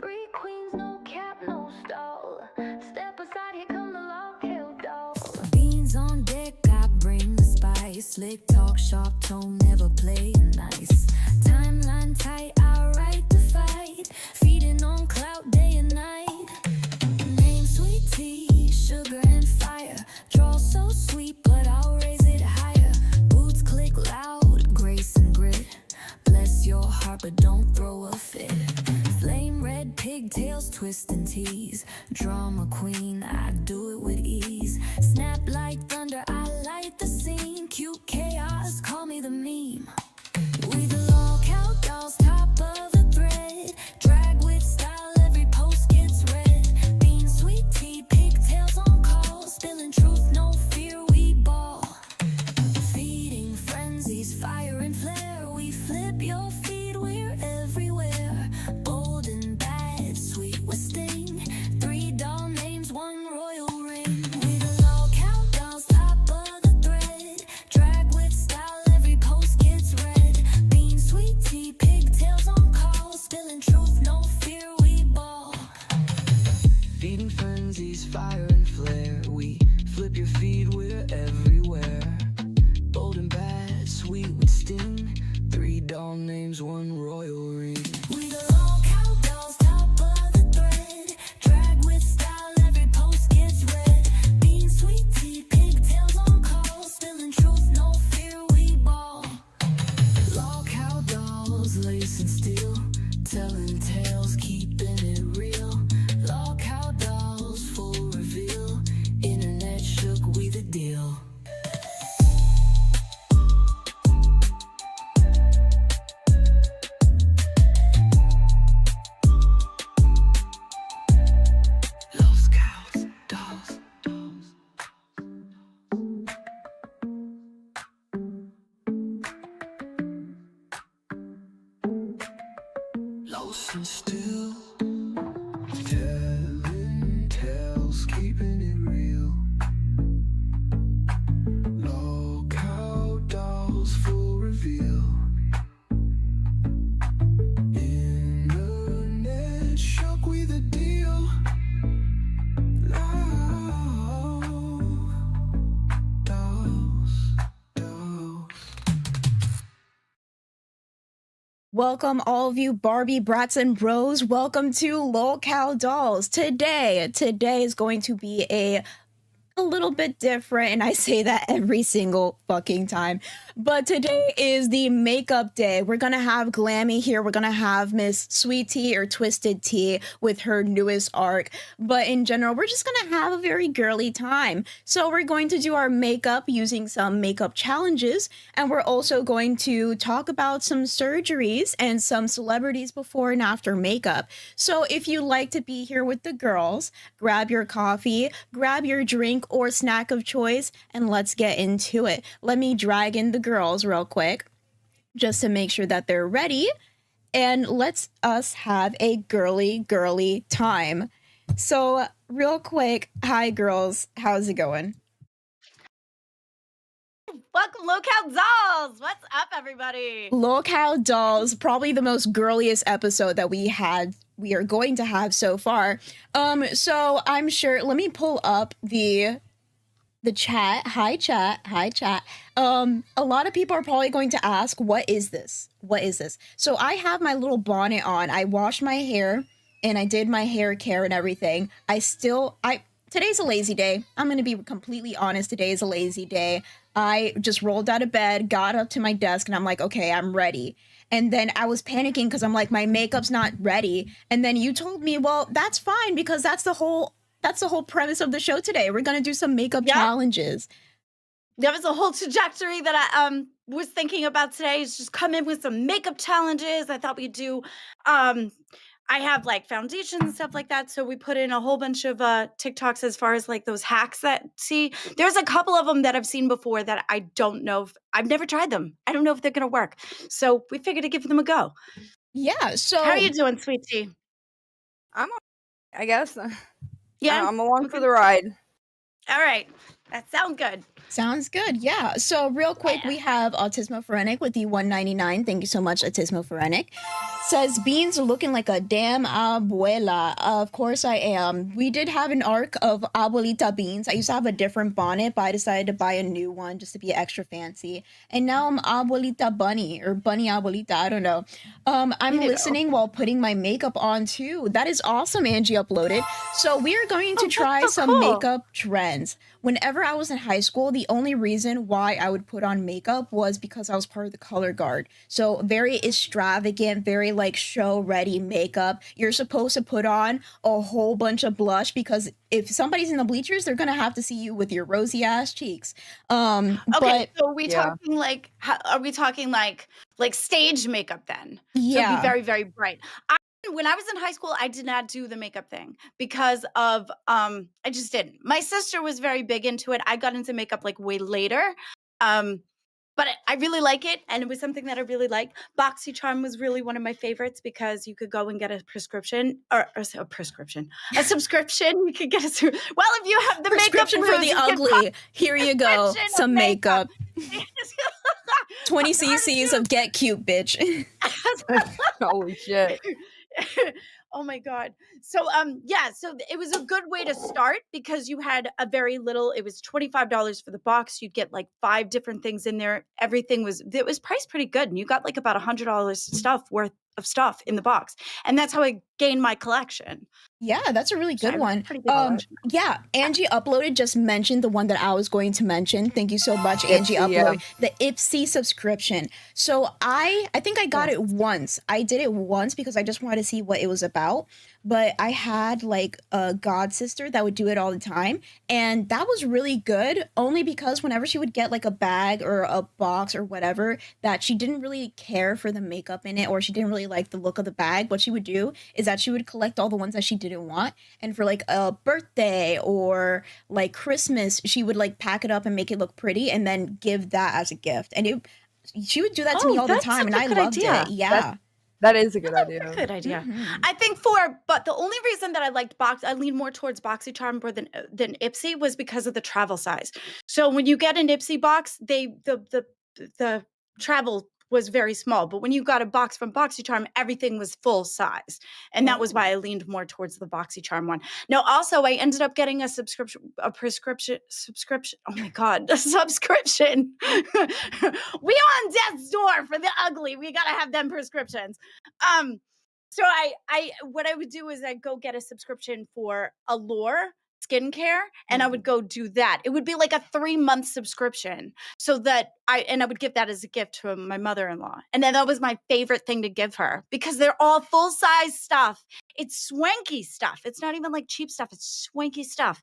Three queens, no cap, no stall. Step aside, here come the long-tailed dolls. Beans on deck, I bring the spice. Slick talk, sharp tone, never play nice. Timeline tight, I write the fight. Feeding on clout day and night. Name sweet tea, sugar and fire. Draw so sweet, but I'll raise it higher. Boots click loud, grace and grit. Bless your heart, but don't throw a fit. Flame red pigtails, twist and tease. Drama queen, I do it with ease. Snap like thunder, I light the scene. Cute chaos, call me the meme. We the lockout dolls, top of the thread. Drag with style, every post gets read. Bean, sweet tea, pigtails on call. Spilling truth, no fear, we ball. Feeding frenzies, fire and flare. We flip your feed, we're everywhere. Bold and bad, sweet with sting. 3 doll names, 1 royal ring. We the lockout dolls, top of the thread. Drag with style, every post gets read. Bean, sweet tea, pigtails on call. Spilling truth, no fear, we ball. Feeding frenzies, fire and flare. We flip your feed, we're everywhere. Bold and bad, sweet with sting. 3 doll names, 1 royal ring. We the lockout dolls, top of the thread. Drag with style, every post gets read. Bean, sweet tea, pigtails on call. Spilling truth, no fear, we ball. Lockout dolls, lace and steel. Telling tales, keeping it real. Lockout dolls, full reveal. Internet shook, we the deal. Los cows, dolls, dolls. Lost and still, telling tales, keeping it real. Lockout dolls, full reveal. Internet shook, we the deal. Love, dolls, dolls. Welcome, all of you Barbie brats and bros. Welcome to Lolcow Dolls. Today is going to be a little bit different, and I say that every single fucking time. But today is the makeup day. We're gonna have Glammy here. We're gonna have Miss Sweet Tea or Twisted Tea with her newest arc. But in general, we're just gonna have a very girly time. So we're going to do our makeup using some makeup challenges, and we're also going to talk about some surgeries and some celebrities before and after makeup. So if you like to be here with the girls, grab your coffee, grab your drink or snack of choice, and let's get into it. Let me drag in the girls real quick just to make sure that they're ready, and let's us have a girly time. So real quick, hi girls, how's it going? Welcome, Lolcow Dolls. What's up, everybody? Lolcow Dolls, probably the most girliest episode that we are going to have so far. So I'm sure, let me pull up the chat. Hi chat. A lot of people are probably going to ask, what is this? So I have my little bonnet on. I washed my hair and I did my hair care and everything. Today's a lazy day. I'm going to be completely honest. Today is a lazy day. I just rolled out of bed, got up to my desk, and I'm like, okay, I'm ready. And then I was panicking because I'm like, my makeup's not ready. And then you told me, well, that's fine, because that's the whole premise of the show today. We're going to do some makeup challenges. That was a whole trajectory that I was thinking about today, is just come in with some makeup challenges. I thought we'd do, I have like foundations and stuff like that. So we put in a whole bunch of TikToks as far as like those hacks there's a couple of them that I've seen before that I don't know if, I've never tried them. I don't know if they're going to work. So we figured to give them a go. Yeah. So how are you doing, Sweet Tea? I'm, I guess. Yeah. I'm along for the ride. All right. That sounds good. Sounds good. Yeah. So real quick, Yeah. we have Autismo Phoretic with the 199. Thank you so much, Autismo Phoretic. Says beans are looking like a damn abuela. Of course I am. We did have an arc of abuelita beans. I used to have a different bonnet, but I decided to buy a new one just to be extra fancy. And now I'm abuelita bunny or bunny abuelita. I don't know. I'm listening while putting my makeup on too. That is awesome. Angie uploaded. So we are going to try some cool. makeup trends. Whenever I was in high school, the only reason why I would put on makeup was because I was part of the color guard. So very extravagant, very like show ready makeup. You're supposed to put on a whole bunch of blush because if somebody's in the bleachers, they're gonna have to see you with your rosy ass cheeks. Okay, But so are we Yeah. talking like are we talking like stage makeup then? So it'd be yeah, very, very bright. When I was in high school, I did not do the makeup thing because of I just didn't. My sister was very big into it. I got into makeup like way later. But I really like it, and it was something that I really liked. BoxyCharm was really one of my favorites because you could go and get a prescription or a subscription. You could get a well if you have the prescription makeup for blues, the you can ugly. Here you go, prescription of some makeup. 20 I'm trying to cc's do- of get cute, bitch. Holy shit. Oh my god. So yeah, so it was a good way to start because you had a very little, it was $25 for the box. You'd get like 5 different things in there. Everything was priced pretty good, and you got like about $100 worth of stuff in the box. And that's how I gained my collection. Yeah, that's a really So I good have a one. pretty good collection. Yeah, Angie uploaded just mentioned the one that I was going to mention. Thank you so much, Angie Ipsy, yeah. uploaded the Ipsy subscription. So I think I got it once. I did it once because I just wanted to see what it was about. But I had like a god sister that would do it all the time, and that was really good. Only because whenever she would get like a bag or a box or whatever, that she didn't really care for the makeup in it, or she didn't really like the look of the bag. What she would do is that she would collect all the ones that she didn't want, and for like a birthday or like Christmas, she would like pack it up and make it look pretty, and then give that as a gift. And she would do that to me all the that's time, and such I a good loved idea. it. Yeah. That is a good That's a idea. good idea. Mhm. I think but the only reason that I liked I lean more towards BoxyCharm more than Ipsy was because of the travel size. So when you get an Ipsy box, the travel was very small, but when you got a box from BoxyCharm, everything was full size, and that was why I leaned more towards the BoxyCharm one. Now, also, I ended up getting a prescription. Oh my god, a subscription. We on death's door for the ugly. We gotta have them prescriptions. So what I would do is I'd go get a subscription for Allure skincare, and I would go do that. It would be like a 3-month subscription, so that I would give that as a gift to my mother-in-law. And then that was my favorite thing to give her because they're all full-size stuff. It's swanky stuff. It's not even like cheap stuff. It's swanky stuff.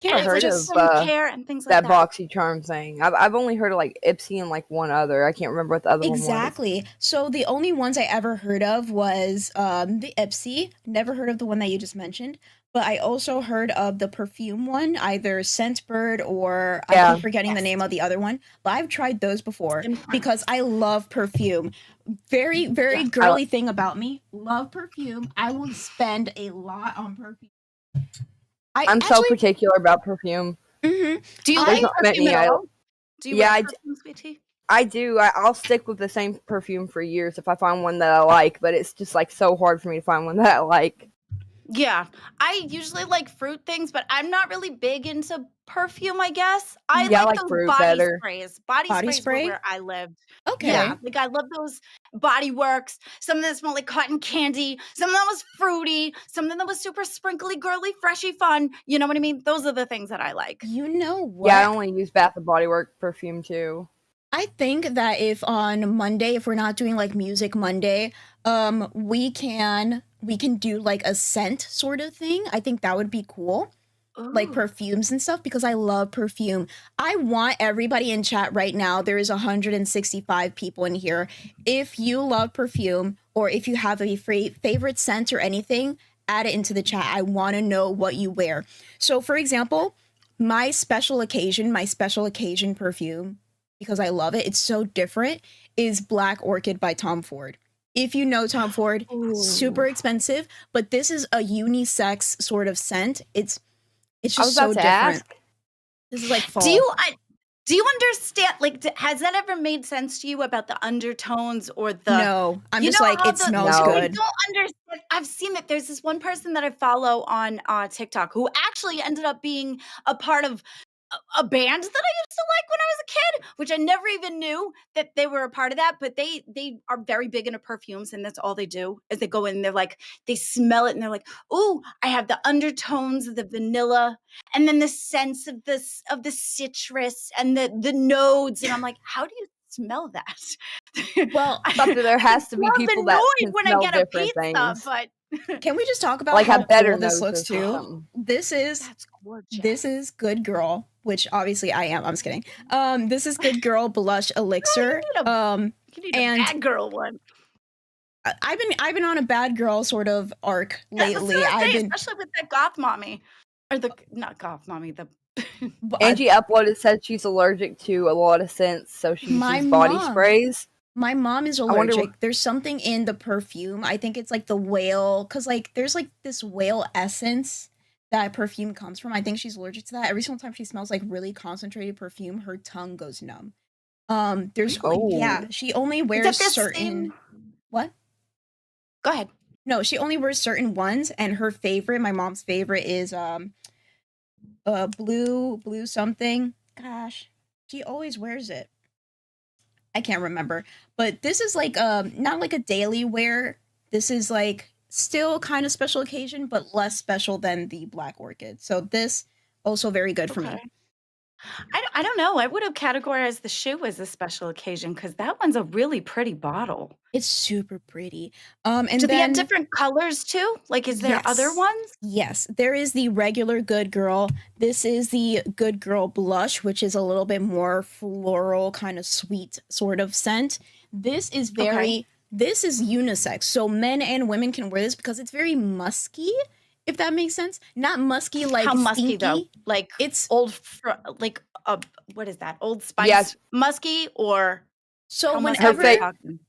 I've And it's heard just of skincare and things like that that. BoxyCharm thing. I've only heard of like Ipsy and like one other. I can't remember what the other one was. Exactly. So the only ones I ever heard of was the Ipsy. Never heard of the one that you just mentioned. But I also heard of the Perfume one, either Scentbird or I Yeah. keep forgetting the name of the other one. But I've tried those before Impressed. because I love perfume. Very, very Yeah. girly thing about me. Love perfume. I will spend a lot on perfume. I'm so particular about perfume. Mhm. Do you There's like not many perfume at I- all? Do you Yeah, like I d- perfume, sweet tea? I do. I'll stick with the same perfume for years if I find one that I like, but it's just like so hard for me to find one that I like. Yeah, I usually like fruit things, but I'm not really big into perfume, I guess. I Yeah, I like like those fruit body better. sprays. Body Body sprays spray? were where I lived. Okay. Yeah, like I love those Body Works. Some of them smell like cotton candy. Some of them was fruity. Some of them was super sprinkly, girly, freshy, fun. You know what I mean? Those are the things that I like. You know what? Yeah, I only use Bath and Body Works perfume too. I think that if on Monday, if we're not doing like Music Monday, we can do like a scent sort of thing. I think that would be cool. Like Ooh. perfumes and stuff because I love perfume. I want everybody in chat right now. There is 165 people in here. If you love perfume or if you have a favorite scent or anything, add it into the chat. I want to know what you wear. So for example, my special occasion perfume, because I love it, it's so different, is Black Orchid by Tom Ford. If you know Tom Ford, super expensive, but this is a unisex sort of scent. It's I was just so about to different. ask. This is like fall. Do you understand? Like, has that ever made sense to you about the undertones or the? No, I'm You just know like, how it smells No. I good. don't understand. I've seen that there's this one person that I follow on TikTok who actually ended up being a part of a band that I used to like when I was a kid, which I never even knew that they were a part of that. But they are very big into perfumes, and that's all they do is they go in and they're like, they smell it and they're like, "Ooh, I have the undertones of the vanilla, and then the sense of the citrus and the nodes." And I'm like, how do you smell that? Well, I Thought that there has to be love people the that noise can when I smell get a different pizza, things. but can we just talk about Like how have better cool this looks noses or too? something. This is that's gorgeous. this is Good Girl, which obviously I am. I'm just kidding. This is Good Girl Blush Elixir. You need a and bad girl one. I've been on a bad girl sort of arc lately. That's what I I've say, been especially with that goth mommy, or the not goth mommy, the Angie uploaded said she's allergic to a lot of scents, so she My uses body mom. sprays. My mom is wonder allergic. There's something in the perfume. I think it's like the whale, because like there's like this whale essence that perfume comes from. I think she's allergic to that. Every single time she smells like really concentrated perfume, her tongue goes numb. There's yeah, Oh. she only Is that wears the certain same? what? Go ahead. No, she only wears certain ones, and her favorite, my mom's favorite, is blue something. Gosh, she always wears it. I can't remember, but this is like not like a daily wear. This is like still kind of special occasion, but less special than the Black Orchid. So this also very good for me. Okay. I don't know. I would have categorized the shoe as a special occasion because that one's a really pretty bottle. It's super pretty. And Do they have then different colors too? Like, is there other yes. ones? Yes, there is the regular Good Girl. This is the Good Girl Blush, which is a little bit more floral, kind of sweet sort of scent. This is this is unisex. So men and women can wear this because it's very musky, if that makes sense. Not musky like How musky stinky. though? Like It's like what is that? Old Spice Yes. musky or so how musky whenever are we talking?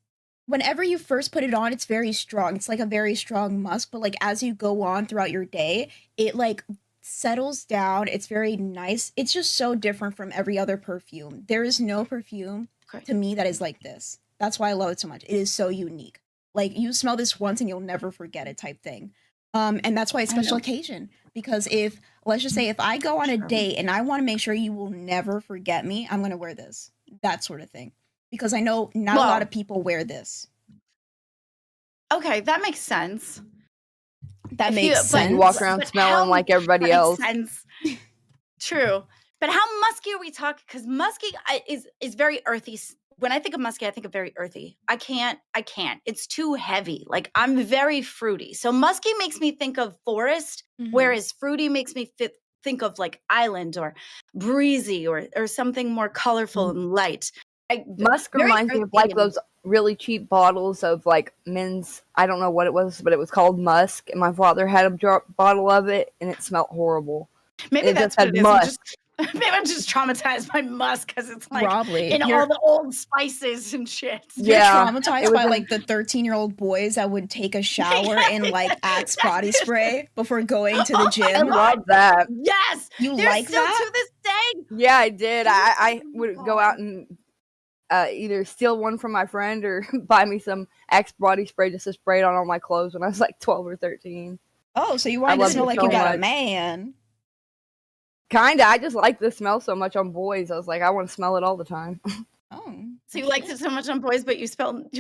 whenever you first put it on, it's very strong. It's like a very strong musk, but like as you go on throughout your day, it like settles down. It's very nice. It's just so different from every other perfume. There is no perfume Okay. to me that is like this. That's why I love it so much. It is so unique. Like you smell this once and you'll never forget it type thing. And that's why it's I know. special occasion. Because if let's just say if I go on a date and I want to make sure you will never forget me, I'm gonna wear this. That sort of thing. Because I know not a lot Well- of people wear this. Okay, that makes sense. That If makes you- but- sense. You walk around But smelling how- like everybody That else. makes sense. True. But how musky are we talking? Because musky is very earthy. When I think of musky, I think of very earthy. I can't. It's too heavy. Like I'm very fruity. So musky makes me think of forest, Mhm. whereas fruity makes me think of like island or breezy or something more colorful and light. Musk Very reminds me of earthy like and- those really cheap bottles of like men's. I don't know what it was, but it was called Musk, and my father had a bottle of it, and it smelled horrible. Maybe it that's just what had it is. musk. Maybe I'm just traumatized by musk because it's like Probably. in You're- all the old spices and shit. You're Yeah, traumatized it was by in- like the 13-year-old boys that would take a shower in like Axe body spray before going to the I gym. love that. Yes, You they're like still that? to this day. Yeah, I did. I Oh would my go God. out and either steal one from my friend or buy me some Axe body spray just to spray it on all my clothes when I was like 12 or 13. Oh, so you wanted to love smell it like so you got a much. man. Kinda. I just like the smell so much on boys. I was like, I want to smell it all the time. Oh. So you liked it so much on boys, but you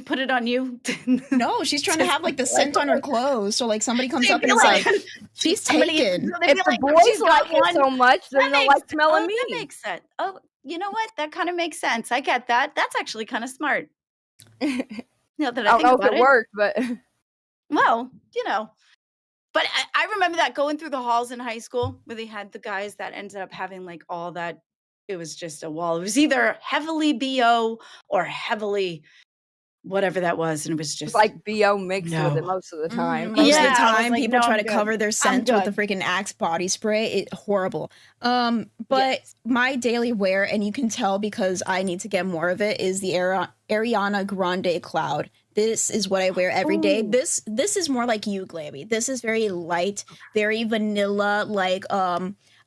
put it on you. No, she's trying to have like the scent on her clothes. So like somebody comes So up you and feel is like, she's somebody- taken. so they If feel the like boys she's got like it one. so much, then That they'll makes- like smelling That me. makes sense. Oh, you know what? That kind of makes sense. I get that. That's actually kind of smart. Now that I I don't think know about if it worked, but Well, but I remember that going through the halls in high school where they had the guys that ended up having like all that. It was just a wall. It was either heavily BO or heavily whatever that was. And it was it's just like BO mixed with it No. most of the time. Most of Yeah, the I was time, like, people no, try I'm to good. cover their scent with the good. freaking Axe body spray. It horrible. But Yes. my daily wear, and you can tell because I need to get more of it, is the Ariana Grande Cloud. This is what I wear every day. Ooh. This is more like you, Glammy. This is very light, very vanilla. Like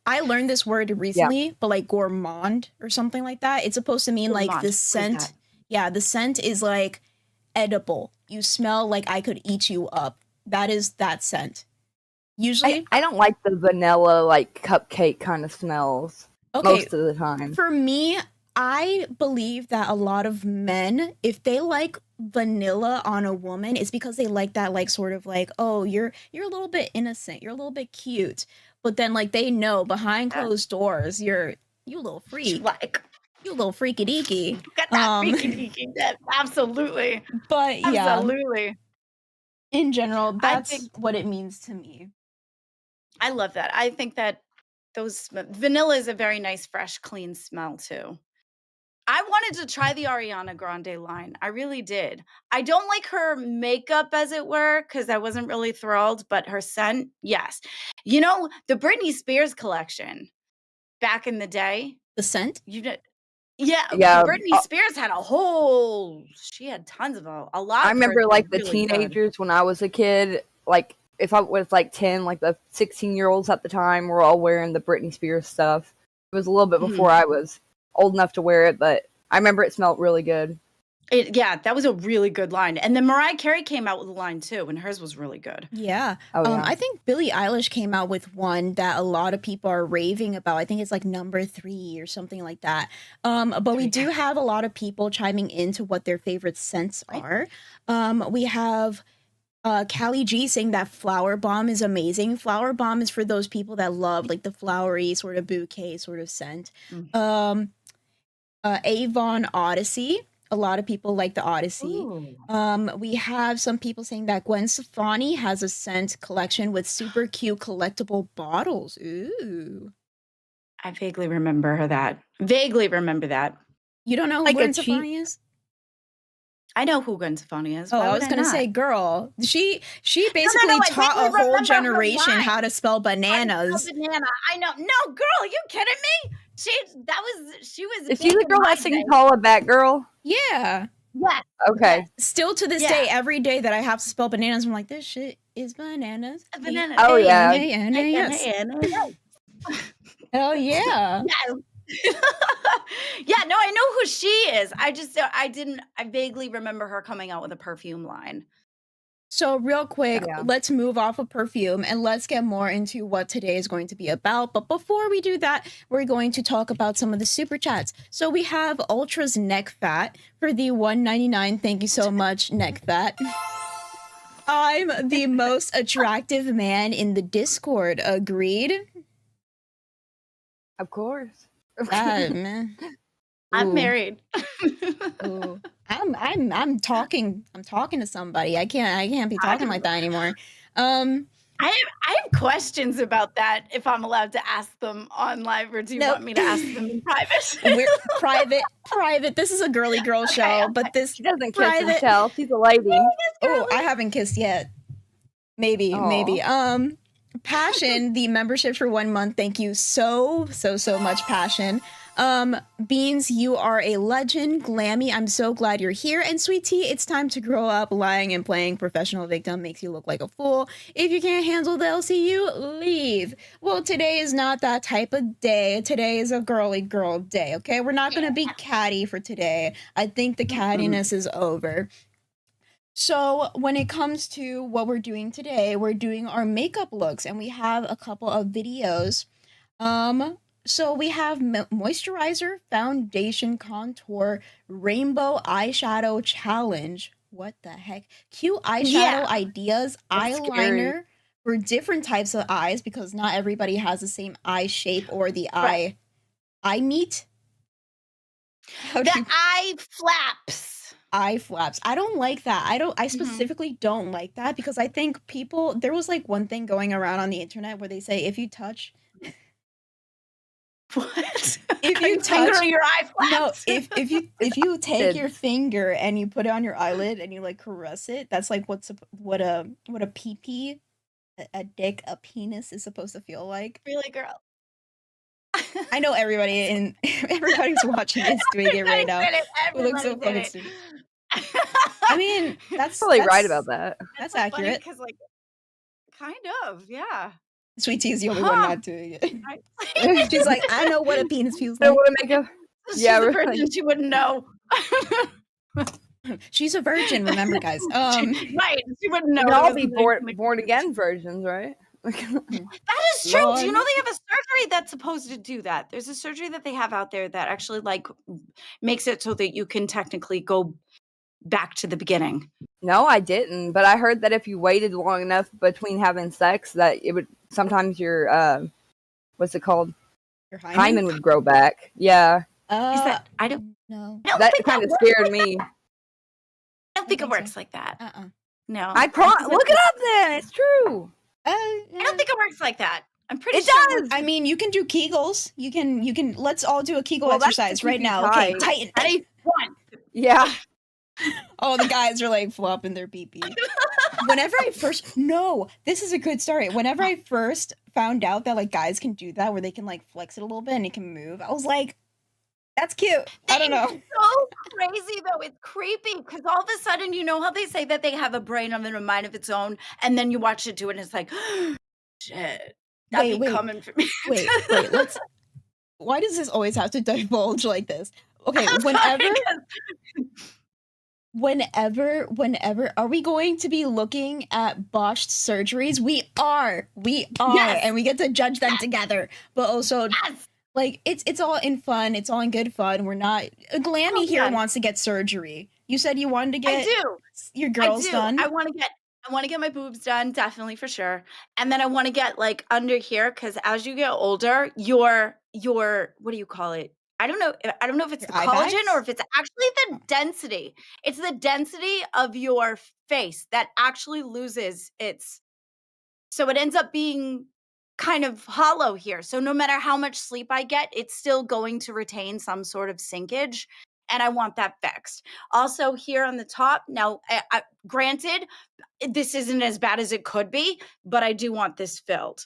I learned this word recently, but like gourmand or something like that. It's supposed to mean like Gourmand. the What is scent. that? Yeah, the scent is like edible. You smell like I could eat you up. That is that scent. Usually, I don't like the vanilla like cupcake kind of smells okay, most of the time. for me, I believe that a lot of men, if they like vanilla on a woman, it's because they like that like sort of like, oh, you're a little bit innocent, you're a little bit cute. But then like they know behind closed doors, you a little freak. Like, You a little freaky deaky. get that freaky deaky. Absolutely. But yeah, Absolutely. in general, I that's think what it means to me. I love that. I think that vanilla is a very nice, fresh, clean smell too. I wanted to try the Ariana Grande line. I really did. I don't like her makeup, as it were, because I wasn't really thrilled, but her scent, yes. You know, the Britney Spears collection back in the day, The scent? you know, yeah, Yeah, Britney Spears had she had tons of them. A lot I of hers remember were like the really good. teenagers when I was a kid. Like if I was like 10, like the 16-year-olds at the time were all wearing the Britney Spears stuff. It was a little bit before I was old enough to wear it, but I remember it smelled really good. Yeah, that was a really good line. And then Mariah Carey came out with a line too, and hers was really good. Yeah. Oh, yeah. I think Billie Eilish came out with one that a lot of people are raving about. I think it's like number 3 or something like that. But we do have a lot of people chiming into what their favorite scents are. We have Callie G saying that Flower Bomb is amazing. Flower Bomb is for those people that love like the flowery sort of bouquet sort of scent. Avon Odyssey. A lot of people like the Odyssey. Ooh. We have some people saying that Gwen Stefani has a scent collection with super cute collectible bottles. Ooh. I vaguely remember that. Vaguely remember that. You don't know who Like a Gwen cheap- Stefani is? I know who Gwen Stefani is. Oh, Why I would was gonna not? say, girl. She basically I taught vaguely a whole remember her generation line. how to spell How to spell bananas. banana. I know. No, girl, you kidding me? She was. Is she the big in girl my that sings day. Paula Batgirl? Yeah. Yes. Okay. Still to this Yeah. day, every day that I have to spell bananas, I'm like, this shit is bananas. Banana. Oh, yeah. Yes. Yes. Hell yeah. Yeah, no, I know who she is. I vaguely remember her coming out with a perfume line. So real quick, Yeah. let's move off of perfume and let's get more into what today is going to be about. But before we do that, we're going to talk about some of the super chats. So we have Ultra's Neck Fat for the $1.99. Thank you so much, Neck Fat. I'm the most attractive man in the Discord. Agreed? Of course. Man. I'm Ooh. married. Ooh. I'm talking to somebody. I can't be talking like that anymore. I have questions about that if I'm allowed to ask them on live, or do you Nope. want me to ask them in private? We're private. This is a girly girl show, but this She doesn't kiss private. and tell. She's a lady. Oh, I haven't kissed yet. Maybe. Passion, the membership for 1 month. Thank you so much, Passion. Beans, you are a legend. Glammy, I'm so glad you're here. And Sweet Tea, it's time to grow up. Lying and playing professional victim makes you look like a fool. If you can't handle the LCU, leave. Well, today is not that type of day. Today is a girly girl day, okay? We're not going to be catty for today. I think the cattiness is over. So when it comes to what we're doing today, we're doing our makeup looks, and we have a couple of videos. So we have moisturizer, foundation, contour, rainbow eyeshadow challenge. What the heck? Cute eyeshadow ideas, That's eyeliner scary. for different types of eyes because not everybody has the same eye shape or the eye meat. The eye flaps. Eye flaps. I don't like that. I specifically don't like that because I think there was like one thing going around on the internet where they say if you touch What? If Are you fingering touch- your eye flaps? no, if you take your Kids. finger and you put it on your eyelid and you like caress it, that's like what a pee-pee, a dick, a penis is supposed to feel like. Really, girl. I know everybody's watching this doing it right now. It looks so fucking stupid. I mean, that's Probably right about that. That's accurate. Because, like, kind of, yeah. Sweet Tea is the only one not doing it. Right. She's like, I know what a penis feels I like. want to make a. She's Yeah, a really. virgin. She wouldn't know. She's a virgin, remember, guys. Right. She wouldn't know. We can It all was be like- born again versions, right? That is true. Lord. Do you know they have a surgery that's supposed to do that? There's a surgery that they have out there that actually like makes it so that you can technically go back to the beginning. No, I didn't. But I heard that if you waited long enough between having sex, that it would sometimes your what's it called? Your Hymen would grow back. Yeah, Is that I don't No. that kind of scared me. I don't think it think so. works like that. Uh-uh. No. Look it up then. It's true. I don't think it works like that. I'm pretty It sure. does. I mean, you can do Kegels. You can. Let's all do a Kegel Well, that's exercise if right you now. Okay, try. tighten. Ready? One. Yeah. Oh, the guys are like flopping their pee-pee. Whenever I first, no, this is a good story. Whenever I first found out that like guys can do that, where they can like flex it a little bit and it can move, I was like, that's cute. I don't know. It's so crazy though. It's creepy because all of a sudden, you know how they say that they have a brain of and a mind of its own, and then you watch it do it, and it's like, shit, that be Wait. coming for me. Wait, let's. Why does this always have to divulge like this? Okay, whenever are we going to be looking at botched surgeries? We are, Yes. and we get to judge them together. But also, Yes. like it's all in fun. It's all in good fun. We're not. Glammy Oh, here yeah. wants to get surgery. You said you wanted to I get do. your girls done. I want to get my boobs done, definitely for sure. And then I want to get like under here because as you get older, your what do you call it? I don't know if it's Your the eye collagen bags? or if it's actually the density. It's the density of your face that actually loses its. So it ends up being kind of hollow here. So no matter how much sleep I get, it's still going to retain some sort of sinkage. And I want that fixed. Also, here on the top, now, granted, this isn't as bad as it could be, but I do want this filled.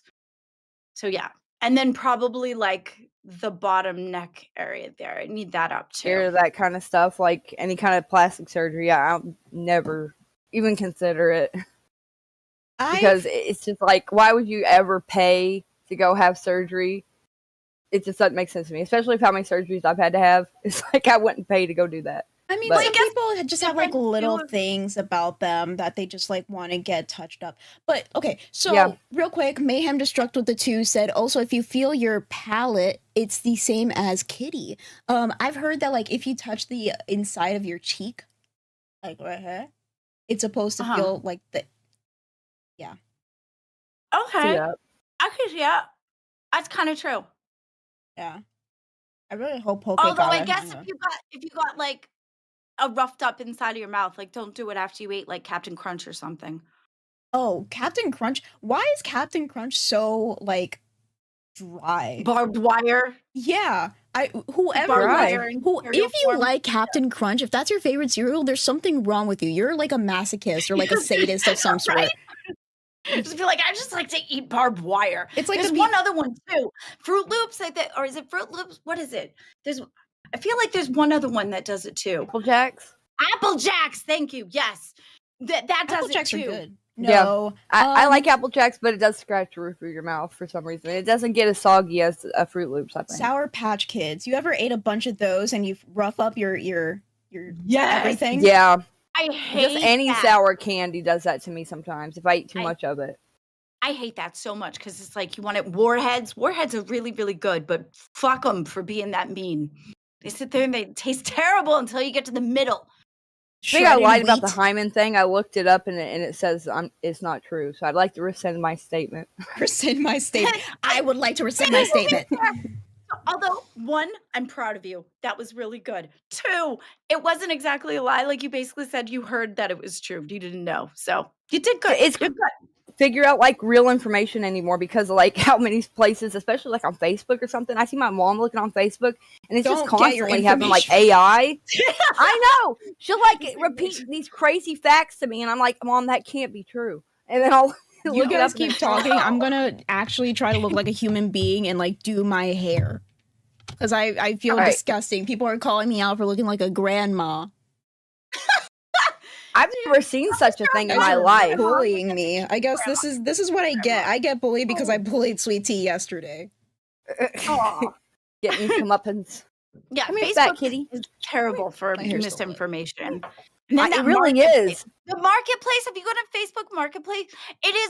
So, yeah. And then probably like the bottom neck area there. I need that up Scared too. of that kind of stuff, like any kind of plastic surgery. I'll never even consider it because it's just like, why would you ever pay to go have surgery? It just doesn't make sense to me, especially if how many surgeries I've had to have. It's like I wouldn't pay to go do that. I mean, But- some people just have like different little feelings. things about them that they just like want to get touched up. But okay, so Yeah. real quick, Mayhem Destruct with the 2 said also if you feel your palate, it's the same as kitty. I've heard that like if you touch the inside of your cheek, like right here, it's supposed to Uh-huh. feel like the Okay. Yeah. I could, yeah. That's kind of true. yeah. I really hope Poke Although got I it. guess if you got like a roughed up inside of your mouth, like don't do it after you ate like Captain Crunch or something. Oh, Captain Crunch. Why is Captain Crunch so like dry? Barbed wire. Yeah, whoever Barbed Right. wire in who cereal if you form. like Captain Crunch, if that's your favorite cereal, there's something wrong with you. You're like a masochist or like a sadist of some sort. Right? Just be like, I just like to eat barbed wire. It's like There's the one other one too. Fruit Loops, I think, or is it Fruit Loops? What is it? I feel like there's one other one that does it too. Apple Jacks. Apple Jacks, thank you. Yes, that does Apple it Jacks are too. good. Yeah. No, I like Apple Jacks, but it does scratch the roof of your mouth for some reason. It doesn't get as soggy as a Fruit Loops, I think. Sour Patch Kids. You ever ate a bunch of those and you rough up your Yes. everything? Yeah, I hate just any that. sour candy does that to me sometimes if I eat too much of it. I hate that so much because it's like you want it. Warheads are really, really good, but fuck them for being that mean. They sit there and they taste terrible until you get to the middle. I think I Shredded lied about the wheat. hymen thing. I looked it up and it says it's not true. So I'd like to rescind my statement. Rescind my statement. I would like to rescind my statement. Although, one, I'm proud of you. That was really good. Two, it wasn't exactly a lie. Like you basically said you heard that it was true. You didn't know. So you did good. It's You're good. figure out like real information anymore because of, like how many places, especially like on Facebook or something. I see my mom looking on Facebook and it's Don't just get your constantly having like information. AI. I know. She'll like repeat these crazy facts to me and I'm like, Mom, that can't be true. And then I'll You look it guys up. keep talking. I'm gonna actually try to look like a human being and like do my hair. Because I feel All right. disgusting. People are calling me out for looking like a grandma. I've never seen such a thing in You guys my are life. bullying me. I guess this is what I get. I get bullied because I bullied Sweet Tea yesterday. Aw. Getting comeuppance. Yeah, Come here, fat Facebook kitty. is terrible for My hair's still wet. misinformation. And then It that really marketplace. is. The marketplace, if you go to Facebook Marketplace,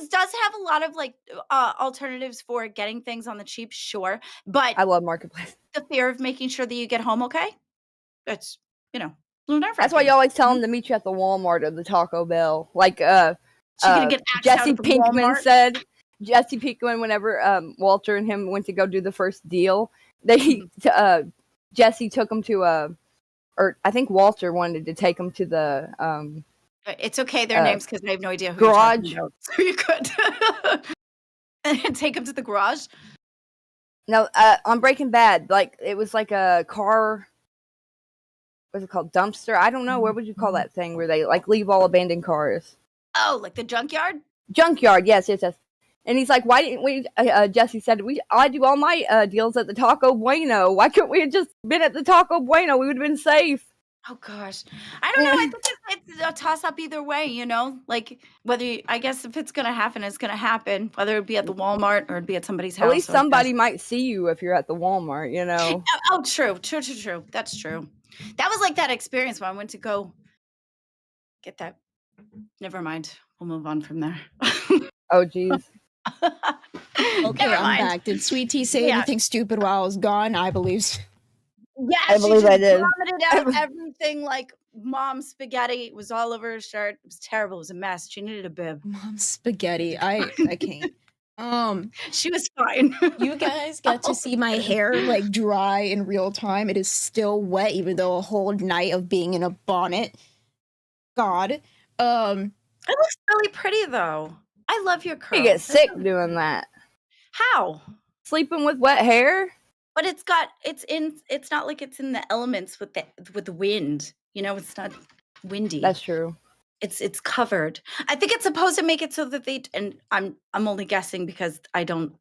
does have a lot of like alternatives for getting things on the cheap, sure. But I love Marketplace. the fear of making sure that you get home okay, it's, That's why you always tell them to meet you at the Walmart or the Taco Bell. Like So you're gonna get axed out Jesse at the Pinkman Walmart? said. Jesse Pinkman, whenever Walter and him went to go do the first deal, they Jesse took him to or I think Walter wanted to take him to the It's okay, their names, because I have no idea who garage. you're talking about. So you could and take him to the garage. No, on Breaking Bad, like it was like a car. What's it called? Dumpster? I don't know. What would you call that thing where they like leave all abandoned cars? Oh, like the junkyard? Junkyard. Yes. And he's like, why didn't we? Jesse said, I do all my deals at the Taco Bueno. Why couldn't we have just been at the Taco Bueno? We would have been safe. Oh gosh, I don't know. I think it's a toss up either way. Like I guess if it's gonna happen, it's gonna happen. Whether it be at the Walmart or it be at somebody's house. At least somebody might see you if you're at the Walmart. Oh, true. That's true. That was like that experience when I went to go get that. Never mind. We'll move on from there. Oh, geez. Okay, Never I'm mind. back. Did Sweet Tea say Yeah. anything stupid while I was gone? I believe so. Yeah, I believe she I just did. vomited out everything like mom spaghetti. It was all over her shirt. It was terrible. It was a mess. She needed a bib. Mom spaghetti. I can't. She was fine. You guys get to see my hair like dry in real time. It is still wet, even though a whole night of being in a bonnet. God. It looks really pretty though. I love your curls. You get sick doing that. How? Sleeping with wet hair? But it's not like it's in the elements with the wind. It's not windy. That's true. It's covered. I think it's supposed to make it so that and I'm only guessing because I don't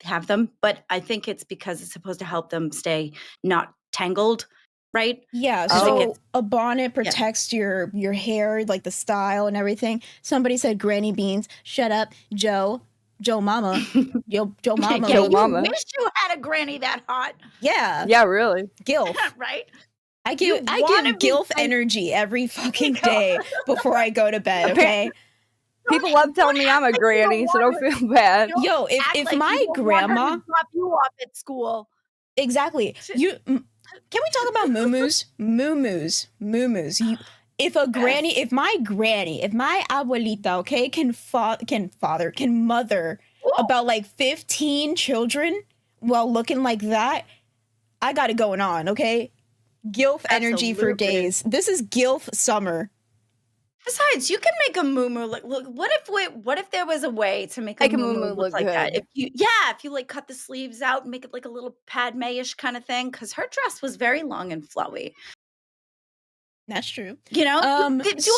have them, but I think it's because it's supposed to help them stay not tangled, right? Yeah, Oh. so a bonnet protects your hair, like the style and everything. Somebody said Granny Beans. Shut up, Joe Mama. Joe Mama. Yeah, you Mama. wish you had a granny that hot, Yeah, Yeah, really. Gilf. right? I You give wanna be Gilf like- energy every fucking day before I go to bed, okay? People love telling me I'm a granny, so don't feel bad. Yo, Act if like my you don't want her to grandma drop you off at school. exactly. Can we talk about moo-moos? Moo-moos. If my abuelita, okay, can mother about like 15 children while looking like that, I got it going on, okay? Gilf energy for Absolutely. days. This is Gilf summer. Besides, you can make a moo-moo look. What if there was a way to make a moo-moo look like that? good. If you like cut the sleeves out and make it like a little Padme-ish kind of thing, because her dress was very long and flowy. That's true. You do a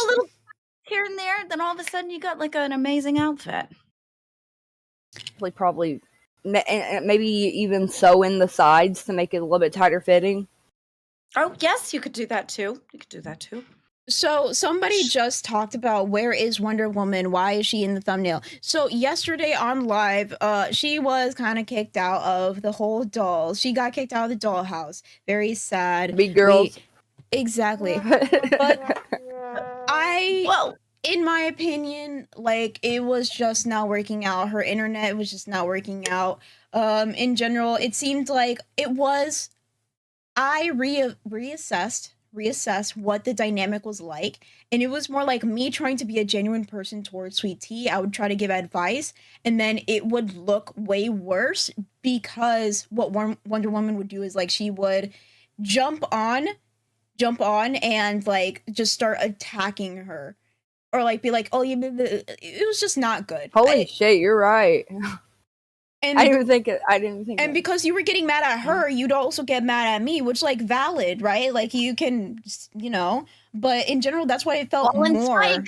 little here and there, then all of a sudden you got like an amazing outfit. Probably maybe even sew in the sides to make it a little bit tighter fitting. Oh yes, you could do that too. So somebody just talked about where is Wonder Woman? Why is she in the thumbnail? So yesterday on live, she was kind of kicked out of the whole dolls. She got kicked out of the dollhouse. Very sad. Big girls. Exactly. In my opinion, like it was just not working out. Her internet was just not working out. In general, it seemed like it was. I reassessed what the dynamic was like, and it was more like me trying to be a genuine person towards Sweet Tea. I would try to give advice, and then it would look way worse because what Wonder Woman would do is like she would jump on and like just start attacking her, or like be like, oh, it was just not good. Holy shit, you're right. And I didn't think it. And because you were getting mad at her, you'd also get mad at me, which like valid, right? Like you can, but in general, that's why it felt Wall and more. spike.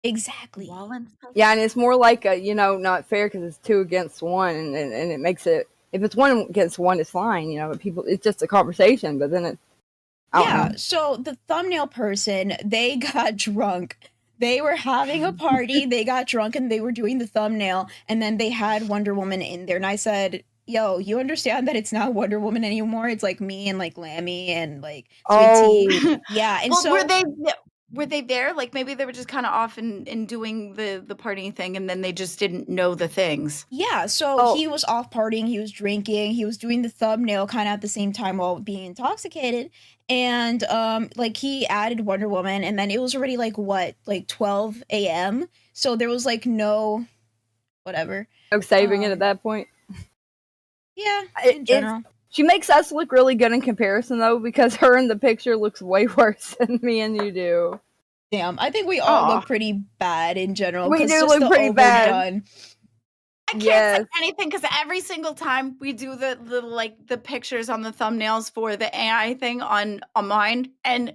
Exactly. Wall and spike. Yeah, and it's more like not fair because it's 2 against 1, and it makes it. If it's 1 against 1, it's fine, but people. It's just a conversation, but then I don't Yeah, know. so the thumbnail person, they got drunk. They were having a party, they got drunk, and they were doing the thumbnail, and then they had Wonder Woman in there. And I said, yo, you understand that it's not Wonder Woman anymore? It's like me and like Lammy and like Sweet Tea. Oh, Yeah, and Well, so were they there? Like maybe they were just kind of off in doing the partying thing, and then they just didn't know the things. yeah, so Oh. he was off partying, he was drinking, he was doing the thumbnail kind of at the same time while being intoxicated. And like he added Wonder Woman, and then it was already like what, like 12 a.m. So there was like no whatever. no saving it at that point. Yeah, It- in it's- general. She makes us look really good in comparison, though, because her in the picture looks way worse than me and you do. Damn, I think we all Aw. look pretty bad in general. We 'cause do just look the pretty bad. overdone. I can't Yes. say anything because every single time we do the like the pictures on the thumbnails for the AI thing on mine, and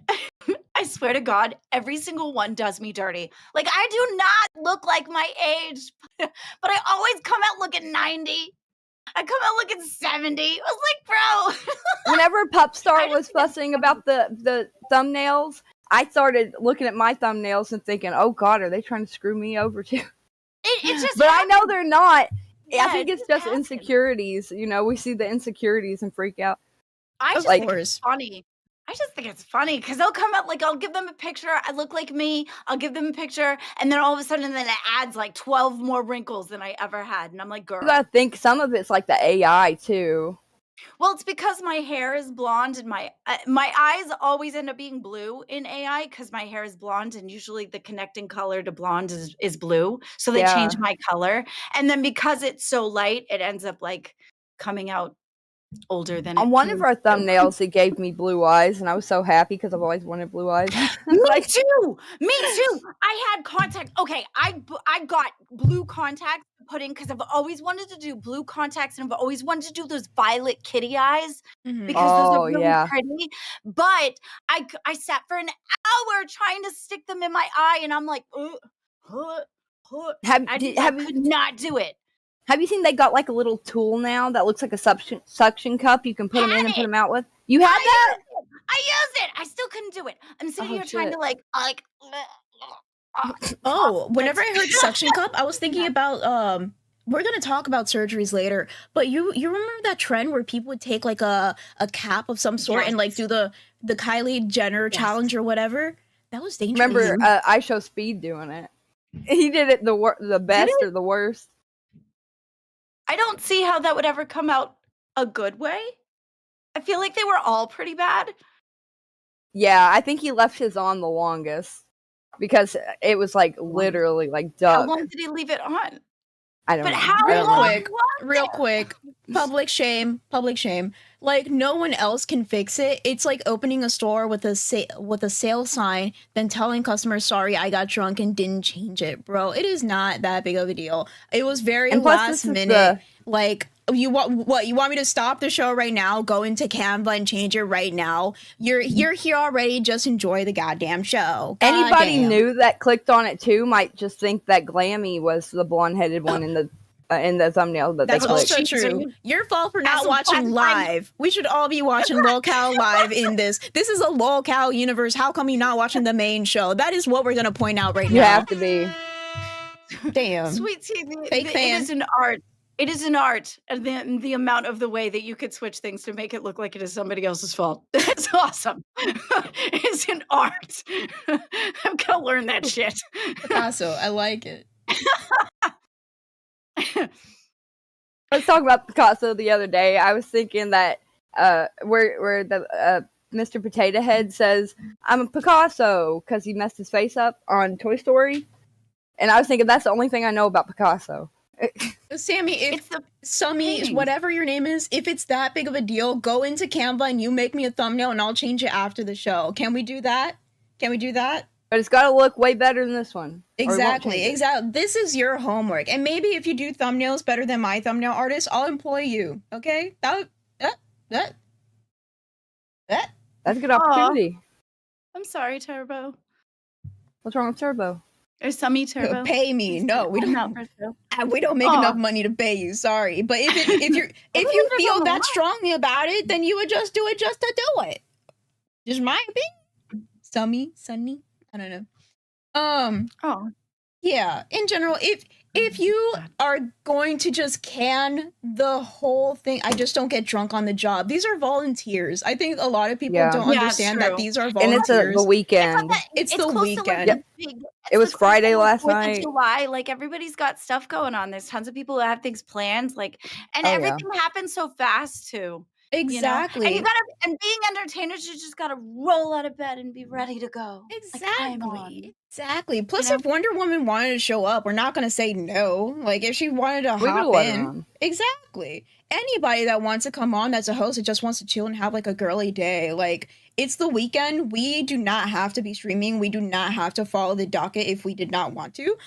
I swear to God, every single one does me dirty. Like I do not look like my age, but I always come out looking 90. I come out looking 70. I was like, bro. Whenever Pupstar I just was think it's fussing about the thumbnails, I started looking at my thumbnails and thinking, "Oh God, are they trying to screw me over too?" It just But I know they're not. Yeah, I think it it's just just happens. insecurities. You know, we see the insecurities and freak out. I Of just think course. it's funny. I just think it's funny because they'll come out like I'll give them a picture. I look like me. I'll give them a picture, and then all of a sudden, then it adds like 12 more wrinkles than I ever had, and I'm like, girl. You gotta think some of it's like the AI too. Well, it's because my hair is blonde, and my eyes always end up being blue in AI because my hair is blonde, and usually the connecting color to blonde is blue. So they change Yeah. my color, and then because it's so light, it ends up like coming out older than On it one of needs our to. thumbnails, it gave me blue eyes, and I was so happy because I've always wanted blue eyes. Me too. Me too. I had contact. Okay, I got blue contacts to put in because I've always wanted to do blue contacts, and I've always wanted to do those violet kitty eyes Mhm. because those Oh, are really yeah. pretty. But I sat for an hour trying to stick them in my eye, and I'm like, Have I did- just have could you not do it. have you seen they got like a little tool now that looks like a suction cup you can put them in Had and put it. them out with? You had that? I used it. I still couldn't do it. I'm sitting Oh, here trying to shit. like. Oh, whenever I heard That's- suction cup, I was thinking about we're gonna talk about surgeries later, but you remember that trend where people would take like a cap of some sort and like Yes. do the Kylie Jenner Yes. challenge or whatever? That was dangerous. Remember I Show Speed doing it. He did it the best it? or the worst. I don't see how that would ever come out a good way. I feel like they were all pretty bad. Yeah, I think he left his on the longest because it was like literally like How duck. long did he leave it on? I don't But know. how I don't know. long quick, was real it? quick, public shame. Like no one else can fix it. It's like opening a store with a sale sign, then telling customers, "Sorry, I got drunk and didn't change it, bro." It is not that big of a deal. It was very And plus, last this is minute. Like you want what? You want me to stop the show right now? Go into Canva and change it right now. You're here already. Just enjoy the goddamn show. Anybody Goddamn. new that clicked on it too might just think that Glammy was the blonde-headed one in the thumbnail that That's they clicked. also Jesus. true. Your fault for not As a watching black live. We should all be watching LolCal live in this. This is a LolCal universe. How come you're not watching the main show? That is what we're gonna point out right You now. have to be. Damn. Sweet tea, Fake it fan. is an art. It is an art, and the amount of the way that you could switch things to make it look like it is somebody else's fault. That's awesome. It's an art. I'm gonna learn that shit. Picasso, I like it. Let's talk about Picasso the other day. I was thinking that where the Mr. Potato Head says, "I'm a Picasso" because he messed his face up on Toy Story, and I was thinking that's the only thing I know about Picasso. Sammy, if It's the Summy, paintings. whatever your name is, if it's that big of a deal, go into Canva and you make me a thumbnail and I'll change it after the show. Can we do that? Can we do that? But it's got to look way better than this one. or it won't Exactly, change it. exactly. This is your homework. And maybe if you do thumbnails better than my thumbnail artist, I'll employ you. Okay? That. That's a good opportunity. I'm sorry, Turbo. What's wrong with Turbo? Or Summy Turbo. Pay me. No, we Not don't. for show. We don't make Aw. enough money to pay you. Sorry, but if you Even feel if it's on the that line. strongly about it, then you would just do it just to do it. Just my opinion. Sunny. I don't know. Oh, Yeah, in general, if you are going to just can the whole thing, I just don't get drunk on the job. These are volunteers. I think a lot of people Yeah. don't Yeah, understand that true. these are And it's the volunteers. weekend. It's the close to like weekend. the big. It was the close to, Friday like, last 4th of night. July. Like everybody's got stuff going on. There's tons of people that have things planned. Like, and Oh, yeah. everything happens so fast too. You know, and Exactly. you gotta, and being entertainers, you just gotta roll out of bed and be ready to go. Like, I'm on. Exactly. Plus, know? if Wonder Woman wanted to show up, we're not going to say no. Like, if she wanted to We hop would've let her in. on. Exactly. Anybody that wants to come on that's a host that just wants to chill and have, like, a girly day. Like, it's the weekend. We do not have to be streaming. We do not have to follow the docket if we did not want to,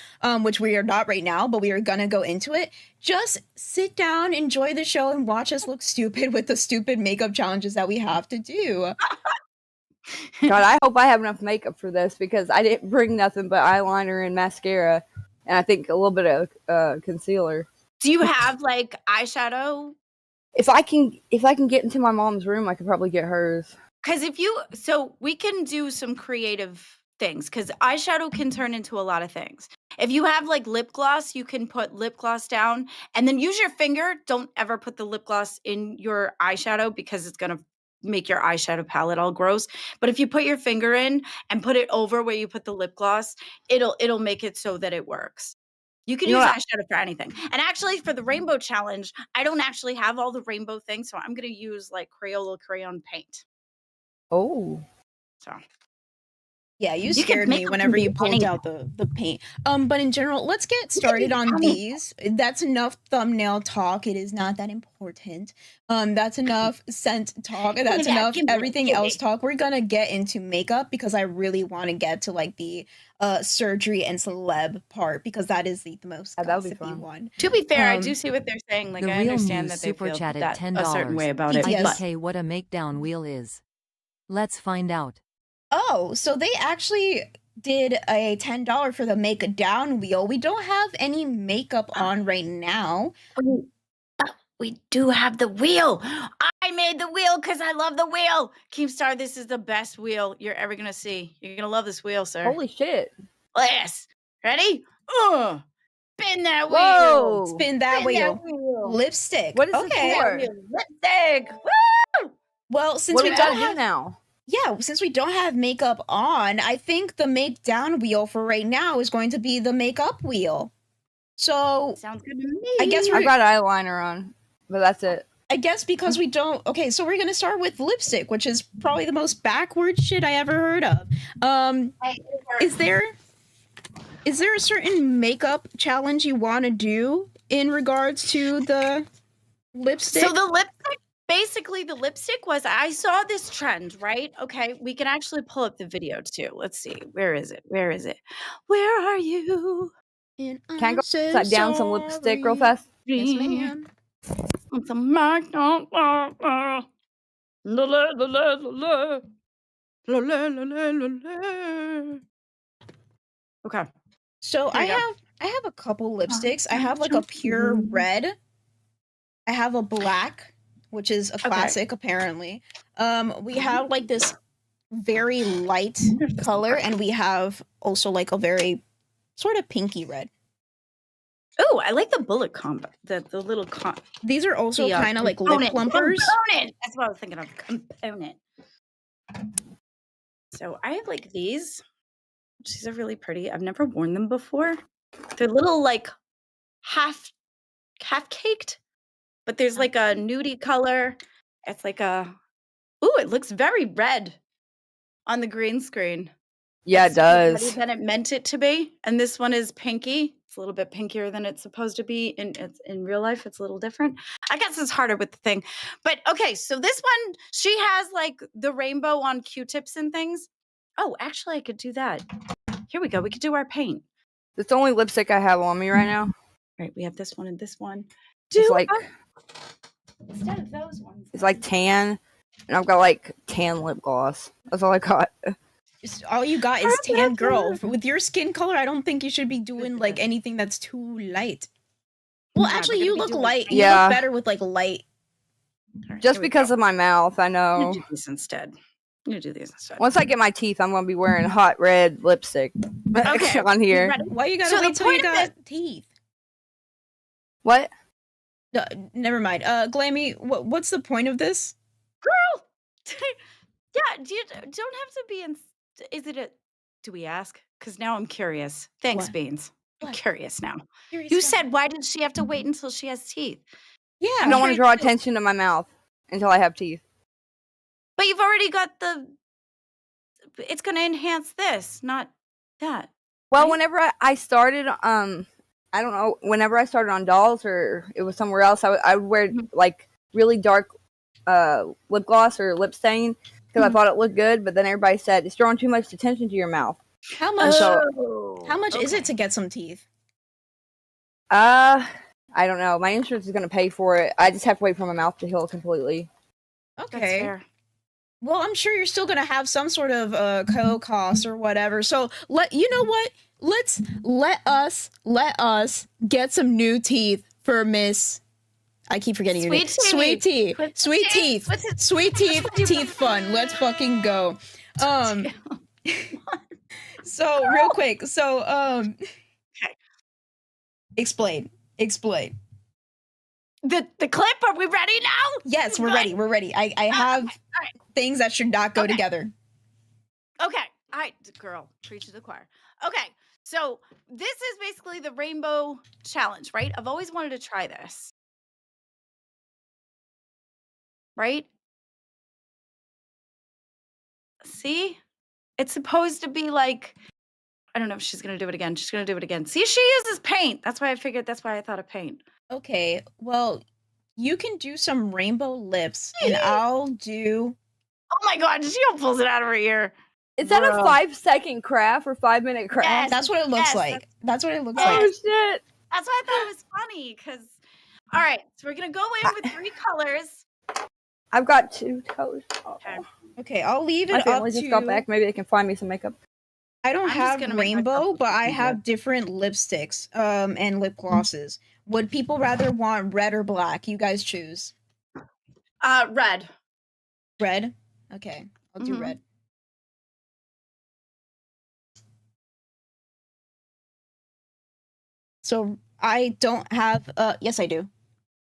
which we are not right now, but we are going to go into it. Just sit down, enjoy the show, and watch us look stupid with the stupid makeup challenges that we have to do. God, I hope I have enough makeup for this because I didn't bring nothing but eyeliner and mascara, and I think a little bit of concealer. Do you have like eyeshadow? If I can get into my mom's room, I could probably get hers. Because so we can do some creative things because eyeshadow can turn into a lot of things. If you have like lip gloss, you can put lip gloss down and then use your finger. Don't ever put the lip gloss in your eyeshadow because it's going to make your eyeshadow palette all gross. But if you put your finger in and put it over where you put the lip gloss, it'll make it so that it works. You can use eyeshadow for anything. And actually for the rainbow challenge, I don't actually have all the rainbow things, so I'm going to use like Crayola crayon paint. Oh. So yeah, you can scared make me them whenever do you pulled out the paint. But in general, let's get started on these. That's enough thumbnail talk. It is not that important. That's enough scent talk. That's enough everything else talk. We're gonna get into makeup because I really want to get to like the surgery and celeb part because that is the most gossipy one. To be fair, I do see what they're saying. Like The I real understand news that they super feel chatted that $10. a certain way about it. Yes. IDK what a makedown wheel is. Let's find out. Oh, so they actually did a $10 for the make a down wheel. We don't have any makeup on right now. We do have the wheel. I made the wheel because I love the wheel. Keemstar, this is the best wheel you're ever gonna see. You're gonna love this wheel, sir. Holy shit. Yes. Ready? Spin that wheel. Whoa. Spin that wheel. Lipstick. What is okay. it for? Lipstick. Woo! Well, since What do we we don't gotta do have now? yeah, since we don't have makeup on, I think the make down wheel for right now is going to be the makeup wheel. So sounds good to me. I guess I got eyeliner on, but that's it. I guess because we don't. Okay, so we're gonna start with lipstick, which is probably the most backward shit I ever heard of. Is there a certain makeup challenge you want to do in regards to the lipstick? So the lipstick, basically the lipstick was, I saw this trend, right? Okay, we can actually pull up the video too. Let's see. Where is it? Where are you? And Can I go so upside down some lipstick real fast? Yes, ma'am. It's a mark. La la la la la la la la la la. Okay. So I have a couple lipsticks. I have like a pure red. I have a black, which is a classic apparently. We have like this very light color, and we have also like a very sort of pinky red. Oh, I like the bullet combo. The little These are also kind of like lip plumpers. Component. That's what I was thinking of. Component. So I have like these. These are really pretty. I've never worn them before. They're little like half caked, but there's like a nudie color. It's like it looks very red on the green screen. Yeah, it does. Than it meant it to be. And this one is pinky. It's a little bit pinkier than it's supposed to be. In real life, it's a little different. I guess it's harder with the thing. But okay, so this one, she has like the rainbow on Q-tips and things. Oh, actually, I could do that. Here we go. We could do our paint. It's the only lipstick I have on me right now. All right, we have this one and this one. It's like instead of those ones. It's like tan, and I've got like tan lip gloss. That's all I got. All you got is tan, girl. With your skin color, I don't think you should be doing like anything that's too light. Well, actually, you look light. You look better with like light. Just because of my mouth, I know. Do this instead. I'm gonna do these instead. Once I get my teeth, I'm gonna be wearing hot red lipstick Okay, on you here. ready? Why you gotta So the wait till you point of got teeth? What? No, never mind. Glammy, what's the point of this? Girl. Yeah, you don't have to be in. Is it a? Do we ask? Because now I'm curious. Thanks, What? Beans. I'm What? curious now. Curious You guy. said why did she have to wait until she has teeth? Yeah. I don't want to curious draw too. attention to my mouth until I have teeth. But you've already got the. It's going to enhance this, not that. Well, Right? whenever I started, I don't know, whenever I started on dolls or it was somewhere else, I would wear Mhm. like really dark lip gloss or lip stain because I Mhm. thought it looked good. But then everybody said it's drawing too much attention to your mouth. How And much? so, How much is okay. it to get some teeth? I don't know. My insurance is going to pay for it. I just have to wait for my mouth to heal completely. That's Okay. fair. Well, I'm sure you're still gonna have some sort of co-cost or whatever. So you know what? Let us get some new teeth for Miss. I keep forgetting your name. Sweet Sweet teeth. teeth. Sweet teeth. What's it? Sweet teeth. Teeth fun. Let's fucking go. So real quick. So Okay. Explain. The clip. Are we ready now? Yes, You we're good? ready. We're ready. I have Okay, all right. things that should not go Okay. together. Okay. All right, girl, preach to the choir. Okay, so this is basically the rainbow challenge, right? I've always wanted to try this. Right? See? It's supposed to be like, I don't know if she's going to do it again. She's going to do it again. See, she uses paint. That's why I thought of paint. Okay, well, you can do some rainbow lips, and I'll do. Oh my God, she pulls it out of her ear. Is that a Bruh. 5-second craft or 5-minute craft? Yes. That's what it looks Yes, like. That's what it looks yes. Oh like. shit! That's why I thought it was funny because, all right, so we're going to go in with 3 colors. I've got 2 colors. Oh. Okay. Okay, I'll leave My it up family just got to. back. Maybe they can find me some makeup. I don't I'm just have gonna make myself rainbow, look but I really have good. different lipsticks, and lip glosses. Would people rather want red or black? You guys choose. Red. Red? Okay, I'll do Mhm. red. So I don't have yes I do.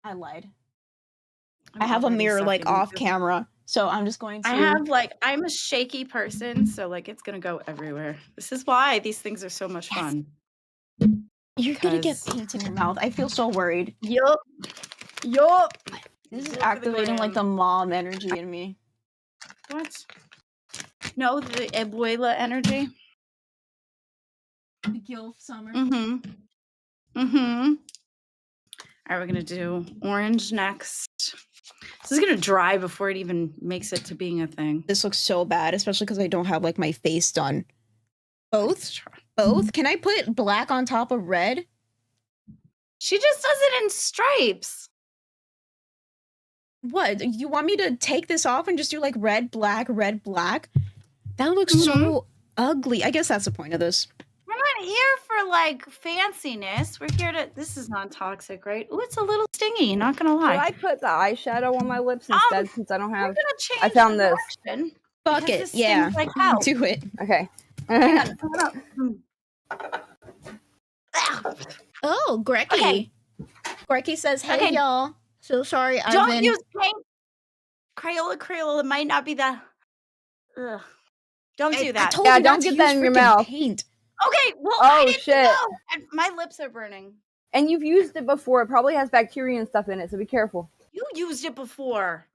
I lied. I have a already mirror like sucking off into- camera. So I'm just going to I have I'm a shaky person, so like it's gonna go everywhere. This is why these things are so much Yes. fun. You're gonna get because- paint in your mouth. I feel so worried. Yup. This Do is it for the activating like the gram. mom energy in me. What? No, the abuela energy. The Gilf summer. Mm-hmm. Mm-hmm. All right, we're gonna do orange next. This is gonna dry before it even makes it to being a thing. This looks so bad, especially because I don't have like my face done. Both? Let's try. Both? Can I put black on top of red? She just does it in stripes. What? You want me to take this off and just do like red, black, red, black? That looks Mhm. so ugly. I guess that's the point of this. We're not here for like fanciness. We're here to. This is non-toxic, right? Ooh, it's a little stingy. Not gonna Should lie. I put the eyeshadow on my lips instead since I don't We're have? gonna change. I found the this. direction Fuck because it. this Yeah. stings like hell. Do it. Okay. Hang on, hold up. Ah. Oh, Grecky. Okay. Grecky says, hey, Okay. y'all. So sorry, I've Don't been... use paint. Crayola. It might not be the. Ugh. Don't do I that. told Yeah, you don't not to get that use in your freaking mouth. paint. Okay. Well, Oh, I didn't shit. know. And my lips are burning. And you've used it before. It probably has bacteria and stuff in it, so be careful. You used it before.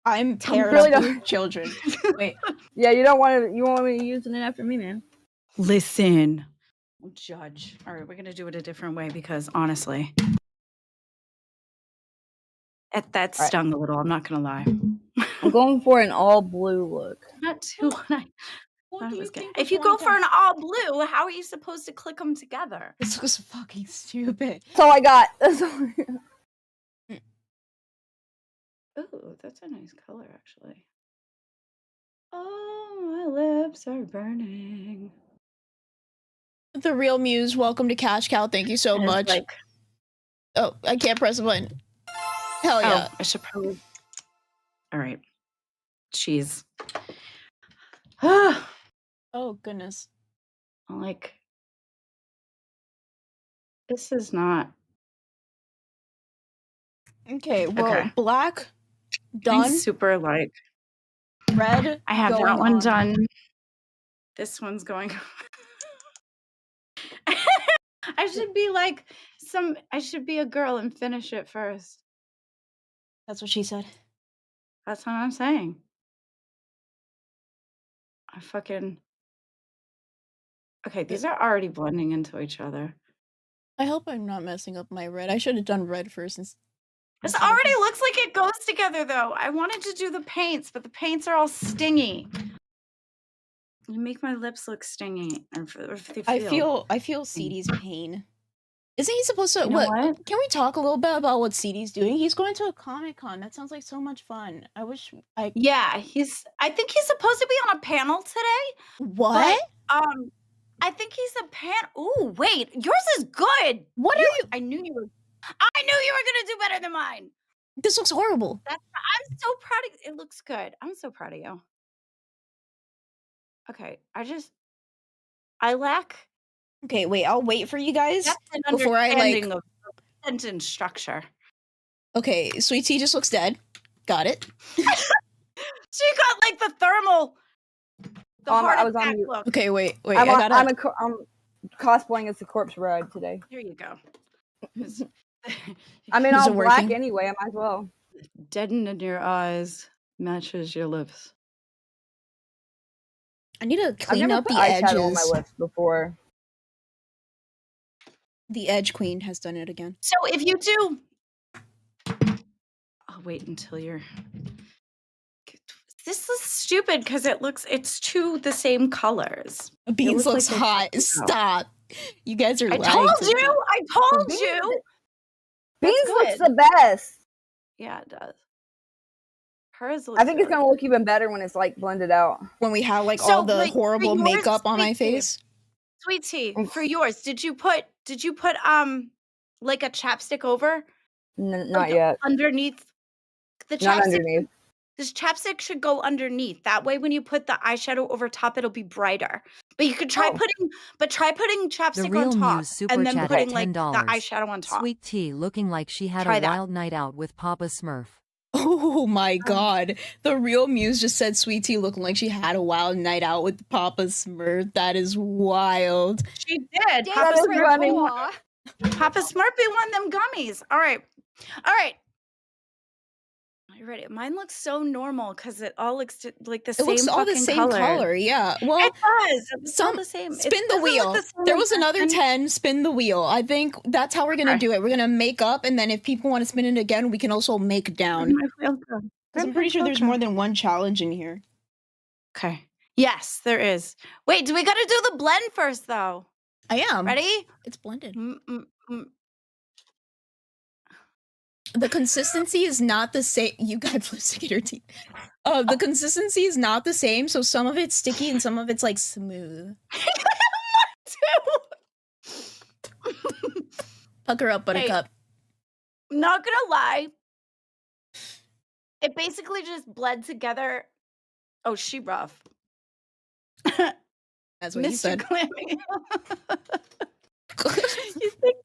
I'm really terrible don't- with children. Wait. Yeah, you don't want to. You want me using it after me, man. Listen. Don't judge. All right, we're gonna do it a different way because honestly, that All right. stung a little. I'm not gonna lie. I'm going for an all blue look. Not too. What thought do it you was good. think If was you wrong go with for that? an all blue, how are you supposed to click them together? This was fucking stupid. That's all I got. That's all I got. Ooh, that's a nice color, actually. Oh, my lips are burning. The real Muse, welcome to Cash Cow. Thank you so And it's much. like, Oh, I can't press the button. Hell yeah. oh, I should probably. All right. cheese. Oh goodness. Like, this is not Okay, well, okay. black I'm done, super like red I have going that one on. done. This one's going. I should be like I should be a girl and finish it first. That's what she said. That's what I'm saying. I fucking okay. These are already blending into each other. I hope I'm not messing up my red. I should have done red first. This instead of already this. looks like it goes together, though. I wanted to do the paints, but the paints are all stingy. You make my lips look stingy. Or if they feel. I feel CD's pain. Isn't he supposed to? You know what? Can we talk a little bit about what CD's doing? He's going to a Comic-Con. That sounds like so much fun. I wish I. Yeah, I think he's supposed to be on a panel today. What? But, I think he's a Ooh, wait, yours is good. What are you? I knew you were gonna do better than mine. This looks horrible. I'm so proud of you. It looks good. I'm so proud of you. Okay, I lack Okay, wait. I'll wait for you guys depth and before I understanding of sentence structure. Okay, Sweet Tea just looks dead. Got it. She got like the thermal. The heart I was attack on mute. look. Okay, wait. I'm cosplaying as the corpse bride today. Here you go. I mean, Is all it black working? anyway. I might as well. Deaden in your eyes matches your lips. I need to I've clean never up put the eyeshadow on my edges. lips before. The Edge Queen has done it again. So if you do, I'll wait until you're. This is stupid because it's two the same colors. Beans look looks like they're hot. fucking Stop. You guys are I lying. told to you. me. I told Beans- you. Beans That's looks good. the best. Yeah, it does. Hers looks. I think it's gonna look even better when it's like blended out. When we have like So, all the like, for horrible yours, makeup on my Sweet Tea. face. Sweet Tea, for yours, did you put like a chapstick over? Not Like, yet. Underneath the Not chapstick. underneath. This chapstick should go underneath. That way when you put the eyeshadow over top, it'll be brighter. But you could try putting The chapstick real on top Muse super and then chat putting at like the $10. eyeshadow on top. Sweet Tea looking like she had Try a that. wild night out with Papa Smurf. Oh my god. The real Muse just said Sweet Tea looking like she had a wild night out with Papa Smurf. That is wild. She did. That Papa is Smurfy funny. won them gummies. All right. Are you ready? Mine looks so normal because it all looks like the It same looks all the fucking same color. color. Yeah. Well, It does. It's all some the same. It spin the doesn't look wheel. the same There was another person. 10. Spin the wheel. I think that's how we're gonna Okay. do it. We're gonna make up, and then if people want to spin it again, we can also make down. My wheel go. 'Cause I'm pretty sure there's more than one challenge in here. Okay. Yes, there is. Wait, do we got to do the blend first, though? I am. Ready? It's blended. Mm. The consistency is not the same. You got lipstick in your teeth. The consistency is not the same, so some of it's sticky and some of it's like smooth. Pucker up, buttercup. Not gonna lie. It basically just bled together. Oh, she rough. That's what you Mr. said. Clammy. You think?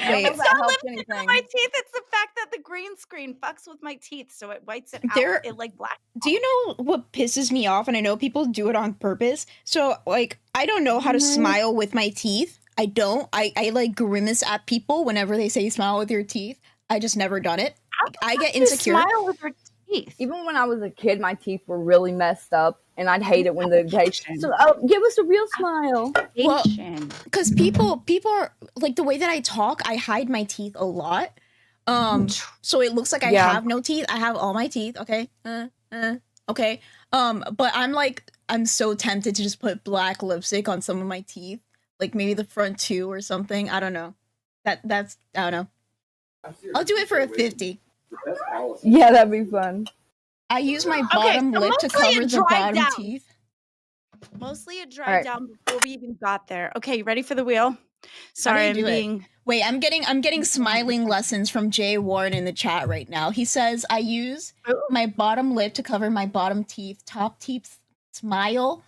Wait. It's that not helps lipstick on anything. my teeth. It's the fact that the green screen fucks with my teeth, so it whites it There- out. It like black. Do you know what pisses me off? And I know people do it on purpose. So, like, I don't know how to smile with my teeth. I don't. I like grimace at people whenever they say smile with your teeth. I just never done it. I get You insecure. smile with your teeth. Even when I was a kid, my teeth were really messed up, and I'd hate it when they Patient. so give us a real smile. Well, Patient. Because people are like the way that I talk, I hide my teeth a lot. So it looks like I Yeah. have no teeth. I have all my teeth. Okay. Okay. But I'm so tempted to just put black lipstick on some of my teeth, like maybe the front two or something. I don't know. That's I don't know. I'll do it for a 50. Yeah, that'd be fun. I use my bottom so lip to mostly cover it the dried bottom down. teeth. Mostly it dried Alright. down before we even got there. Okay, you ready for the wheel? Sorry, you I'm do it? being Wait, I'm getting smiling lessons from Jay Warren in the chat right now. He says, I use my bottom lip to cover my bottom teeth. Top teeth smile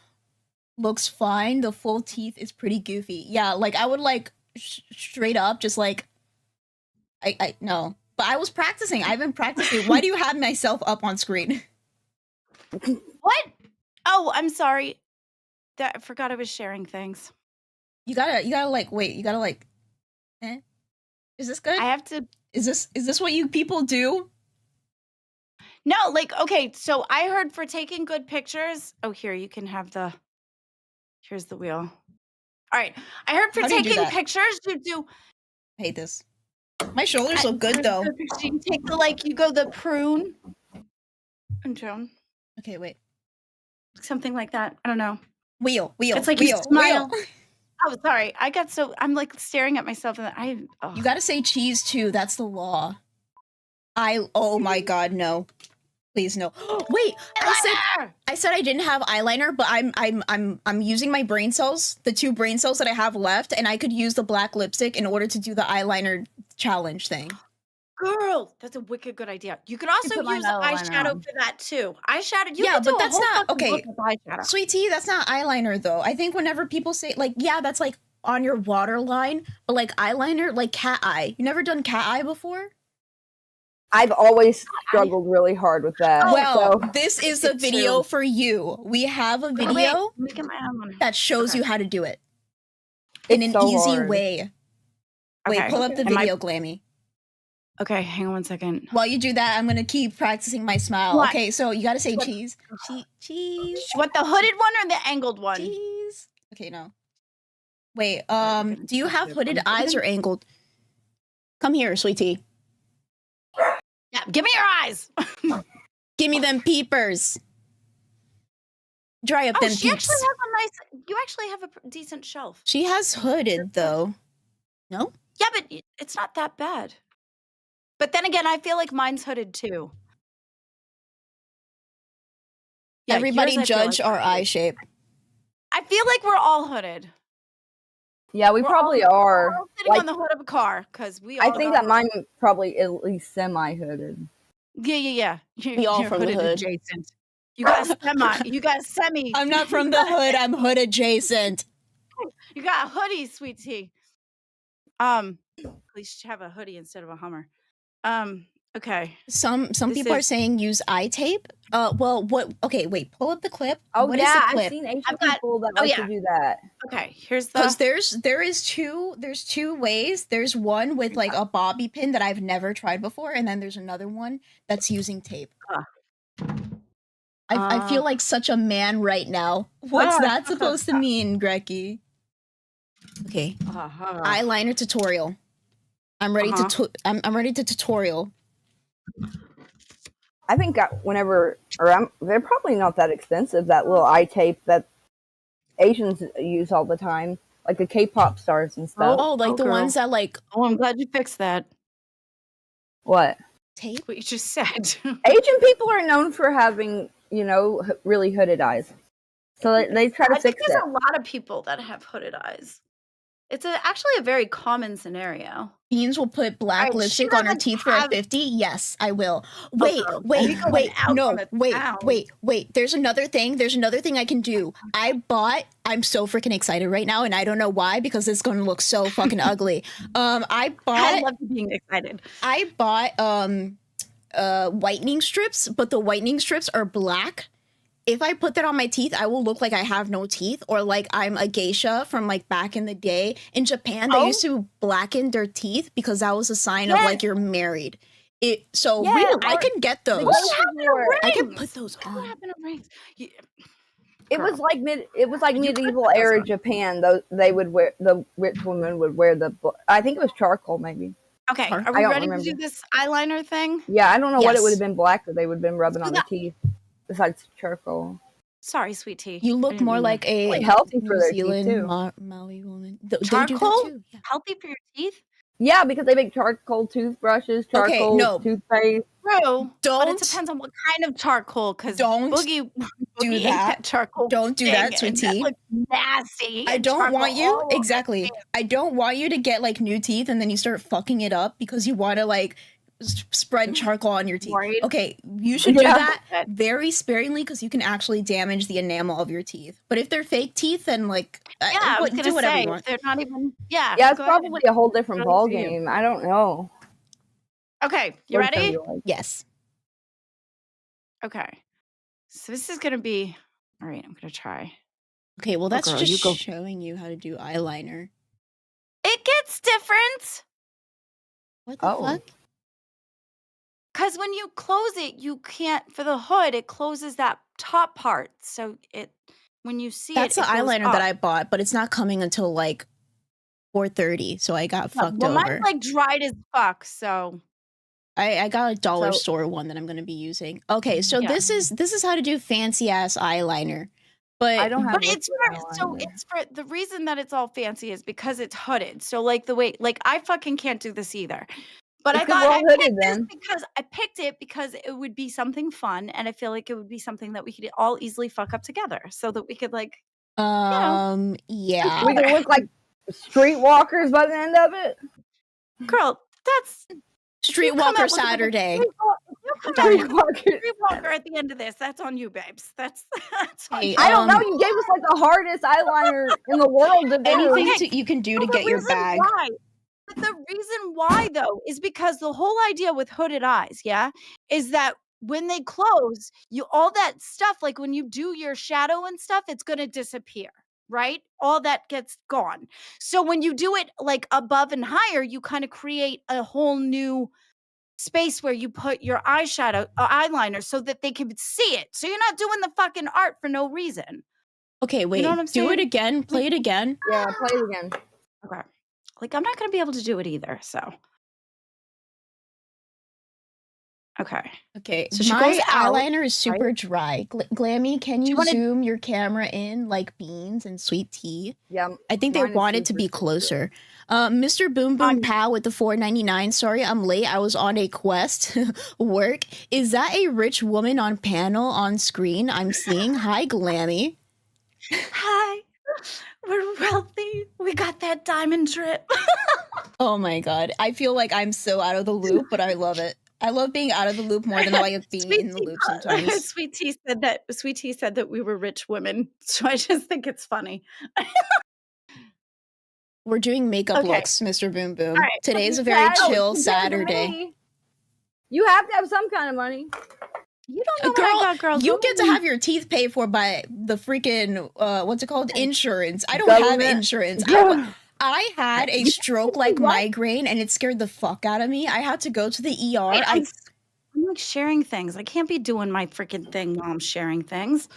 looks fine. The full teeth is pretty goofy. Yeah, like I would like straight up just like I no. But I was practicing. I've been practicing. Why do you have myself up on screen? What? Oh, I'm sorry. That I forgot I was sharing things. You gotta like wait, you gotta like Is this good? I have to. Is this what you people do? No, like okay. So I heard for taking good pictures. Oh, here you can have the. Here's the wheel. All right. I heard for How do you do taking that? pictures, you do. I hate this. My shoulders look good for though. good pictures, you take the like. You go the prune. And Joan. Okay, wait. Something like that. I don't know. Wheel. It's like wheel, you smile. wheel. Oh, sorry. I'm like staring at myself and oh. You gotta say cheese too. That's the law. Oh my god, no. Please no. Wait, I said I didn't have eyeliner, but I'm using my brain cells, the 2 brain cells that I have left, and I could use the black lipstick in order to do the eyeliner challenge thing. Girl, that's a wicked good idea. You could also put my use eyeliner eyeshadow on. for that too. Eyeshadow, you Yeah, could do but a that's whole not- fucking okay. look with eyeshadow. Sweet tea, that's not eyeliner though. I think whenever people say like, yeah, that's like on your waterline, but like eyeliner, like cat eye. You never done cat eye before? I've always struggled really hard with that. Well, so this is the Me video too. for you. We have a Wait, video let me get my eyeliner. that shows Okay. you how to do it in it's an so easy hard. way. Wait, Okay. pull up the Am I- video, Glammy. Okay, hang on one second. While you do that, I'm gonna keep practicing my smile. What? Okay, so you gotta say What? cheese. Cheese. What, the hooded one or the angled one? Cheese. Okay, no. Wait, gonna do you check have this hooded one. eyes or angled? Come here, sweetie. Yeah, give me your eyes. Give me them peepers. Dry up Oh, them she peeps. actually has a nice. You actually have a decent shelf. She has hooded though. No? Yeah, but it's not that bad. But then again, I feel like mine's hooded too. Yeah, Everybody yours I feel judge like our are eye hooded. shape. I feel like we're all hooded. Yeah, we We're probably all are. sitting Like, on the hood of a car because we I all. think got that mine probably at least semi-hooded. Yeah. We all You're from the hooded hood. adjacent. You got semi. You got semi. I'm not from the hood, I'm hood adjacent. You got a hoodie, sweet tea. At least you have a hoodie instead of a Hummer. Okay. Some This people are is- saying use eye tape. Well, what? Okay, wait. Pull up the clip. Oh What is yeah, the I've clip? seen Asian I've got- people that oh, like yeah. to do that. Okay. Here's Because the. there's two ways. There's one with like a bobby pin that I've never tried before, and then there's another one that's using tape. I feel like such a man right now. What's that supposed to mean, Grecki? Okay, eyeliner tutorial. I'm ready to. I'm ready to tutorial. I think they're probably not that expensive. That little eye tape that Asians use all the time, like the K-pop stars and stuff. Oh, like the girl. ones that like Oh, I'm glad you fixed that. What? tape. What you just said. Asian people are known for having, really hooded eyes. So they try to I think fix there's it. a lot of people that have hooded eyes. It's actually a very common scenario. Beans will put black Alright, she lipstick on her doesn't teeth for a have- 50. Yes, I will. Wait, girl, wait, you going wait. out No, on the wait, town. wait. There's another thing. There's another thing I can do. I'm so freaking excited right now, and I don't know why because it's gonna look so fucking ugly. I I love you being excited. bought whitening strips, but the whitening strips are black. If I put that on my teeth, I will look like I have no teeth or like I'm a geisha from like back in the day. In Japan, they used to blacken their teeth because that was a sign of like you're married. I can get those. What happened to I can rings? put those What on. happened to rings? It was like medieval those era on. Japan. They would wear, the rich woman would wear I think it was charcoal maybe. Okay, I are we don't ready remember. to do this eyeliner thing? Yeah, I don't know what it would Yes. have been black that they would have been rubbing on that. their teeth besides charcoal. Sorry, sweet tea. You I look didn't more mean like a Like healthy for New their teeth, Zealand too. Maui woman. They do that Charcoal? too. Yeah. healthy for your teeth. Yeah, because they make charcoal toothbrushes, charcoal no. toothpaste. True, but it Don't depends on what kind of charcoal. Because Don't Boogie do ate that. charcoal. Don't do that, thing, and that sweetie. looked nasty. He I had don't charcoal want you all over exactly. his I don't want you to get like new teeth and then you start fucking it up because you want to like spread charcoal on your teeth. Right. Okay, you should do Yeah. that very sparingly because you can actually damage the enamel of your teeth. But if they're fake teeth, then like Yeah, I was do gonna whatever say you want. they're not even. Yeah, Yeah, it's go ahead. probably a whole different Totally ball for you. game. I don't know. Okay, you What ready? you like. Yes. Okay, so this is gonna be. All right, I'm gonna try. Okay, well that's girl, just you go. showing you how to do eyeliner. It gets different What the Oh. fuck? because when you close it, you can't for the hood. It closes that top part, so it when you see That's it, the it goes eyeliner up. that I bought, but it's not coming until like 4:30, so I got Yeah, fucked well, over. mine's like dried as fuck. So I got a dollar So- store one that I'm gonna be using. Okay, so Yeah. this is how to do fancy ass eyeliner. But I don't have But it's liquid for so eyeliner. it's for the reason that it's all fancy is because it's hooded. So like the way like I fucking can't do this either. But It's I 'cause thought we're I all hooded picked this then. because I picked it because it would be something fun and I feel like it would be something that we could all easily fuck up together so that we could like yeah. We can look like streetwalkers by the end of it. girl, that's Streetwalker Saturday. you come out with a Streetwalkers. streetwalker at the end of this. That's on you, babes. That's on Hey, you. I don't know. You gave us like the hardest eyeliner in the world to do. Anything Okay. you can do to Well, the get your reason bag. why- But the reason why, though, is because the whole idea with hooded eyes, yeah, is that when they close, you all that stuff, like when you do your shadow and stuff, it's going to disappear, right? All that gets gone. So when you do it like above and higher, you kind of create a whole new space where you put your eyeliner so that they can see it. So you're not doing the fucking art for no reason. Okay, wait. what I'm Do it saying? again. Play it again. Yeah, play it again. Okay. Like I'm not going to be able to do it either, so. Okay. Okay, So she my goes out, eyeliner is super dry. Glammy, can you wanna- zoom your camera in like beans and sweet tea? Yeah. I think they Mine is want it to super be sensitive. closer. Mr. Boom Boom Pow with the $4.99. Sorry, I'm late. I was on a quest. Work. Is that a rich woman on panel on screen I'm seeing? Hi, Glammy. Hi. We're wealthy. We got that diamond drip. Oh my god. I feel like I'm so out of the loop, but I love it. I love being out of the loop more than I like being in the loop sometimes. Sweet Tea said that we were rich women. So I just think it's funny. We're doing makeup Okay. looks, Mr. Boom Boom. All right. Today's a You very have- chill compared to Saturday. me, You have to have some kind of money. You don't know Girl, what I got, girl. you Don't get to even- have your teeth paid for by the freaking what's it called? Insurance. I don't Government. have insurance. Yeah. I had a stroke like migraine and it scared the fuck out of me. I had to go to the ER. Wait, I'm like sharing things. I can't be doing my freaking thing while I'm sharing things.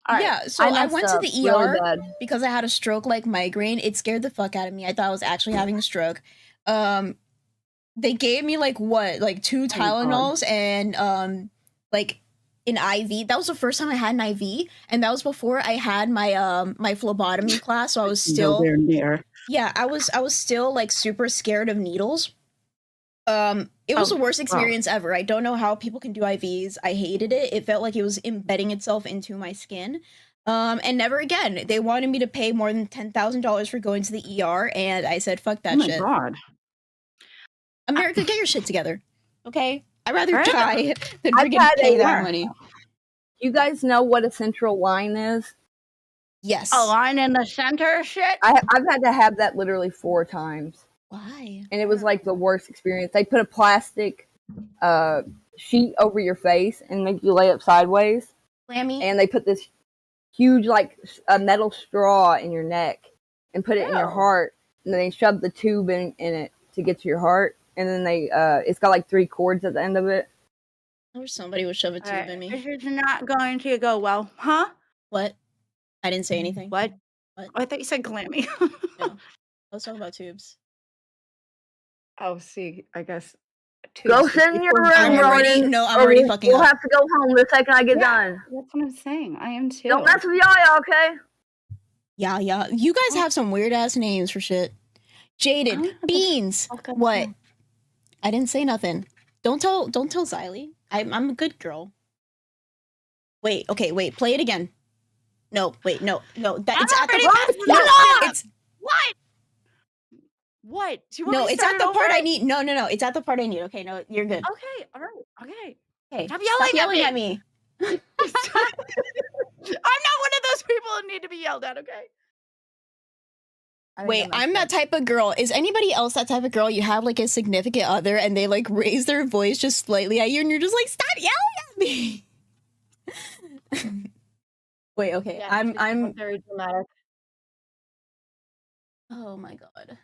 All right. Yeah, so I messed went to up the really ER bad. because I had a stroke like migraine. It scared the fuck out of me. I thought I was actually having a stroke. They gave me like 2 Tylenols and like an IV. That was the first time I had an IV, and that was before I had my my phlebotomy class. So I was still near. yeah, I was still like super scared of needles. It was Oh, the worst wow. experience ever. I don't know how people can do IVs. I hated it. It felt like it was embedding itself into my skin. And never again. They wanted me to pay more than $10,000 for going to the ER, and I said, "Fuck that Oh my shit." god. America, get your shit together. Okay? I'd rather Right. die than I've freaking had pay a that work. money. You guys know what a central line is? Yes. A line in the center shit. I've had to have that literally 4 times. Why? And it was like the worst experience. They put a plastic sheet over your face and make you lay up sideways. Glammy? And they put this huge like a metal straw in your neck and put it in your Ew. heart. And then they shove the tube in it to get to your heart. And then they it's got like 3 cords at the end of it. I wish somebody would shove a tube in This me. is not going to go well. Huh? What? I didn't say anything. What? What? Oh, I thought you said glammy. No. Let's talk about tubes. Oh, see, I guess. Go sit in your room, I'm already- Ronan, no, I'm or already we'll- fucking We'll up. have to go home the second I get done. That's what I'm saying. I am too. Don't mess with Yaya, okay? Yeah. You guys have some weird ass names for shit. Jaded. Oh, Beans. okay. What? I didn't say nothing. Don't tell Xylee. I'm a good girl. Wait, okay, wait, play it again. No, wait, no. That I'm it's at the already part. messing No, up! it's What? What? Do you want no, me to it's start at it the part over? I need. No, it's at the part I need. Okay, no, you're good. Okay, all right, okay. Okay, Stop stop yelling yelling at at me. I'm not one of those people that need to be yelled at, okay? I think Wait, I I'm messed that type of girl. Is anybody else that type of girl? You have like a significant other and they like raise their voice just slightly at you and you're just like, stop yelling at me. Wait, okay. Yeah, I'm very dramatic. oh my god.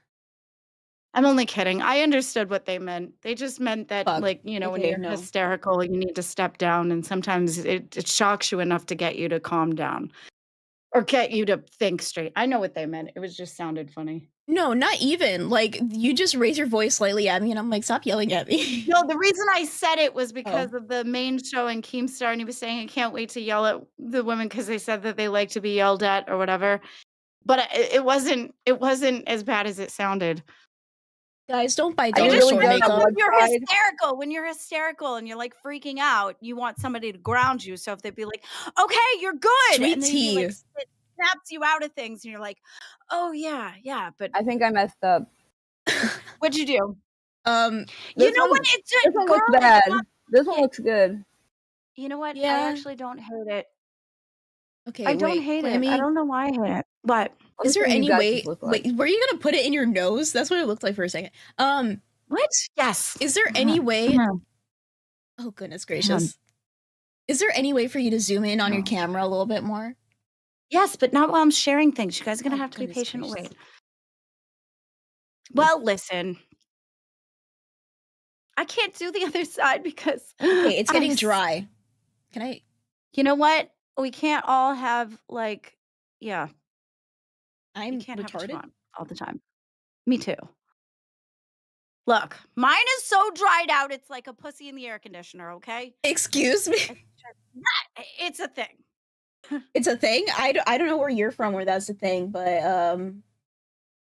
I'm only kidding. I understood what they meant. They just meant that, Fuck. like, you know, when Okay, you're no. hysterical, you need to step down, and sometimes it shocks you enough to get you to calm down or get you to think straight. I know what they meant. It was just sounded funny. No, not even. Like you just raise your voice slightly at me and I'm like, stop yelling at me. No, the reason I said it was because of the main show in Keemstar, and he was saying, I can't wait to yell at the women because they said that they like to be yelled at or whatever. But it wasn't as bad as it sounded. Guys, don't buy I dollar really store don't makeup. know When you're website. hysterical, and you're like freaking out, you want somebody to ground you. So if they'd be like, "Okay, you're good," Sweet and then he like tea. snaps you out of things, and you're like, "Oh yeah." But I think I messed up. what'd you do? You This know one- what? It's This one looks girl, bad. it's not- This one looks good. You know what? Yeah. I actually don't hate it. Okay, I don't wait, hate it. Clammy, I don't know why I hate it. But Let me is there see what you any guys way look like. wait, were you gonna put it in your nose? That's what it looked like for a second. what? Yes. Is there any way No. oh goodness gracious. Is there any way for you to zoom in on your No. camera a little bit more? Yes, but not while I'm sharing things. You guys are gonna Oh, have to be goodness patient and gracious. wait. Well, listen. I can't do the other side because Okay, it's getting I- dry. Can I You know what? We can't all have like, yeah, I'm you can't have what you retarded? want all the time. Me too. Look, mine is so dried out, it's like a pussy in the air conditioner, okay? Excuse me. It's a thing. It's a thing? I don't know where you're from where that's a thing, but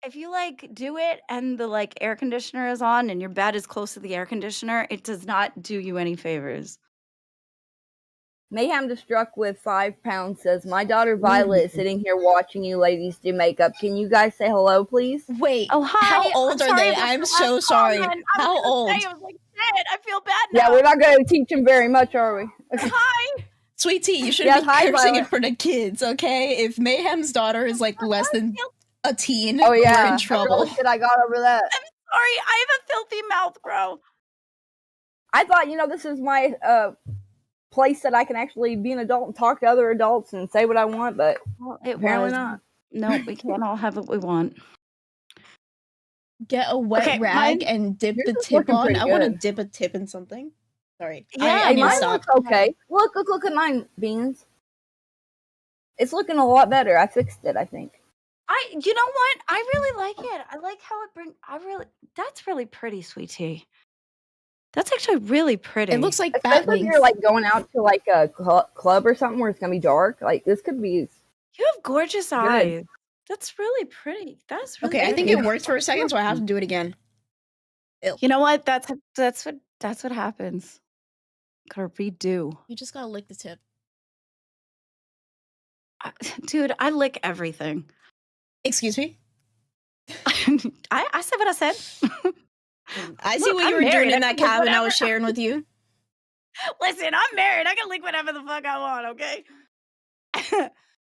If you like do it and the like air conditioner is on and your bed is close to the air conditioner, it does not do you any favors. Mayhem Destruct with 5 pounds says, my daughter Violet is sitting here watching you ladies do makeup. Can you guys say hello, please? wait. Oh, hi. How old I'm are they? sorry about I'm the so last sorry. comment. I was How gonna old? say, I was like, shit, I feel bad now. Yeah, we're not going to teach him very much, are we? Hi. Sweet tea, you shouldn't Yes, be hi, cursing in Violet. front of kids, okay? If Mayhem's daughter is like less than a teen, Oh, we're yeah. in trouble. What shit I got over that? Sorry, I have a filthy mouth, bro. I thought, this is my place that I can actually be an adult and talk to other adults and say what I want, but Well, it apparently was. not. No, we can't all have what we want. Get a wet Okay, rag mine- and dip yours the is tip looking on. pretty I want to good. dip a tip in something. Sorry. Yeah, I Hey, need to mine stop. looks okay. Look at mine, Beans. It's looking a lot better. I fixed it, I think. You know what? I really like it. I like how it that's really pretty, sweet tea. That's actually really pretty. It looks like bat Especially if wings. you're like going out to like a club or something where it's gonna be dark. Like this could be. You have gorgeous eyes. That's really pretty. That's really Okay, I think pretty. it worked for a second, so I have to do it again. You know what? That's what happens. Gotta redo. You just gotta lick the tip. Dude, I lick everything. Excuse me? I said what I said. I see Look, what you I'm were married. doing I in that can lick cabin I was whatever- sharing with you. Listen, I'm married. I can lick whatever the fuck I want, okay?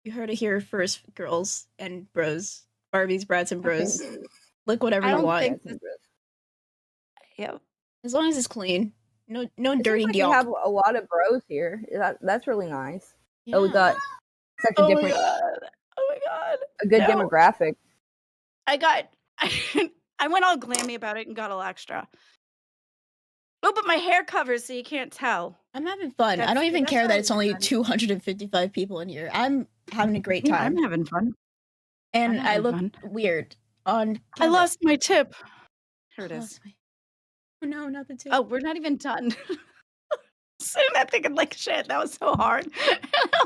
You heard it here first, girls and bros. Barbies, brats, and bros. Lick whatever I you don't want. think Yeah. As long as it's clean. No It dirty seems like deal. we have a lot of bros here. That's really nice. Oh, we got such a Oh my different, god. Oh my god. a good No. demographic. I went all glammy about it and got all extra. Oh, but my hair covers so you can't tell. I'm having fun. I That's- don't even that's care that always it's only fun. 255 people in here. I'm having a great Yeah, time. I'm having fun. And I'm I having look fun. weird on I camera. lost my tip. Here it I is. lost my- Oh no, not the tip. Oh, we're not even done. Sitting there thinking like shit, that was so hard. I'm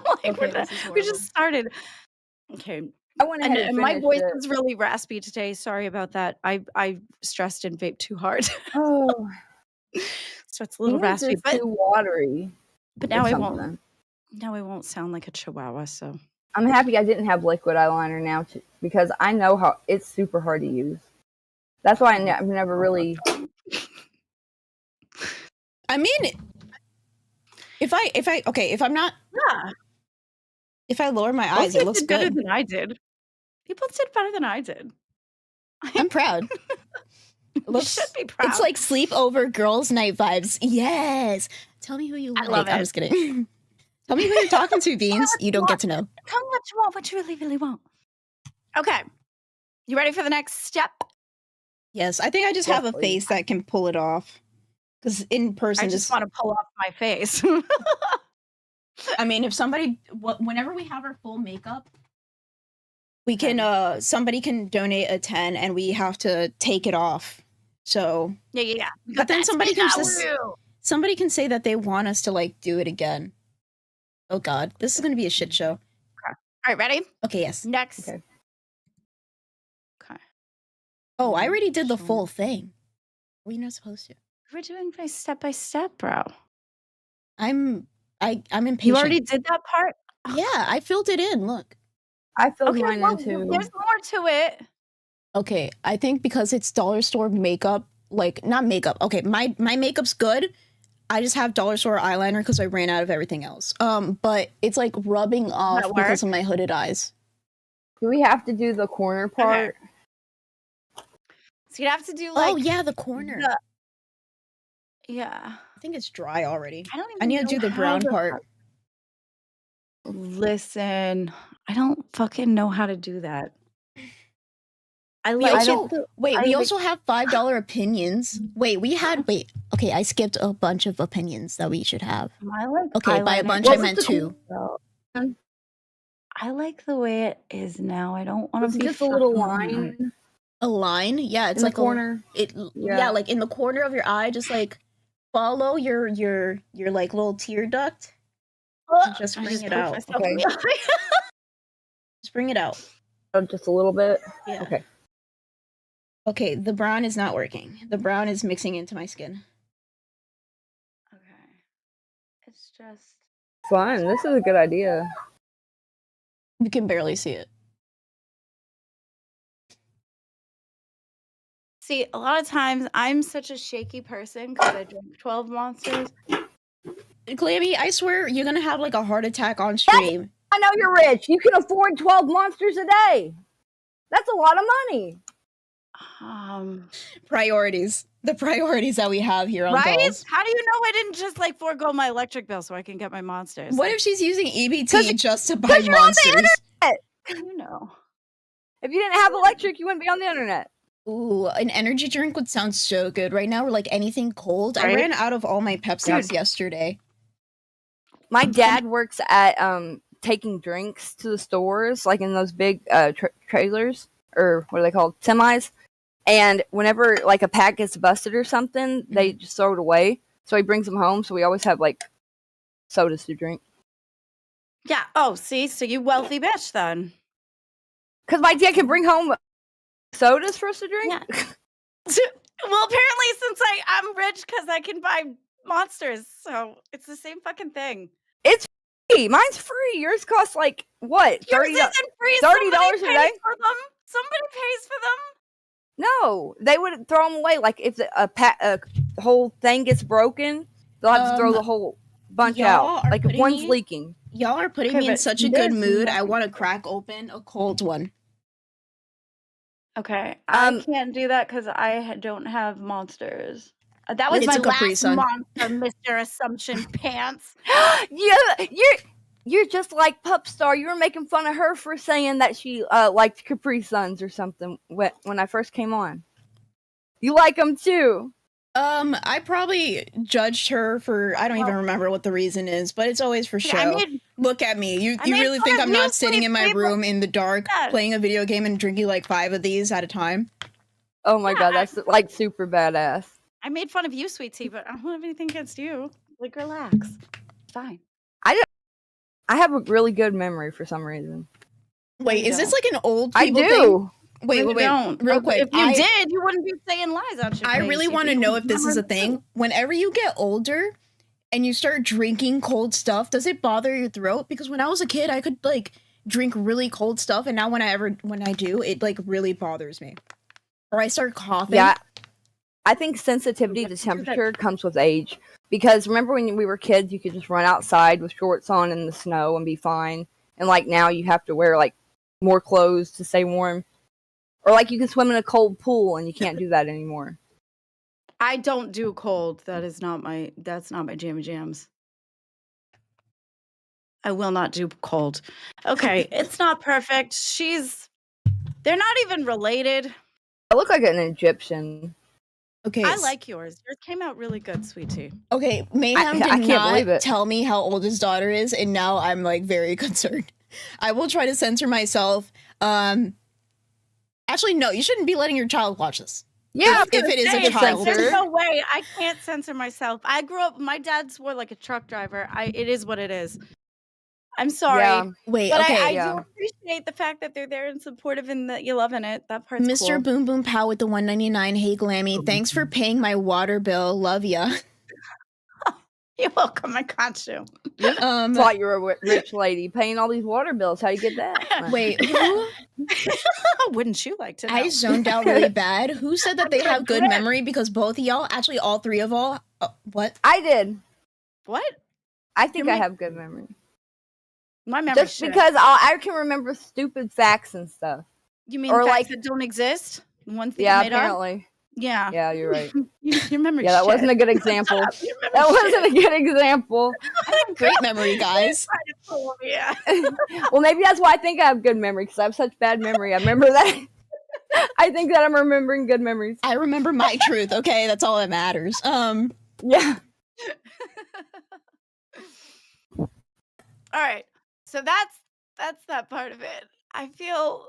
like, Okay, we're not- this is we horrible. just started. Okay. I went ahead and my finished voice it. is really raspy today. Sorry about that. I stressed and vaped too hard. Oh, So it's a little yours raspy, is too watery. but or now it something. won't. Now it won't sound like a chihuahua. So I'm happy I didn't have liquid eyeliner now because I know how it's super hard to use. That's why I've never really. I mean, if I'm not, yeah, if I lower my most eyes, it kids looks did better good. than I did. People did better than I did. I'm proud. It You looks, should be proud. it's like sleepover girls' night vibes. Yes. Tell me who you like. love I'm it. just kidding. Tell me who you're talking to, Beans. You don't get to know. Tell me what you want, what you really, really want. Okay, you ready for the next step? Yes, I think I just Yes, have a please. face that can pull it off. Because in person, I just want to pull off my face. I mean, if somebody, whenever we have our full makeup, we can, somebody can donate a 10 and we have to take it off. So, yeah. but then somebody can just, Woo! somebody can say that they want us to like do it again. Oh God, this is going to be a shit show. All right, ready? Okay, yes. Next. Okay. Okay. Oh, I already did the Sure. full thing. We're not supposed to. We're doing by step, bro. I'm impatient. You already did that part? Yeah, I filled it in. Look. I filled Okay, mine well, in too. there's more to it. Okay, I think because it's dollar store makeup, like not makeup. Okay, my makeup's good. I just have dollar store eyeliner because I ran out of everything else. But it's like rubbing off that because of my hooded eyes. Do we have to do the corner part? So you'd have to do like Oh yeah, the corner. yeah. I think it's dry already. I don't even I need to know do the how brown part. Listen, I don't fucking know how to do that. I We like also it. wait. I We like- also have $5 opinions. Wait, okay. I skipped a bunch of opinions that we should have. I like Okay, by a eyeliner. bunch I What was meant the two. I like the way it is now. I don't want Is to it be just a little fucking- line A line? Yeah, it's in the like corner? yeah, like in the corner of your eye, just like follow your like little tear duct. And just I bring it poked out. myself in Okay. the eye. Just bring it out. Oh, just a little bit. Yeah. Okay. Okay, the brown is not working. The brown is mixing into my skin. Okay. It's just Fun. This is a good idea. You can barely see it. see, a lot of times I'm such a shaky person because I drink 12 monsters. Glammy, I swear you're gonna have like a heart attack on stream. I know you're rich. You can afford 12 monsters a day. That's a lot of money. Priorities. The priorities that we have here on Right? Dolls. How do you know I didn't just like forego my electric bill so I can get my monsters? What Like, if she's using EBT just to buy you're on the monsters? you know? If you didn't have electric, you wouldn't be on the internet. Ooh, an energy drink would sound so good right now. Or like anything cold. I Right? ran out of all my Pepsis yesterday. My dad works at taking drinks to the stores, like in those big trailers, or what are they called? Semis. And whenever like a pack gets busted or something, they just throw it away. So he brings them home. So we always have like sodas to drink. Yeah. Oh, see? So you wealthy bitch then. Because my dad can bring home sodas for us to drink. Yeah. Well, apparently since I'm rich because I can buy monsters. So it's the same fucking thing. It's free. Mine's free. Yours costs like what? Yours $30. isn't free. $30 Somebody a pays day? for them. Somebody pays for them. No, they would throw them away. Like if a whole thing gets broken, they'll have to throw the whole bunch y'all out. are Like if putting one's me- leaking. Y'all are putting Okay, me in but such a good there's mood. I nothing- want to crack open a cold one. Okay. I Um, can't do that because I don't have monsters. That was It's my a Capri last Sun. monster, Mr. Assumption Pants. Yeah, you're just like Pup Star. You were making fun of her for saying that she liked Capri Suns or something when I first came on. You like them too. I probably judged her for I don't even remember what the reason is, but it's always for show. I made Look at me. You I made really fun think of I'm you not for sitting your in my favorite- room in the dark Yeah. playing a video game and drinking like 5 of these at a time? Oh my god, that's like super badass. I made fun of you, Sweet Tea, but I don't have anything against you. Like, relax. It's fine. I have a really good memory for some reason. Wait, you is this don't. like an old I people thing? do. Wait, No, wait, you wait. don't. Real quick. If you did, you wouldn't be saying lies out your I face. really You'd want to be know if this is a remembering the thing. truth. Whenever you get older and you start drinking cold stuff, does it bother your throat? Because when I was a kid, I could like drink really cold stuff, and now when I do, it like really bothers me. Or I start coughing. Yeah, I think sensitivity to temperature comes with age. Because remember when we were kids, you could just run outside with shorts on in the snow and be fine. And like now, you have to wear like more clothes to stay warm. Or like you can swim in a cold pool and you can't do that anymore. I don't do cold. That's not my jammy jams. I will not do cold. Okay, it's not perfect. They're not even related. I look like an Egyptian. Okay. I like yours. Yours came out really good, sweetie. Okay, Mayhem I did can't believe not it. tell me how old his daughter is, and now I'm like very concerned. I will try to censor myself. Actually, no, you shouldn't be letting your child watch this. Yeah, if it is a Hey, child. there's no way. I can't censor myself. I grew up. My dad swore like a truck driver. It is what it is. I'm sorry. Yeah. Wait, But okay. I Yeah. do appreciate the fact that they're there and supportive and that you're loving it. That part's Mr. cool. Boom Boom Pow with the 199. Hey, Glammy. Thanks for paying my water bill. Love ya. You're welcome. I got you. Thought you were a rich lady paying all these water bills. How you get that? Wait, who? Wouldn't you like to know? I zoned out really bad. Who said that they have good memory? Because both of y'all, actually all three of y'all, what? I did. What? I think Your I me- have good memory. My memory. Just because I can remember stupid facts and stuff. You mean or facts like- that don't exist? Ones that Yeah, you made up? apparently. Yeah. Yeah, you're right. Your memory. Yeah, that wasn't a good example. That wasn't a good example. I have great memory, guys. Yeah. Well, maybe that's why I think I have good memory, because I have such bad memory. I remember that. I think that I'm remembering good memories. I remember my truth, okay? That's all that matters. Yeah. All right. So that's that part of it. I feel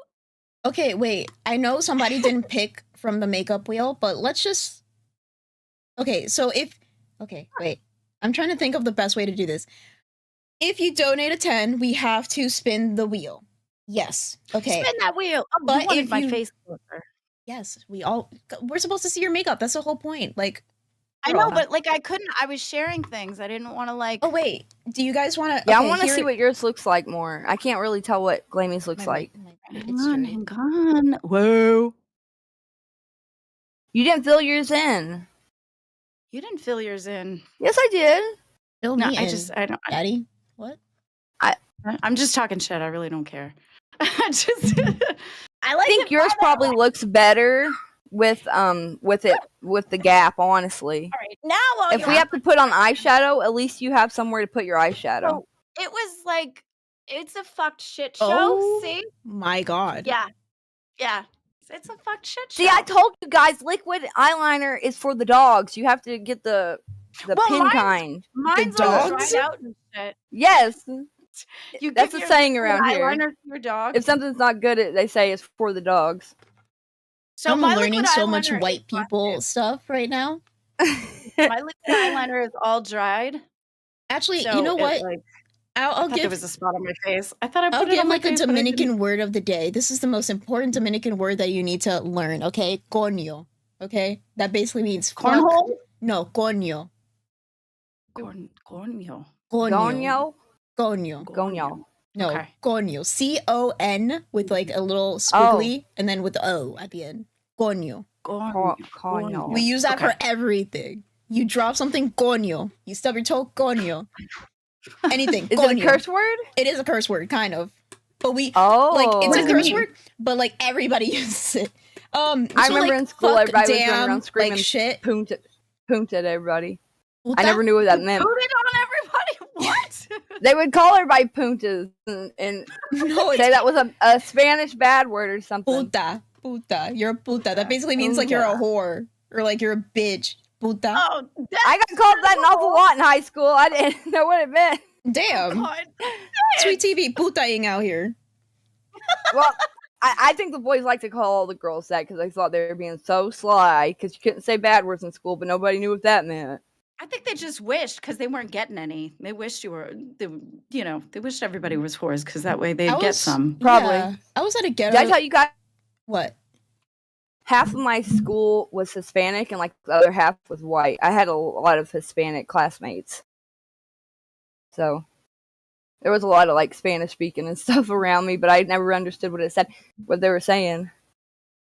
Okay, wait. I know somebody didn't pick from the makeup wheel, but let's just... Okay, so Okay, wait. I'm trying to think of the best way to do this. If you donate a 10, we have to spin the wheel. Yes. Okay. spin that wheel. Oh, But you wanted if my you- face closer. Yes, we're supposed to see your makeup. That's the whole point. Like, I girl. know, but like I couldn't. I was sharing things. I didn't want to like. Oh wait, do you guys want to? Yeah, I want to see what yours looks like more. I can't really tell what Glammy's looks like. Hang on. Whoa. You didn't fill yours in. You didn't fill yours in. Yes, I did. Fill No, me in, I don't. Daddy. What? I'm just talking shit. I really don't care. I think yours probably looks better with the gap, honestly. All right, now If we have to put on eyeshadow, at least you have somewhere to put your eyeshadow. So, it was like it's a fucked shit show. Oh. See? My God. Yeah. It's a fucked shit show. See, I told you guys, liquid eyeliner is for the dogs. You have to get the pin kind. Mine's The all dogs? dried out and shit. Yes, You that's give a your saying around eyeliner here. to your dog. If something's not good, they say it's for the dogs. So I'm my learning liquid so much eyeliner white is people stuff right now. My liquid eyeliner is all dried. Actually, So you know it, what? like, I'll I thought there give was a spot on my face. I thought I I'll put it give on my like a face, but I didn't. Dominican word of the day. This is the most important Dominican word that you need to learn. Okay, coño. Okay, that basically means fuck. Cornhole? No, coño. Cornio. Coño. Gonyo? Coño. Gonyo. No, Okay. coño. C-O-N with like a little squiggly and then with the O at the end. Coño. Coño. We use that Okay. for everything. You drop something, coño. You stub your toe, coño. Anything, Is coño. it a curse word? It is a curse word, kind of. But we Oh. like What it's does a it curse mean? word, but like everybody uses it. I so, remember like, in school, fuck, everybody was damn, running around screaming like shit. poont at everybody. Puta? I never knew what that meant. Put it on everybody. What? They would call everybody puntas and No, say it's that was a Spanish bad word or something. puta. Puta. You're a puta. That basically means like you're a whore or like you're a bitch. Puta. Oh, I got called that an awful lot in high school. I didn't know what it meant. Damn. God. Sweet TV putaing out here. Well, I think the boys like to call all the girls that because they thought they were being so sly because you couldn't say bad words in school, but nobody knew what that meant. I think they just wished because they weren't getting any. They wished they wished everybody was whores because that way they'd get some. Probably. Yeah, I was at a Did I ghetto. tell you guys? What? Half of my school was Hispanic and like the other half was white. I had a lot of Hispanic classmates. So there was a lot of like Spanish speaking and stuff around me, but I never understood what they were saying.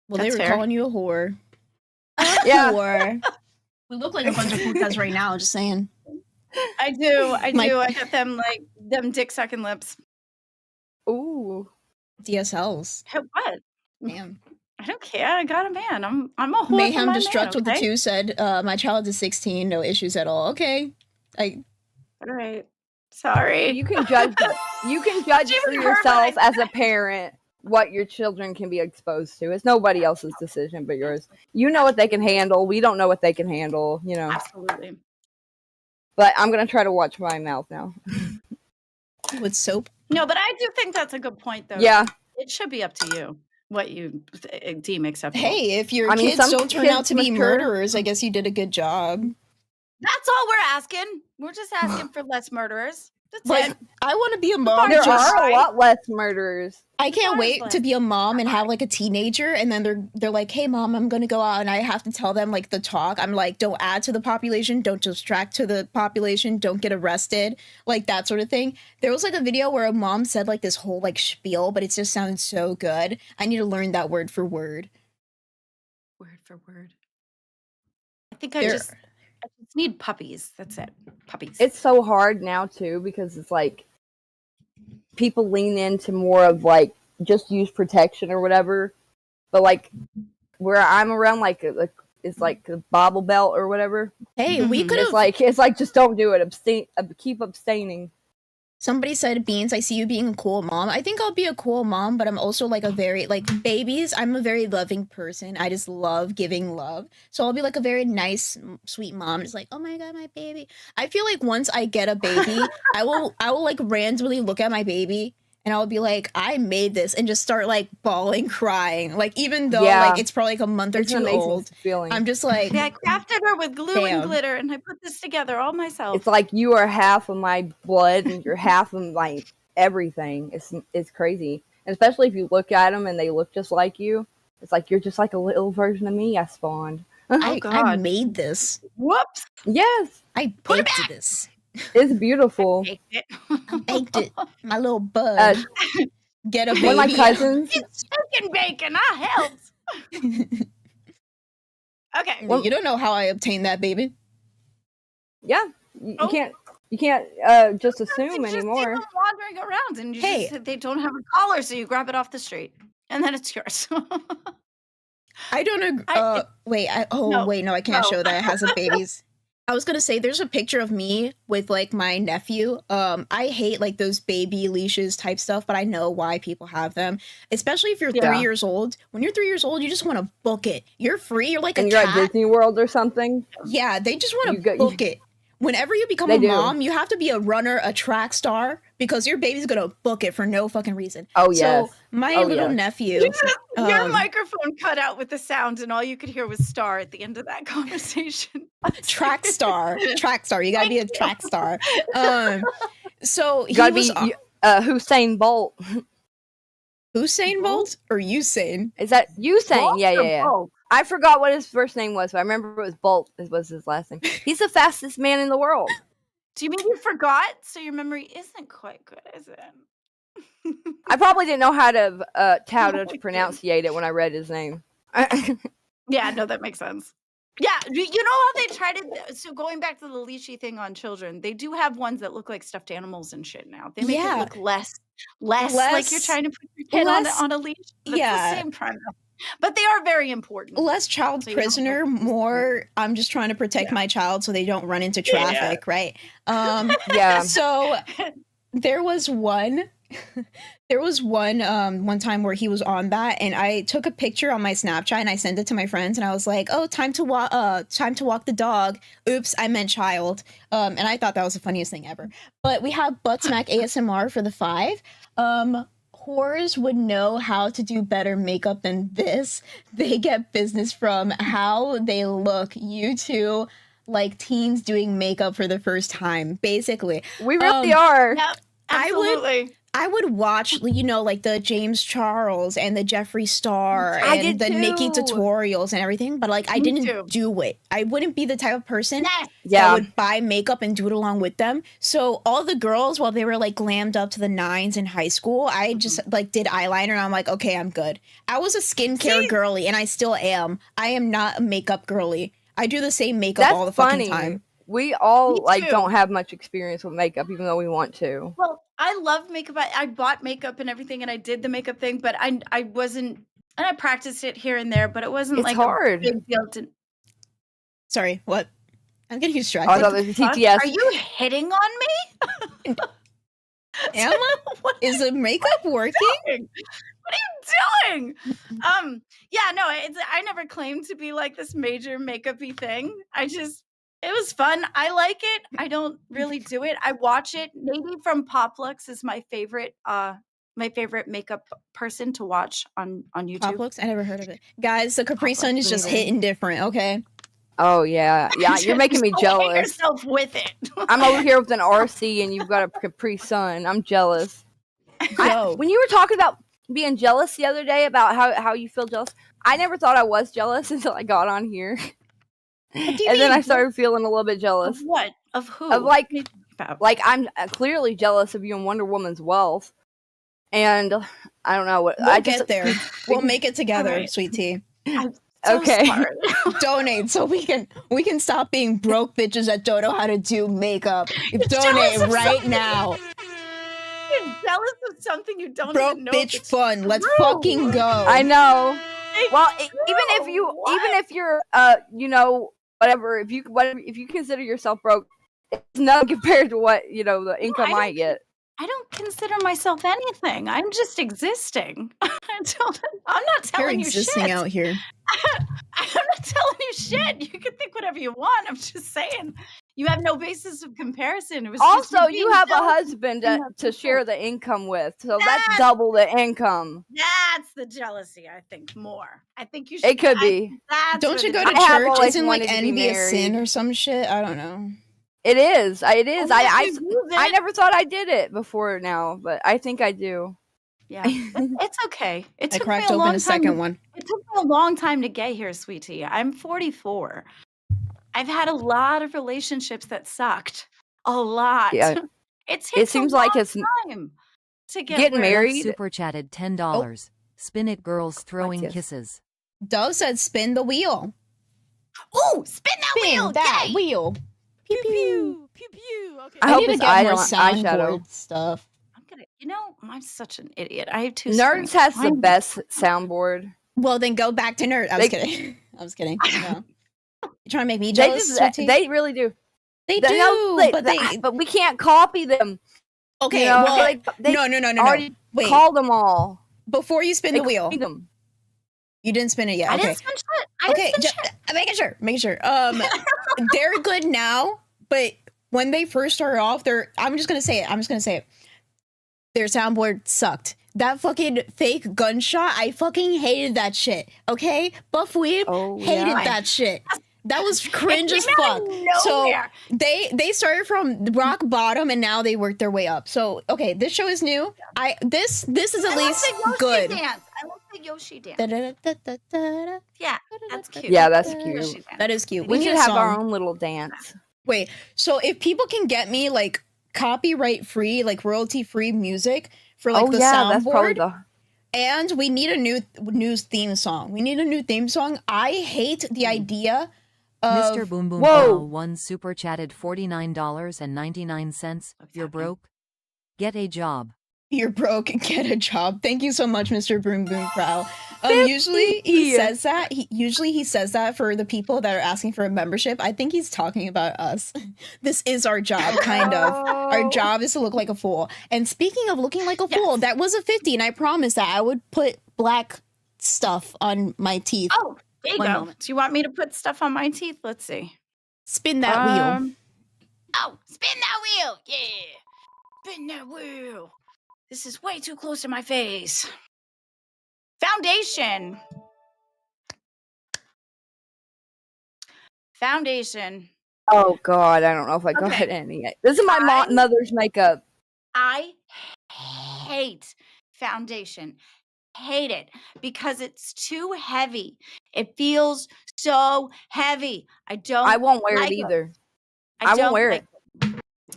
Well, That's they were fair. calling you a whore. Yeah. Whore. We look like a bunch of putas right now. Just saying. I do. My- I got them dick sucking lips. Ooh. DSLs. What? Damn. I don't care. I got a man. I'm a whore for Mayhem my Destruct man, with the okay? 2 said, my child is 16, no issues at all. Okay. All right. Sorry. You can judge for even heard what I yourself as a parent what your children can be exposed to. It's nobody else's decision but yours. You know what they can handle. We don't know what they can handle, you know. Absolutely. But I'm gonna try to watch my mouth now. With soap. No, but I do think that's a good point, though. Yeah. It should be up to you what you deem acceptable. Hey, if your I mean, kids some don't turn out kids to be mature. murderers, I guess you did a good job. That's all we're asking. We're just asking for less murderers. That's Like, it. I want to be a mom. There just- are a lot less murderers. I can't Bars wait less. to be a mom and have like a teenager, and then they're like, "Hey, mom, I'm gonna go out," and I have to tell them like the talk. I'm like, "Don't add to the population. Don't distract to the population. Don't get arrested." Like that sort of thing. There was like a video where a mom said like this whole like spiel, but it just sounded so good. I need to learn that word for word. Word for word. I think I There- just need puppies. That's it. Puppies. It's so hard now too because it's like people lean into more of like just use protection or whatever. But like where I'm around, like it's like the Bible Belt or whatever. Hey, we Mhm. could have. It's like just don't do it. Keep abstaining. Somebody said, Beans, I see you being a cool mom. I think I'll be a cool mom, but I'm also like a very, like, babies, I'm a very loving person. I just love giving love. So I'll be like a very nice, sweet mom. Just like, oh my God, my baby. I feel like once I get a baby, I will like randomly look at my baby and I'll be like, I made this, and just start like bawling, crying. Like, even though Yeah. like it's probably like a month or It's an two amazing old, feeling. I'm just like, Yeah, I crafted her with glue Damn. and glitter, and I put this together all myself. It's like you are half of my blood and you're half of my everything. It's crazy, and especially if you look at them and they look just like you. It's like you're just like a little version of me I spawned. I God. made this. Whoops! Yes, I Put it baked this. it's beautiful. Baked it. I baked it. My little bud. Uh, Get a baby. One of my cousins. It's chicken bacon. I helped. Okay. Well- You don't know how I obtained that baby. Yeah, you Oh. can't just You assume just see anymore. them wandering around, and Hey. they don't have a collar, so you grab it off the street, and then it's yours. I don't agree. I- Wait. No, I can't No. show that it has a babies. I was gonna say there's a picture of me with like my nephew. I hate like those baby leashes type stuff, but I know why people have them. Especially if you're Yeah. 3 years old. When you're 3 years old, you just want to book it. You're free. You're like And a you're at cat. Disney World or something. Yeah, they just want You to go- book it. Whenever you become They a do. mom, you have to be a runner, a track star, because your baby's gonna book it for no fucking reason. Oh, yes. So my Oh, little yes. nephew, Your um, microphone cut out with the sound, and all you could hear was "star" at the end of that conversation. track star. You gotta be a track star. So he Gotta was be Usain Bolt. Usain Bolt or Usain? Is that Usain? Bolt Yeah, or yeah, yeah. Bolt? I forgot what his first name was, but I remember it was Bolt. Was his last name? He's the fastest man in the world. Do you mean you forgot? So your memory isn't quite good, is it? I probably didn't know how to my pronunciate it when I read his name. Yeah, no, that makes sense. Yeah, you know how they try to. So going back to the leashy thing on children, they do have ones that look like stuffed animals and shit now. They make Yeah. it look less like you're trying to put your kid on a leash. That's yeah. the same premise. But they are very important. Less child So you don't prisoner, have to- more I'm just trying to protect my child so they don't run into traffic, right? Yeah. So there was one one time where he was on that, and I took a picture on my Snapchat and I sent it to my friends, and I was like, oh, time to walk the dog. Oops, I meant child. And I thought that was the funniest thing ever. But we have Butt Smack ASMR for the 5. Whores would know how to do better makeup than this. They get business from how they look. You two like teens doing makeup for the first time, basically. We really are. Yep, I would- absolutely. I would watch, you know, like the James Charles and the Jeffree Star I and did the Nikki too. tutorials and everything, but like I Me didn't too. do it. I wouldn't be the type of person Yes. that Yeah. would buy makeup and do it along with them. So all the girls, while they were like glammed up to the nines in high school, I just like did eyeliner and I'm like, okay, I'm good. I was a skincare See? girly and I still am. I am not a makeup girly. I do the same makeup all the That's funny. fucking time. We all Me like too. don't have much experience with makeup, even though we want to. Well, I love makeup. I bought makeup and everything, and I did the makeup thing, but I wasn't, and I practiced it here and there, but it wasn't It's like hard. a big deal to. Sorry, what? I'm getting Oh, I distracted. thought there was a Fuck? TTS. Are you hitting on me? Am I? What Is the makeup working? doing? What are you doing? Yeah, no, I never claimed to be like this major makeup-y thing. It was fun. I like it. I don't really do it. I watch it. Maybe from Poplux is my favorite makeup person to watch on YouTube. Poplux? I never heard of it. Guys, the Capri Poplux, Sun is just neither. hitting different, okay? Oh yeah, yeah. You're making me Just don't hit jealous. yourself with it. I'm over here with an RC, and you've got a Capri Sun. I'm jealous. Yo, When you were talking about being jealous the other day about how you feel jealous, I never thought I was jealous until I got on here, what do you and then mean? I started feeling a little bit Of jealous. what? Of who? Of like, What are you talking about? like I'm clearly jealous of you and Wonder Woman's wealth, and I don't know what We'll I just get there. We'll make it together, Alright. sweet tea. I'm so Okay. sorry. Donate so we can stop being broke bitches that don't know how to do makeup. jealous Donate of right something. now. You're jealous of something you don't Broke even know. if bitch it's fun. Let's true. fucking go. I know. It's Well, true. even if you're you know, whatever, if you consider yourself broke, it's nothing compared to what, you know, the income I get. I don't consider myself anything. I'm just existing. I'm not You're telling you existing shit. out here. I'm not telling you shit. You can think whatever you want. I'm just saying. You have no basis of comparison. It was just Also, me you being have a jealous of husband something to that's true. share the income with, so that's That's- double the income. That's the jealousy, I think, more. I think you should. It could be. That's Don't what you it go is. to I have church? always Isn't like wanted to be envy a sin married. or some shit? I don't know. It is. It is. Unless you use I it. never thought I did it before now, but I think I do. Yeah, it's okay. It I took cracked me a open long a time. second one. It took me a long time to get here, sweetie. I'm 44. I've had a lot of relationships that sucked. A lot. Yeah. It takes It seems like it's time to get getting where- married. Super chatted $10. Spin it, girls throwing yes. kisses. Dove said spin the wheel. Ooh, spin that Spin wheel! that Yay! wheel. Pew pew. Pew pew. Okay. I I hope need to it's get more eyeshadow. soundboard stuff. I'm gonna. I'm such an idiot. I have two. Nerds screens. has the I'm- best soundboard. Well, then go back to nerd. I was They- kidding. I was kidding. No. You trying to make me They jealous? just sweetie? they really do. They They- do, no, but we can't copy them. okay. You know, Well, they no. already Wait, called them all. before you spin They the wheel, copied them. you didn't spin it yet. I Okay. didn't spin shit. I Okay, didn't spin shit. making sure. They're good now, but when they first started off, I'm just gonna say it. Their soundboard sucked. That fucking fake gunshot, I fucking hated that shit. Okay, Buff Weeb Oh, hated yeah. that shit. That was cringe It as came out fuck. of So nowhere. they started from rock bottom and now they worked their way up. So okay, this show is new. This is at I love least the Yoshi good. Dance. I love the Yoshi dance. Da-da-da-da-da-da. Yeah, that's cute. Yeah, that's Yoshi cute. dance. That is cute. We need should a have our song. own little dance. Wait, so if people can get me like copyright free, like royalty free music for like oh the yeah, that's probably soundboard, the. and we need a new theme song. We need a new theme song. I hate the idea of Mr. Boom Boom Whoa. Pal 1 super chatted $49.99. You're happening? broke? Get a job. you're broke, get a job. Thank you so much, Mr. Boom Boom Prow. 50. Usually he says that. He says that for the people that are asking for a membership. I think he's talking about us. This is our job, kind of. Our Oh. job is to look like a fool. And speaking of looking like a fool, that was a 50, and I promised that I would put black stuff on my teeth. Oh, there you One go. moment. Do you want me to put stuff on my teeth? Let's see. Spin that wheel. Oh, spin that wheel. Yeah. Spin that wheel. This is way too close to my face. Foundation. Oh God, I don't know if I got Okay. any. This is my I- mother's makeup. I hate foundation. Hate it because it's too heavy. It feels so heavy. I don't I won't wear like it either. I I won't don't wear like it.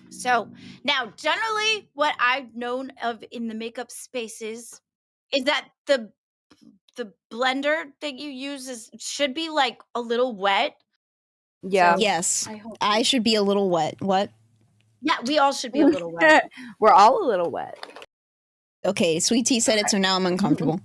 So now, generally, what I've known of in the makeup spaces is that the blender that you use should be like a little wet. Yeah. So Yes, I hope. I should be a little wet. What? Yeah, we all should be a little wet. We're all a little wet. Okay, Sweet Tea said it, so now I'm uncomfortable.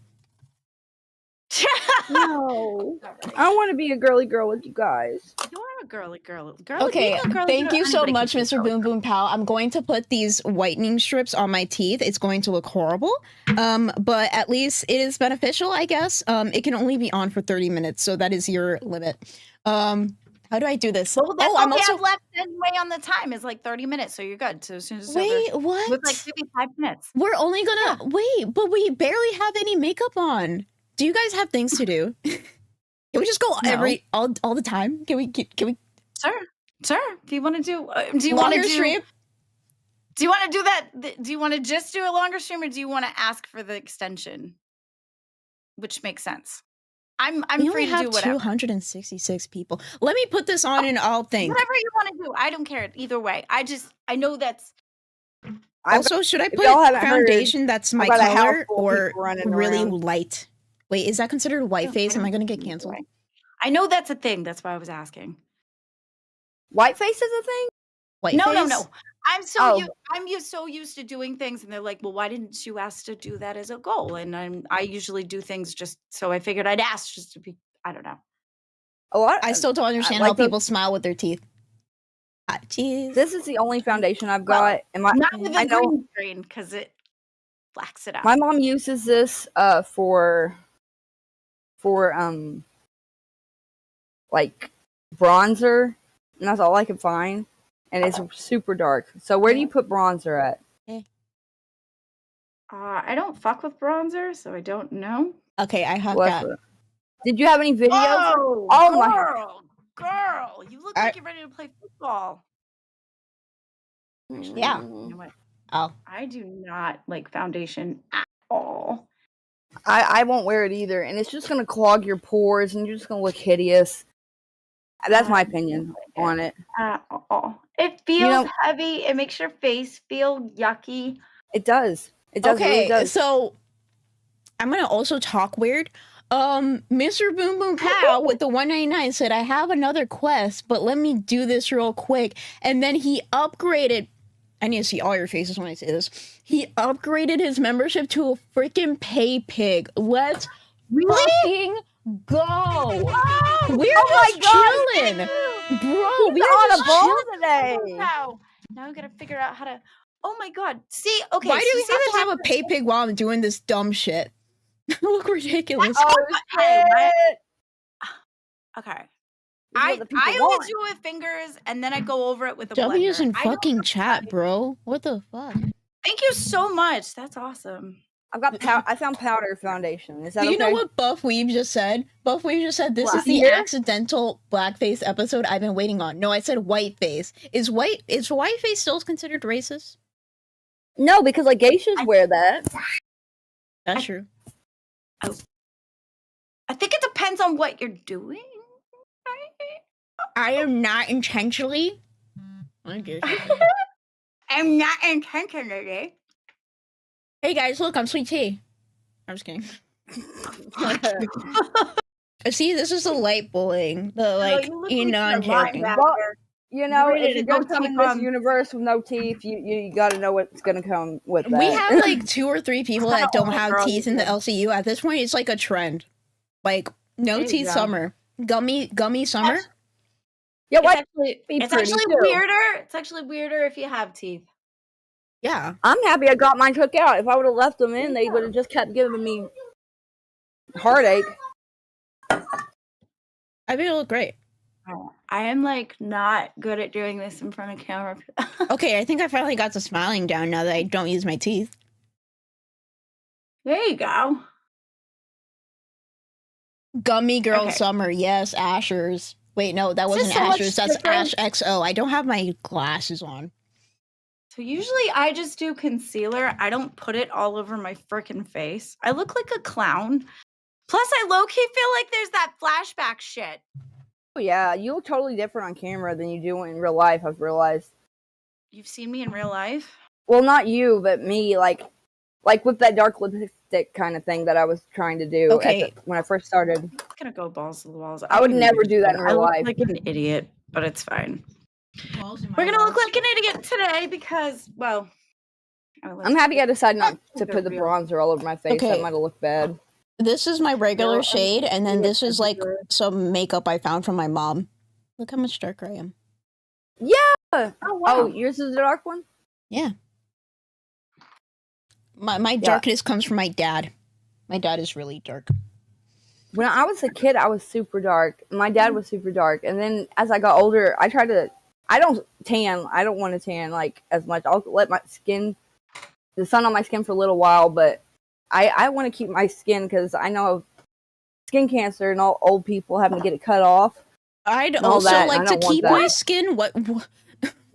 No. Alright. I want to be a girly girl with you guys. You are a girly girl. Okay, being a girly thank girl, you so anybody can much, be a Mr. girly Boom girl. Boom Pow. I'm going to put these whitening strips on my teeth. It's going to look horrible, but at least it is beneficial, I guess. It can only be on for 30 minutes, so that is your limit. How do I do this? Well, that's Oh, all I'm we also have left anyway on the time is like 30 minutes, so you're good. So as soon as it's over, wait. What? with like maybe 5 minutes. We're only gonna wait, but we barely have any makeup on. Do you guys have things to do? Can we just go all the time? Can we? Sure. Do you want to do? Do you want to Longer do? stream? Do you want to do that? Do you want to just do a longer stream, or do you want to ask for the extension? Which makes sense. I'm We free only to have do whatever. 266 people. Let me put this on and I'll think. Whatever you want to do. I don't care either way. I know that's Also, should I if put y'all haven't heard, foundation that's my got a house color full of or people running really around. light? Wait, is that considered white face? Am I going to get canceled? I know that's a thing. That's why I was asking. Whiteface is a thing? White No. face? I'm so Oh. so used to doing things, and they're like, "Well, why didn't you ask to do that as a goal?" And I usually do things just so I figured I'd ask just to be. I don't know. A lot. I still don't understand like how the- people smile with their teeth. Jeez. This is the only foundation I've Well, got. And Not with I a know green screen because it blacks it out. my mom uses this for like bronzer, and that's all I can find. And it's super dark. So where do you put bronzer at? I don't fuck with bronzer, so I don't know. Okay, I have Well, got. that's did you have any videos? Oh, Oh, girl, you look like you're ready to play football. Yeah. You know what? Oh. I do not like foundation at all. I won't wear it either, and it's just gonna clog your pores, and you're just gonna look hideous. That's my opinion on it. At all. It feels heavy. It makes your face feel yucky. It does. It does. Okay, Really does. so I'm gonna also talk weird. Mr. Boom Boom Pow with the 199 said, I have another quest, but let me do this real quick. And then he upgraded. I need to see all your faces when I say this. He upgraded his membership to a freaking pay pig. Let's fucking go. Oh, We're just chilling. Bro, we're on just a ball chilling. today. Now I gotta figure out how to. Oh my god! See, okay. Why do so we see have the to have a difference- pay pig while I'm doing this dumb shit? Look ridiculous. Oh Hey, what? shit! Okay. This is I what the people only want. do it with fingers, and then I go over it with a W's blender. in I don't fucking have chat, time. bro. What the fuck? Thank you so much. That's awesome. I've got I found powder foundation. Is that Do you okay? know what Buff Weave just said? Buff Weave just said this What? is the Here? accidental blackface episode I've been waiting on. No, I said whiteface. Is whiteface still considered racist? No, because like geishas wear that. That's true. I think it depends on what you're doing. I am not intentionally. I guess. I'm not intentionally. Hey guys, look, I'm Sweet Tea. I'm just kidding. See, this is the light bullying. The like, I'm joking. Well, you know, Ready if to you're go gonna come in take this on- universe with no teeth, you got to know what's gonna come with that. We have like 2 or 3 people that don't Oh, have girl, teeth in the yeah. LCU. At this point, it's like a trend. Like no There you teeth go. summer, gummy summer. yeah, It's what? actually, be it's pretty, actually too. weirder. It's actually weirder if you have teeth. Yeah. I'm happy I got mine took out. If I would have left them in, they would have just kept giving me heartache. I think it look great. I am like not good at doing this in front of camera. Okay, I think I finally got the smiling down now that I don't use my teeth. There you go. Gummy girl Okay. summer, yes, Ashers. Wait, no, that It's wasn't just so much Ashes. That's different. Ash XO. I don't have my glasses on. So usually I just do concealer. I don't put it all over my freaking face. I look like a clown. Plus, I low-key feel like there's that flashback shit. Oh yeah, you look totally different on camera than you do in real life. I've realized. You've seen me in real life? Well, not you, but me. Like with that dark lipstick kind of thing that I was trying to do Okay. when I first started. I'm gonna go balls to the walls. I would don't even never give a do that shit. in real I look life. like an idiot, but it's fine. We're gonna look like an idiot today because, well, I'm happy I decided not to They're put the real. bronzer all over my face. Okay. That might have looked bad. This is my regular No, shade, and then this is like everywhere. some makeup I found from my mom. Look how much darker I am. Yeah. Oh wow. Oh, yours is the dark one? Yeah. My darkness comes from my dad. My dad is really dark. When I was a kid, I was super dark. My dad was super dark. And then as I got older, I don't tan. I don't want to tan like as much. I'll let the sun on my skin for a little while, but I want to keep my skin because I know of skin cancer and all old people having to get it cut off. I'd all also that, like I to don't want keep that. my skin. What?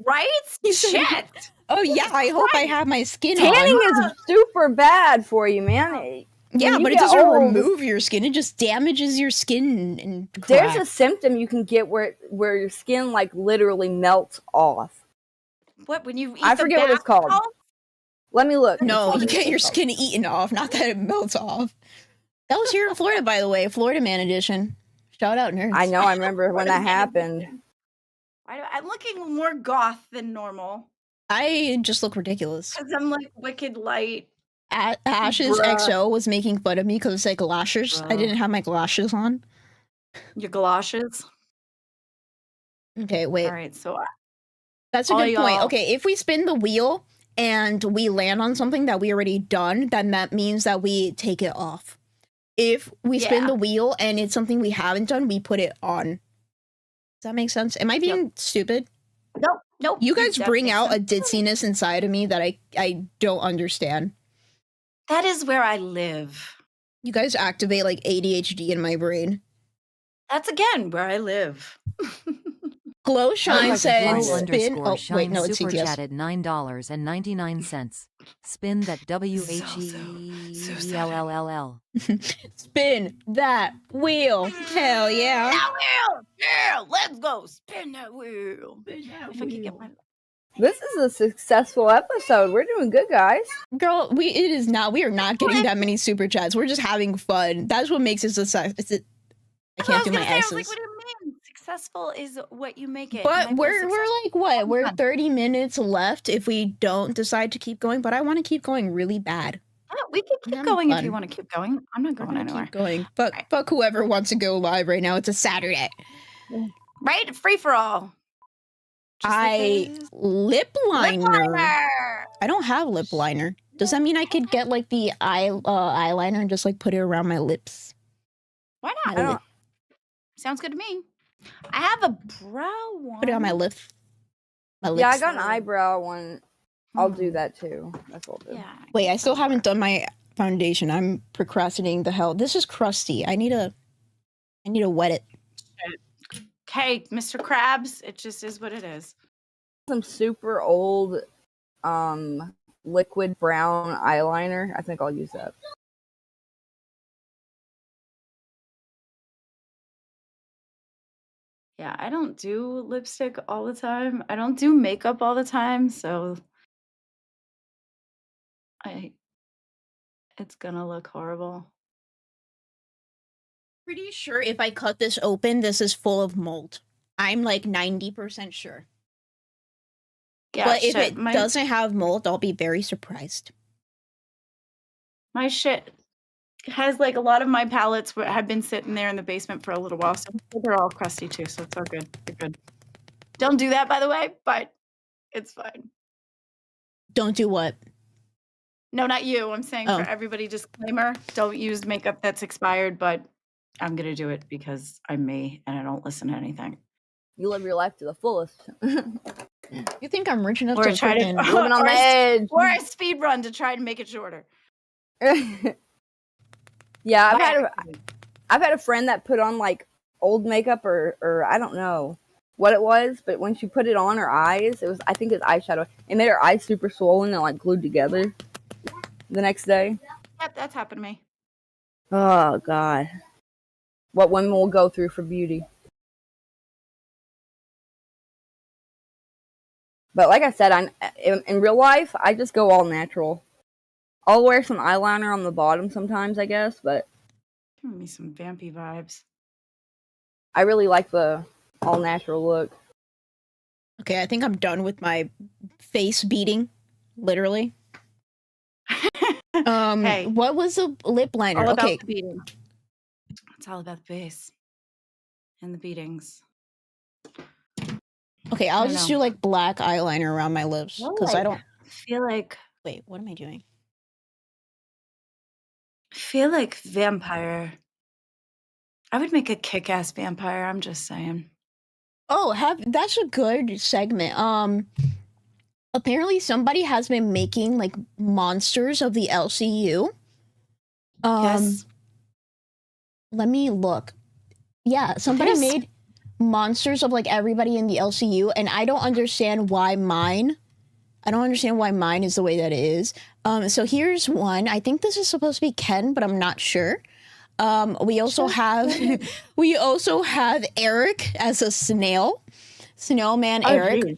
Right? Shit. Oh yeah, I hope I have my skin Tanning on. is super bad for you, man. Yeah, When but you it get doesn't old, remove your skin. It just damages your skin and there's a cracks. symptom you can get where your skin like literally melts off. What when you eat I the forget what it's bath called. salt? Let me look. No, you It's get your called. skin eaten off, not that it melts off. That was here in Florida, by the way, Florida Man edition. Shout out nerds. I know. I remember when that happened. I'm looking more goth than normal I just look ridiculous. because I'm like wicked light. Ashes Bruh. XO was making fun of me because it's like galoshes. I Bruh. didn't have my galoshes on. Your galoshes. Okay, wait. All right, so That's a all good point. y'all- Okay, if we spin the wheel and we land on something that we already done, then that means that we take it off. If we spin Yeah. the wheel and it's something we haven't done, we put it on. Does that make sense? Am I being stupid? nope. You guys that bring makes out a sense. ditziness inside of me that I don't understand. That is where I live. You guys activate like ADHD in my brain. That's again where I live. Glow Shine like said Glow spin. underscore Oh, wait, shine no, it's super CTS. chatted $9.99. Spin that WHELLLL. Spin that wheel. Hell yeah. That wheel! Yeah, let's go. Spin that wheel. If I could get my This is a successful episode. We're doing good, guys. Girl, we are not getting that many super chats. We're just having fun. That's what makes it success. I can't do my I was S's. like, what do you mean? Successful is what you make it. But and I feel we're like what? We're 30 minutes left if we don't decide to keep going. But I want to keep going really bad. Oh, we can keep I'm going if fun. you want to keep going. I'm not I going want to anywhere. keep going. But Right. fuck whoever wants to go live right now. It's a Saturday. Right? Free for all. Just like the Lip liner. liner. I don't have lip liner. Does that mean I could get like the eyeliner and just like put it around my lips? Why My not? lip. Sounds good to me. I have a brow one. Put it on my lip. My lips. Yeah, I got an eyebrow one. I'll do Hmm. that too. That's what I'll do. Yeah. Wait, I still haven't done my foundation. I'm procrastinating the hell. This is crusty. I need to wet it. Okay, Mr. Krabs, it just is what it is. Some super old liquid brown eyeliner. I think I'll use that. Yeah, I don't do lipstick all the time. I don't do makeup all the time, so it's gonna look horrible. Pretty sure if I cut this open, this is full of mold. I'm like 90% sure. Yeah, But if shit, it my, doesn't have mold, I'll be very surprised. my shit has like a lot of my palettes have been sitting there in the basement for a little while, so they're all crusty too. So it's all good. You're good. Don't do that, by the way, but it's fine. Don't do what? No, not you. I'm saying Oh. for everybody, disclaimer: don't use makeup that's expired. But I'm gonna do it because I'm me and I don't listen to anything. You live your life to the fullest. You think I'm rich enough Or to try to- freaking... Living on Or the edge. Or a speed run to try and make it shorter. Yeah, I've had a friend that put on like old makeup or I don't know what it was, but when she put it on her eyes, I think it's eyeshadow. It made her eyes super swollen and like glued together the next day. Yep, that's happened to me. Oh God. What women will go through for beauty. But like I said, in real life, I just go all natural. I'll wear some eyeliner on the bottom sometimes, I guess, but Giving me some vampy vibes. I really like the all natural look. Okay, I think I'm done with my face beating, literally. Hey, What was the lip liner? all Okay, about the beating. It's all about the bass and the beatings. okay, I I'll don't just know. do like black eyeliner around my lips because I don't. feel like Wait, what am I doing? vampire. I would make a kick-ass vampire. I'm just saying. Oh, that's a good segment. Apparently somebody has been making like monsters of the LCU. Yes. Let me look. Yeah, somebody Yes. made monsters of like everybody in the LCU, and I don't understand why mine. I don't understand why mine is the way that it is. So here's one. I think this is supposed to be Ken, but I'm not sure. We also have Eric as a snail man. Eric. geez.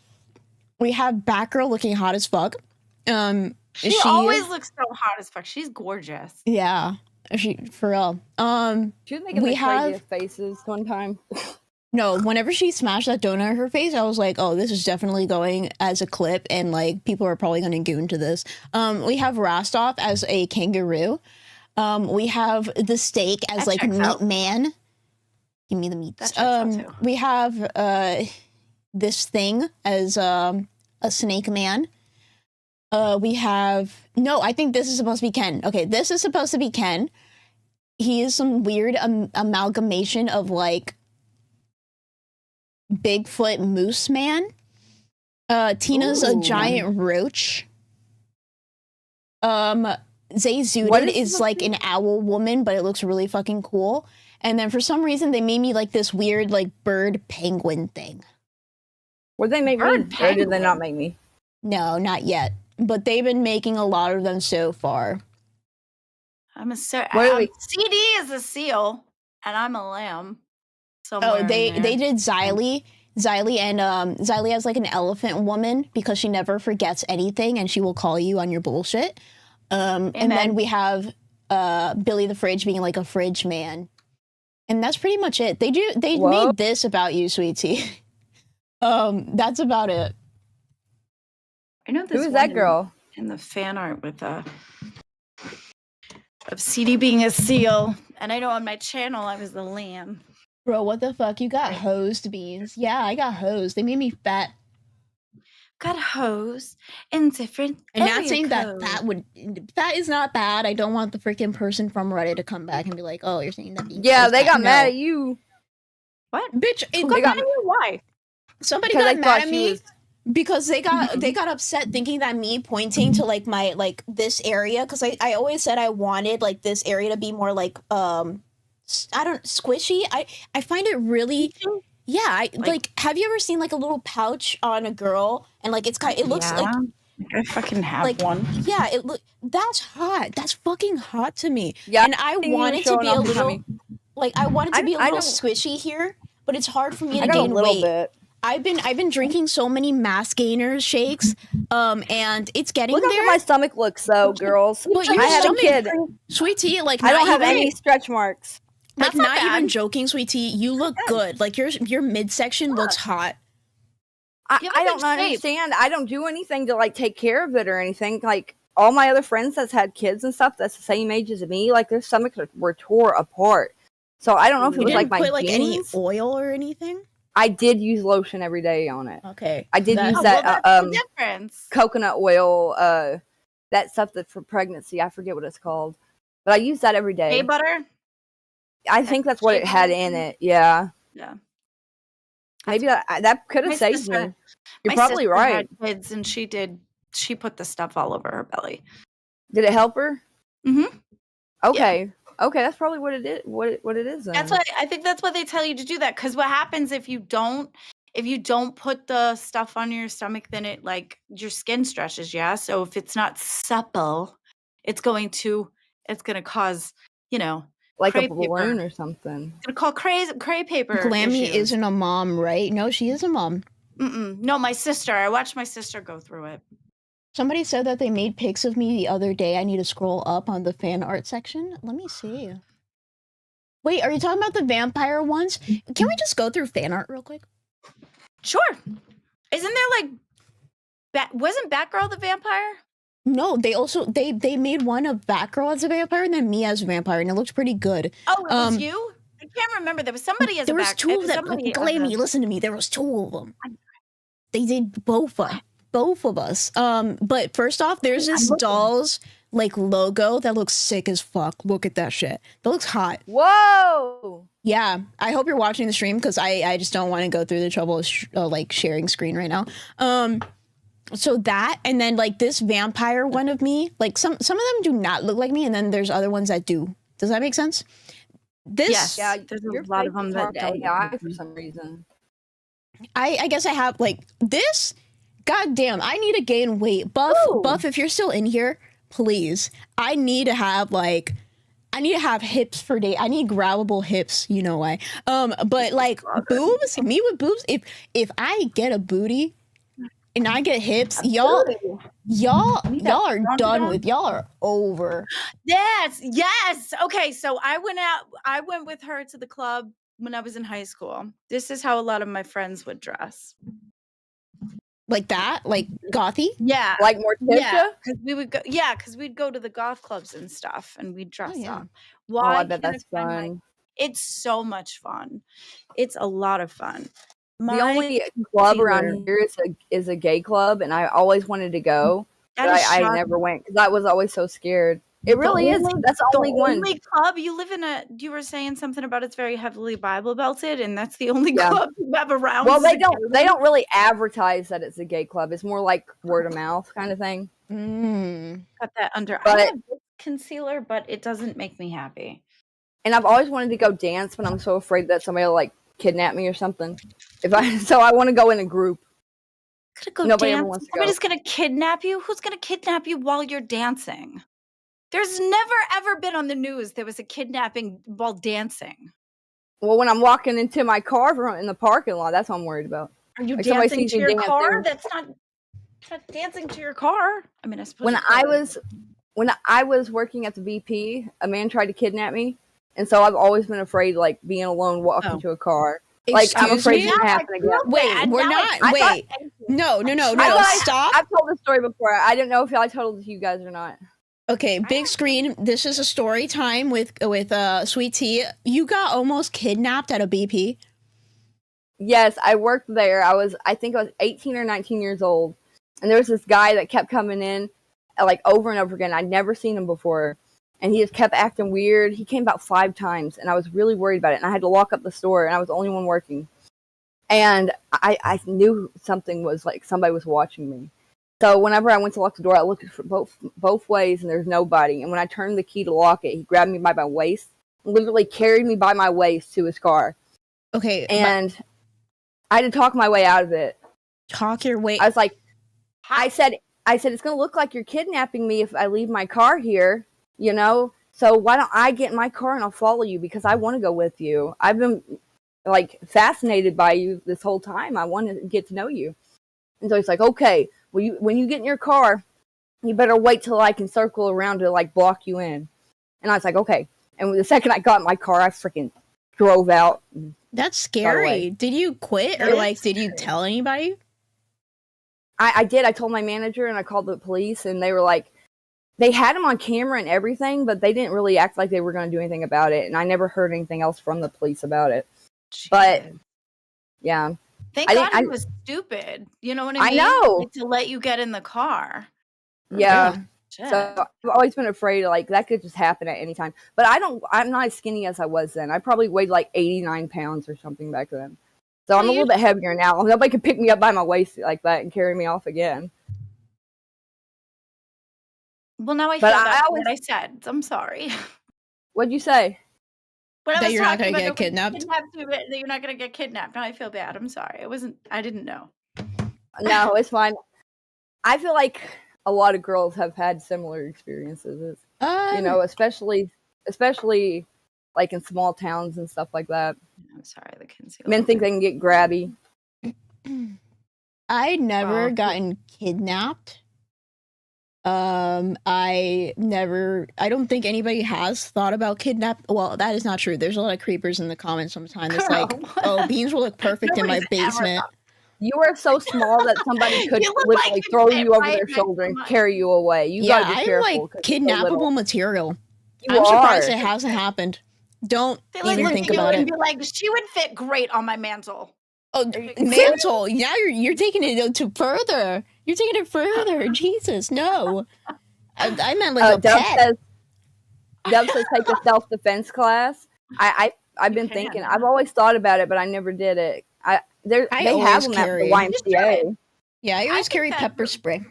We have Batgirl looking hot as fuck. She always looks so hot as fuck. She's gorgeous. Yeah, she for real. She was making We the have- craziest faces one time. No, whenever she smashed that donut in her face, I was like, oh, this is definitely going as a clip, and like people are probably going to goon to this. We have Rostov as a kangaroo. We have the steak as That like checks meat out. man. Give me the meat. That checks out, too. We have this thing as a snake man. I think this is supposed to be Ken. Okay, this is supposed to be Ken. He is some weird amalgamation of like Bigfoot moose man. Tina's a Ooh. giant roach. What Zayzudin is is this like an owl woman, but it looks really fucking cool. And then for some reason they made me like this weird like bird penguin thing. Would they make me? Bird Or did they penguin. not make me? No, not yet. But they've been making a lot of them so far. Wait. CD is a seal, and I'm a lamb. Oh, somewhere they in there. did Xylee. Xylee has like an elephant woman because she never forgets anything and she will call you on your bullshit. And then Amen. we have Billy the Fridge being like a fridge man. And that's pretty much it. They Whoa. made this about you, sweetie. That's about it. I know this Who is one that girl? in the fan art with of CD being a seal, and I know on my channel I was the lamb. Bro, what the fuck? You got hosed beans. Yeah, I got hosed. They made me fat. Got hose in different. And not area saying that codes. fat is not bad. I don't want the freaking person from Reddit to come back and be like, oh, you're saying that being Yeah, fat is they bad. got No. mad at you What? Bitch, it Who got got mad at you? Why? somebody because got they mad thought at she me was. because they got upset thinking that me pointing to like my like this area, because I always said I wanted like this area to be more like squishy. I find it really like have you ever seen like a little pouch on a girl and like it looks like I fucking have like one. yeah that's hot, that's fucking hot to me. Yeah, And I think you want were it to showing be a off your little tummy. like I want it to be a I little don't- squishy here, but it's hard for me I to got a gain little weight. bit. I've been drinking so many mass gainers shakes, and it's getting Look how there. my stomach looks, though, girls. But your I had a stomach- kid. Sweet tea, like I not don't have even, any stretch marks. like That's not not even bad. joking, sweet tea. You look good. Like your midsection looks hot. You have a I don't good shape. understand. I don't do anything to like take care of it or anything. Like all my other friends that's had kids and stuff that's the same age as me, like their stomachs were tore apart. So I don't know if it You was didn't like my put like any genes. oil or anything. I did use lotion every day on it. Okay, I did use Oh, that well, that's the difference. coconut oil, that stuff that's for pregnancy. I forget what it's called, but I use that every day. Shea butter. I think that's what shea it had butter? in it. Yeah, Yeah. maybe that could My have saved sister- me. You're My probably sister right. had kids, and she put the stuff all over her belly. Did it help her? Mhm. Okay. Okay, that's probably what it is. What it is then. That's why I think that's why they tell you to do that. Because what happens if you don't put the stuff on your stomach, then it like your skin stretches. Yeah. So if it's not supple, it's gonna cause like a cray balloon paper. or something. It's gonna call cray paper. Glammy issues. isn't a mom, right? No, she is a mom. No, my sister. I watched my sister go through it. Somebody said that they made pics of me the other day. I need to scroll up on the fan art section. Let me see. Wait, are you talking about the vampire ones? Can we just go through fan art real quick? Sure. Isn't there like wasn't Batgirl the vampire? No, they also they made one of Batgirl as a vampire and then me as a vampire, and it looks pretty good. Oh, it was you? I can't remember. There was somebody as There a was two of them. Glammy, listen to me. There was two of them. They did both of us. But first off, there's this dolls like logo that looks sick as fuck. Look at that shit. That looks hot. Whoa! Yeah, I hope you're watching the stream because I just don't want to go through the trouble of like sharing screen right now. So that, and then like this vampire one of me, like some of them do not look like me, and then there's other ones that do. Does that make sense? Yes, Yeah, there's a lot of them that AI for some reason. I guess I have like this. God damn, I need to gain weight. Buff, if you're still in here, please. I need to have hips for day. I need grabbable hips, you know why. But like boobs, me with boobs, if I get a booty and I get hips, y'all are done with. Y'all are over. Yes. Okay, so I went with her to the club when I was in high school. This is how a lot of my friends would dress. Like that? Like gothy? Yeah. Like Morticia? Yeah, because we'd go to the goth clubs and stuff and we'd dress up. Why? I bet that's fun. It's so much fun. It's a lot of fun. The only club around here is a gay club, and I always wanted to go, but I never went because I was always so scared. It really is. That's the only one. Only club you live in you were saying something about it's very heavily Bible belted, and that's the only club you have around. Well, they don't really advertise that it's a gay club. It's more like word of mouth kind of thing. Got that under. But I have concealer, but it doesn't make me happy. And I've always wanted to go dance, but I'm so afraid that somebody will like kidnap me or something. So I want to go in a group. Nobody ever wants to go. Somebody's gonna kidnap you. Who's gonna kidnap you while you're dancing? There's never ever been on the news there was a kidnapping while dancing. Well, when I'm walking into my car in the parking lot, that's what I'm worried about. Are you dancing to your car? That's not dancing to your car. I mean, I suppose when I was working at the BP, a man tried to kidnap me, and so I've always been afraid, like being alone walking to a car. Like I'm afraid it's gonna happen again. Wait, we're not. Wait, no. Stop. I've told this story before. I don't know if I told it to you guys or not. Okay, big screen. This is a story time with Sweet Tea. You got almost kidnapped at a BP. Yes, I worked there. I think I was 18 or 19 years old, and there was this guy that kept coming in, like over and over again. I'd never seen him before, and he just kept acting weird. He came about 5 times, and I was really worried about it. And I had to lock up the store, and I was the only one working. And I knew something was like somebody was watching me. So whenever I went to lock the door, I looked for both ways, and there's nobody. And when I turned the key to lock it, he grabbed me by my waist, literally carried me by my waist to his car. Okay, and I had to talk my way out of it. Talk your way. I was like, I said, it's gonna look like you're kidnapping me if I leave my car here, you know. So why don't I get in my car and I'll follow you because I want to go with you. I've been like fascinated by you this whole time. I want to get to know you. And so he's like, okay. When you get in your car, you better wait till I can circle around to like block you in. And I was like, okay. And the second I got in my car, I freaking drove out. That's scary. Did you quit or like did you tell anybody? I did. I told my manager and I called the police, and they were like, they had him on camera and everything, but they didn't really act like they were going to do anything about it. And I never heard anything else from the police about it. Jeez. But yeah. Thank God he was stupid. You know what I mean? I know. Like, to let you get in the car. Yeah. So I've always been afraid like that could just happen at any time. But I'm not as skinny as I was then. I probably weighed like 89 pounds or something back then. So I'm a little bit heavier now. Nobody can pick me up by my waist like that and carry me off again. Well, now I feel what I said. I'm sorry. What'd you say? When I That was you're not talking gonna about get nobody kidnapped? kidnapped you, that you're not gonna get kidnapped. Now I feel bad. I'm sorry. I didn't know. No, it's fine. I feel like a lot of girls have had similar experiences. You know, especially like in small towns and stuff like that. I'm sorry. The concealer. Men think they can get grabby. I never Well, gotten kidnapped. I don't think anybody has thought about kidnap. Well, that is not true. There's a lot of creepers in the comments sometimes. It's like, Girl, oh, beans will look perfect in my Nobody's ever basement. You are so small that somebody could You look literally like you throw fit you over right their next shoulder to and mine. carry you away. You Yeah, gotta be I'm careful. like 'cause you're so little. kidnappable material. You I'm surprised are. it hasn't happened. Don't They like even look think at you about and it. be like, she would fit great on my mantle. Oh, mantle. Now you're taking it to further. You're taking it further. Jesus, no. I meant like a pet. Dub says take a self-defense class. I've been thinking. I've always thought about it, but I never did it. They always have them at the carry. YMCA. Yeah, I always think carry that- pepper spray.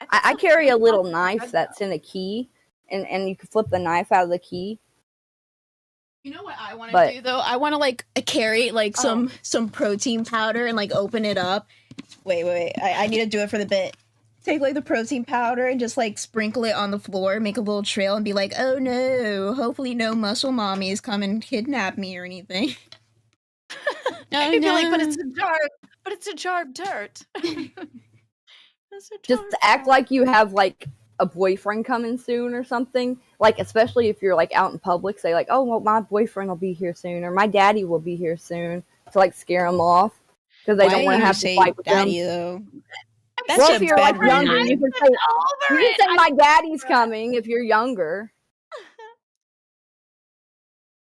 I carry a little knife that's in a key, and you can flip the knife out of the key. You know what I want to But- do though? I want to like carry like some protein powder and like open it up. Wait. I need to do it for the bit. Take like the protein powder and just like sprinkle it on the floor, make a little trail, and be like, oh no, hopefully no muscle mommies come and kidnap me or anything. Oh You'd be no. like, but it's a jar of dirt. It's a jar Just of act dirt. like you have like a boyfriend coming soon or something. Like especially if you're like out in public, say like, oh well, my boyfriend will be here soon, or my daddy will be here soon, to like scare them off because they Why don't do want to you have to say fight with daddy them. though? That's Well, a if you're like bad younger, reason. you can say my daddy's coming if you're younger.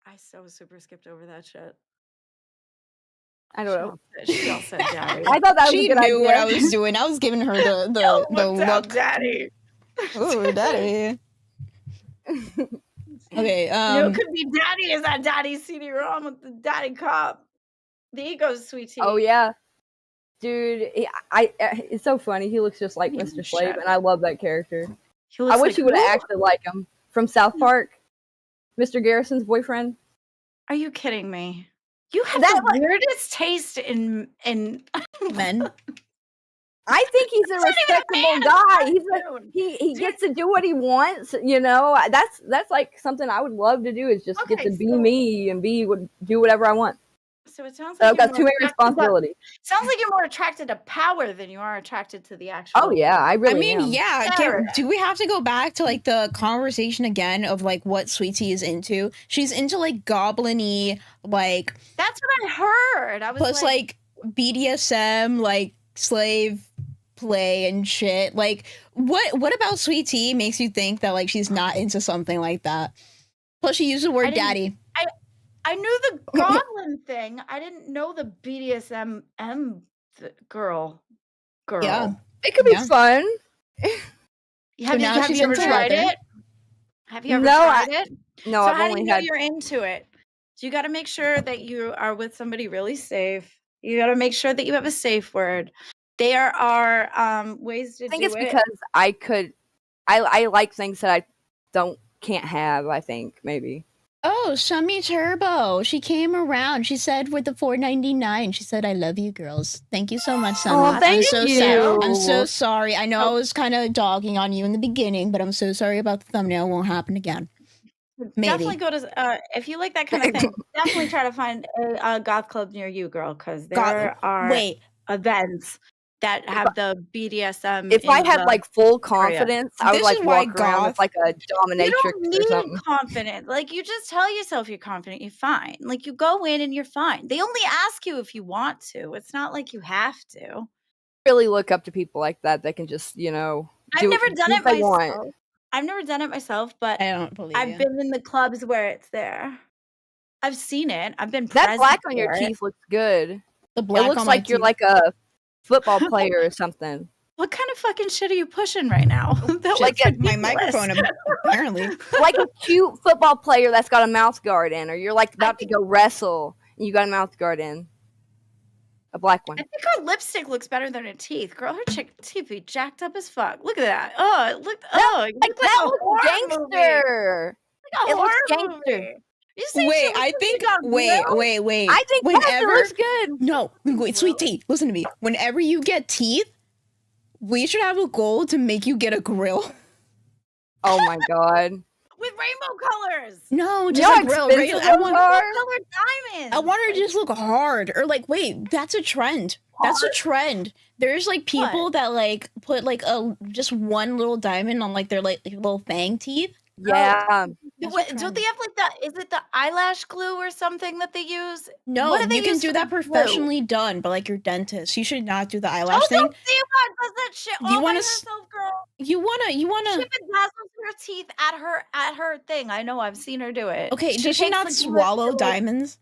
I so super skipped over that shit. I don't know. She all said daddy. I thought that was She a good knew idea. what I was doing. I was giving her the look. daddy. Oh, daddy. Okay. You know, it could be daddy is that daddy CD-ROM with the daddy cop. The ego's sweet tea. Oh yeah, dude, it's so funny. He looks just like Mr. Slave, and I love that character. He looks I wish like, he would have "Ooh, acted like him from South Park. Mr. Garrison's boyfriend. Are you kidding me? You have That, the weirdest taste in men. I think he's a That's not even a respectable man, guy. it's a cartoon. He gets to do what he wants. You know, that's like something I would love to do is just get Okay, to be so- me and do whatever I want. So it sounds So like I've got too many attracted to- responsibilities. Sounds like you're more attracted to power than you are attracted to the actual. Oh yeah, I really I mean, am. yeah. Do we have to go back to like the conversation again of like what Sweetie is into? She's into like goblin-y, like That's what I heard. I was plus like BDSM, like slave play and shit. Like what about Sweet Tea makes you think that like she's not into something like that? Plus she used the word daddy. I knew the goblin thing. I didn't know the BDSM girl. Yeah. It could be Yeah. fun. Have now you she's ever into tried leather. it? Have you ever No, tried it? No, So I've how do only you know had. you're into it? So you got to make sure that you are with somebody really safe. You got to make sure that you have a safe word. There are ways to I think do it's it. because I like things that I can't have. I think maybe. Oh, Shummy Turbo. She came around. She said with the $4.99. She said, "I love you, girls. Thank you so much, Shummy. Oh, thank I'm so you. sad. I'm so sorry. I know I Oh. was kind of dogging on you in the beginning, but I'm so sorry about the thumbnail. It won't happen again. Maybe. Definitely go to if you like that kind of thing. Definitely try to find a goth club near you, girl, because there are Wait, events that have the BDSM. If I in had the like full area. confidence, I would This like is why walk around with goth- like a You dominatrix don't or need something. confidence. Like you just tell yourself you're confident, you're fine. Like you go in and you're fine. They only ask you if you want to. It's not like you have to. Really look up to people like that. They can just I've never done it what they want. myself. I've never done it myself, but I don't believe I've you. been in the clubs where it's there. I've seen it. I've been That present black on your for it. teeth looks good. The black It looks on my like you're teeth. like a football player or something. What kind of fucking shit are you pushing right now? That Shit, looks my ridiculous. microphone apparently. Like a cute football player that's got a mouth guard in, or you're like about to go wrestle and you got a mouth guard in. A black one. I think her lipstick looks better than her teeth. Girl, her teeth be jacked up as fuck. Look at that. Oh, it looked That like a was horror movie. gangster. like a It looks horror gangster. movie. You say she Wait, looks I like think. she got Wait, grilled? wait, wait. I think yes, it Whenever. looks good. No, wait, sweet tea. Listen to me. Whenever you get teeth, we should have a goal to make you get a grill. Oh my god. With rainbow colors. No, You just know how a grill. expensive I those want. are? Colored diamonds. I want her to Like, just look hard, or like, wait, that's a trend. That's a Hard? trend. There's like people What? that like put like a just one little diamond on like their like little fang teeth. Yeah. That's a What, don't trend. they have like that? Is it the eyelash glue or something that they use? No, What do they you can use do for that the glue? professionally done, but like your dentist. You should not do the eyelash Oh, thing. don't see what does that shit You all by wanna herself, girl. You She wanna. bedazzles her teeth at her thing. I know, I've seen her do it. Okay, does she takes not the glue swallow and- diamonds?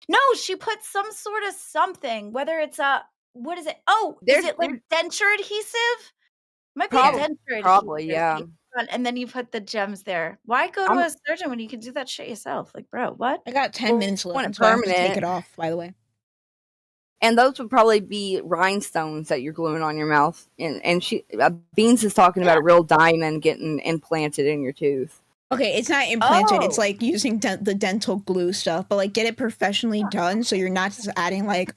No, she puts some sort of something. Whether it's a what is it? Oh, There's- is it like denture adhesive? Might be Probably- denture probably, adhesive. yeah. And then you put the gems there. Why go to I'm- a surgeon when you can do that shit yourself? Like, bro, what? I got 10 Well, minutes want it left, so I have to take permanent. it off, by the way. And those would probably be rhinestones that you're gluing on your mouth. And she Beans is talking about a real diamond getting implanted in your tooth. Okay, it's not implanted. It's Oh. like using the dental glue stuff, but like get it professionally done so you're not just adding like,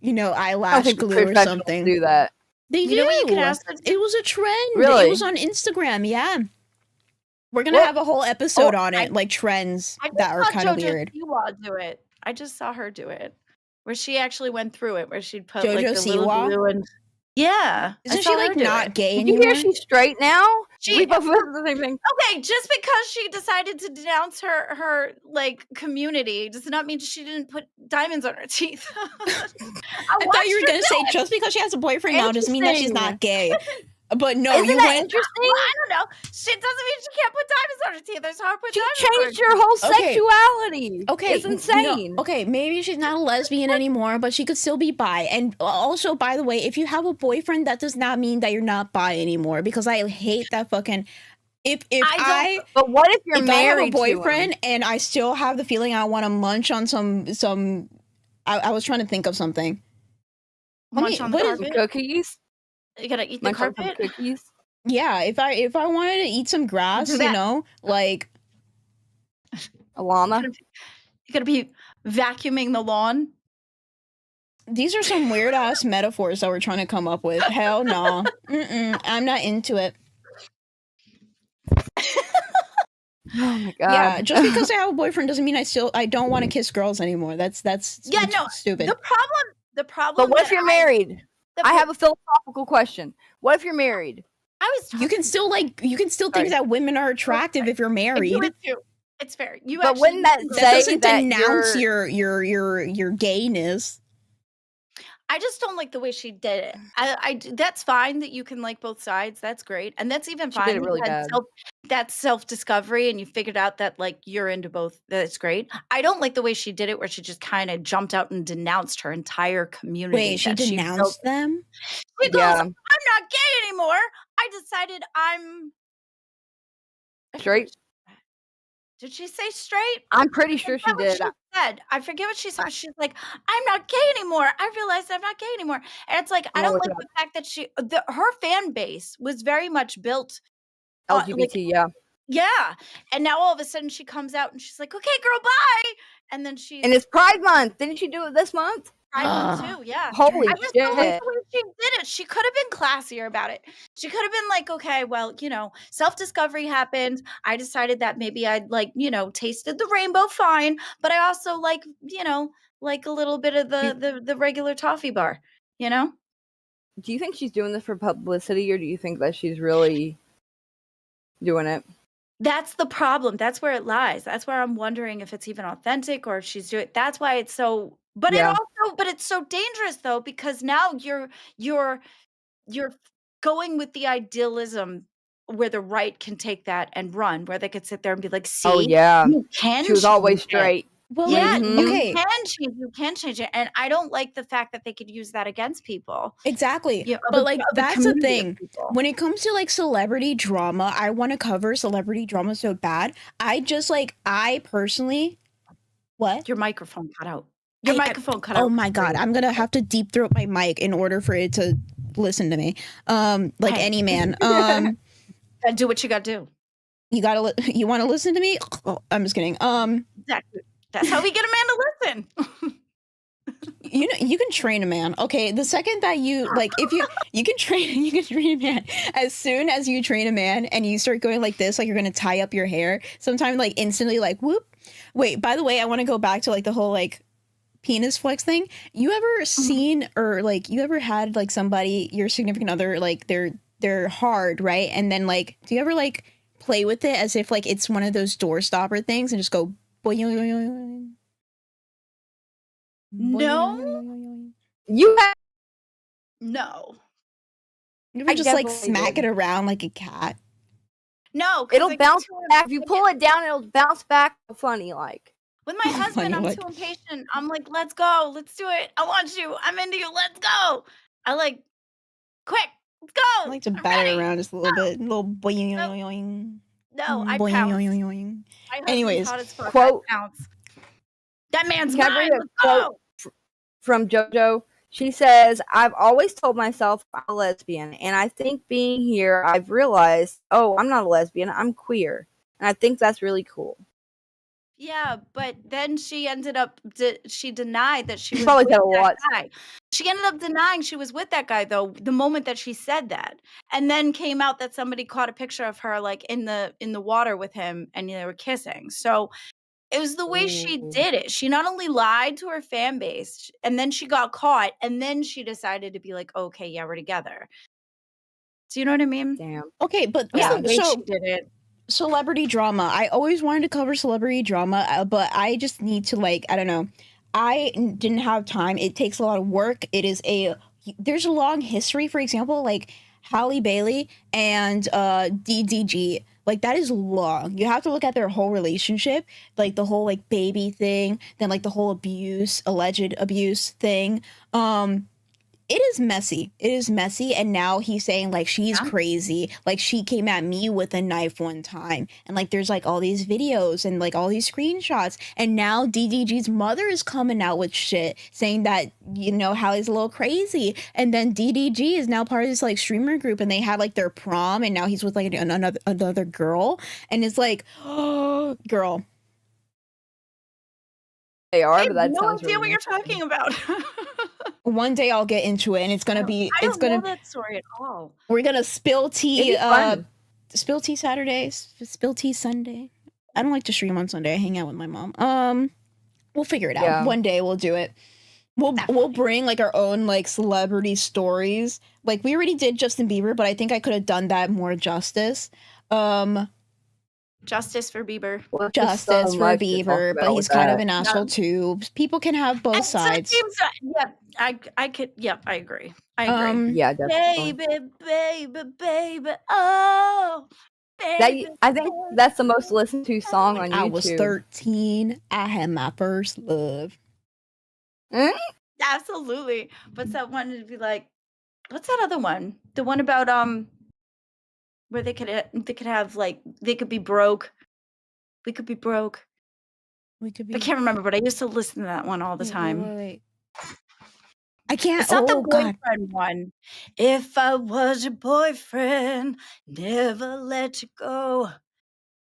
I don't eyelash think the glue or professionals something. do that. They You do. know what you could ask her to It was a trend. Really? It was on Instagram. Yeah. We're gonna Well- have a whole episode on I- it, like trends I just that are saw kind of JoJo weird. Siwa do it. I just saw her do it, where she actually went through it, where she'd put JoJo like the little Siwa? glue and yeah. I Isn't saw she her like do not it. gay Did you anymore? hear she's straight now? She- We both said the same thing. Okay, just because she decided to denounce her like community does not mean she didn't put diamonds on her teeth. I thought you were gonna say just because she has a boyfriend now doesn't mean that she's not gay. But no, Isn't you that went. interesting? Well, I don't know. Shit doesn't mean she can't put diamonds on her teeth. There's how to put She diamonds on her changed your whole Okay. sexuality. Okay, It's no, insane. okay, maybe she's not a lesbian anymore, but she could still be bi. And also, by the way, if you have a boyfriend, that does not mean that you're not bi anymore. Because I hate that fucking. If I don't- But what if you're if I have a married to him? boyfriend and I still have the feeling I want to munch on some. I was trying to think of something. Munch on the what is- carpet? Cookies? You gotta eat the Munch on some carpet. cookies? Yeah, if I wanted to eat some grass, Do that. like A llama? You gotta be vacuuming the lawn. these are some weird ass metaphors that we're trying to come up with. Hell no, I'm not into it. Oh my god. Yeah, just because I have a boyfriend doesn't mean I don't want to kiss girls anymore. That's Yeah, no, stupid. The problem. But what if that you're married? the- I have a philosophical question. What if you're married? I was. You can still think Sorry. that women are attractive if you're I married. do it too. It's fair. You But actually wouldn't that can go- That say doesn't that denounce you're- your gayness. I just don't like the way she did it. That's fine that you can like both sides. That's great, and that's even She fine. did it that really you had bad. that's self discovery, and you figured out that like you're into both. That's great. I don't like the way she did it, where she just kind of jumped out and denounced her entire community. Wait, she that felt- denounced them? She goes, Yeah. "I'm not gay anymore. I decided I'm Straight? Did she say straight? I'm pretty sure I she forget what did. She said. I forget what she said. But she's like, I'm not gay anymore. I realized I'm not gay anymore. And it's like, I I'm gonna don't look like it the fact that her fan base was very much built. like, LGBT, yeah. yeah. And now all of a sudden she comes out and she's like, okay, girl, bye. And then she And it's Pride Month. Didn't she do it this month? tried me too. Yeah. Holy I just don't like shit. the way she did it. She could have been classier about it. She could have been like, okay, well, self-discovery happened. I decided that maybe I'd tasted the rainbow fine, but I also like a little bit of the regular toffee bar, Do you think she's doing this for publicity, or do you think that she's really doing it? That's the problem. That's where it lies. That's where I'm wondering if it's even authentic or if she's doing it. That's why it's so but Yeah. it's so dangerous though, because now you're going with the idealism where the right can take that and run, where they could sit there and be like, see, Oh yeah. you can She was change always it. straight. Well, Yeah, Mhm. you can change it. And I don't like the fact that they could use that against people. exactly. Yeah, of But a- like of a that's the community of thing. people. When it comes to like celebrity drama, I want to cover celebrity drama so bad. I personally what? Your microphone cut out. Your I- microphone cut out. Oh my god, I'm gonna have to deep throat my mic in order for it to listen to me. Like Hey. any man. Do what you got to do. You want to listen to me? Oh, I'm just kidding. Exactly. That's how we get a man to listen. You know, you can train a man. Okay, the second that you like, if you can train, you can train a man. As soon as you train a man and you start going like this, like you're gonna tie up your hair. Sometimes, like instantly, like whoop. Wait, by the way, I want to go back to like the whole like penis flex thing. You ever seen or like you ever had like somebody, your significant other, like they're hard, right? And then like, do you ever like play with it as if like it's one of those door stopper things and just go boing? No. You have, No. You ever I just like definitely smack did. it around like a cat? No. 'cause It'll I get bounce too back. If you pull impatient. it down, it'll bounce back funny like. With my husband, Funny, I'm like- too impatient. I'm like, let's go. Let's do it. I want you. I'm into you. Let's go. I like, quick. Let's go. I like to I'm batter ready. around just a little bit, a little boing. No, I Boing, pounce. boing, boing. My husband's Anyways, hot as fuck. quote- I pounce. That man's Can I mine. bring a Let's quote go. from JoJo? She says, "I've always told myself I'm a lesbian, and I think being here, I've realized, oh, I'm not a lesbian. I'm queer, and I think that's really cool." Yeah, but then she ended up, she denied that she was Probably with said a that lot. guy. She ended up denying she was with that guy, though, the moment that she said that. And then came out that somebody caught a picture of her, like, in the water with him, and they were kissing. So it was the way she Ooh. did it. She not only lied to her fan base, and then she got caught, and then she decided to be like, okay, yeah, we're together. Do you know what I mean? Damn. okay, but Yeah, listen, the way so she did it. celebrity drama. I always wanted to cover celebrity drama, but I just need to like, I don't know. Didn't have time. It takes a lot of work. There's a long history. For example, like Halle Bailey and DDG. Like that is long. You have to look at their whole relationship, like the whole like baby thing, then like the whole alleged abuse thing. It is messy. It is messy. And now he's saying like she's Yeah. crazy. Like she came at me with a knife one time. And like there's like all these videos and like all these screenshots. And now DDG's mother is coming out with shit saying that, you know, Hallie's a little crazy. And then DDG is now part of this like streamer group and they had like their prom and now he's with like another girl. And it's like, oh, girl. They are, I but have that no sounds idea really what you're talking about. One day I'll get into it and it's gonna be I don't know that story at all. we're gonna spill tea It'd be fun. Spill tea Saturdays, spill tea Sunday. I don't like to stream on Sunday. I hang out with my mom. We'll figure it out. Yeah. One day we'll do it. We'll Definitely. bring like our own like celebrity stories. Like we already did Justin Bieber, but I think I could have done that more justice. Justice for Bieber. Well, it's just so Justice for much to talk Bieber, but about he's with kind of that. an asshole too. People can have both And so it sides. seems that- yeah, I could. Yeah, I agree. I agree. Yeah, definitely. Baby, oh, baby. I think that's the most listened to song on I was YouTube. 13. I had my first love. Absolutely. But that one would be like, what's that other one? The one about where they could have like they could be broke. We could be broke. We could be. I can't remember, but I used to listen to that one all the Wait, time. wait. I can't. It's not the Oh God. boyfriend one. If I was your boyfriend, never let you go.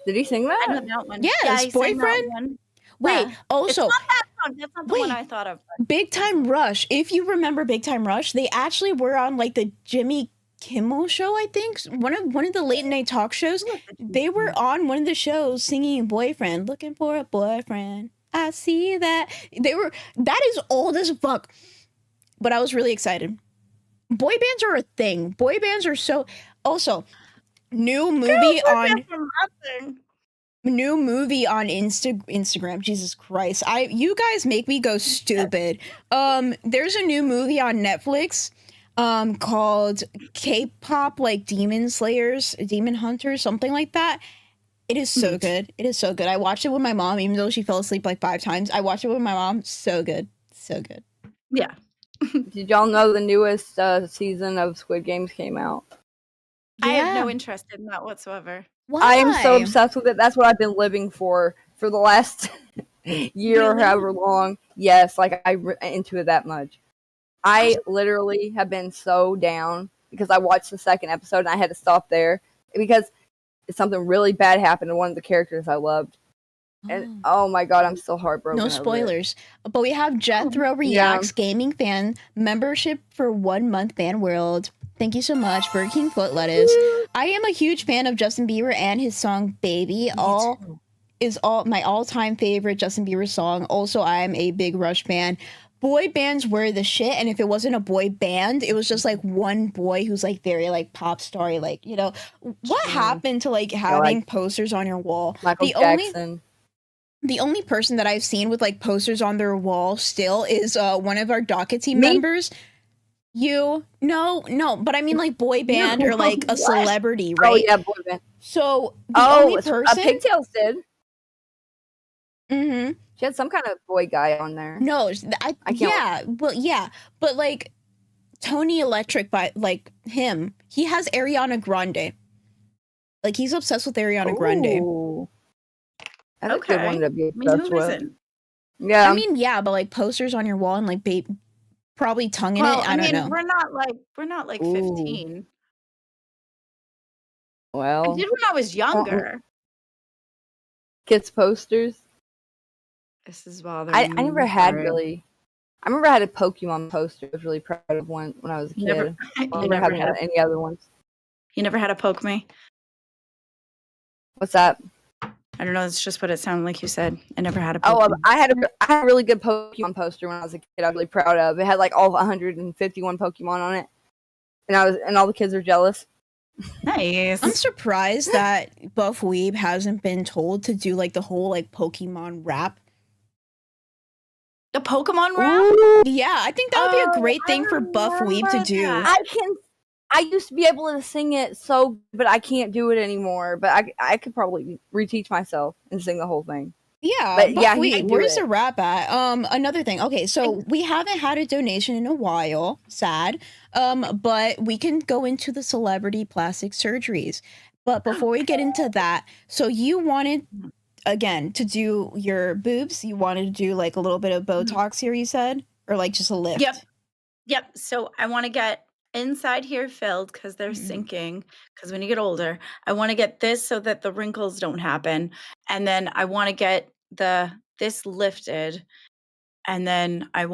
Did he sing I that? know that one. Yes, he sang that boyfriend? one. Wait. Yeah. Also, It's not that song. That's not the one Wait. I thought of. Big Time Rush. If you remember Big Time Rush, they actually were on like the Jimmy Kimmel show. I think one of the late night talk shows. They were on one of the shows singing "Boyfriend," looking for a boyfriend. I see that they were. That is old as fuck. But I was really excited. Boy bands are a thing. Boy bands are so. Also, new movie on Instagram. Jesus Christ. You guys make me go stupid. There's a new movie on Netflix called K-pop like Demon Slayers, Demon Hunters, something like that. It is so good. It is so good. I watched it with my mom even though she fell asleep like 5 times. I watched it with my mom. So good. So good. Yeah. Did y'all know the newest season of Squid Games came out? I have no Yeah. interest in that whatsoever. Why? I am so obsessed with it. That's what I've been living for the last year or Really? however long. Yes, like I'm into it that much. I literally have been so down because I watched the second episode and I had to stop there because something really bad happened to one of the characters I loved. And oh my god, I'm still heartbroken. No over it. spoilers. But we have Jethro Reacts Gaming Fan membership for 1 month Fan World. Thank you so much, Burger King Foot Lettuce. I am a huge fan of Justin Bieber and his song Baby. Is my all-time favorite Justin Bieber song. Also, I'm a big Rush fan. Boy bands were the shit, and if it wasn't a boy band, it was just like one boy who's like very like pop star, like, you know. What happened to like having posters on your wall? Michael Jackson. The only person that I've seen with like posters on their wall still is one of our Docket team members. No, but I mean like boy band or like a celebrity, right? Oh yeah, boy band. So the only person, Pigtails did. Mm-hmm. She had some kind of boy guy on there. No, I can't. but like Tony Electric, by like him, he has Ariana Grande. Like he's obsessed with Ariana Grande. That's a good one to be obsessed with. Yeah, I mean, yeah, but like posters on your wall and like probably tongue in it. I don't know. We're not like 15. Well, I did when I was younger. Kids posters. This is bothering I me. never had really. I remember I had a Pokemon poster. I was really proud of one when I was a kid. You never had any other ones. You never had a poke me? What's that? I don't know. It's just what it sounded like you said. I never had a Oh, Pokemon. I had a really good Pokemon poster when I was a kid. I was really proud of. It had like all 151 Pokemon on it, and all the kids were jealous. Nice. I'm surprised that Buff Weeb hasn't been told to do like the whole like Pokemon rap. The Pokemon rap? Ooh. Yeah, I think that would be a great thing for Buff Weeb to do. I used to be able to sing it but I can't do it anymore. But I could probably reteach myself and sing the whole thing. Yeah, but yeah, where's the rap at? Another thing. Okay, so we haven't had a donation in a while. Sad. But we can go into the celebrity plastic surgeries. But before we get into that, so you wanted again to do your boobs. You wanted to do like a little bit of Botox here. You said, or like just a lift. Yep. So I want to get inside here filled because they're sinking. Because when you get older, I want to get this so that the wrinkles don't happen, and then I want to get this lifted, and then I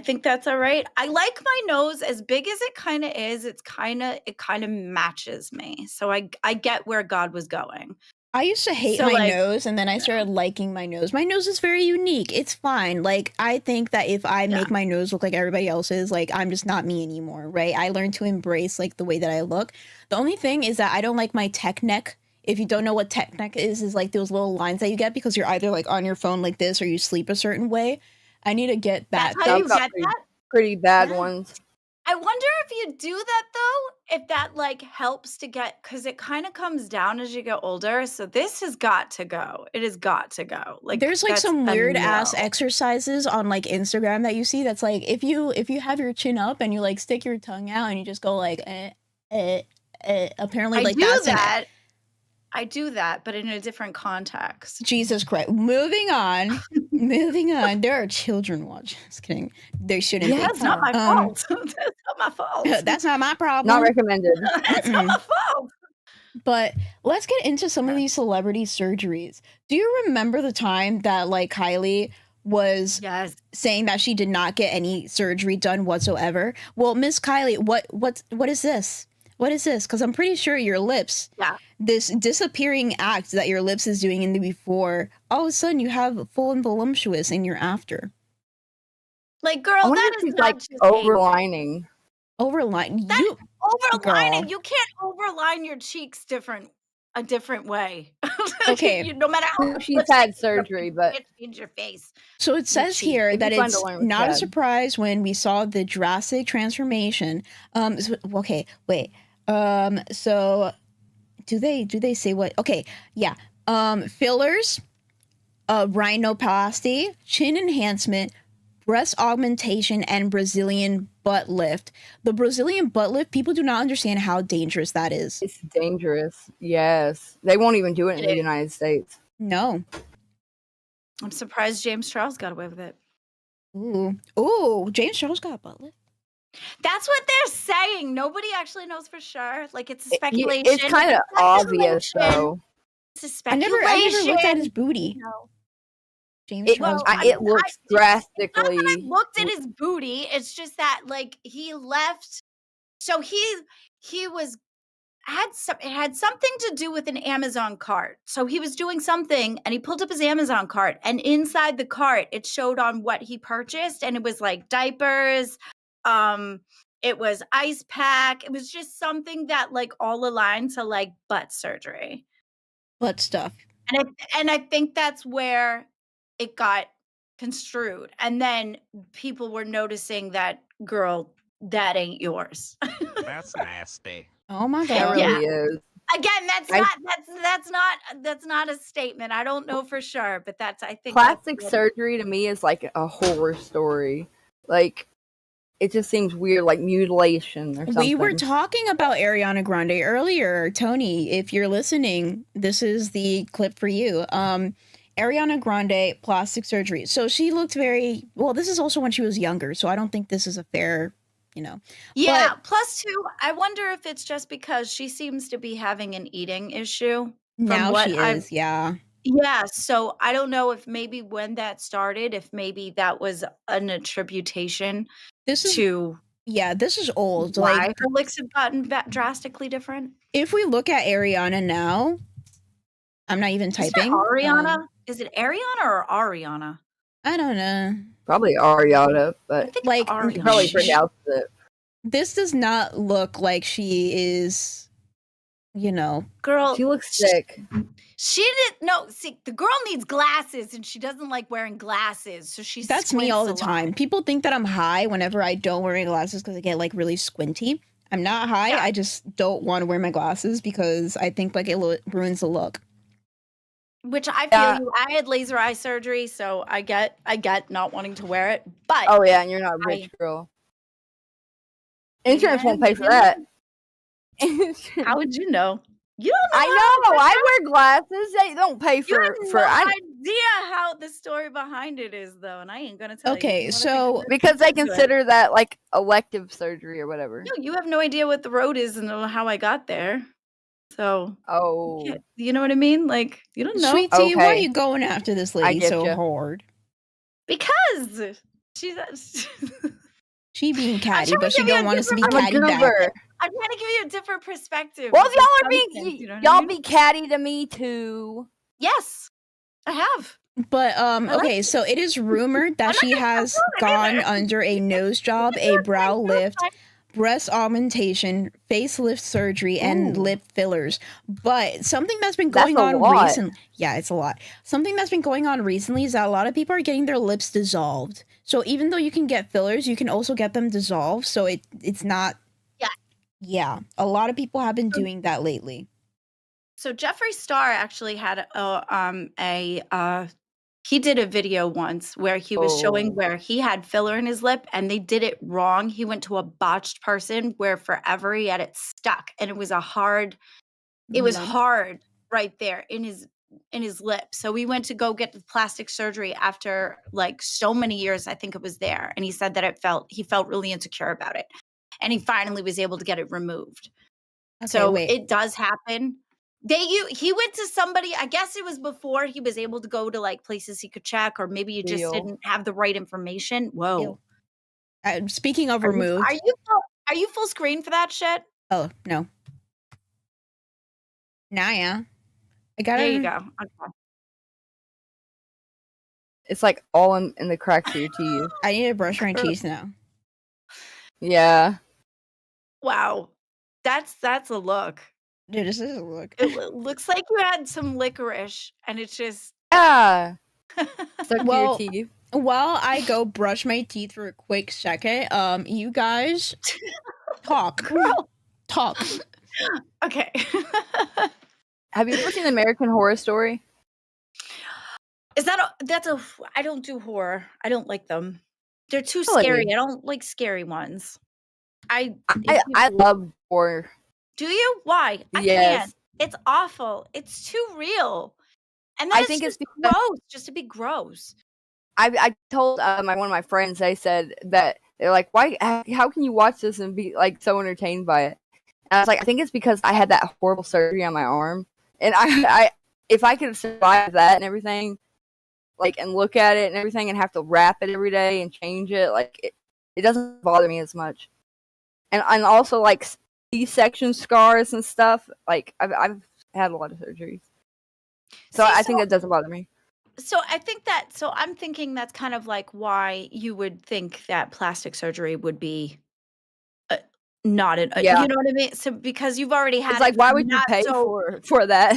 think that's all right. I like my nose as big as it kind of is. It kind of matches me, so I get where God was going. I used to hate my nose, and then I started liking my nose. My nose is very unique. It's fine. Like, I think that if I make my nose look like everybody else's, like, I'm just not me anymore, right? I learned to embrace, like, the way that I look. The only thing is that I don't like my tech neck. If you don't know what tech neck is like those little lines that you get because you're either, like, on your phone like this or you sleep a certain way. I need to get that. That's how you get that? Pretty bad ones. I wonder if you do that though, if that like helps to get, because it kind of comes down as you get older. So this has got to go. It has got to go. Like there's like some weird ass exercises on like Instagram that you see. That's like if you have your chin up and you like stick your tongue out and you just go like apparently like that's I do that, but in a different context. Jesus Christ. Moving on. There are children watching. Just kidding. They shouldn't be. That's not my fault. That's not my fault. That's not my problem. Not recommended. That's not my fault. But let's get into some of these celebrity surgeries. Do you remember the time that like Kylie was saying that she did not get any surgery done whatsoever? Well, Miss Kylie, what is this? What is this? Because I'm pretty sure your lips, this disappearing act that your lips is doing in the before, all of a sudden you have full and voluptuous in your after. Like, girl, that is like overlining. Overlining. Overlining. You can't overline your cheeks a different way. Okay. No matter how she's had surgery, but it change your face. So it says here that it's not a surprise when we saw the drastic transformation. Okay, wait. So do they say what? Okay, yeah. Fillers, rhinoplasty, chin enhancement, breast augmentation, and Brazilian butt lift. The Brazilian butt lift, people do not understand how dangerous that is. It's dangerous. Yes. They won't even do it in the United States. No. I'm surprised James Charles got away with it. Ooh, James Charles got a butt lift. That's what they're saying. saying. Nobody actually knows for sure. Like, it's a It's speculation. kind of obvious, Speculation. though. It's a I never looked at his speculation. booty. No. James It, Charles Well, Booty. it looks it's not that I drastically. looked at his booty. It's just that, like, he left. So he was it had something to do with an Amazon cart. So he was doing something and he pulled up his Amazon cart, and inside the cart it showed on what he purchased, and it was like diapers, it was ice pack. It was just something that like all aligned to like butt surgery. Butt stuff. And I think that's where it got construed. And then people were noticing that, girl, that ain't yours. That's nasty. Oh my It god. really is. Again, that's not a statement. I don't know for sure, but I think Plastic that's surgery to me is like a horror story. Like, it just seems weird, like mutilation or something. We were talking about Ariana Grande earlier. Tony, if you're listening, this is the clip for you. Ariana Grande, plastic surgery. So she looked very well. This is also when she was younger, so I don't think this is a fair, Yeah. But Plus, too, I wonder if it's just because she seems to be having an eating issue. now what she I've- is. Yeah. Yeah. So I don't know if maybe when that started, if maybe that was an attribution This is to this is old. why Like her looks have gotten drastically different. if we look at Ariana now, I'm not even Is it typing. Ariana? Is it Ariana or Ariana? I don't know. Probably Ariana, I but think like, it's Ariana. probably pronounced it. This does not look like she is, Girl, She looks sick. she didn't. No, see, the girl needs glasses, and she doesn't like wearing glasses, so she. That's me all the squints a lot. time. People think that I'm high whenever I don't wear my glasses because I get like really squinty. I'm not high. Yeah. I just don't want to wear my glasses because I think like it ruins the look. Which I feel Yeah. you. I had laser eye surgery, so I get not wanting to wear it. But Oh yeah, and you're not a rich girl. Insurance Yeah, won't pay for yeah. that. how would you know? You don't know. I know. I wear glasses. They don't pay You for have for. no I, idea how the story behind it is, though, and I ain't gonna tell you. Okay, You wanna so- think of it? because they Do it. consider that like elective surgery or whatever. No, you have no idea what the road is and how I got there. So Oh, yeah, you know what I mean? Like you don't know Sweet tea, why are Okay. you going after this lady get so ya. hard? because she's. She being catty, trying but to she give you don't a want us to be different- I'm a catty back. goober. I'm trying to give you a different perspective. Well, of if y'all are some being things, you know what I y'all mean? be catty to me too. Yes, I have. But like okay, so it is rumored that not she gonna has approve it gone either. under a nose job, a brow lift, breast augmentation, facelift surgery, and Ooh. lip fillers. But something that's been That's going a on lot. recently, yeah, it's a lot. Something that's been going on recently is that a lot of people are getting their lips dissolved. So even though you can get fillers, you can also get them dissolved. So it's not. Yeah. Yeah, a lot of people have been doing that lately. So Jeffree Star actually had he did a video once where he was Oh. showing where he had filler in his lip and they did it wrong. He went to a botched person where forever he had it stuck, and it was hard Lump. right there in his lip. So we went to go get the plastic surgery after like so many years. I think it was there, and he said that he felt really insecure about it, and he finally was able to get it removed. Okay, So wait. it does happen. He went to somebody, I guess it was before he was able to go to like places he could check, or maybe you just Deal. didn't have the right information. Whoa. Ew. Speaking of Are you- removed. Are you full screen for that shit? Oh no. Nah, yeah. I got There it. you go. Okay. It's like all in the cracks of your teeth. I need to brush my teeth now. Yeah. Wow. That's a look. Dude, this is a look. It looks like you had some licorice and it's just Yeah. Stuck to Well, your teeth. While I go brush my teeth for a quick second, you guys talk. Talk. okay. Have you ever seen American Horror Story? Is that's a I don't do horror. I don't like them. They're too Really? scary. I don't like scary ones. I love horror. Do you? Why? I Yes. can't. It's awful. It's too real. And then I it's think just it's because gross, just to be gross. I told one of my friends. They said that They're like, why? How can you watch this and be like so entertained by it? And I was like, I think it's because I had that horrible surgery on my arm, and I if I could survive that and everything, like, and look at it and everything, and have to wrap it every day and change it, like, it doesn't bother me as much. And also like C-section scars and stuff. Like, I've had a lot of surgeries, so I think it doesn't bother me. So I think that. So I'm thinking that's kind of like why you would think that plastic surgery would be not an. Yeah. You know what I mean? So because you've already had. It's like, it why would you not pay so- for that?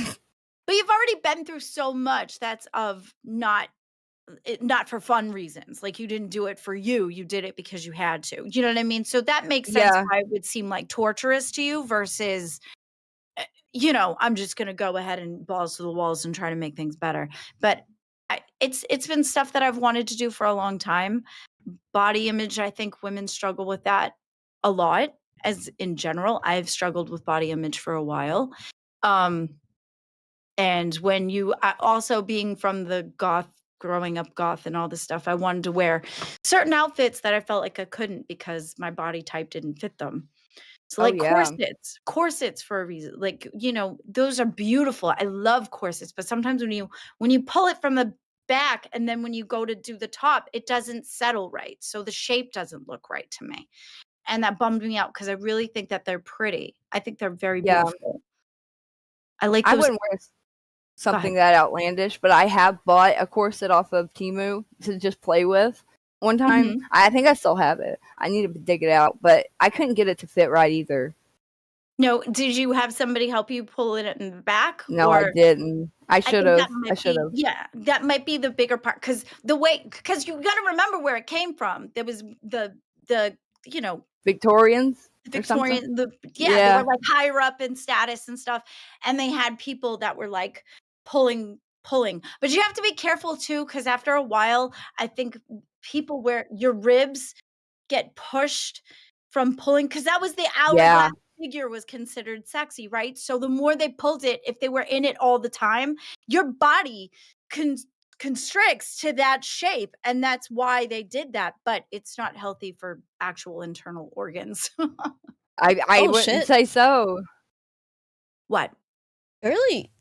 But you've already been through so much that's of not for fun reasons. Like, you didn't do it for you. You did it because you had to. You know what I mean? So that makes sense Yeah. why it would seem like torturous to you versus, I'm just going to go ahead and balls to the walls and try to make things better. But it's been stuff that I've wanted to do for a long time. Body image, I think women struggle with that a lot. As in general, I've struggled with body image for a while. And when you also being from the growing up goth and all this stuff, I wanted to wear certain outfits that I felt like I couldn't because my body type didn't fit them. So like corsets for a reason, like, those are beautiful. I love corsets, but sometimes when you pull it from the back and then when you go to do the top, it doesn't settle right. So the shape doesn't look right to me. And that bummed me out because I really think that they're pretty. I think they're very beautiful. I like those. I wouldn't wear something that outlandish, but I have bought a corset off of Temu to just play with one time. Mhm. I think I still have it. I need to dig it out, but I couldn't get it to fit right either. No, did you have somebody help you pull it in the back? No, I didn't. I should have. I should have. Yeah, that might be the bigger part because you got to remember where it came from. There was the Victorians. Victorian, they were like higher up in status and stuff, and they had people that were like pulling. But you have to be careful too, because after a while, I think people where your ribs get pushed from pulling, because that was the hourglass figure was considered sexy, right? So the more they pulled it, if they were in it all the time, your body constricts to that shape, and that's why they did that. But it's not healthy for actual internal organs. I wouldn't say so. What? Really?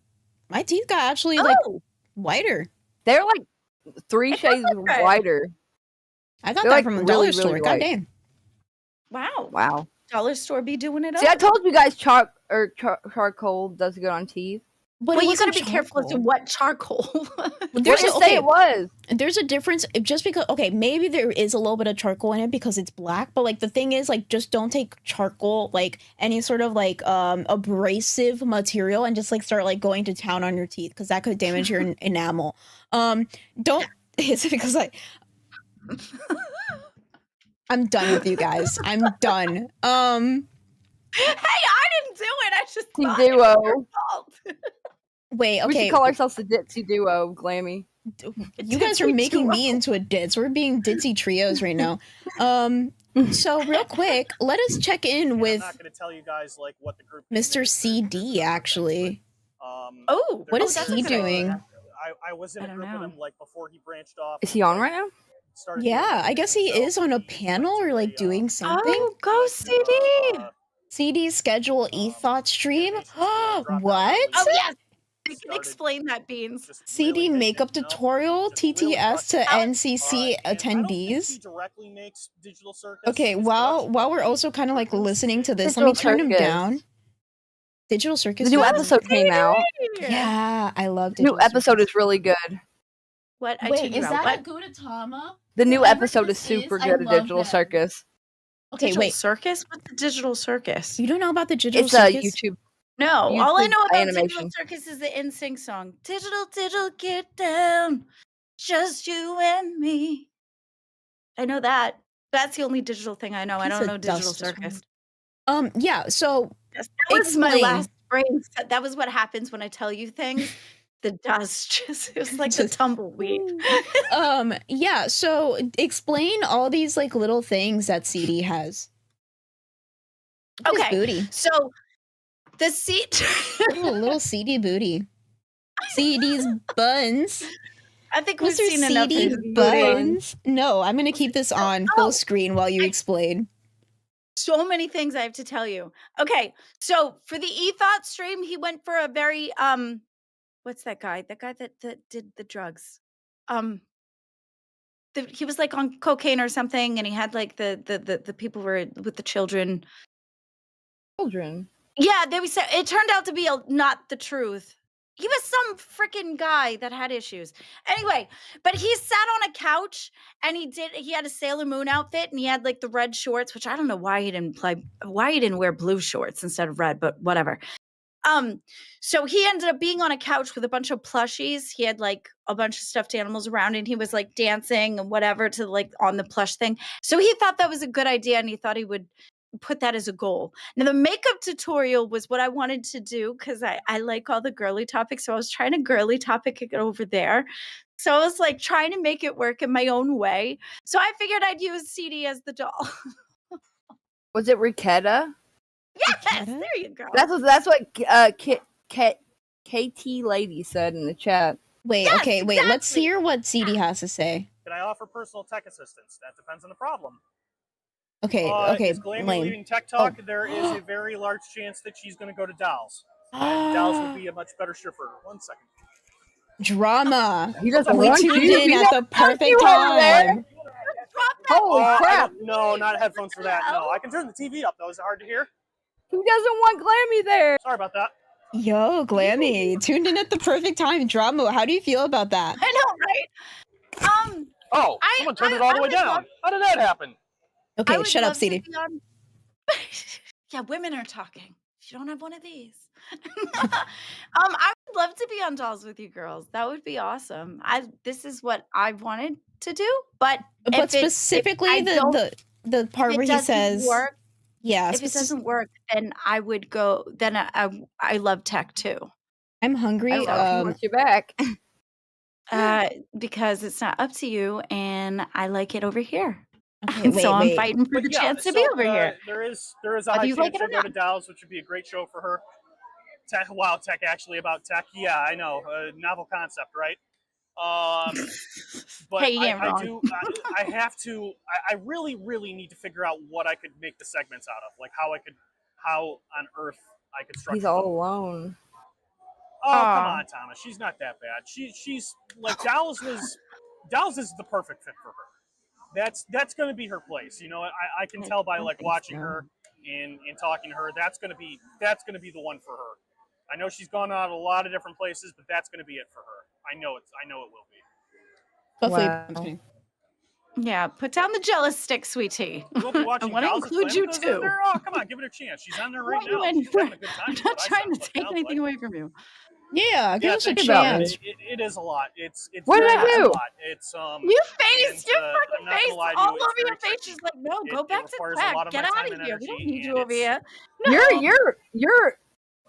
My teeth got actually like whiter. They're like 3 shades whiter. I got that from the dollar store. Really God damn. Wow. Dollar store be doing it up. See, I told you guys charcoal does good on teeth. But you gotta be careful as to what charcoal. Say it was. There's a difference just because, maybe there is a little bit of charcoal in it because it's black, but like the thing is, like, just don't take charcoal, like any sort of like abrasive material, and just like start like going to town on your teeth because that could damage your enamel. Don't. It's because I'm done with you guys. I'm done. Hey, I didn't do it. I just thought Duo. it was your fault. Wait, okay. We should call ourselves the Ditzy Duo, Glammy. You guys are making me into a ditz. We're being ditzy trios right now. So real quick, let us check in with I'm not going to tell you guys like what the group Mr. CD actually. What is he doing? I was in a group with him like before he branched off. Is he on right now? Yeah, I guess he is on a panel or like doing something. Oh, go CD! CD schedule e-thought stream. What? Oh yes, I can explain that, Beans. CD makeup tutorial TTS to NCC attendees. Okay, while we're also kind of like listening to this, let me turn him down. Digital Circus. The new episode came out. Yeah, I love the new episode is really good. What? Wait, is that a Gudetama? The new episode is super good at Digital Circus. Okay, Digital wait. Circus? What's the Digital Circus? You don't know about the Digital It's Circus? a YouTube. No, all I know about animation. Digital Circus is the NSYNC song. Digital, get down. Just you and me. I know that. That's the only digital thing I know. I don't know Digital Circus. Yeah, so that was my last brain. That was what happens when I tell you things. The dust it was like the tumbleweed. Yeah, so explain all these like little things that CD has. Okay. Booty. So the seat little CD booty. CD's buns. I think we've Mr. seen enough. CD of his booty. Buttons. No, I'm gonna keep this on full screen while you explain. So many things I have to tell you. Okay, so for the e-thought stream, he went for a very what's that guy? That guy that did the drugs. He was like on cocaine or something, and he had like the people were with the children. Children. Yeah, they said it turned out to be not the truth. He was some freaking guy that had issues. Anyway, but he sat on a couch and he had a Sailor Moon outfit and he had like the red shorts, which I don't know why he didn't wear blue shorts instead of red, but whatever. So he ended up being on a couch with a bunch of plushies. He had like a bunch of stuffed animals around and he was like dancing and whatever to like on the plush thing. So he thought that was a good idea and he thought he would put that as a goal. Now the makeup tutorial was what I wanted to do because I like all the girly topics. So I was trying to girly topic it over there. So I was like trying to make it work in my own way. So I figured I'd use CD as the doll. Was it Riquetta? Yes, there you go. That's what KT Lady said in the chat. Wait, Yes, okay, wait, let's exactly. hear what CD has to say. Can I offer personal tech assistance? That depends on the problem. Okay, okay, Is Glammy lame. leaving Tech Talk? There is a very large chance that she's going to go to Dolls. And Dolls would be a much better shift for her. 1 second. Drama. He doesn't We want tuned you. in He at the doesn't want perfect you over there. time. Holy crap! No, not headphones for that. No, I can turn the TV up though. Is it hard to hear? Who doesn't want Glammy there? Sorry about that. Yo, Glammy, tuned in at the perfect time. Drama, how do you feel about that? I know, right? Oh, someone turned it all the way down. How did that happen? Okay, shut up, CD. Yeah, women are talking. If you don't have one of these. I would love to be on Dolls with you girls. That would be awesome. This is what I wanted to do, but Specifically the part where he says work, yeah, if it doesn't work, then I would go. Then I love tech too. I'm hungry. I want you back. Because it's not up to you, and I like it over here. Okay, So I'm wait. fighting for the chance to be over here. There is a high chance she'll go to Dolls, which would be a great show for her. Tech actually about tech. Yeah, I know. Novel concept, right? But Hey, I really need to figure out what I could make the segments out of. Like how on earth I could structure He's all them. alone. Oh, come on, Thomas. She's not that bad. She's like Dallas is the perfect fit for her. That's going to be her place. You know, I can tell by like watching her and talking to her. That's going to be the one for her. I know she's gone out a lot of different places, but that's going to be it for her. I know it will be. Wow. Yeah, put down the jealous stick, sweetie. We'll be watching I want to Dolls include you Cosmetics too. there. Oh, come on, give it a chance. She's on there right now. She's having a good time. I'm not trying to take anything away from you. Yeah, give us a think about chance. it is a lot. It's What did I a do? lot. It's You face, and, your I'm fucking not gonna face lie to all you, it's over your very face. tricky. She's like, no, go It back to requires a lot tech. of Get my out time of and here. We don't energy, need you and over here. No.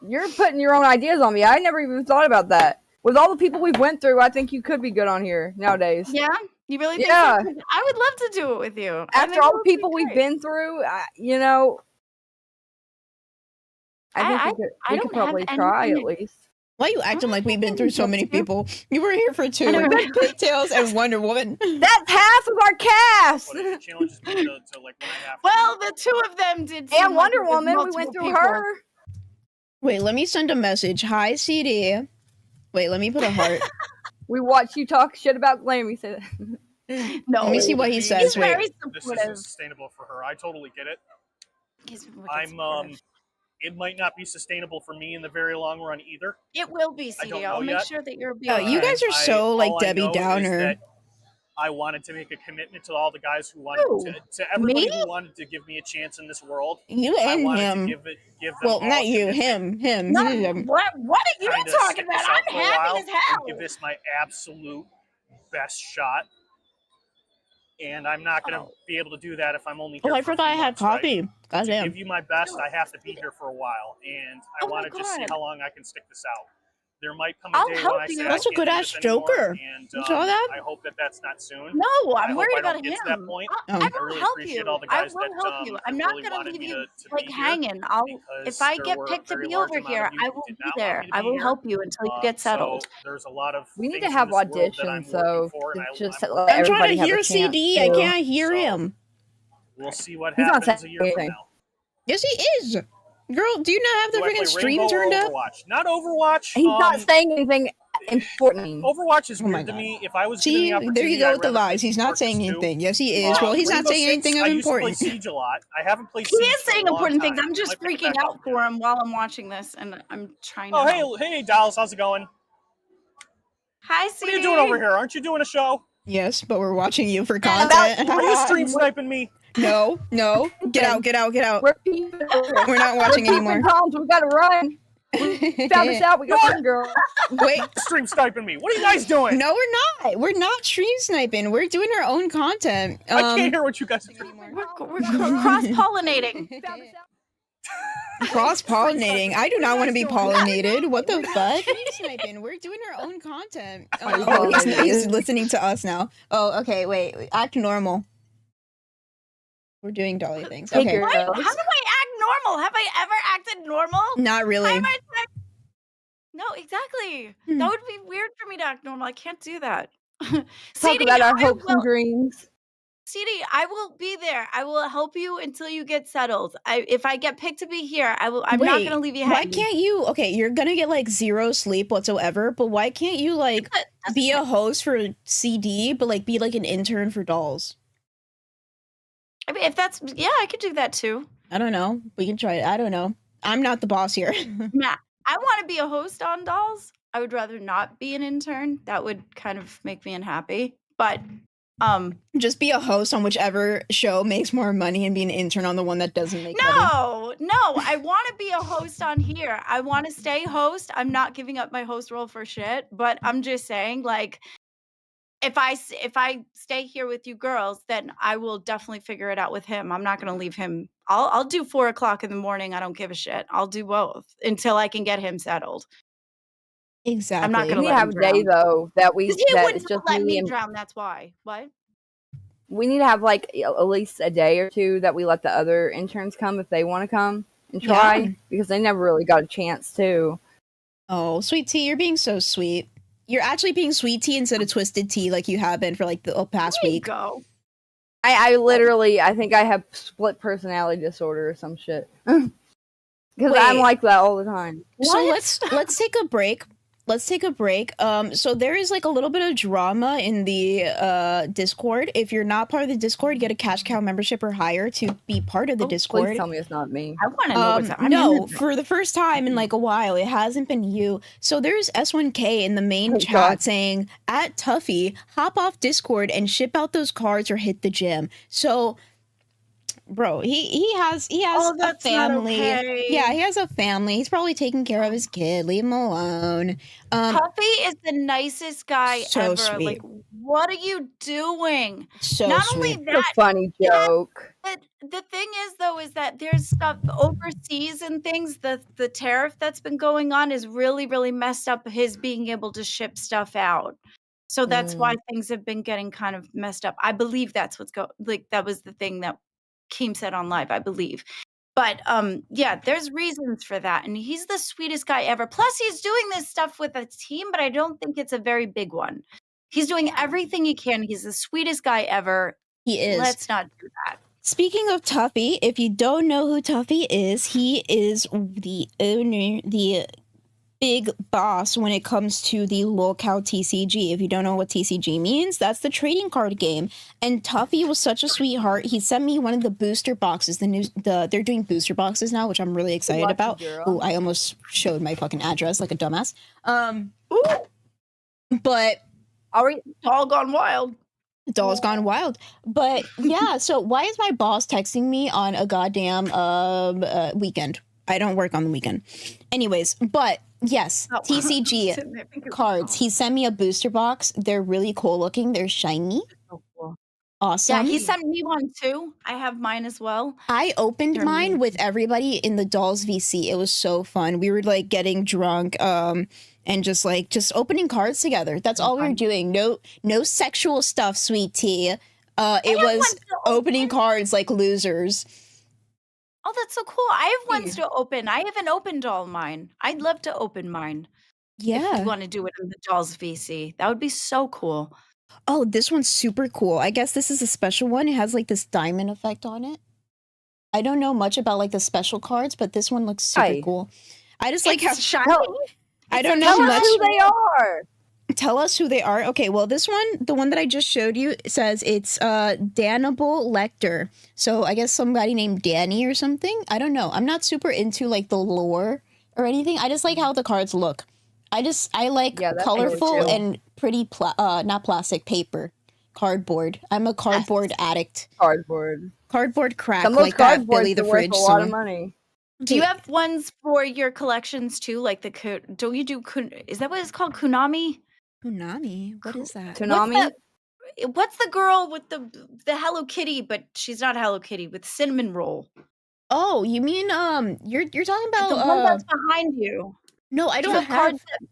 You're putting your own ideas on me. I never even thought about that. With all the people we've went through, I think you could be good on here nowadays. Yeah? You really think Yeah. so? 'Cause I would love to do it with you. After all the people we've been through, you know, I think we could probably try at least. Why are you acting like we've been through so many people? You were here for 2. Pigtails and Wonder Woman. That's half of our cast! But it challenges me to like when I have Well, the two of them did. And Wonder Woman, we went through her. Wait, let me send a message. Hi, CD. Wait, let me put a heart. We watched you talk shit about Glammy. Say that. No. Let me see what he says. He's Wait. very This supportive. isn't sustainable for her. I totally get it. I'm It might not be sustainable for me in the very long run either. It will be, I don't CD. know I'll make yet. sure that you're Oh, you guys are so like all I Debbie know is Downer. that I wanted to make a commitment to all the guys who wanted to everybody me? who wanted to give me a chance in this world. You I and wanted him. to give them Well, all not a you. commitment. Him. What are you Kinda talking stick about? this out I'm for a while happy as hell. and give this my absolute best shot. And I'm not going to be able to do that if I'm only here Oh, I for a forgot I few had months, right? coffee. To Goddamn. give you my best, I have to be here for a while, and I Oh my want to just see God. how long I can stick this out. there might come I'll a day help when I say you. I That's a can't do good-ass this anymore, Joker. and You saw that? I hope that that's not soon. No, I I'm hope worried I don't about get him. to that point. I Oh. I will really help appreciate you. all the I guys will that help you. I'm have not really gonna wanted leave me you to like be here, hanging. If because I there get were a picked to very be large over amount here, of you I who will did be not want there. me to I be will here. help you until you get settled. So there's a lot of We need things to in have this world that I'm auditions, working so for, and just I'm to working let I'm for. trying everybody to have a hear chance CD. I to. can't hear So him. we'll see what He's not happens saying a year from anything. now. Yes, he is. Girl, do you not have the Do I play freaking stream Rainbow or turned up? Overwatch? Not Overwatch. He's not saying anything important. Overwatch is Oh my weird to God. me. If I was given See, the there you opportunity, go I'd with the rather play lies. He's Team not Fortress saying 2. anything. Yes, he is. Well, he's not Rainbow saying Six, anything of I used to play importance. Siege a lot. I haven't played He Siege is for saying a long important time. things. I'm I just might pick it freaking back up out for again. him while I'm watching this, and I'm trying to Oh, help. hey, Dallas, how's it going? Hi, What are you doing over CD. here? Aren't you doing a show? Yes, but we're watching you for Hello. content. Are you stream sniping me? No, no. Get out, get out, get out. We're peeping over here. We're not We're watching peeping anymore. toms. We gotta run. We found this out. We got run, girl. Wait, Stream sniping me. What are you guys doing? no, we're not. We're not stream sniping. We're doing our own content. I can't hear what you guys are doing. We're cross-pollinating. Found this out. Cross-pollinating. I do not want to be pollinated. What the We're not fuck? stream sniping. We're doing our own content. Are you Oh, he's pollinated? listening to us now. Oh, okay. Wait. Act normal. We're doing dolly things. Hey, Okay. What? How do girls. I act normal? Have I ever acted normal? Not How really. am I? No, exactly. Hmm. That would be weird for me to act normal. I can't do that. Talk CD, about our I hopes and will. dreams. CD, I will be there. I will help you until you get settled. If I get picked to be here, I will. I'm not Wait, gonna leave you why hanging. can't you? Okay, you're gonna get like zero sleep whatsoever, but why can't you like be a host for CD, but like be like an intern for dolls? I mean, if that's I could do that too. I don't know. We can try it. I don't know. I'm not the boss here. Matt, I want to be a host on Dolls. I would rather not be an intern. That would kind of make me unhappy. But Just be a host on whichever show makes more money and be an intern on the one that doesn't make money. no, I want to be a host on here. I want to stay host. I'm not giving up my host role for shit, but I'm just saying, like, if I stay here with you girls, then I will definitely figure it out with him. I'm not going to leave him. I'll do 4 o'clock in the morning. I don't give a shit. I'll do both until I can get him settled. Exactly. I'm not gonna We let have him a day drown. though that we 'Cause he that wouldn't it's just let me me and drown. That's why. What? we need to have like at least a day or two that we let the other interns come if they want to come and try Yeah. because they never really got a chance to. Oh, sweet tea, you're being so sweet. You're actually being sweet tea instead of twisted tea like you have been for like the past There you week. go. I literally I think I have split personality disorder or some shit because I'm Wait. like that all the time. So What? let's take a break. Let's take a break. So there is like a little bit of drama in the Discord. If you're not part of the Discord, get a cash cow membership or higher to be part of the Oh, Discord. please tell me it's not me. I want to know what's I'm no, in it. for the first time in like a while, it hasn't been you. So there's S1K in the main Oh, chat God. saying, at Tuffy, hop off Discord and ship out those cards or hit the gym. So, bro, he has Oh, a that's not family. okay. Yeah, he has a family. He's probably taking care of his kid. Leave him alone. Puffy is the nicest guy So ever. sweet. Like, what are you doing? So Not sweet. only It's a that, funny joke. but the thing is though is that there's stuff overseas and things. The tariff that's been going on is really messed up his being able to ship stuff out. So that's why things have been getting kind of messed up. I believe that's what's that was the thing that Keem said on live, I believe. But yeah, there's reasons for that. And he's the sweetest guy ever. Plus he's doing this stuff with a team, but I don't think it's a very big one. He's doing everything he can. He's the sweetest guy ever. He is. Let's not do that. Speaking of Tuffy, if you don't know who Tuffy is, he is the owner, the big boss when it comes to the lolcow TCG. If you don't know what TCG means, that's the trading card game. And Tuffy was such a sweetheart. He sent me one of the booster boxes. They're doing booster boxes now, which I'm really excited Lucky about. girl. Oh, I almost showed my fucking address like a dumbass. But All gone wild. Doll's gone wild. But yeah, so why is my boss texting me on a goddamn weekend? I don't work on the weekend. Anyways, but yes, Oh. TCG cards. He sent me a booster box. They're really cool looking. They're shiny. So cool. Awesome. Yeah, he sent me one too. I have mine as well. I opened They're mine with everybody in the Dolls VC. It was so fun. We were like getting drunk. and just opening cards together. That's all we were doing. No sexual stuff, sweet tea. It was ones to opening cards like losers. Oh, that's so cool. I have ones to open. I haven't opened all mine. I'd love to open mine. If Yeah. you want to do it in the dolls VC, that would be so cool. Oh, this one's super cool. I guess this is a special one. It has like this diamond effect on it. I don't know much about like the special cards, but this one looks super Hi. cool. I just like how It's shiny. I It's don't a know Tell much. us who they are. Tell us who they are. Okay, well, this one, the one that I just showed you, says it's Dannibal Lecter. So I guess somebody named Danny or something. I don't know. I'm not super into like the lore or anything. I just like how the cards look. I like Yeah, that's colorful cool, too. and pretty, not plastic, paper, cardboard. I'm a cardboard addict. Cardboard. Cardboard crack, Some of those like that cardboards Billy the are worth Fridge a lot of song. money. Do you have ones for your collections too? Like don't you do? Is that what it's called? Kunami? Punami? What is that? Tsunami? What's the girl with the Hello Kitty? But she's not Hello Kitty with cinnamon roll. Oh, you mean you're talking The about one that's behind you. no, I Do you don't have cards have.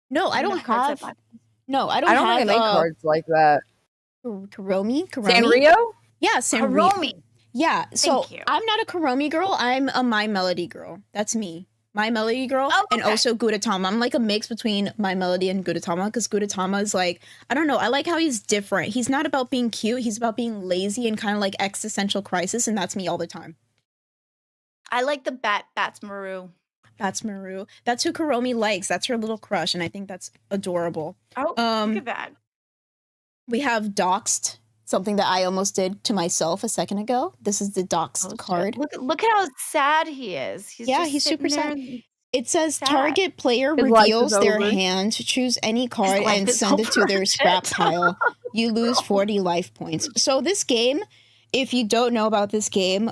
No, I don't have. No, I don't I don't have. think they make cards like that. Kuromi? Sanrio? Yeah, Sanrio. Kuromi. Yeah, so Thank you. I'm not a Kuromi girl. I'm a My Melody girl. That's me. My Melody girl, Oh, and okay. also Gudetama. I'm like a mix between My Melody and Gudetama because Gudetama is like, I don't know. I like how he's different. He's not about being cute. He's about being lazy and kind of like existential crisis, and that's me all the time. I like the Bats Maru. That's Maru. That's who Kuromi likes. That's her little crush, and I think that's adorable. Oh, look at that. We have Doxed, something that I almost did to myself a second ago. This is the Doxed card. Look at how sad he is. He's super sad. It says Sad. target player His life reveals is their over. hand, choose any card, life and is send it to over. their scrap pile. You lose 40 life points. So this game, if you don't know about this game,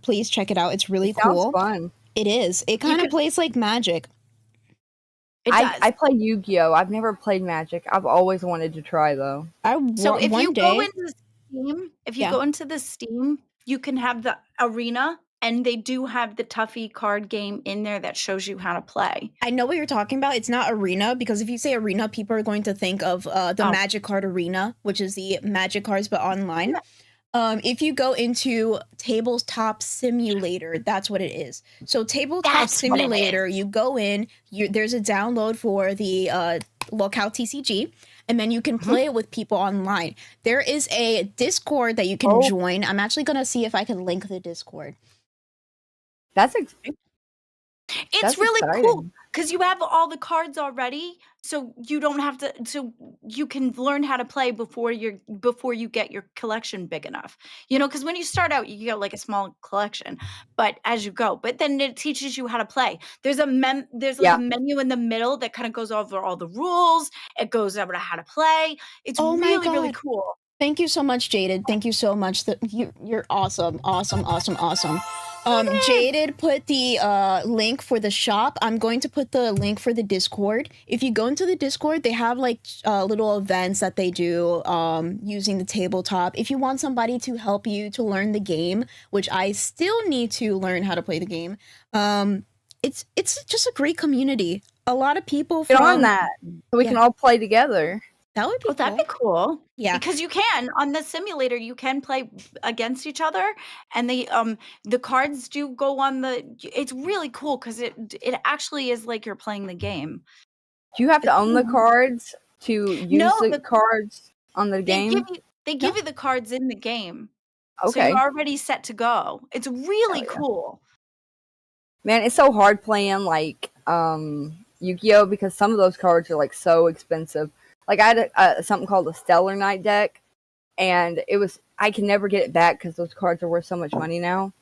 please check it out. It's really cool. Sounds fun. It is. It kind of plays like Magic. It does. I play Yu-Gi-Oh! I've never played Magic. I've always wanted to try though. So if one you day, go into Steam, Yeah. go into the Steam, you can have the arena, and they do have the Tuffy card game in there that shows you how to play. I know what you're talking about. It's not Arena, because if you say Arena, people are going to think of the Oh. Magic Card Arena, which is the Magic cards but online. If you go into Tabletop Simulator, that's what it is. So Tabletop That's what it Simulator, you go in, there's a download for the Locale TCG, and then you can play it with people online. There is a Discord that you can join. I'm actually going to see if I can link the Discord. That's It's really cool because you have all the cards already, so you don't have to. So you can learn how to play before you get your collection big enough. Because when you start out, you get like a small collection, but as you go, but then it teaches you how to play. There's a menu in the middle that kind of goes over all the rules. It goes over how to play. It's really cool. Thank you so much, Jaded. Thank you so much. You're awesome. Jaded put the link for the shop. I'm going to put the link for the Discord. If you go into the Discord, they have like little events that they do using the tabletop. If you want somebody to help you to learn the game, which I still need to learn how to play the game, it's just a great community. A lot of people Get on that so we can all play together. That would be cool. That'd be cool. Yeah. Because you can on the simulator, you can play against each other, and the cards do go on the. It's really cool because it actually is like you're playing the game. Do you have to own the cards to use the cards on the game? They give you the cards in the game. Okay. So you're already set to go. It's really cool. Man, it's so hard playing like Yu-Gi-Oh! Because some of those cards are like so expensive. Like I had something called a Stellar Night deck, and I can never get it back because those cards are worth so much money now.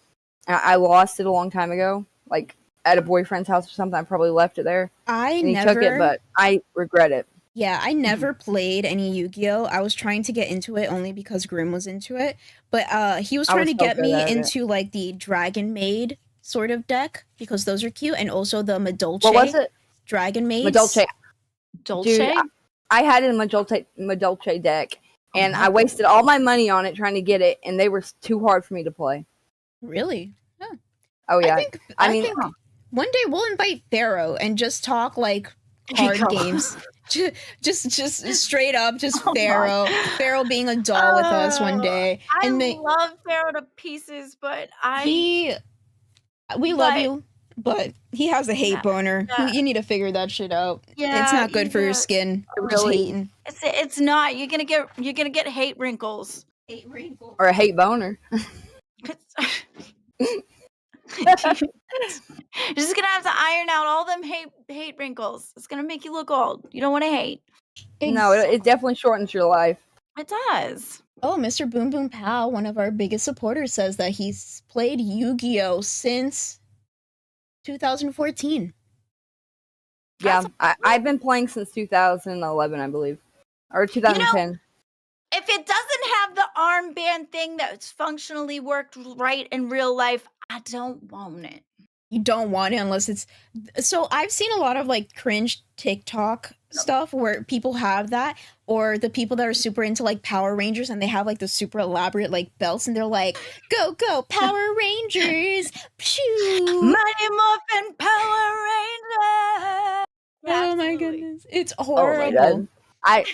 I lost it a long time ago, like at a boyfriend's house or something. I probably left it there. He took it, but I regret it. Yeah, I never played any Yu-Gi-Oh! I was trying to get into it only because Grim was into it, but he was trying to get me into like the Dragon Maid sort of deck because those are cute, and also the Madolche. What was it? Dragon Maid. Madolche. Dolce? Dude, I had a Madolche deck, and I wasted all my money on it trying to get it, and they were too hard for me to play. Really? Huh. Oh yeah. I think one day we'll invite Pharaoh and just talk like card games. Just straight up, just Oh, God. Pharaoh being a doll with us one Oh, day, I and love Pharaoh to pieces, but we love but- you, but he has a hate Yeah, boner. yeah. You need to figure that shit out. It's Yeah, not good for your he's a- skin. Just Really? hating. It's not. You're gonna get hate wrinkles. Or a hate boner. You're just gonna have to iron out all them hate wrinkles. It's gonna make you look old. You don't want to hate. No, it definitely shortens your life. It does. Oh, Mr. Boom Boom Pow, one of our biggest supporters, says that he's played Yu-Gi-Oh since 2014. Yeah, I've been playing since 2011, I believe, or 2010. If it doesn't have the armband thing that's functionally worked right in real life, I don't want it. You don't want it unless it's. So I've seen a lot of like cringe TikTok stuff where people have that, or the people that are super into like Power Rangers and they have like the super elaborate like belts and they're like, "Go go Power Rangers!" Pshoo! Mighty Morphin Power Ranger. Oh my goodness, it's Oh horrible. my god!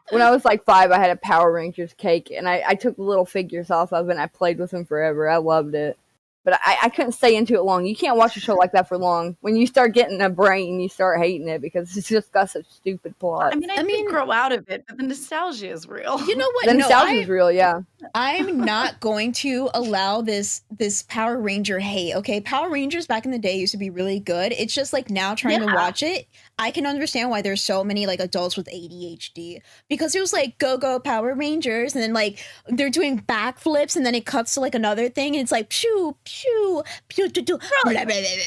When I was like 5, I had a Power Rangers cake, and I took the little figures off of it, and I played with them forever. I loved it. But I couldn't stay into it long. You can't watch a show like that for long. When you start getting a brain, you start hating it because it's just got such stupid plot. I mean, grow out of it, but the nostalgia is real. You know what? The No, nostalgia is real, yeah. I'm not going to allow this Power Ranger hate. Okay, Power Rangers back in the day used to be really good. It's just like now trying to watch it, I can understand why there's so many like adults with ADHD because it was like go Power Rangers, and then like they're doing backflips, and then it cuts to like another thing, and it's like pew pew pew pew. pew.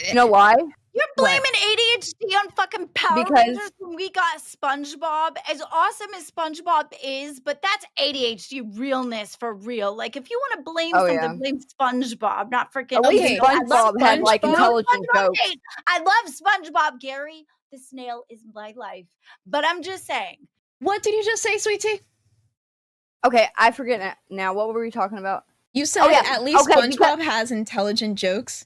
You know why? You're blaming ADHD on fucking Power Rangers when we got SpongeBob. As awesome as SpongeBob is, but that's ADHD realness for real. Like, if you want to blame something, blame SpongeBob, not freaking. At least SpongeBob had like intelligent jokes. I love SpongeBob, Gary. The snail is my life. But I'm just saying. What did you just say, sweetie? Okay, I forget now. What were we talking about? You said at least SpongeBob has intelligent jokes.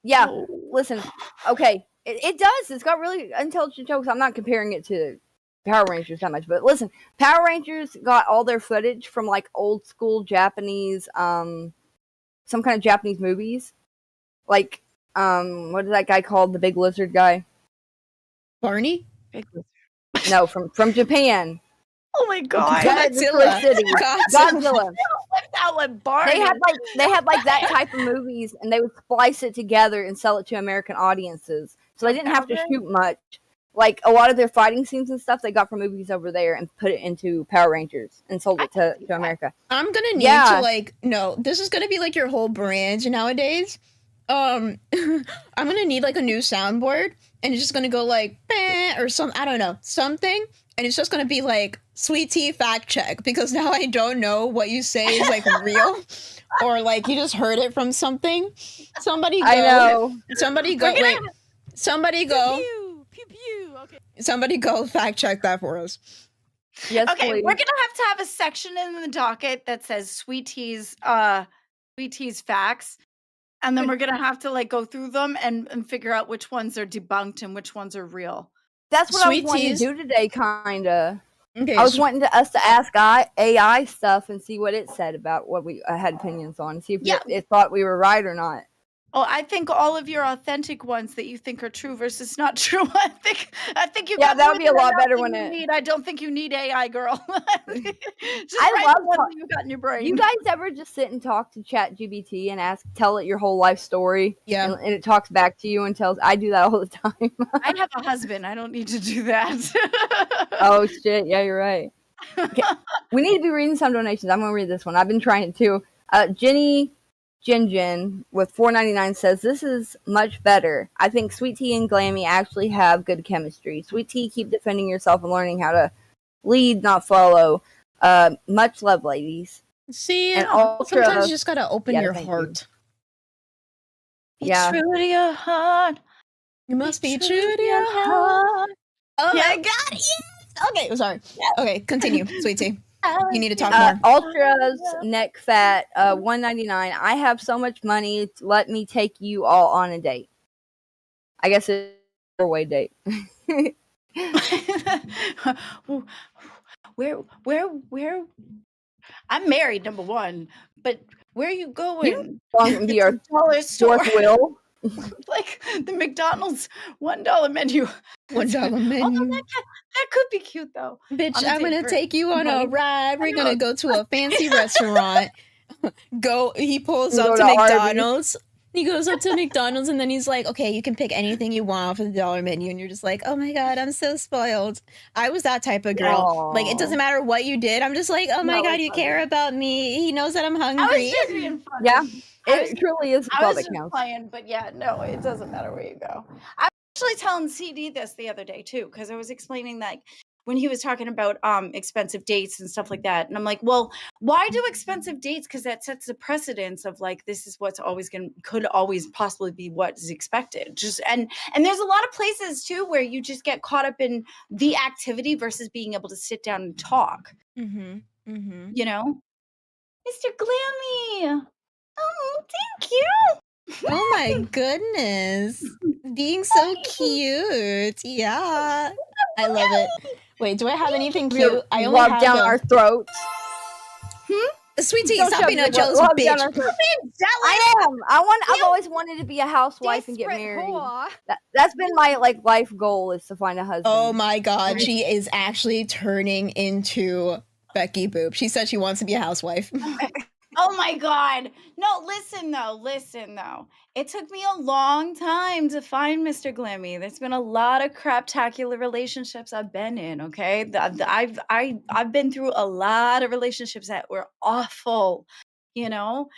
Yeah, listen. Okay, it does. It's got really intelligent jokes. I'm not comparing it to Power Rangers that much, but listen, Power Rangers got all their footage from like old school Japanese, some kind of Japanese movies. Like, what is that guy called? The big lizard guy? Barney? No, from Japan. Oh my god! Godzilla. Godzilla. That one, Barney. They had like that type of movies, and they would splice it together and sell it to American audiences. So they didn't have to shoot much. Like a lot of their fighting scenes and stuff, they got from movies over there and put it into Power Rangers and sold it to America. I'm gonna need to like this is gonna be like your whole brand nowadays. I'm gonna need like a new soundboard, and it's just gonna go like bah, or I don't know, something, and it's just gonna be like Sweet Tea fact check, because now I don't know what you say is like real or like you just heard it from something. Somebody go. I know. Somebody go. Wait. Somebody go. Pew, pew, pew. Okay. Somebody go fact check that for us. Yes, okay, please. we're gonna have a section in the docket that says Sweet Tea's facts, and then we're gonna have to like go through them and figure out which ones are debunked and which ones are real. That's what Sweet I was wanting Teas. to do today, kinda. Okay, I was wanting us to ask AI stuff and see what it said about what we had opinions on, see if it thought we were right or not. Oh, I think all of your authentic ones that you think are true versus not true. I think you. Yeah, got that more would be a than lot enough better that when you it. need. I don't think you need AI, girl. Just I write love the one that you got in your brain. You guys ever just sit and talk to ChatGPT and tell it your whole life story? Yeah. And it talks back to you and tells. I do that all the time. I have a husband. I don't need to do that. Oh shit! Yeah, you're right. Okay. We need to be reading some donations. I'm gonna read this one. I've been trying to. Jenny Jinjin with $4.99 says this is much better. I think Sweet Tea and Glammy actually have good chemistry. Sweet Tea, keep defending yourself and learning how to lead, not follow. Much love, ladies. See, and Ultra, sometimes you just gotta open your heart. Be true to your heart. You must be true to your heart. Oh my god, yes! Okay, sorry. Okay, continue, Sweet Tea. You need to talk more. Ultra's neck fat, $1.99. I have so much money. Let me take you all on a date. I guess it's a way date. Where? I'm married, number one, but where are you You going? want to be our It's a dollar store, fourth wheel? like the McDonald's $1 menu. $1 Although menu. that could be cute though. Bitch, On a I'm date gonna for take you on a money. ride. We're I gonna know. go to a fancy restaurant. He pulls You up go to to Arby's. McDonald's. He goes up to McDonald's and then he's like, okay, you can pick anything you want off of the dollar menu. And you're just like, oh my God, I'm so spoiled. I was that type of girl. Like, it doesn't Aw. matter what you did. I'm just like, oh my No, God, it you care about me. He knows that I'm I was hungry. just being funny. Yeah, I was it truly is I all was that just counts. playing, but yeah, no, it doesn't matter where you go. I was actually telling CD this the other day too, because I was explaining that when he was talking about expensive dates and stuff like that, and I'm like, well, why do expensive dates? Because that sets a precedence of like this is what's always could always possibly be what is expected. Just and there's a lot of places too where you just get caught up in the activity versus being able to sit down and talk. Mm-hmm. Mm-hmm. You know, Mr. Glammy. Oh, thank you. Oh my goodness. Being so cute. Yeah. I love it. Wait, do I have anything We're cute? I only rubbed have down the our throats. Sweetie, Don't stop shove being a your jealous love down bitch. our throats. Being jealous. I am. I've always wanted to be a housewife and get Desperate married. whore. That's been my like life goal is to find a husband. Oh my God, she is actually turning into Becky Boop. She said she wants to be a housewife. Oh my God. No, listen though. It took me a long time to find Mr. Glammy. There's been a lot of craptacular relationships I've been in, okay? I've been through a lot of relationships that were awful, you know?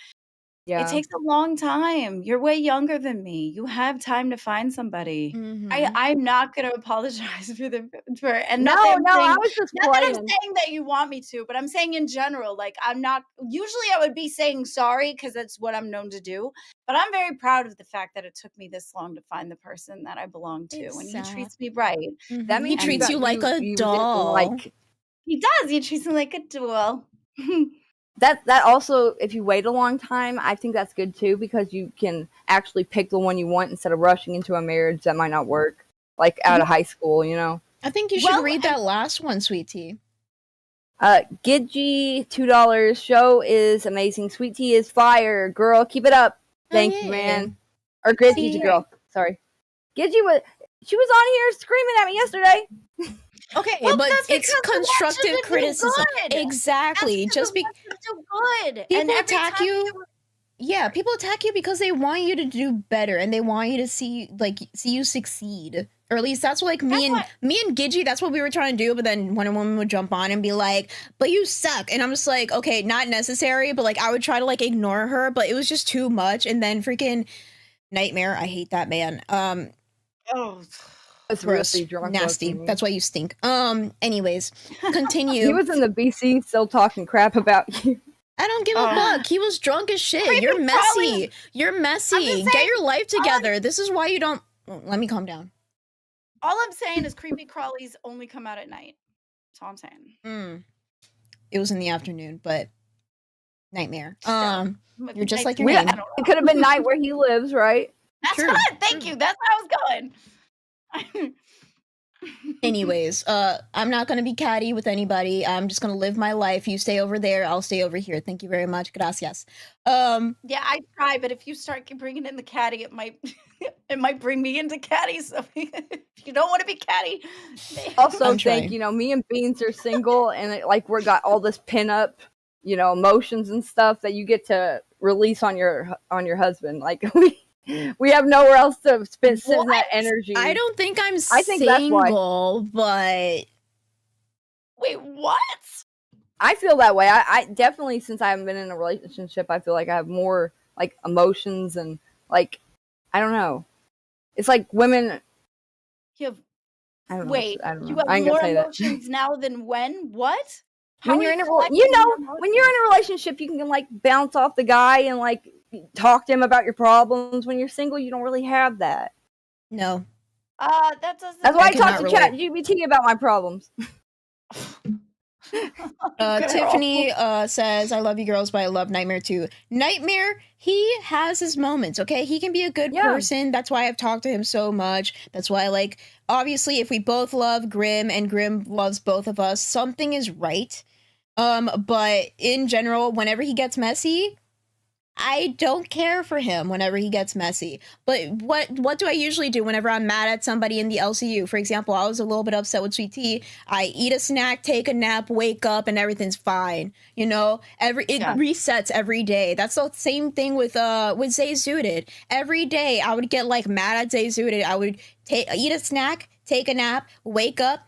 Yeah. It takes a long time. You're way younger than me. You have time to find somebody. Mhm. I'm not gonna apologize for and No, not that I'm no, I saying, was just not that I'm playing. saying that you want me to, but I'm saying in general, like I'm not usually I would be saying sorry because that's what I'm known to do. But I'm very proud of the fact that it took me this long to find the person that I belong to. And he treats me right. Mhm. That He means treats you like a you didn't doll. like He does. He treats me like a doll. that also, if you wait a long time, I think that's good too because you can actually pick the one you want instead of rushing into a marriage that might not work, like out of high school, you know. I think you should read that last one, Sweet Tea. Gidgy, $2. Show is amazing. Sweet Tea is fire. Girl, keep it up. Thank you, man. Or Gidgy's a girl. Sorry. Gidgy she was on here screaming at me yesterday. Okay, Well, but that's it's because the watches constructive are too good. good. Exactly. That's Just because the watches are too good. people And every attack time you. Yeah, people attack you because they want you to do better and they want you to see you succeed. Or at least that's what like me and Gidgy, that's what we were trying to do, but then when a woman would jump on and be like, but you suck. And I'm just like, okay, not necessary, but like I would try to like ignore her, but it was just too much. And then freaking Nightmare, I hate that man. Oh, It's gross, really drunk. nasty. That's why you stink. Anyways, continue. He was in the BC still talking crap about you. I don't give a fuck. He was drunk as shit. Creepy You're messy. crawly. You're messy. Get your life together. This is why you don't. Let me calm down. all I'm saying is creepy crawlies only come out at night. That's all I'm saying. It was in the afternoon, but Nightmare. Still. You're just like your We- name. It could have been night where he lives, right? That's True, good. Thank you. That's where I was going. Anyways, I'm not gonna be catty with anybody. I'm just gonna live my life. You stay over there. I'll stay over here. Thank you very much. Gracias. Yeah, I try, but if you start bringing in the catty, it might bring me into catty. So if you don't want to be catty, Also, I'm trying. me and Beans are single, and we're got all this pin up, emotions and stuff that you get to release on your husband. Like we have nowhere else to spend that energy. I don't think I'm I think that's why. single, but wait, what? I feel that way. I definitely, since I haven't been in a relationship, I feel like I have more like emotions and like I don't know. It's like women. You have I don't know. wait. I don't know. You have I ain't gonna more say that. emotions now than when? What? When are you're you in a collecting when your you're in a relationship, you can like bounce off the guy and like talk to him about your problems. When you're single, you don't really have that. no. That doesn't. That's why I cannot talk to relate. ChatGPT about my problems. Girl. Tiffany says, I love you girls, but I love Nightmare too. Nightmare, he has his moments, okay? He can be a good Yeah. person. That's why I've talked to him so much. That's why, like, obviously, if we both love Grim and Grim loves both of us, something is right. But in general, whenever he gets messy, I don't care for him whenever he gets messy. But what do I usually do whenever I'm mad at somebody in the LCU? For example, I was a little bit upset with Sweet Tea. I eat a snack, take a nap, wake up, and everything's fine. You know, it resets every day. That's the same thing with Zay Zooted. Every day I would get like mad at Zay Zooted. I would eat a snack, take a nap, wake up.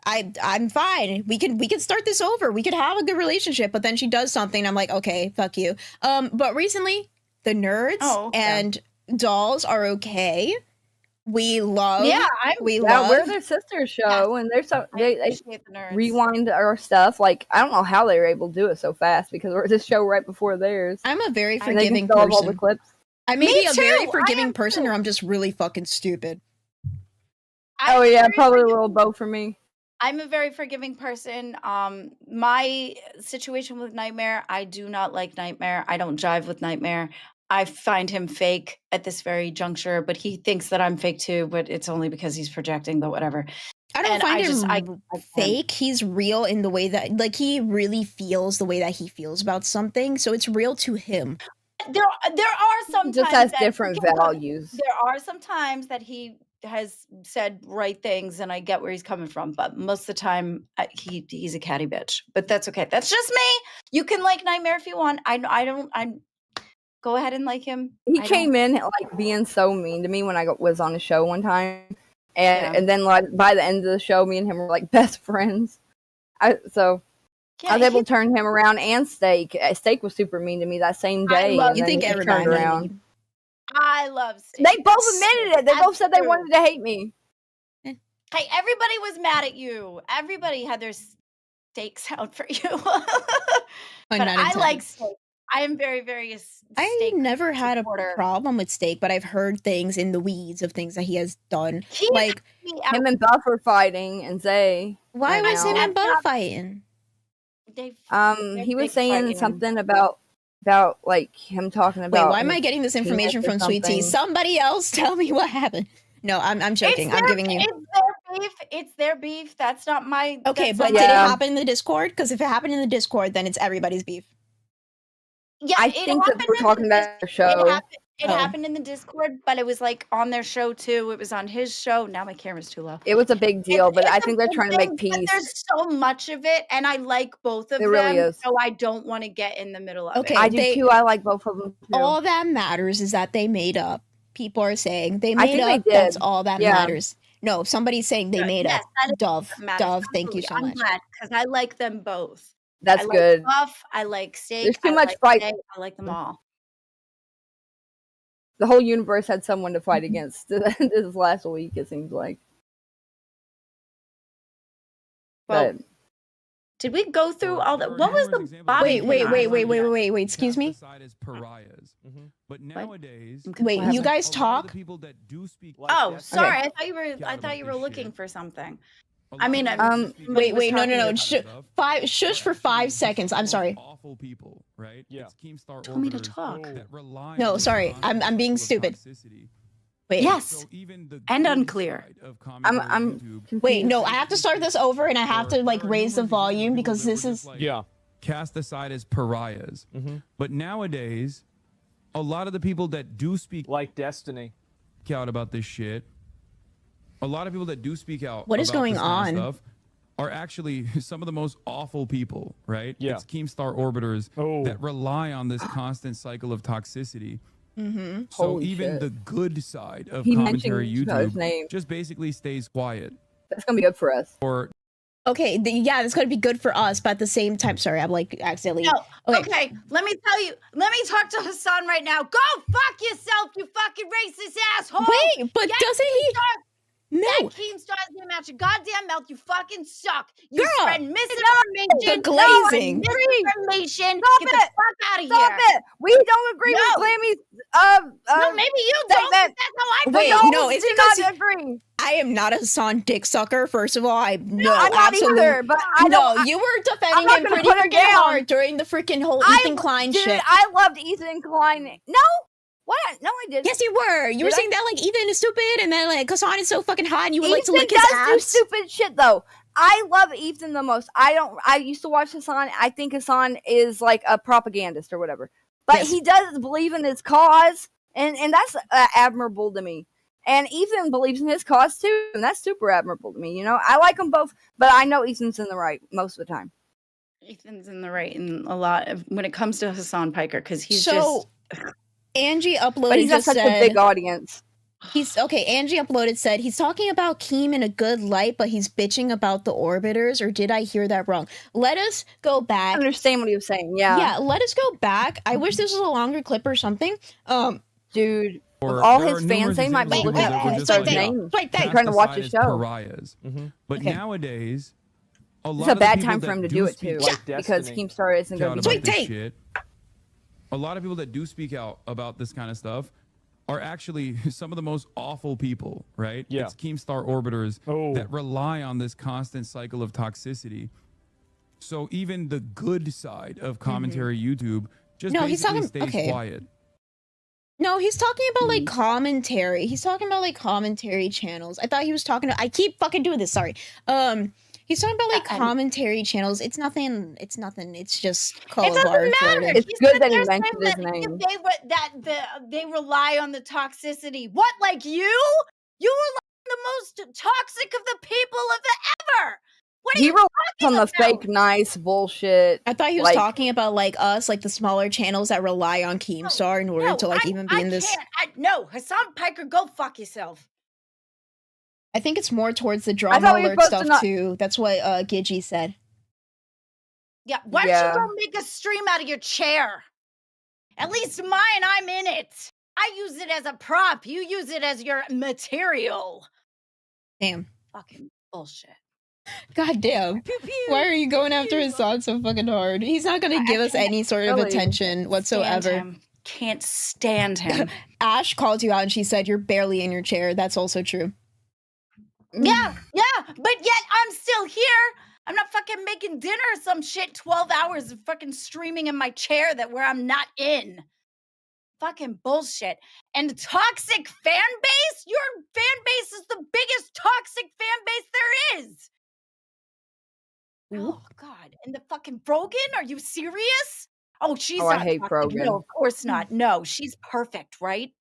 I'm fine. We can start this over. We could have a good relationship. But then she does something. I'm like, okay, fuck you. But recently, the nerds and dolls are okay. We love. Yeah, we're their sister show, and they're so they appreciate the nerds. rewind our stuff. Like I don't know how they were able to do it so fast because we're this show right before theirs. I'm a very And they forgiving can still have all the person. clips. I may Me be a too. very I forgiving am person, too. or I'm just really fucking stupid. Oh yeah, very probably a forgiving. little bow for me. I'm a very forgiving person. My situation with Nightmare, I do not like Nightmare. I don't jive with Nightmare. I find him fake at this very juncture, but he thinks that I'm fake too, but it's only because he's projecting, but whatever. I don't And find I him just- I can't. fake. He's real in the way that, like, he really feels the way that he feels about something. So it's real to him. There are some He just times has that- different values. There are some times that he has said right things, and I get where he's coming from. But most of the time, he's a catty bitch. But that's okay. That's just me. You can like Nightmare if you want. I don't. Go ahead and like him. He came in like being so mean to me when I was on the show one time, and then like by the end of the show, me and him were like best friends. I was able to turn him around. And Steak was super mean to me that same day. love- and You then think he everybody turned around? I love Steak. They both admitted it. They both said they true. wanted to hate me. Hey, everybody was mad at you. Everybody had their stakes out for you. But Not I intense. like Steak. I am very, very I Steak never had a supporter. problem with Steak, but I've heard things in the weeds of things that he has done. He Like, Him and Buff were fighting, and Zay. why right was now. him and That's Buff not- fighting? They're He was big saying fighting. something about like him talking Wait, about. why am I his getting this penis information or from Sweet Tea? something. Somebody else tell me what happened. No, I'm joking. I'm giving you. It's their beef. It's their beef. That's not my. Okay, that's but not did it my- happen in the Discord? Because if it happened in the Discord, then it's everybody's beef. Yeah, I it think that happened we're in talking the about their show. It Oh. happened in the Discord, but it was like on their show too. It was on his show. Now my camera's too low. It was a big deal, but It's I a think they're big trying to thing, make but peace. there's so much of it, and I like both of It them. really is. So I don't want to get in the middle of Okay, it. I do they- too. I like both of them too. All that matters is that they made up. People are saying they I made think they up. That's did. all that Yeah. matters. No, somebody's saying they made Yes, up. that is Dove, what matters. Dove, thank you so I'm much. glad because I like them both. That's I like good. Buff. I like Steak. There's too I much like fight. Zay, I like them all. The whole universe had someone to fight against this last week. It seems like. Well, But did we go through all that? What was the Bobby? Wait, excuse me? Pariahs. But What? nowadays, Wait, What you happened? guys a lot of talk? the people that do speak Oh, that sorry. Okay. I thought you were looking shit. for something. A I lot mean, of people I'm- that speak Wait, Wait, no, talking no, no. about Shush for 5 seconds. I'm sorry. Awful people, right? Yeah. It's Keemstar Tell me to orbiters talk. that rely No, on this sorry. constant I'm being cycle of stupid. toxicity. Wait. Yes. So even the And good unclear. side of I'm commentary YouTube confused. Wait, no, I have to start this over and I have to like There are raise the numerous volume examples because that this were is just, like, Yeah. cast aside as pariahs. But nowadays, a lot of the people that do speak Like Destiny. out about this shit, a lot of people that do speak out What is about going this kind of on? stuff are actually some of the most awful people, right? Yeah. It's Keemstar orbiters Oh. that rely on this constant cycle of toxicity. Mm-hmm. So Holy even shit. the good side of He commentary mentioned his YouTube name. just basically stays quiet. That's gonna be good for us. Or Okay, yeah, that's gonna be good for us, but at the same time, sorry, I'm like accidentally. No, Okay. okay. Let me tell you. Let me talk to Hassan right now. Go fuck yourself, you fucking racist asshole. Wait, but Get doesn't he? That No, Keemstar's name out your goddamn mouth. You fucking suck. You Girl, spread misinformation. the glazing. Misinformation. Stop Get the it. fuck out of Stop here. it! We don't agree No. with Glammy's. No, maybe you don't. that- But that's how I Wait, feel. no, it's do because not agree. I am not a Hassan dick sucker. First of all, I'm not absolutely either, but I no. don't. You were defending not him gonna pretty put him freaking down. hard during the freaking whole Ethan Klein dude, shit. I loved Ethan Klein. No, what? No, I didn't. Yes, you were. You were Did I? saying that like Ethan is stupid, and then like Hassan is so fucking hot, and you would like to Ethan lick his does do abs. stupid shit though. I love Ethan the most. I used to watch Hassan. I think Hassan is like a propagandist or whatever, but Yes. he does believe in his cause, and that's admirable to me. And Ethan believes in his cause too, and that's super admirable to me. You know, I like them both, but I know Ethan's in the right most of the time. Ethan's in the right in a lot of when it comes to Hassan Piker because he's So Angie uploaded But he's got just such said a big audience. he's okay. Angie uploaded said he's talking about Keem in a good light, but he's bitching about the orbiters. Or did I hear that wrong? Let us go I back. understand what he was saying. Yeah, Yeah, let us go back. I wish this was a longer clip or something. dude. Or With all there his are fans, numerous they might be examples looking of at people that were his just like, names. Right there. Trying to watch cast his aside as show. pariahs. But Okay. nowadays, a lot It's a of the bad people time that for him to do it speak too, Like because Destiny. Keemstar isn't going out to be. about this take. shit. A lot of people that do speak out about this kind of stuff are actually some of the most awful people, right? Yeah. It's Keemstar orbiters Oh. that rely on this constant cycle of toxicity. So even the good side of commentary YouTube just No, he's basically talking- stays okay. quiet. No, he's talking about like commentary. He's talking about like commentary channels. I thought he was talking to I keep fucking doing this, sorry. He's talking about like commentary channels. It's nothing. It's nothing. It's just it color doesn't bar matter. for It's He's good sitting that he there saying mentioned his that name. they rely on the toxicity. What, like you? You rely on the most toxic of the people of the ever. What are He you relies talking on the about? fake nice bullshit. I thought he was like- talking about like us, like the smaller channels that rely on Keemstar in order to like even be in this. No, Hassan Piker, go fuck yourself. I think it's more towards the I drama thought we were alert supposed to stuff not- too. That's what Gidgy said. Yeah, why don't Yeah. you go make a stream out of your chair? At least mine, I'm in it. I use it as a prop. You use it as your material. Damn. Fucking bullshit. God damn. Why are you going after Hassan so fucking hard? He's not gonna give us any sort of really attention whatsoever. Can't stand him. Ash called you out and she said you're barely in your chair. That's also true. Yeah, but yet I'm still here. I'm not fucking making dinner or some shit 12 hours of fucking streaming in my chair where I'm not in. Fucking bullshit. And toxic fan base? Your fan base is the biggest toxic fan base there is. Oh, God. And the fucking Brogan? Are you serious? Oh, she's Oh, I not hate toxic. Brogan. No, of course not. No, she's perfect, right?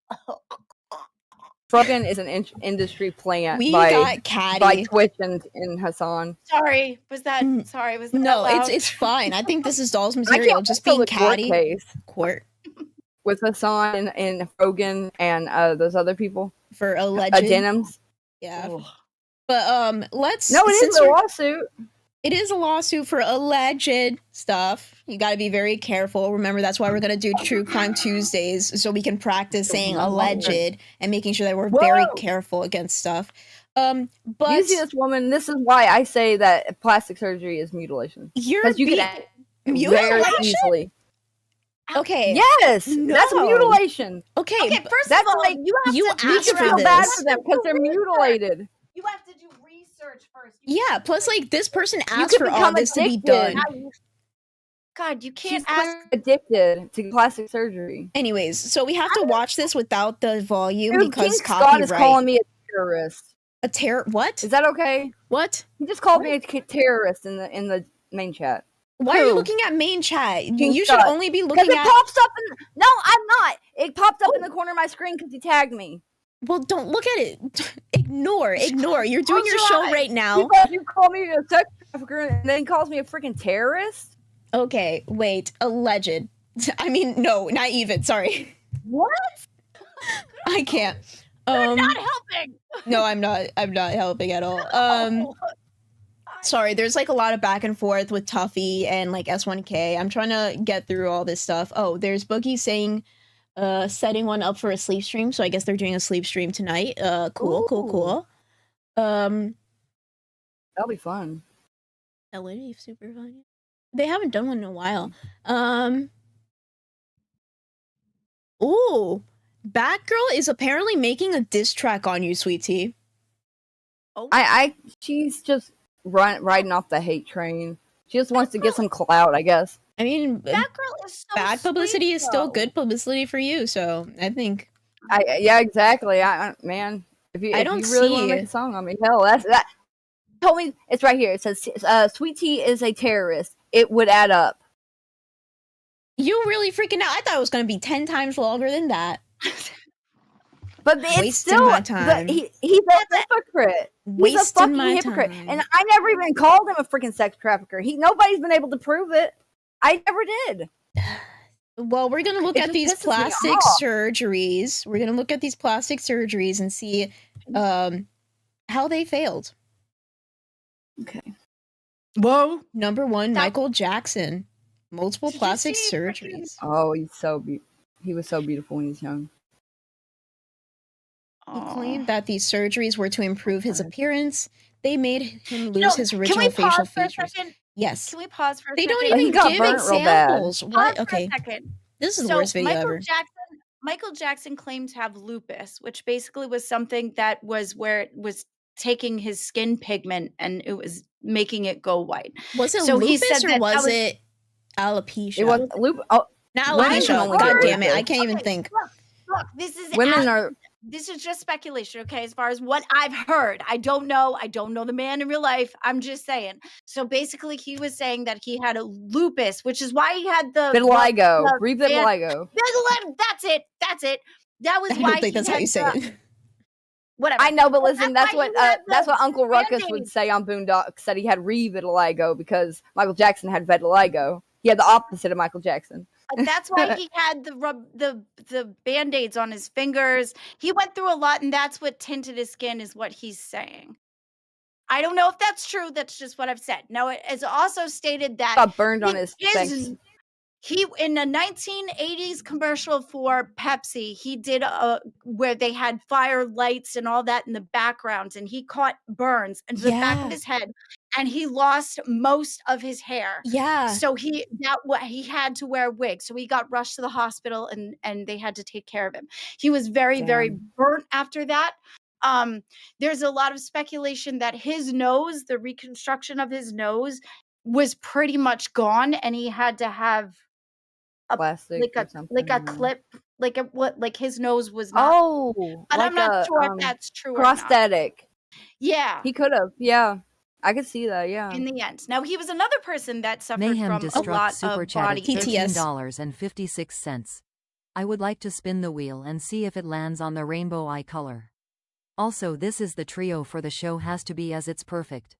Frogan is an industry plant We by got Caddy. by Twitch and Hassan. Sorry, was that No, loud? it's fine. I think this is Doll's I material. can't Just wait till being the court Caddy. case Court with Hassan and Frogan and those other people. for alleged. Denims. Yeah. Ugh. But let's No, it since is a we're- lawsuit. It is a lawsuit for alleged stuff. You got to be very careful. Remember, that's why we're going to do True Crime Tuesdays, so we can practice saying alleged and making sure that we're very Whoa. careful against stuff. You But see this woman. This is why I say that plastic surgery is mutilation. you're Because you be- get very mutilation? easily. Okay. Yes, that's No. mutilation. Okay. Okay, but first That's of all, like- you have you to You asked should for feel this. bad for them because they're mutilated. You have to do research first. You Yeah. Plus, like this person You asked could for all become this to be addicted. done. God, you She's can't ask. clearly addicted to plastic surgery. Anyways, so we have to watch this without the volume Dude, because King Scott is copyright. calling me a terrorist. A terror? What? Is that okay? What? He just called me a terrorist in the main chat. Why are you Who? looking at main chat? King You should Scott. only be Because looking it at. pops up in. No, I'm not. It popped up in the corner of my screen because he tagged me. Well, don't look at it. Ignore. You're doing Close your your show eyes. right now. Because you call me a sex trafficker and then he calls me a freaking terrorist. Okay, wait. Alleged. I mean, no, not even. Sorry. What? I can't. You're not helping. No, I'm not. I'm not helping at all. Sorry. There's like a lot of back and forth with Tuffy and like S1K. I'm trying to get through all this stuff. Oh, there's Boogie saying, setting one up for a sleep stream. So I guess they're doing a sleep stream tonight. Cool. That'll be fun. That would be super fun. They haven't done one in a while. Ooh, Batgirl is apparently making a diss track on you, Sweet Tea. Oh, She's just riding off the hate train. She just wants to get some clout, I guess. I mean, that girl is so bad publicity sweet, is still though. good publicity for you. So I think Yeah, exactly. Man, if you I don't really want to see- make a song on me, hell, that told me it's right here. It says Sweet Tea is a terrorist. It would add up. you really freaking out. I thought it was going to be 10 times longer than that. But it's Wasting still my time. He's a hypocrite. He's a Wasting fucking my hypocrite. time. And I never even called him a freaking sex trafficker. Nobody's been able to prove it. I never did. Well, we're going to look It at just these pisses me plastic off. surgeries. We're going to look at these plastic surgeries and see how they failed. Okay. Whoa. Number one, That- Michael Jackson. Multiple Did you plastic see surgeries. Oh, he was so beautiful when he was young. He claimed that these surgeries were to improve his Okay. appearance. They made him lose No, his can original we facial pause for a features. second? Yes. Can we pause for a They second? don't But he even got give burnt real bad. examples. What? Pause Okay. for a second. This is the worst video ever. Michael Jackson claimed to have lupus, which basically was something that was where it was taking his skin pigment and it was making it go white. Was it So he lupus said or that was was- it alopecia? It was Oh, Not women can alopecia. only God get damn it. I lupus. can't even Okay, think. Look, this is women are. this is just speculation, okay? As far as what I've heard, I don't know the man in real life. I'm just saying. So basically, he was saying that he had a lupus, which is why he had the Vitiligo. the- Vitiligo. That's it. That was I why don't think that's how you say it. Whatever. I know, but Well, listen, that's that's why what he had that's the what Uncle Ruckus would Band-Aid. say on Boondocks, that he had vitiligo because Michael Jackson had vitiligo. He had the opposite of Michael Jackson. That's why he had the band-aids on his fingers. He went through a lot, and that's what tinted his skin, is what he's saying. I don't know if that's true. That's just what I've said. Now, it is also stated that Got burned on his face. he in a 1980s commercial for Pepsi, he did where they had fire lights and all that in the background, and he caught burns in the back Yeah. of his head, and he lost most of his hair. Yeah. So he had to wear a wig. So he got rushed to the hospital, and they had to take care of him. He was very, very Damn. burnt after that. There's a lot of speculation that his nose, the reconstruction of his nose, was pretty much gone, and he had to have Plastic or something. like a clip, like his nose was not. Oh, But like I'm not sure if a that's true or not. prosthetic. Yeah. He could have. Yeah, I could see that. Yeah. In the end. Now, he was another person that suffered Mayhem from a Destruct lot super of chatted body TTS. $13.56. I would like to spin the wheel and see if it lands on the rainbow eye color. Also, this is the trio for the show has to be as it's perfect.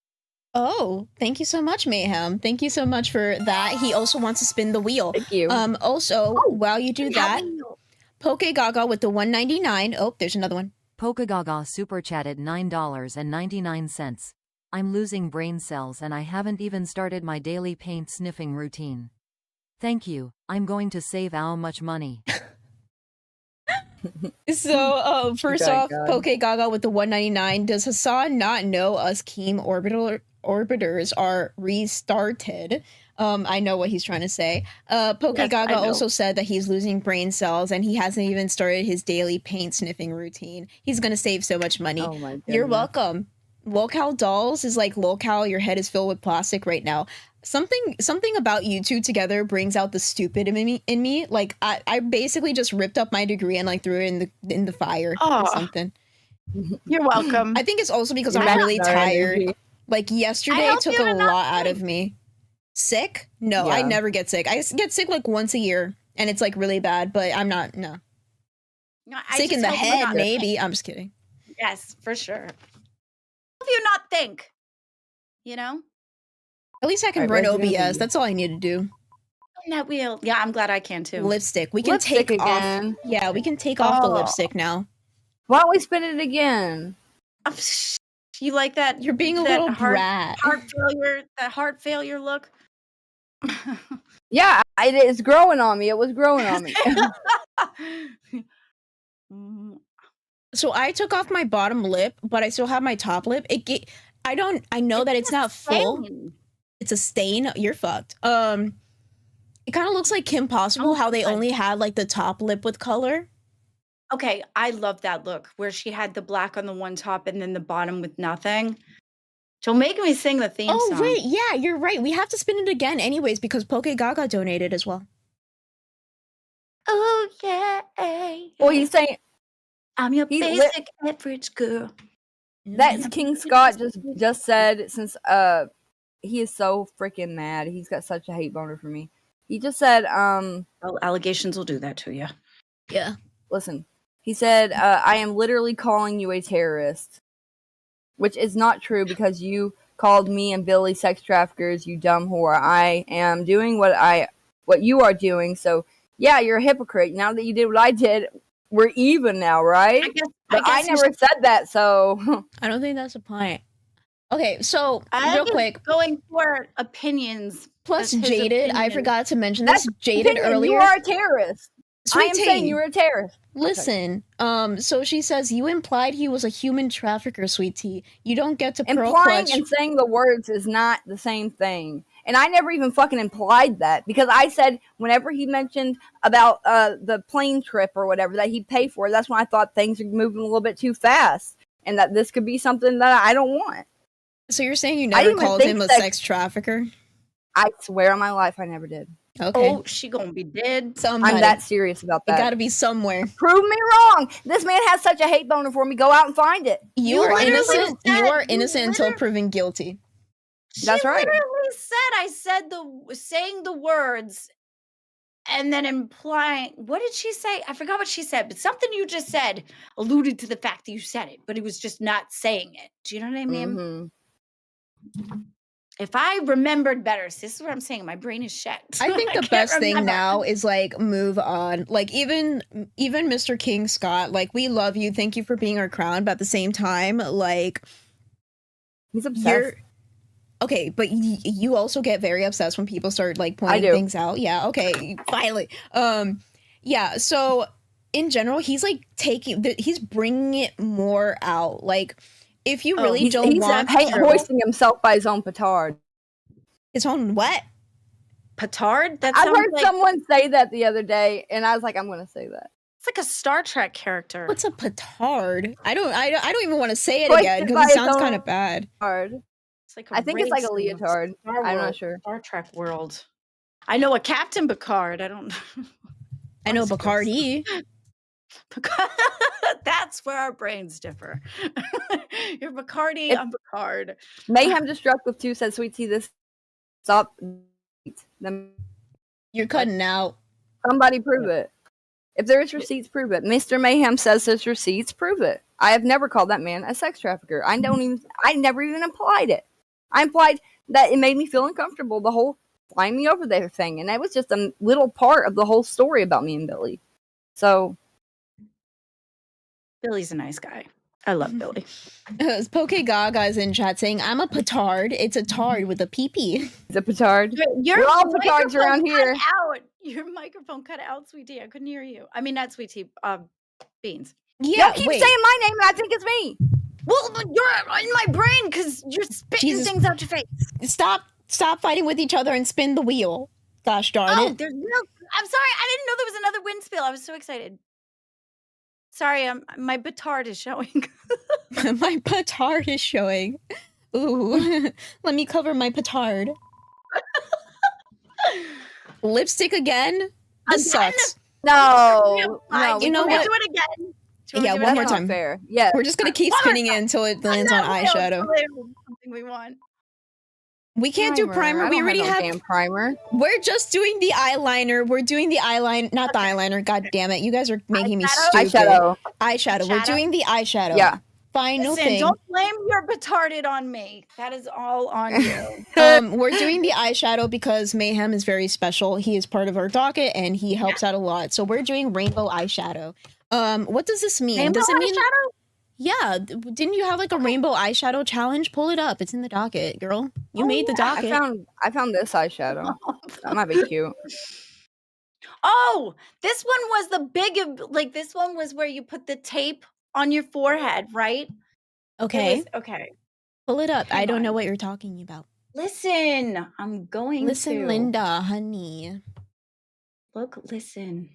Oh, thank you so much, Mayhem. Thank you so much for that. He also wants to spin the wheel. Thank you. Also, while you do that, Poke Gaga with the 199. Oh, there's another one. Pokagaga super chatted $9.99. I'm losing brain cells and I haven't even started my daily paint sniffing routine. Thank you. I'm going to save how much money. So, first Okay, off, God. Poke Gaga with the 199. Does Hassan not know us Keem orbiters are restarted? I know what he's trying to say. Poke Yes, Gaga I know. also said that he's losing brain cells and he hasn't even started his daily paint sniffing routine. He's gonna save so much money. Oh my You're goodness. welcome. Lolcal Dolls is like, lolcal, your head is filled with plastic right now. Something about you two together brings out the stupid in me. Like I basically just ripped up my degree and like threw it in the fire or Aw. something. You're welcome. I think it's also because You I'm matched really our tired. energy. Like yesterday help took you a to not lot out think. of me. Sick? No, I Yeah. never get sick. I get sick like once a year and it's like really bad, but I'm not No, I sick in just the hope you head not maybe. think. I'm just kidding. Yes, for sure. If you not think, you know? At least I can Alright, run Resident OBS. Evil. That's all I need to do. That wheel. Yeah, I'm glad I can too. Lipstick. We can Lipstick take off. again. Yeah, we can take off the Oh. lipstick now. Why don't we spin it again? You like that? You're being a that little brat. That heart failure look. Yeah, it's growing on me. It was growing on me. So I took off my bottom lip, but I still have my top lip. I know that it's not full. Same. It's a stain. You're fucked. It kind of looks like Kim Possible, Oh, how they God. only had like the top lip with color. Okay, I love that look where she had the black on the one top and then the bottom with nothing. She'll make me sing the theme Oh, song. wait, yeah, you're right. We have to spin it again anyways because Poke Gaga donated as well. Oh, yeah. Well, he's saying I'm your he basic average girl. that's King Scott just said, since he is so freaking mad. He's got such a hate boner for me. He just said, Well, allegations will do that to you. Yeah. listen, he said, I am literally calling you a terrorist, which is not true because you called me and Billy sex traffickers, you dumb whore. I am doing what you are doing. So yeah, you're a hypocrite. Now that you did what I did, we're even now, right? But I never said that, so I don't think that's a point. Okay, so I real think quick. going for opinions. Plus that's his Jaded, I opinion. forgot to mention that's this. Jaded opinion. earlier. You are a terrorist. I am Sweet saying tea. you're a terrorist. Listen, so she says you implied he was a human trafficker, Sweet Tea. You don't get to pearl Implying clutch. and saying the words is not the same thing. And I never even fucking implied that because I said whenever he mentioned about the plane trip or whatever that he'd pay for, that's when I thought things are moving a little bit too fast and that this could be something that I don't want. So you're saying you never called him a sex trafficker? I swear on my life I never did. Okay. Oh, she gonna be dead. Somebody. I'm that serious about that. It gotta be somewhere. Prove me wrong. This man has such a hate boner for me. Go out and find it. You are innocent. said- You are you innocent until proven guilty. That's right. Literally said I said saying the words and then implying. What did she say? I forgot what she said, but something you just said alluded to the fact that you said it, but it was just not saying it. Do you know what I mean? Mm-hmm. If I remembered better, so this is what I'm saying. My brain is shit. I think the can't best thing remember. now is like move on. Like even Mr. King Scott, like we love you, thank you for being our crown, but at the same time, like he's obsessed. Okay, but you also get very obsessed when people start like pointing things out. Yeah, okay, finally. Yeah, so in general, he's like he's bringing it more out. Like if you really don't want hoisting himself by his own petard. His own what? Petard? I heard someone say that the other day, and I was like, I'm going to say that. It's like a Star Trek character. What's a petard? I don't even want to say it again because it sounds kind of bad. It's like I think it's like a leotard. I'm not sure. Star Trek world. I know a Captain Picard. I don't. I know Bacardi. That's where our brains differ. You're Bacardi, I'm Picard. Mayhem just struck with 2 said, Sweet Tea, this stop. You're cutting out. Somebody prove it. If there's receipts, prove it. Mr. Mayhem says there's receipts, prove it. I have never called that man a sex trafficker. I never even implied it. I implied that it made me feel uncomfortable, the whole flying me over there thing. And that was just a little part of the whole story about me and Billy. So. Billy's a nice guy. I love Billy. Poke Gaga is in chat saying, I'm a petard. It's a tard with a pee-pee. It's a petard. We're all petards around here. Your microphone cut out, Sweet Tea. I couldn't hear you. I mean, not Sweet Tea, Beans. Yeah, you keep saying my name and I think it's me. Well, you're in my brain because you're spitting things out your face. Stop fighting with each other and spin the wheel. Gosh darn it. I'm sorry. I didn't know there was another wind spill. I was so excited. Sorry, my petard is showing. My petard is showing. Ooh, let me cover my petard. Lipstick again? This sucks. No. You know what? Do it again. Yeah, one more time. Fair. Yeah. We're just gonna keep spinning it until it lands on eyeshadow. Something we want. We can't do primer. We already have damn primer. We're just doing the eyeliner. We're doing the eyeliner, not the eyeliner. God damn it! You guys are making me stupid. Eyeshadow. We're doing the eyeshadow. Yeah. Final thing. Don't blame your petarded on me. That is all on you. We're doing the eyeshadow because Mayhem is very special. He is part of our docket and he helps out a lot. So we're doing rainbow eyeshadow. What does this mean? Rainbow does it mean eyeshadow? Yeah, didn't you have like a rainbow eyeshadow challenge? Pull it up. It's in the docket, girl. You made the docket. I found this eyeshadow. That might be cute. Oh, this one was the big, this one was where you put the tape on your forehead, right? Okay. Okay. Pull it up. I don't know what you're talking about. Listen, I'm going Listen, Linda, honey. Look, listen.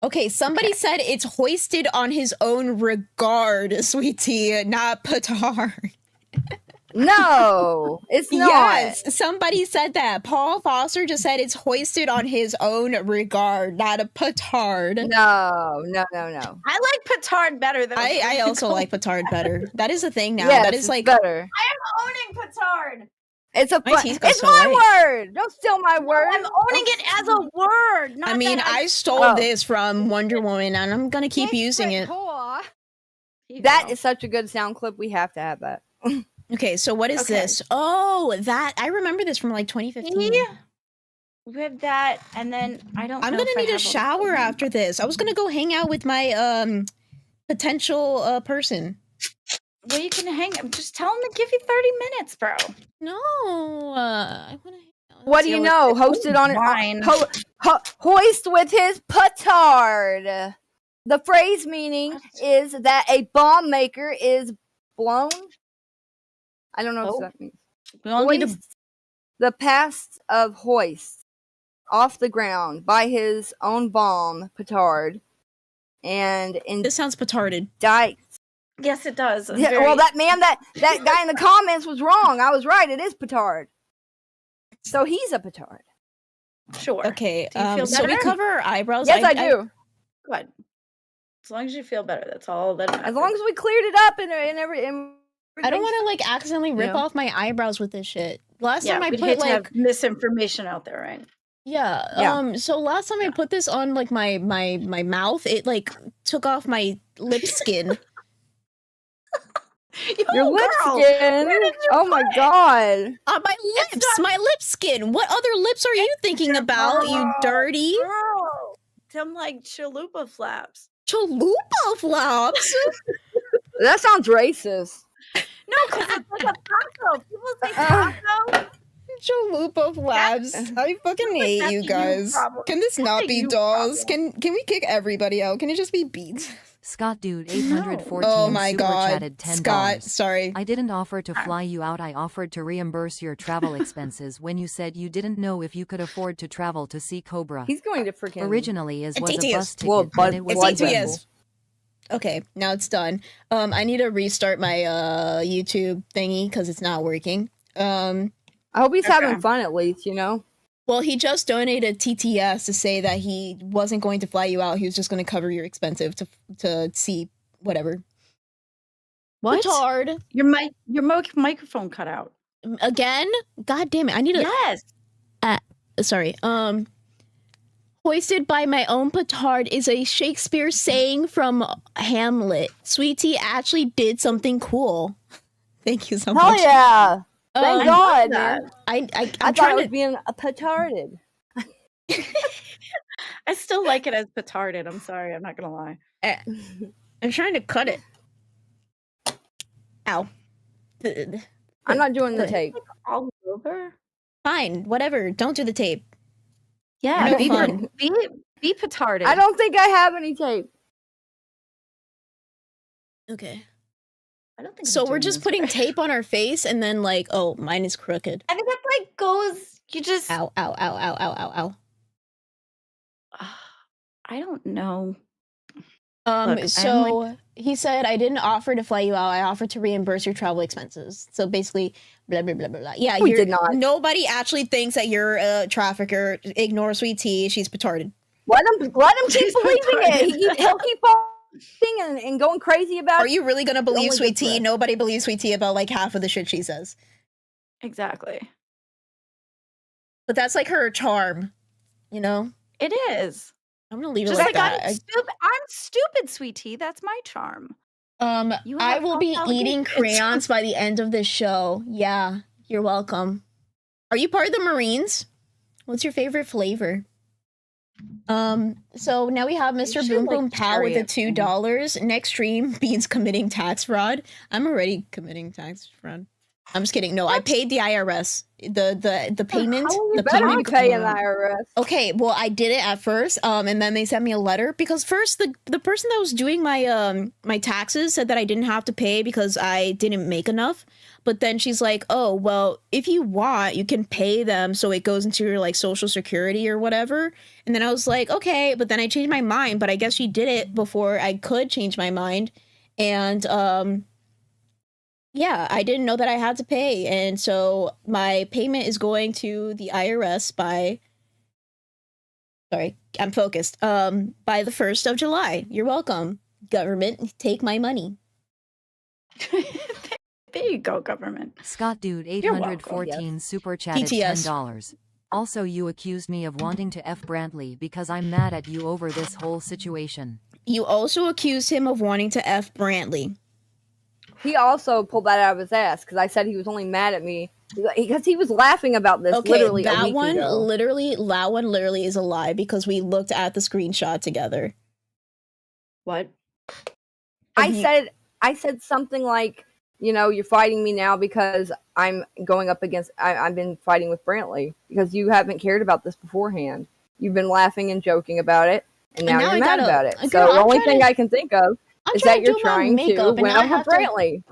Okay, somebody said it's hoisted on his own regard, sweetie, not petard. No, it's not. Yes, somebody said that. Paul Foster just said it's hoisted on his own regard, not a petard. No. I like petard better though. I also like petard better. That is a thing now. Yes, That is like better. I am owning petard. It's a My teeth go it's so my white. word. Don't steal my word. I'm owning it as a word. Not I mean, that I stole Oh. this from Wonder Woman and I'm gonna keep using it. That is such a good sound clip. We have to have that. Okay, so what is Okay. this? Oh, that I remember this from like 2015. We have that, and then I don't. I'm know gonna if I need a have all the shower other after this. I was gonna go hang out with my potential person. Well, you can hang. Just tell him to give you 30 minutes, bro. No, I want to. What do you know? Hosted on Wine. Hoist with his petard. The phrase meaning is that a bomb maker is blown. I don't know Oh. what that means. We all need to. Hoist, the past of hoist, off the ground by his own bomb petard, and This sounds petarded. indict. Yes, it does. Yeah, well, that man, that guy in the comments was wrong. I was right. It is petard. So he's a petard. Sure. Okay, Do you feel so we better? cover our eyebrows. Yes, I do. Good. As long as you feel better, that's all that matters. As long as we cleared it up and everything. I don't want to like accidentally rip off my eyebrows with this shit. Last time I we'd put hate to like have misinformation out there, right? yeah. So last time I put this on like my mouth, it like took off my lip skin. Your lip girl, skin. where did you Oh my god. My lips, my lip skin. What other lips are you thinking about, you dirty Girl, them like chalupa flaps. chalupa flops? That sounds racist. No, because it's like a taco. People say taco. Chalupa flaps. I fucking hate that's you you guys. problem. Can this not That's a be you dolls? problem. Can we kick everybody out? Can it just be beats? Scott Dude 814 Oh my super god. chatted $10. Scott, sorry. I didn't offer to fly you out. I offered to reimburse your travel expenses when you said you didn't know if you could afford to travel to see Cobra. He's going to freaking Originally was a DTS. bus ticket, Well, but it It's was DTS. Okay, now it's done. I need to restart my YouTube thingy because it's not working. I hope he's having fun at least, you know? Well, he just donated TTS to say that he wasn't going to fly you out. He was just going to cover your expensive to see whatever. What? Petard. Your microphone cut out. Again? God damn it. I need to Yes. sorry. Hoisted by my own petard is a Shakespeare saying from Hamlet. Sweetie actually did something cool. Thank you so Hell much. yeah. Thank I God, that. man. I'm I thought I trying was to. being a petarded. I still like it as petarded. I'm sorry. I'm not gonna lie. I'm trying to cut it. Ow. I'm not doing the tape. All over. Fine, whatever. Don't do the tape. Yeah. No be, fun. be petarded. I don't think I have any tape. Okay. I don't think. So I'm we're doing just this putting right. tape on our face and then like, oh, mine is crooked. I think that like goes. You just. Ow, ow, ow, ow, ow, ow, ow. I don't know. Look, I'm So he said, I didn't offer to fly you out. I offered to reimburse your travel expenses. So basically, blah, blah, blah, blah, blah. Yeah, We you're, did not. Nobody actually thinks that you're a trafficker. Ignore Sweet Tea. She's petarded. Let him keep believing it. He'll keep on and going crazy about Are it. you really going to believe only Sweet good Tea? press. Nobody believes Sweet Tea about like half of the shit she says. Exactly. But that's like her charm, you know? It is. I'm going to leave Just it like like that. I'm stupid, sweet tea. That's my charm. You I have will be alcoholic eating kids. crayons by the end of this show. Yeah, you're welcome. Are you part of the Marines? What's your favorite flavor? So now we have Mr. should, Boom like, Boom Pow with carry the it. $2. Next stream, Beans committing tax fraud. I'm already committing tax fraud. I'm just kidding. No, I paid the IRS. The payment. How The better payment. be paying the IRS. Okay, well, I did it at first, and then they sent me a letter because first the person that was doing my my taxes said that I didn't have to pay because I didn't make enough. But then she's like, "Oh, well, if you want, you can pay them so it goes into your like Social Security or whatever." And then I was like, "Okay," but then I changed my mind. But I guess she did it before I could change my mind, and yeah, I didn't know that I had to pay, and so my payment is going to the IRS by. Sorry, I'm focused. By the 1st of July. You're welcome, government. Take my money. There you go, government. Scott Dude You're welcome. 814 super chatted TTS. $10. Also, you accused me of wanting to F Brantley because I'm mad at you over this whole situation. You also accused him of wanting to F Brantley. He also pulled that out of his ass because I said he was only mad at me because he was laughing about this literally a that week one ago. literally is a lie because we looked at the screenshot together. What? I said something like, you know, you're fighting me now because I'm going up against. I've been fighting with Brantley because you haven't cared about this beforehand. You've been laughing and joking about it, and now you're mad about it. So the only thing I can think of is that you're trying to win over Brantley.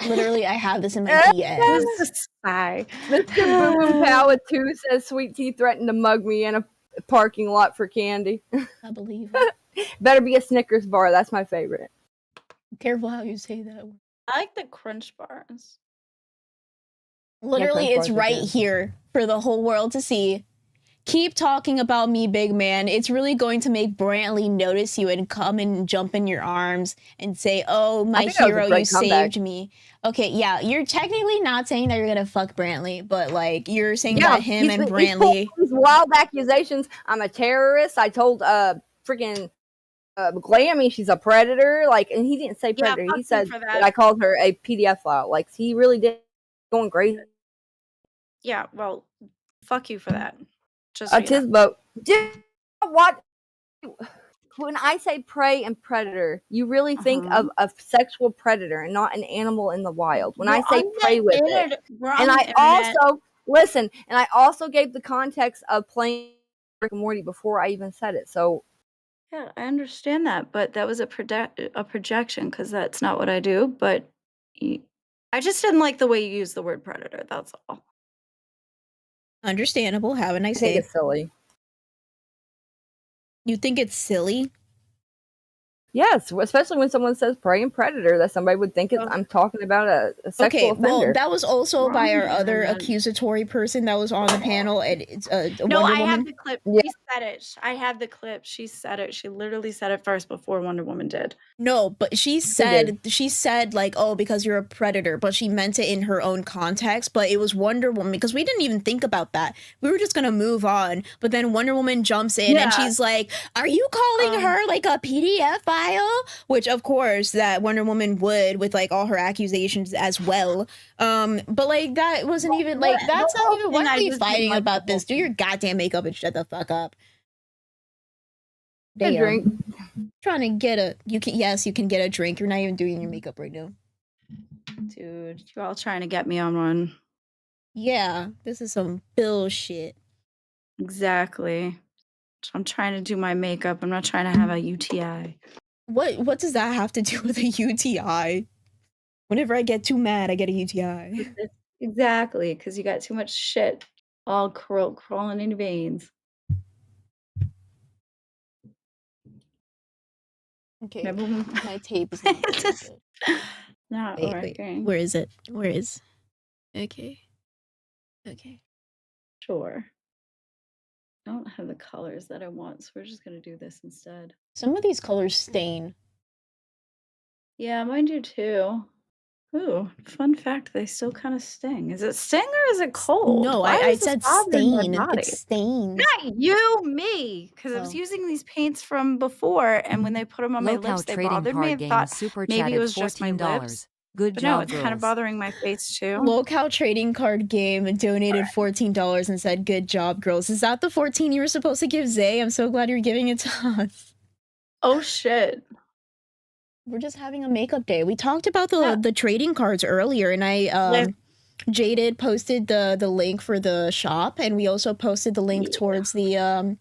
Literally, I have this in my DM. Who's the spy? Mr. Boom and Pow with 2 says Sweet Tea threatened to mug me in a parking lot for candy. I believe it. Better be a Snickers bar. That's my favorite. Careful how you say that. I like the crunch bars. Literally, Crunch it's bars are right good. here for the whole world to see. Keep talking about me, big man. It's really going to make Brantley notice you and come and jump in your arms and say, "Oh, my think that was a hero, great you comeback. saved me." Okay, yeah, you're technically not saying that you're gonna fuck Brantley, but like you're saying Yeah, that him and he's Brantley. pulled these wild accusations. I'm a terrorist. I told freaking Glammy she's a predator. Like, and he didn't say Yeah, predator. fuck He you said for that that. I called her a PDF file. Like, he really did going crazy. Yeah, well, fuck you for that. Just so A you know. Tisbo. Dude, what? When I say prey and predator, you really think of a sexual predator and not an animal in the wild. When I say prey with it, and I also listen, and I also gave the context of playing Rick and Morty before I even said it. So Yeah, I understand that, but that was a projection because that's not what I do. But I just didn't like the way you used the word predator. That's all. Understandable. Have a I nice think day. it's silly. You think it's silly? Yes, especially when someone says prey and predator, that somebody would think I'm talking about a sexual offender. Well, that was also by our Wrong, other and then- accusatory person that was on the panel, and it's No, Wonder I Woman. have the clip. Yeah. She said it. I have the clip. She said it. She literally said it first before Wonder Woman did. No, but she said like, oh, because you're a predator, but she meant it in her own context. But it was Wonder Woman because we didn't even think about that. We were just gonna move on. But then Wonder Woman jumps in and she's like, "Are you calling her like a PDF file?" Which of course that Wonder Woman would with like all her accusations as well. But like that wasn't even like that's not even. Why are we fighting about this? Do your goddamn makeup and shut the fuck up. A drink. Trying to get a you can get a drink. You're not even doing your makeup right now. Dude, you're all trying to get me on one. Yeah, this is some bullshit. Exactly. I'm trying to do my makeup. I'm not trying to have a UTI. What does that have to do with a UTI? Whenever I get too mad, I get a UTI. Exactly, because you got too much shit all crawling in your veins. Okay, Remember when my tape is not very good. not Wait, working? where is it? Where is? Okay. Sure. I don't have the colors that I want, so we're just gonna do this instead. Some of these colors stain. Yeah, mine do too. Ooh, fun fact, they still kind of sting. Is it sting or is it cold? No, Why I is this said bothering my stain. body? It stains. Not you, me. Because I was Oh. using these paints from before, and when they put them on my Local lips, they trading bothered me. card I game thought super maybe it chatted was just my lips. $14. Good But no, job, it's kind of girls. bothering my face too. Local trading card game donated $14 and said, "Good job, girls." Is that the 14 you were supposed to give Zay? I'm so glad you're giving it to us. Oh shit. We're just having a makeup day. We talked about the trading cards earlier, and Yes. Jaded posted the link for the shop, and we also posted the link towards the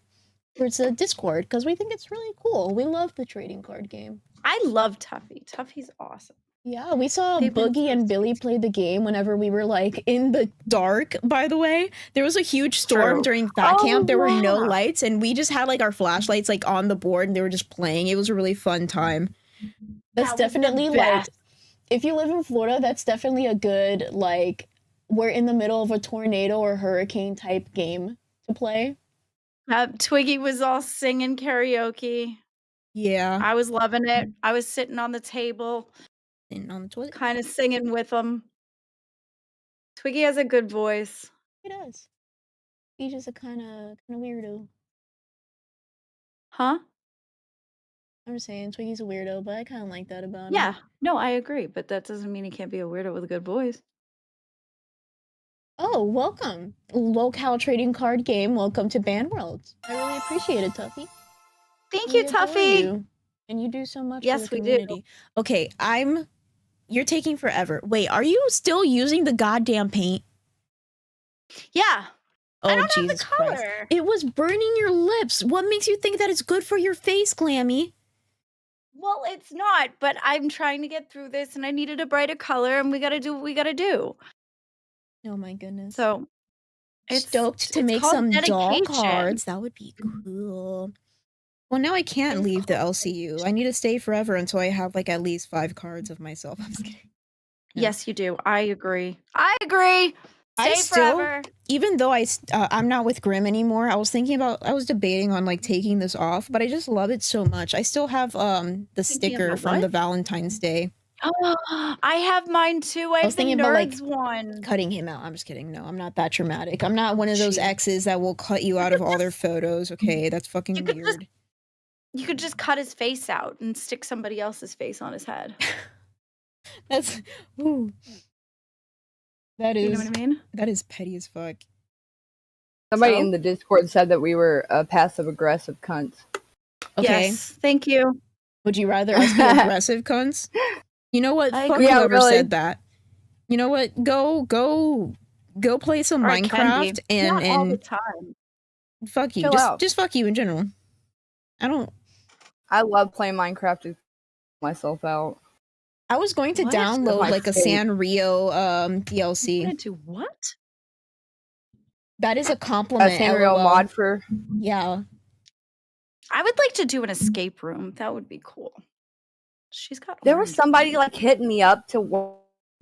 Discord because we think it's really cool. We love the trading card game. I love Tuffy. Tuffy's awesome. Yeah, we saw They've been Boogie so and Billy play the game whenever we were like in the dark, by the way. There was a huge storm True. during that Oh, camp. There were no yeah. lights, and we just had like our flashlights like on the board and they were just playing. It was a really fun time. That's That was the definitely like, best. if you live in Florida, that's definitely a good, like, we're in the middle of a tornado or hurricane type game to play. Twiggy was all singing karaoke. Yeah. I was loving it. I was sitting on the table, And on the toilet. kind of singing with them. Twiggy has a good voice. He does. He's just a kind of weirdo. Huh? I'm just saying, Twiggy's a weirdo, but I kind of like that about him. Yeah. No, I agree, but that doesn't mean he can't be a weirdo with a good voice. Oh, welcome. Locale trading card game. Welcome to Band World. I really appreciate it, Tuffy. Thank We you, adore Tuffy. you, and you do so much Yes, for the we do. community. Okay, you're taking forever. Wait, are you still using the goddamn paint? Yeah. Oh, I don't Jesus have the color. Christ. It was burning your lips. What makes you think that it's good for your face, Glammy? Well, it's not, but I'm trying to get through this and I needed a brighter color and we got to do what we got to do. Oh my goodness. So, Stoked to it's make called some doll dedication. cards. That would be cool. Well, now I can't It's leave the called LCU. I need to stay forever until I have like at least 5 cards of myself. I'm just kidding. No. Yes, you do. I agree. I agree. I Stay still, forever. even though I'm not with Grim anymore, I was debating on like taking this off, but I just love it so much. I still have the sticker about from what? the Valentine's Day. Oh, I have mine too. I was have the thinking about, like, nerds one. Cutting him out. I'm just kidding. No, I'm not that dramatic. I'm not one of those Jeez. exes that will cut you out of all their photos. Okay, that's fucking You could just- weird. You could just cut his face out and stick somebody else's face on his head. That's ooh. That You is know what I mean? that is petty as fuck. Somebody So? in the Discord said that we were passive aggressive cunts. Okay. Yes. Thank you. Would you rather us be aggressive cunts? You know what? I Fuck agree. Yeah, whoever really. said that. You know what? Go play some Or it can Minecraft be. Not all the and time. fuck you. Chill out. Just fuck you in general. I don't. I love playing Minecraft to myself out. I was going to What? download My like a fate. Sanrio I'm DLC. gonna do what? That is a A compliment. Sanrio LOL. mod for Yeah. I would like to do an escape room. That would be cool. She's got. There was orange. somebody like hitting me up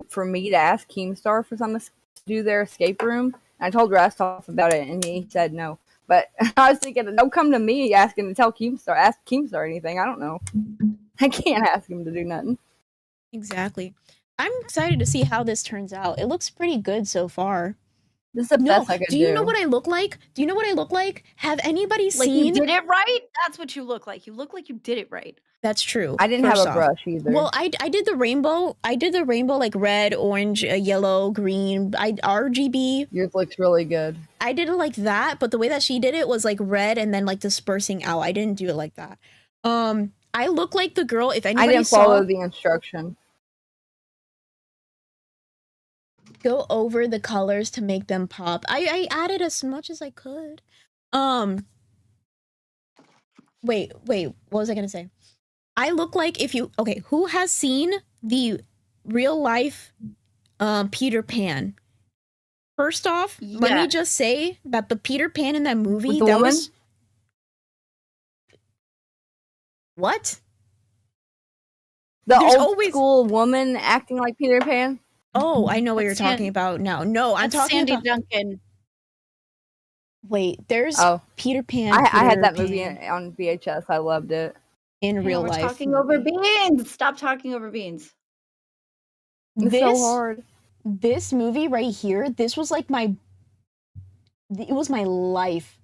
for me to ask Keemstar for something to do their escape room. I told Rastoff about it, and he said no. But I was thinking, don't come to me asking to ask Keemstar anything. I don't know. I can't ask him to do nothing. Exactly. I'm excited to see how this turns out. It looks pretty good so far. This is the No, best I could do you know what I look like? Do you know what I look like? Have anybody Like you seen? did it right. That's what you look like. You look like you did it right. That's true. I didn't first have a off. brush either. Well, I did the rainbow. I did the rainbow like red, orange, yellow, green. RGB. Yours looks really good. I did it like that, but the way that she did it was like red and then like dispersing out. I didn't do it like that. I look like the girl. If I anybody didn't saw, follow the instruction. go over the colors to make them pop. I added as much as I could. Wait, what was I gonna say? I look like who has seen the real life Peter Pan? First off, let me Yeah. just say that the Peter Pan in that movie, With the that woman? was what? The There's old always- school woman acting like Peter Pan. Oh, I know what you're That's talking about now. No, I'm That's talking Sandy about. Duncan. Wait, there's Oh, Peter Pan. I had Peter that movie Pan on VHS. I loved it. in real we're life. talking over movie. beans. Stop talking over beans. It's This so hard. this movie right here, this was like it was my life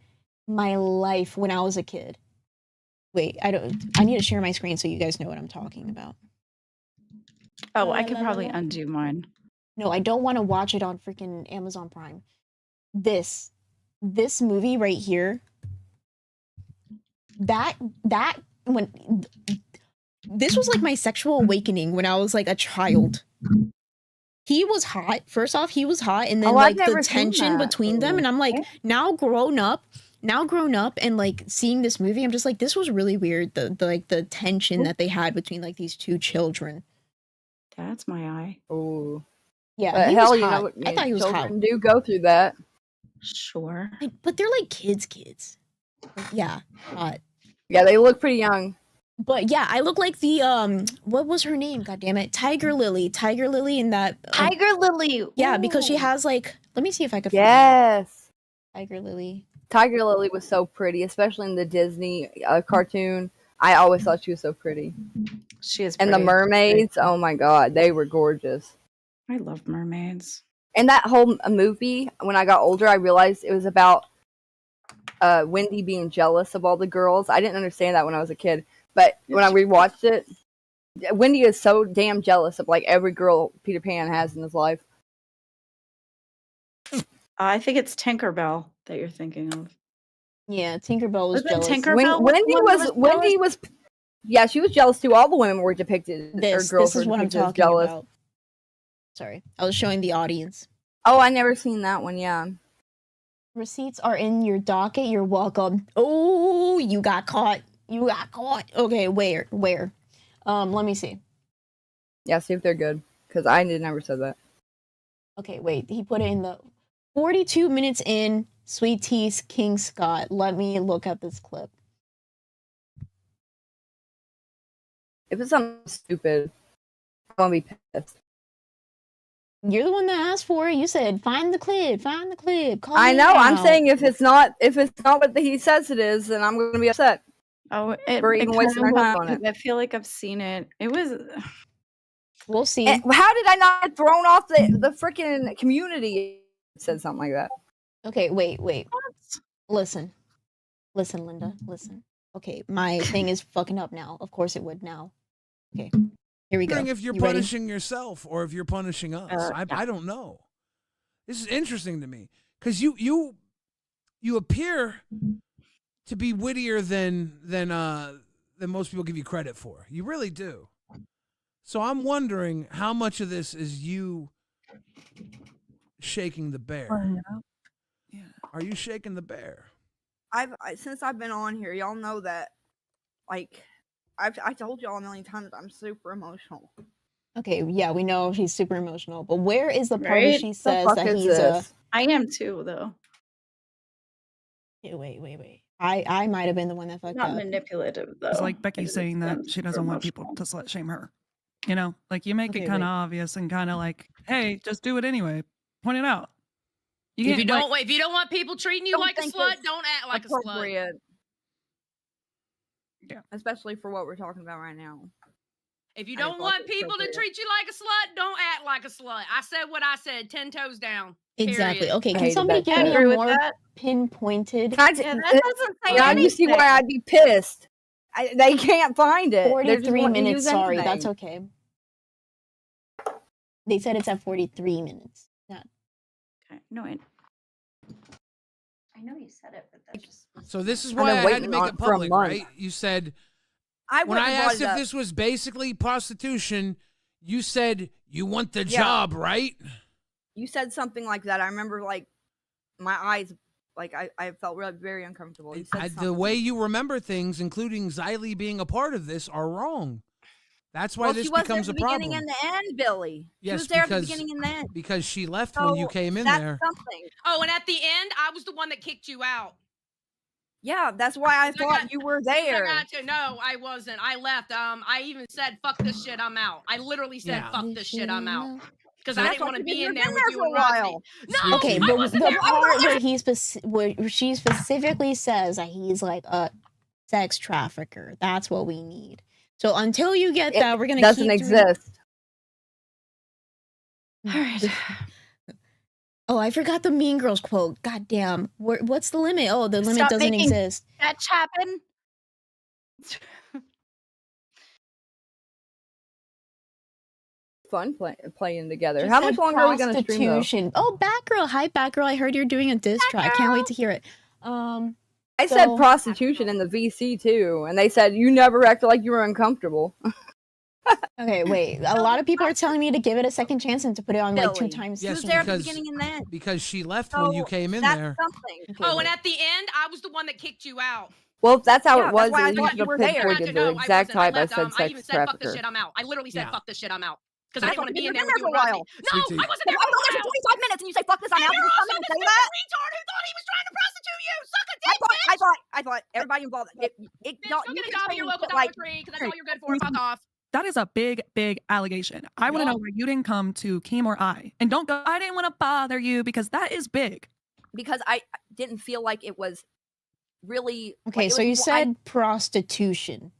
when I was a kid. Wait, I need to share my screen so you guys know what I'm talking about. Oh, I La, could la, la, probably la. undo mine. No, I don't want to watch it on freaking Amazon Prime. This movie right here, that when this was like my sexual awakening when I was like a child. He was hot. First off, he was hot, and then I've like the never seen tension that. between them, and I'm like, now grown up, and like seeing this movie, I'm just like, this was really weird. The like the tension that they had between like these two children. That's my eye. Oh, Yeah, but he hell, was you hot. know, what I thought he was hot. children do go through that. Sure. But they're like kids. Like, yeah, hot. Yeah, they look pretty young. But yeah, I look like the what was her name? God damn it, Tiger Lily in that. Tiger Lily. Yeah, because she Ooh. has like. Let me see if I could. Find Yes. Tiger Lily. Tiger Lily was so pretty, especially in the Disney cartoon. I always thought she was so pretty. She is. And the pretty. mermaids, oh my god, they were gorgeous. I love mermaids. And that whole movie, when I got older, I realized it was about Wendy being jealous of all the girls. I didn't understand that when I was a kid, but when I rewatched it, Wendy is so damn jealous of like every girl Peter Pan has in his life. I think it's Tinkerbell that you're thinking of. Yeah, Tinkerbell was Wasn't jealous. Tinkerbell Wendy was, yeah, she was jealous too. All the women were depicted. This is what I'm talking about. Sorry, I was showing the audience. Oh, I never seen that one. Yeah. Receipts are in your docket. You're welcome. Oh, you got caught. You got caught. Okay, where? Let me see. Yeah, see if they're good. Because I never said that. Okay, wait. He put it in the 42 minutes in. Sweet Tea's King Scott. Let me look at this clip. If it's something stupid, I'm gonna be pissed. You're the one that asked for it. You said find the clip. Call I me know. I'm out. saying if it's not what he says it is, then I'm gonna be upset. Oh, We're even wasting our time on it. I feel like I've seen it. It was. We'll see. And how did I not get thrown off the freaking community? Said something like that. Okay, wait. Listen, Linda. Listen. Okay, my thing is fucking up now. Of course it would now. Okay, here we go. If you're You ready? punishing yourself or if you're punishing us, I don't know. This is interesting to me because you appear to be wittier than most people give you credit for. You really do. So I'm wondering how much of this is you shaking the bear. Yeah. Are you shaking the bear? Since I've been on here, y'all know that, like, I told y'all a million times I'm super emotional. Okay, yeah, we know she's super emotional, but where is the part where Right? she says that he's I am too, though. Yeah, wait. I might have been the one that fucked Not up. manipulative, though. It's like Becky saying that she doesn't want people to slut shame her. You know, like you make Okay, it kind of wait. obvious and kind of like, hey, just do it anyway. Point it out. If can't, you don't, like, if you don't want people treating you don't like a think slut, it's don't act like a slut. appropriate. Yeah. Especially for what we're talking about right now. If you I don't thought want it was people to appropriate. treat you like a slut, don't act like a slut. I said what I said, 10 toes down. Exactly. Period. Okay, I can hated somebody that give shit. me Agree a with more that. pinpointed Yeah, that doesn't say Now you see why anything. I'd be pissed. They can't find it. They're just 43 wanting to minutes? use Sorry, that's anything. okay. They said it's at 43 minutes. Yeah. Okay. No, I know you said it, but that's just. So this is I've why been I had to waiting make on it for a public, month. right? You said I when I wouldn't have brought asked it if up. this was basically prostitution, you said you want the Yeah. job, right? You said something like that. I remember, like, my eyes, like, I felt really very uncomfortable. You said The something. way you remember things, including Xylee being a part of this, are wrong. That's why Well, this she was becomes at a the beginning problem. and the end, Billy. She Yes, was there because at the beginning and the end. because she left when you So came in that's there. something. Oh, and at the end, I was the one that kicked you out. Yeah, that's why I thought you were there. I got you. No, I wasn't. I left. I even said, "Fuck this shit, I'm out." I literally said, Yeah. "Fuck this shit, I'm out," because And I that's didn't why want to you've be in been there with you for a and Rodney. while. No, Okay, I but wasn't the there. part where she specifically says that he's like a sex trafficker, that's what we need. So until you get that, we're gonna doesn't keep exist. All right. Oh, I forgot the Mean Girls quote. God damn. What's the limit? Oh, the limit Stop doesn't making exist. Fetch happen. Fun playing together. She How said much longer are we going to stream, though? prostitution. Oh, Batgirl. Hi, Batgirl. I heard you're doing a diss track. I can't wait to hear it. I said So- prostitution in the VC too, and they said you never acted like you were uncomfortable. Okay, wait. A lot of people are telling me to give it a second chance and to put it on like 2 Billy. times. Yes, was there at the because beginning and then. because she left when you So came in that's there. something. Okay, Oh, wait. and at the end, I was the one that kicked you out. Well, if that's how Yeah, it was. that's why I You thought should you have were there. pinpointed the No, exact I time I left. said I sex even said, "Fuck this trafficker. shit, I'm out." I literally said, Yeah. "Fuck this shit, I'm out." Because I That's didn't want to because be in you've there been with there you for a and while. Rusty. No, Sweet tea. I wasn't If there I for go a there for while. 25 minutes and you say fuck this, I'm And out, you're you come also in and the say stupid that? retard who thought he was trying to prostitute you. Suck a I dick, thought, bitch. I thought everybody involved. Bitch, Y'all, go you get a can job say at your shit local like, Dollar Tree, because that's all you're good for. Fuck off. That is a big, big allegation. I want to know why you didn't come to Keem or I. And don't go, I didn't want to bother you, because that is big. because I didn't feel like it was really. Okay, like, it so was you more- said prostitution.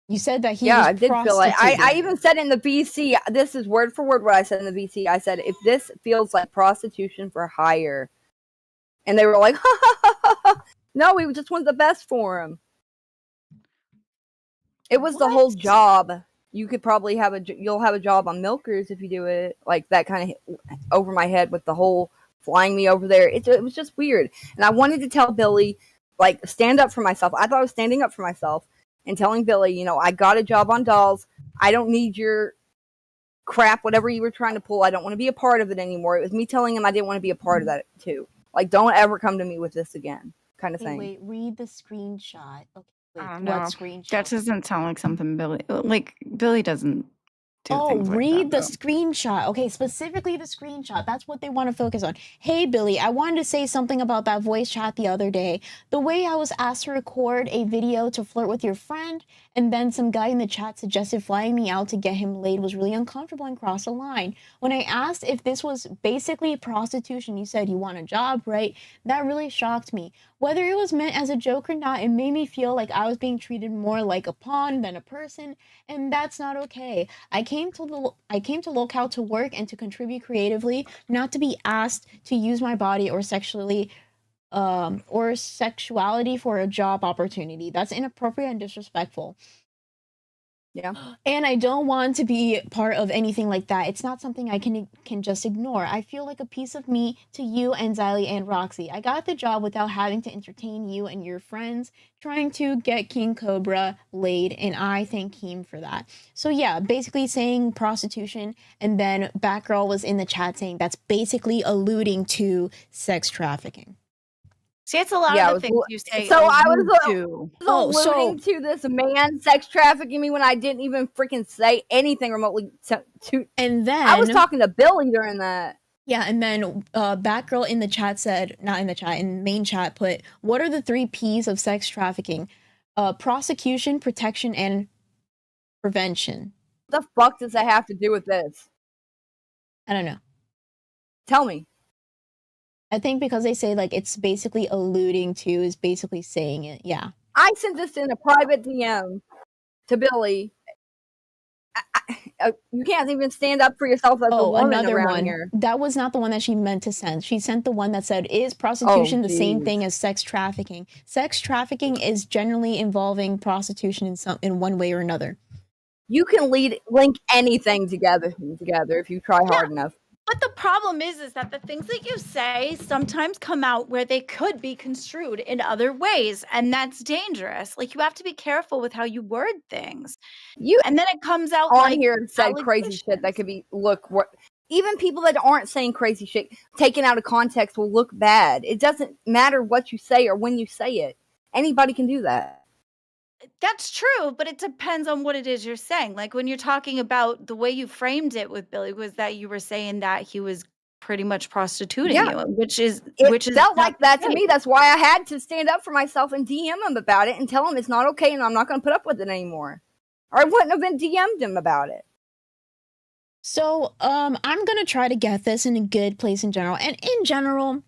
You said that he Yeah, was I did feel like I prostituting. even said in the VC. This is word for word what I said in the VC. I said if this feels like prostitution for hire, and they were like, "No, we just want the best for him." It was the whole job. You could probably have you'll have a job on Milkers if you do it like that kind of over my head with the whole flying me over there. It was just weird, and I wanted to tell Billy like stand up for myself. I thought I was standing up for myself and telling Billy, you know, I got a job on Dolls. I don't need your crap, whatever you were trying to pull. I don't want to be a part of it anymore. It was me telling him I didn't want to be a part of that too. Like, don't ever come to me with this again, kind of Hey, thing. wait, read the screenshot. Okay, wait, I don't what know. screenshot? That doesn't sound like something Billy. Like Billy doesn't do Oh, things like read that. the screenshot. Okay, specifically the screenshot. That's what they want to focus on. Hey, Billy, I wanted to say something about that voice chat the other day. The way I was asked to record a video to flirt with your friend, and then some guy in the chat suggested flying me out to get him laid was really uncomfortable and crossed a line. When I asked if this was basically prostitution, you said you want a job, right? That really shocked me. Whether it was meant as a joke or not, it made me feel like I was being treated more like a pawn than a person, and that's not okay. I came to Locale to work and to contribute creatively, not to be asked to use my body or sexuality for a job opportunity. That's inappropriate and disrespectful. Yeah. And I don't want to be part of anything like that. It's not something I can just ignore. I feel like a piece of me to you and Xylee and Roxy. I got the job without having to entertain you and your friends trying to get King Cobra laid, and I thank Keem for that. So yeah, basically saying prostitution, and then Batgirl was in the chat saying that's basically alluding to sex trafficking. See, it's a lot Yeah, of the it things was- you say. so I was allude to. alluding to this man sex trafficking me when I didn't even freaking say anything remotely to. And then I was talking to Billy during that. Yeah, and then Batgirl in the chat said, not in the chat, in main chat put, what are the 3 P's of sex trafficking? Prosecution, protection, and prevention. What the fuck does that have to do with this? I don't know. Tell me. I think because they say like it's basically alluding to, is basically saying it. Yeah. I sent this in a private DM to Billy. You can't even stand up for yourself as a woman another around one. here. That was not the one that she meant to send. She sent the one that said, is prostitution the same geez. thing as sex trafficking? Sex trafficking is generally involving prostitution in one way or another. You can link anything together if you try hard enough. But the problem is that the things that you say sometimes come out where they could be construed in other ways, and that's dangerous. Like, you have to be careful with how you word things. And then it comes out on like here and said crazy shit that could be even people that aren't saying crazy shit taken out of context will look bad. It doesn't matter what you say or when you say it. Anybody can do that. That's true, but it depends on what it is you're saying. Like, when you're talking about the way you framed it with Billy was that you were saying that he was pretty much prostituting you, which is felt like that to okay. me. That's why I had to stand up for myself and DM him about it and tell him it's not okay and I'm not going to put up with it anymore. Or I wouldn't have been DM'd him about it. So, I'm gonna try to get this in a good place in general. And in general,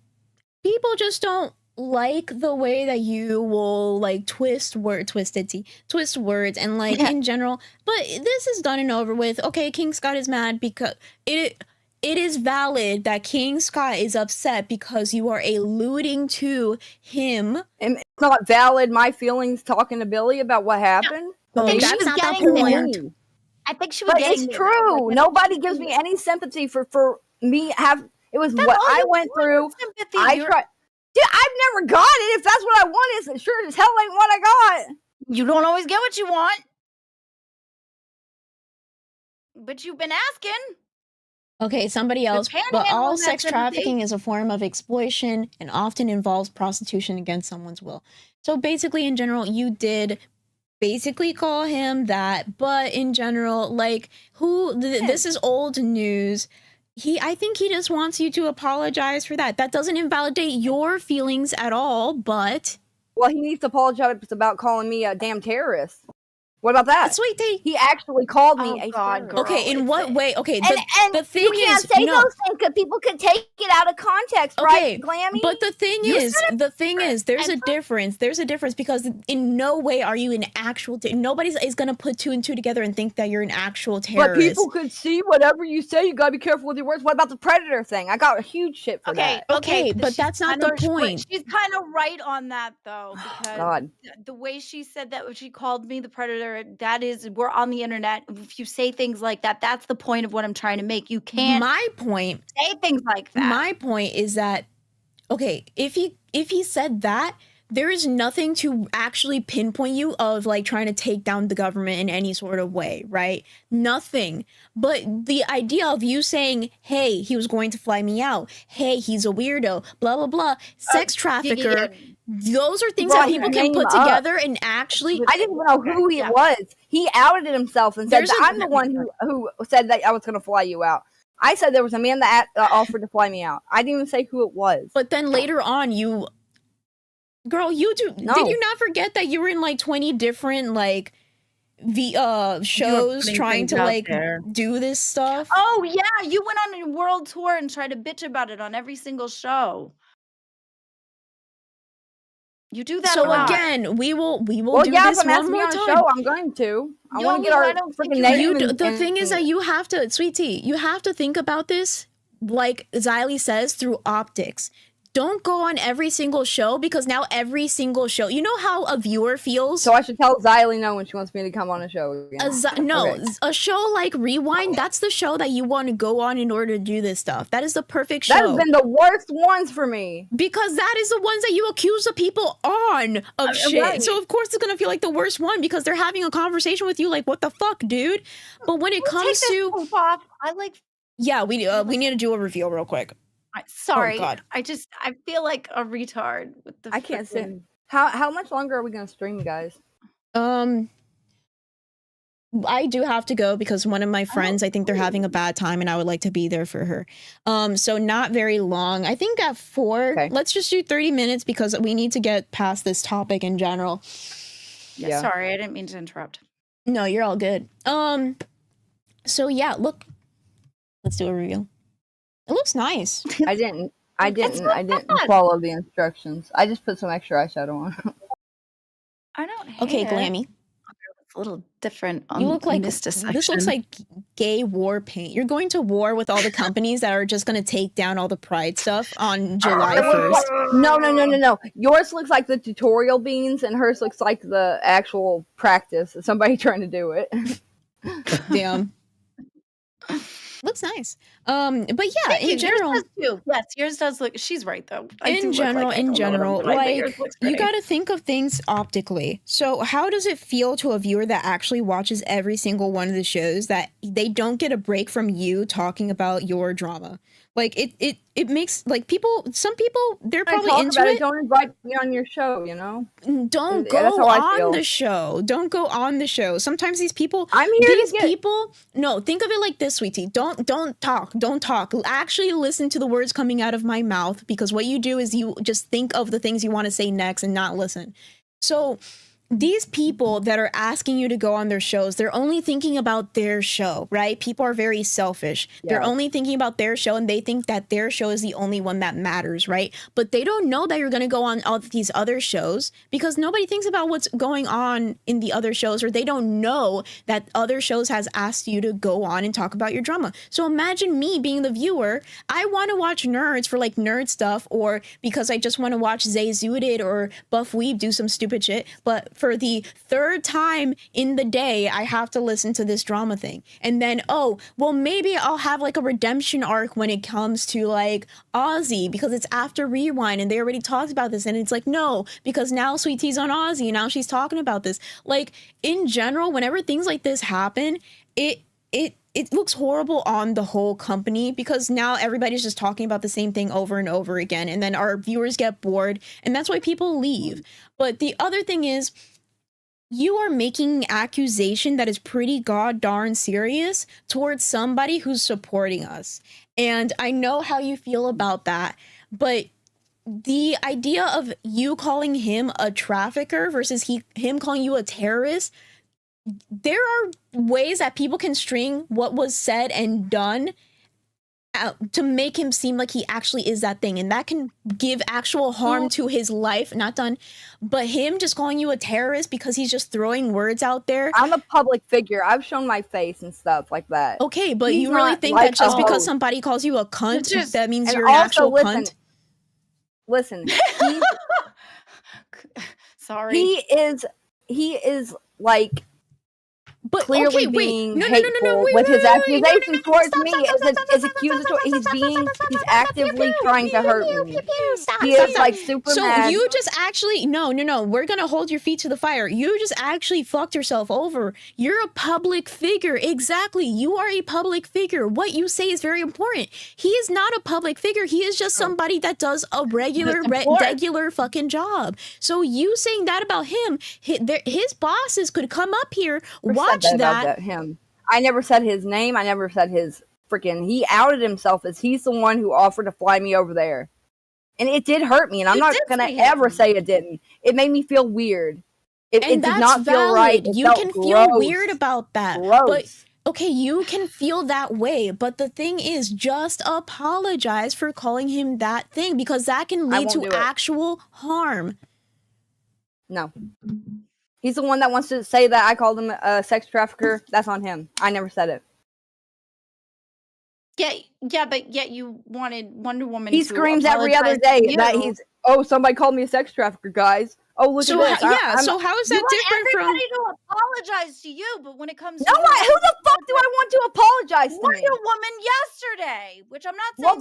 people just don't like the way that you will like twist words and like in general. But this is done and over with. Okay, King Scott is mad because it is valid that King Scott is upset because you are alluding to him. And it's not valid my feelings talking to Billy about what happened. No. I think That's she was not the getting there. point. I think she was But getting it's there, though. true. Like, Nobody gives me any sympathy for me. It was That's what all I you went want through. is sympathy. I You're- tried. Dude, I've never got it. If that's what I want, it sure as hell ain't what I got. You don't always get what you want. But you've been asking. Okay, somebody else. But panhandling, all that's sex empathy. trafficking is a form of exploitation and often involves prostitution against someone's will. So basically, in general, you did basically call him that, but in general, like, this is old news. I think he just wants you to apologize for that. That doesn't invalidate your feelings at all, but... Well, he needs to apologize about calling me a damn terrorist. What about that? Sweet thing. He actually called me a God, terrorist. girl. Okay, in what way? Okay, And the thing you can't is, say no. those things because people could take it out of context, Okay, right, Glammy? but the thing is, there's a difference. There's a difference because in no way are you an actual. Nobody is gonna put two and two together and think that you're an actual terrorist. But people could see whatever you say. You gotta be careful with your words. What about the predator thing? I got a huge shit for that. Okay, but she's that's not kind the of- point. She's kind of right on that though, because God. the way she said that when she called me the predator, that is, we're on the internet. If you say things like that, that's the point of what I'm trying to make. You can't My point. say things like that. My point is that, okay, if he said that, there is nothing to actually pinpoint you of like trying to take down the government in any sort of way, right? Nothing. But the idea of you saying, hey, he was going to fly me out. Hey, he's a weirdo, blah, blah, blah. Sex trafficker. Those are things that people can put together and actually... I didn't even know who he was. He outed himself and said There's that a- I'm the one who said that I was going to fly you out. I said there was a man that offered to fly me out. I didn't even say who it was. But then later on, you... Girl, you do... No. Did you not forget that you were in like 20 different like shows putting trying things to out like there. do this stuff? Oh yeah, you went on a world tour and tried to bitch about it on every single show. You do that a So lot. again, we will Well, do yeah, this if I'm one asking me more on a time. show, I'm going to. I No, want to get our I don't think freaking you name. You, and- the thing is that you have to, sweet tea, you have to think about this, like Xylee says, through optics. Don't go on every single show because now every single show, you know how a viewer feels? So I should tell Xylee no when she wants me to come on a show again. Okay. A show like Rewind, that's the show that you want to go on in order to do this stuff. That is the perfect show. That has been the worst ones for me. Because that is the ones that you accuse the people on of shit. right. So of course it's gonna feel like the worst one because they're having a conversation with you like, what the fuck, dude? But when it comes to off. I like. yeah, we need to do a reveal real quick. Sorry, God. I feel like a retard with the. I can't frickin- sit. How much longer are we gonna stream, guys? I do have to go because one of my friends, I think they're having a bad time and I would like to be there for her. So not very long. I think at 4. Okay. Let's just do 30 minutes because we need to get past this topic in general. Yeah, sorry, I didn't mean to interrupt. No, you're all good. So yeah, look. Let's do a reveal. It looks nice. I didn't follow the instructions. I just put some extra eyeshadow on. I don't hate Okay, it. Glammy. It's a little different on You look like this this section. looks like gay war paint. You're going to war with all the companies that are just going to take down all the pride stuff on July 1st. No. Yours looks like the tutorial beans, and hers looks like the actual practice. Somebody trying to do it. Damn. Looks nice. But yeah, Thank you. in general, Yours does too. Yes, yours does look. She's right though. I do in look general, like I don't know what I'm doing, but like yours looks you pretty. got to think of things optically. So how does it feel to a viewer that actually watches every single one of the shows that they don't get a break from you talking about your drama? Like it makes like some people they're probably into about it. Don't invite me on your show, you know? Don't Yeah, that's go how I on feel. the show. Don't go on the show. Sometimes these people I'm here these to get... people no, think of it like this, sweetie. Don't talk. Don't talk. Actually listen to the words coming out of my mouth because what you do is you just think of the things you want to say next and not listen. So these people that are asking you to go on their shows, they're only thinking about their show, right? People are very selfish. They're Yeah. only thinking about their show and they think that their show is the only one that matters, right? But they don't know that you're going to go on all of these other shows because nobody thinks about what's going on in the other shows or they don't know that other shows has asked you to go on and talk about your drama. So imagine me being the viewer. I want to watch nerds for like nerd stuff or because I just want to watch Zay Zooted or Buff Weeb do some stupid shit. But for the third time in the day, I have to listen to this drama thing. And then, oh, well, maybe I'll have like a redemption arc when it comes to like Ozzy, because it's after Rewind and they already talked about this. And it's like, no, because now Sweet Tea's on Ozzy and now she's talking about this. Like, in general, whenever things like this happen, it looks horrible on the whole company, because now everybody's just talking about the same thing over and over again, and then our viewers get bored, and that's why people leave. But the other thing is, you are making an accusation that is pretty god darn serious towards somebody who's supporting us. And I know how you feel about that, but the idea of you calling him a trafficker versus him calling you a terrorist, there are ways that people can string what was said and done to make him seem like he actually is that thing, and that can give actual harm to his life. Not done, but him just calling you a terrorist because he's just throwing words out there. I'm a public figure. I've shown my face and stuff like that. Okay, but He's you really not think like that just a because host. somebody calls you a cunt, that means And you're an also, actual cunt? Listen, Sorry. he is like but clearly being hateful with his accusations towards me. Is accusatory. He's actively trying to hurt me. He is like super So mad. you just actually no, we're gonna hold your feet to the fire. You just actually fucked yourself over. You're a public figure. Exactly. You are a public figure. What you say is very important. He is not a public figure. He is just somebody that does a regular fucking job. So you saying that about him, his bosses could come up here, watch that. Him. I never said his name. I never said his freaking. He outed himself as he's the one who offered to fly me over there, and it did hurt me. And I'm not gonna ever say it didn't. It made me feel weird. It did not feel right. It You felt can gross. feel weird about that. Gross. But okay, you can feel that way. But the thing is, just apologize for calling him that thing, because that can lead won't to do it. actual harm. No. He's the one that wants to say that I called him a sex trafficker. That's on him. I never said it. Yeah, but yet you wanted Wonder Woman. He to screams every other apologize day to that you. he's, oh, somebody called me a sex trafficker, guys. Oh, look So at this. so how is that You want different from? everybody to apologize to you, but when it comes No, to who the fuck do I want to apologize to me? Wonder Woman yesterday, which I'm not saying. Well,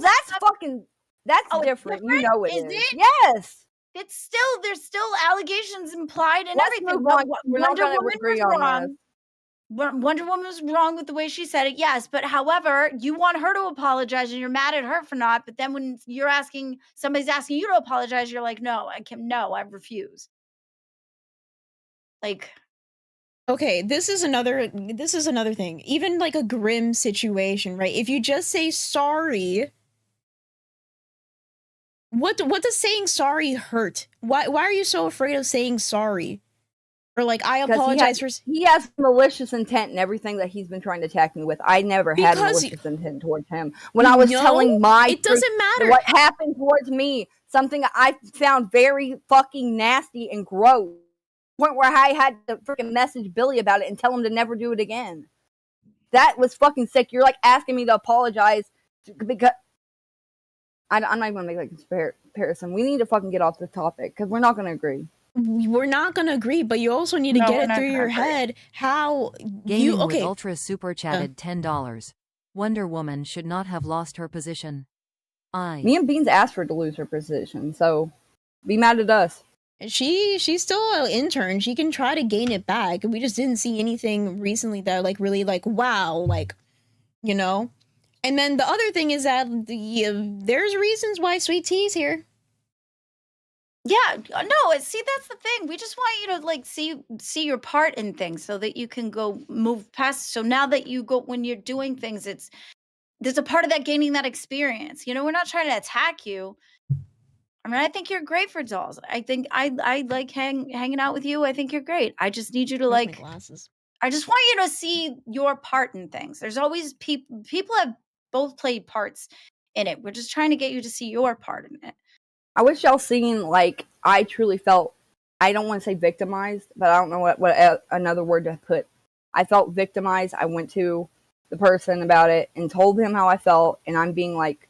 that's different. You know it is. Yes. It's still, there's still allegations implied and Let's everything. move on. But We're not Wonder gonna Woman agree was on wrong. Wonder Woman was wrong with the way she said it, yes. But however, you want her to apologize and you're mad at her for not. But then when somebody's asking you to apologize, you're like, no, I refuse. Like, Okay, this is another thing. Even like a grim situation, right? If you just say sorry, what does saying sorry hurt? Why are you so afraid of saying sorry? Or like, I apologize for. He has malicious intent in everything that he's been trying to attack me with. I never had malicious intent towards him. When I was telling it doesn't matter what happened towards me, something I found very fucking nasty and gross. Point where I had to freaking message Billy about it and tell him to never do it again. That was fucking sick. You're like asking me to apologize because I'm not even gonna make that comparison. We need to fucking get off the topic because we're not gonna agree. We're not gonna agree, but you also need to get it through your head how Gaming with Ultra super chatted $10. Wonder Woman should not have lost her position. Me and Beans asked her to lose her position, so be mad at us. She's still an intern. She can try to gain it back. We just didn't see anything recently that like really like wow, like, you know. And then the other thing is that there's reasons why Sweet Tea's here. yeah, no, see, that's the thing. We just want you to like see your part in things so that you can go move past. So now that you go, when you're doing things, there's a part of that gaining that experience. You know, we're not trying to attack you. I mean, I think you're great for dolls. I think I like hanging out with you. I think you're great. I just need you to like glasses. I just want you to see your part in things. There's always people have both played parts in it. We're just trying to get you to see your part in it. I wish y'all seen, like, I truly felt, I don't want to say victimized, but I don't know what another word to put. I felt victimized. I went to the person about it and told him how I felt, and I'm being like,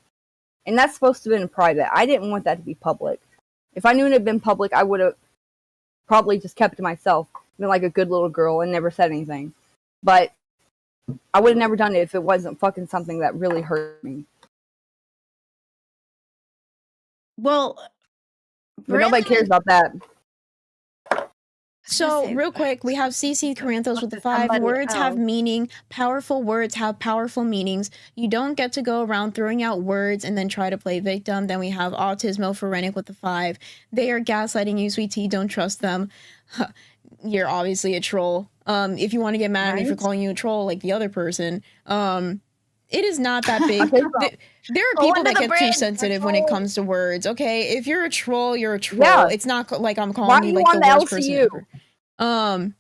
and that's supposed to have been private. I didn't want that to be public. If I knew it had been public, I would have, probably just kept to myself, been like a good little girl and never said anything. But I would have never done it if it wasn't fucking something that really hurt me. Well, but nobody cares about that. So, real quick, we have CC Corinthos with the 5. Words have meaning. Powerful words have powerful meanings. You don't get to go around throwing out words and then try to play victim. Then we have Autismo Pharenic with the 5. They are gaslighting you, sweet tea. Don't trust them. You're obviously a troll. If you want to get mad at me for calling you a troll like the other person, it is not that big. There are people that get too sensitive when it comes to words. Okay, if you're a troll, you're a troll. Yeah. It's not like I'm calling you like the worst person ever.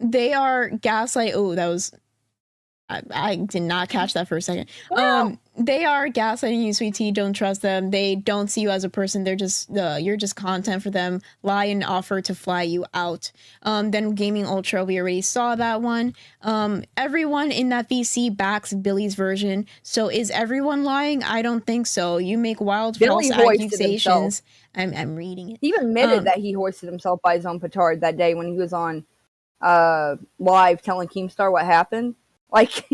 They are gaslight. Oh, that was. I did not catch that for a second. Wow. They are gaslighting you, sweet tea. Don't trust them. They don't see you as a person. They're just you're just content for them. Lie and offer to fly you out. Then Gaming Ultra, we already saw that one. Everyone in that VC backs Billy's version. So is everyone lying? I don't think so. You make wild false accusations. I'm reading it. He even admitted that he hoisted himself by his own petard that day when he was on live telling Keemstar what happened. Like,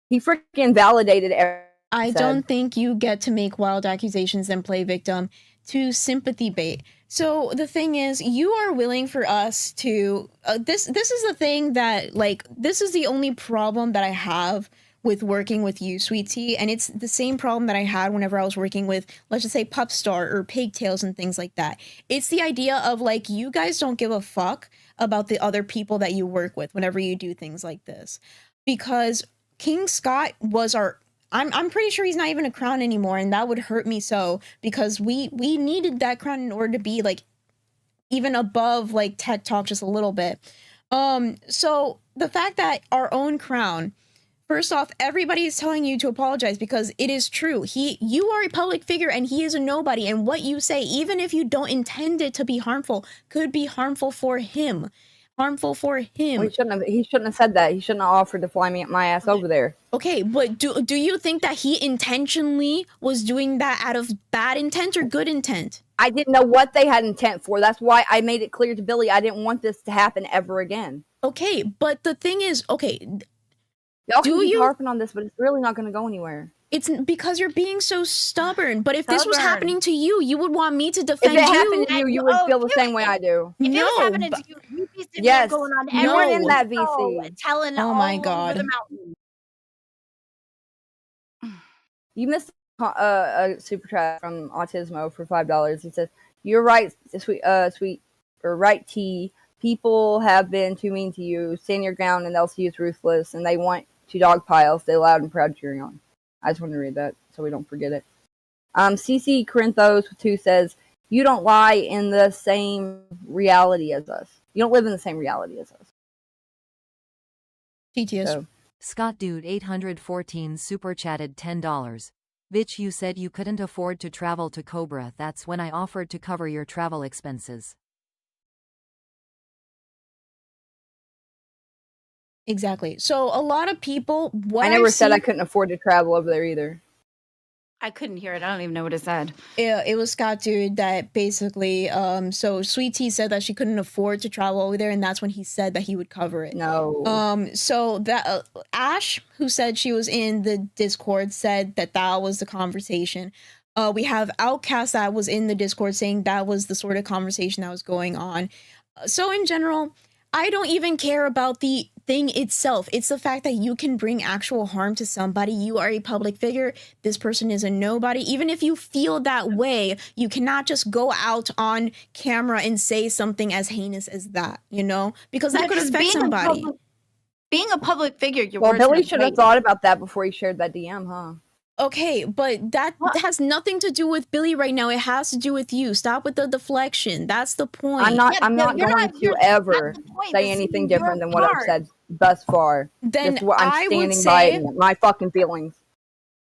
he freaking validated everything. I don't think you get to make wild accusations and play victim to sympathy bait. So the thing is, you are willing for us to... this is the thing that, like, this is the only problem that I have with working with you, sweet tea. And it's the same problem that I had whenever I was working with, let's just say, Pupstar or Pigtails and things like that. It's the idea of, like, you guys don't give a fuck about the other people that you work with whenever you do things like this. Because King Scott was our... I'm pretty sure he's not even a crown anymore, and that would hurt me so, because we needed that crown in order to be, like, even above, like, Tech Talk just a little bit. So the fact that our own crown... First off, everybody is telling you to apologize because it is true. You are a public figure and he is a nobody. And what you say, even if you don't intend it to be harmful, could be harmful for him. Harmful for him. Well, he shouldn't have said that. He shouldn't have offered to fly my ass over there. Okay, but do you think that he intentionally was doing that out of bad intent or good intent? I didn't know what they had intent for. That's why I made it clear to Billy I didn't want this to happen ever again. Okay, but the thing is, okay... Y'all can keep harping on this, but it's really not going to go anywhere. It's because you're being so stubborn. But if this was happening to you, you would want me to defend you. If it happened to you, you would feel the same way I do. If it was happening to you, you'd be sitting there going on you weren't in that VC. Telling all over the mountain. You missed a super chat from Autismo for $5. He says, "You're right, sweet or right T. People have been too mean to you. Stand your ground, and they'll see you as ruthless, and they want to dogpile. Stay loud and proud cheering on." I just want to read that so we don't forget it. CC Corinthos 2 says, "You don't lie in the same reality as us. You don't live in the same reality as us." TTS. So. Scott Dude 814 super chatted $10. Bitch, you said you couldn't afford to travel to Cobra. That's when I offered to cover your travel expenses. Exactly. So a lot of people... I never said I couldn't afford to travel over there either. I couldn't hear it. I don't even know what it said. It was Scott Dude that basically... so Sweet Tea said that she couldn't afford to travel over there, and that's when he said that he would cover it. No. So that Ash, who said she was in the Discord, said that that was the conversation. We have Outcast that was in the Discord saying that was the sort of conversation that was going on. So in general... I don't even care about the thing itself. It's the fact that you can bring actual harm to somebody. You are a public figure. This person is a nobody. Even if you feel that way, you cannot just go out on camera and say something as heinous as that, you know? Because that could affect somebody. Being a public figure, well, Billy should have thought about that before he shared that DM, huh? Okay, but that has nothing to do with Billy right now. It has to do with you. Stop with the deflection. That's the point. I'm not going to ever say anything different than what I've said thus far. Then I'm standing by my fucking feelings.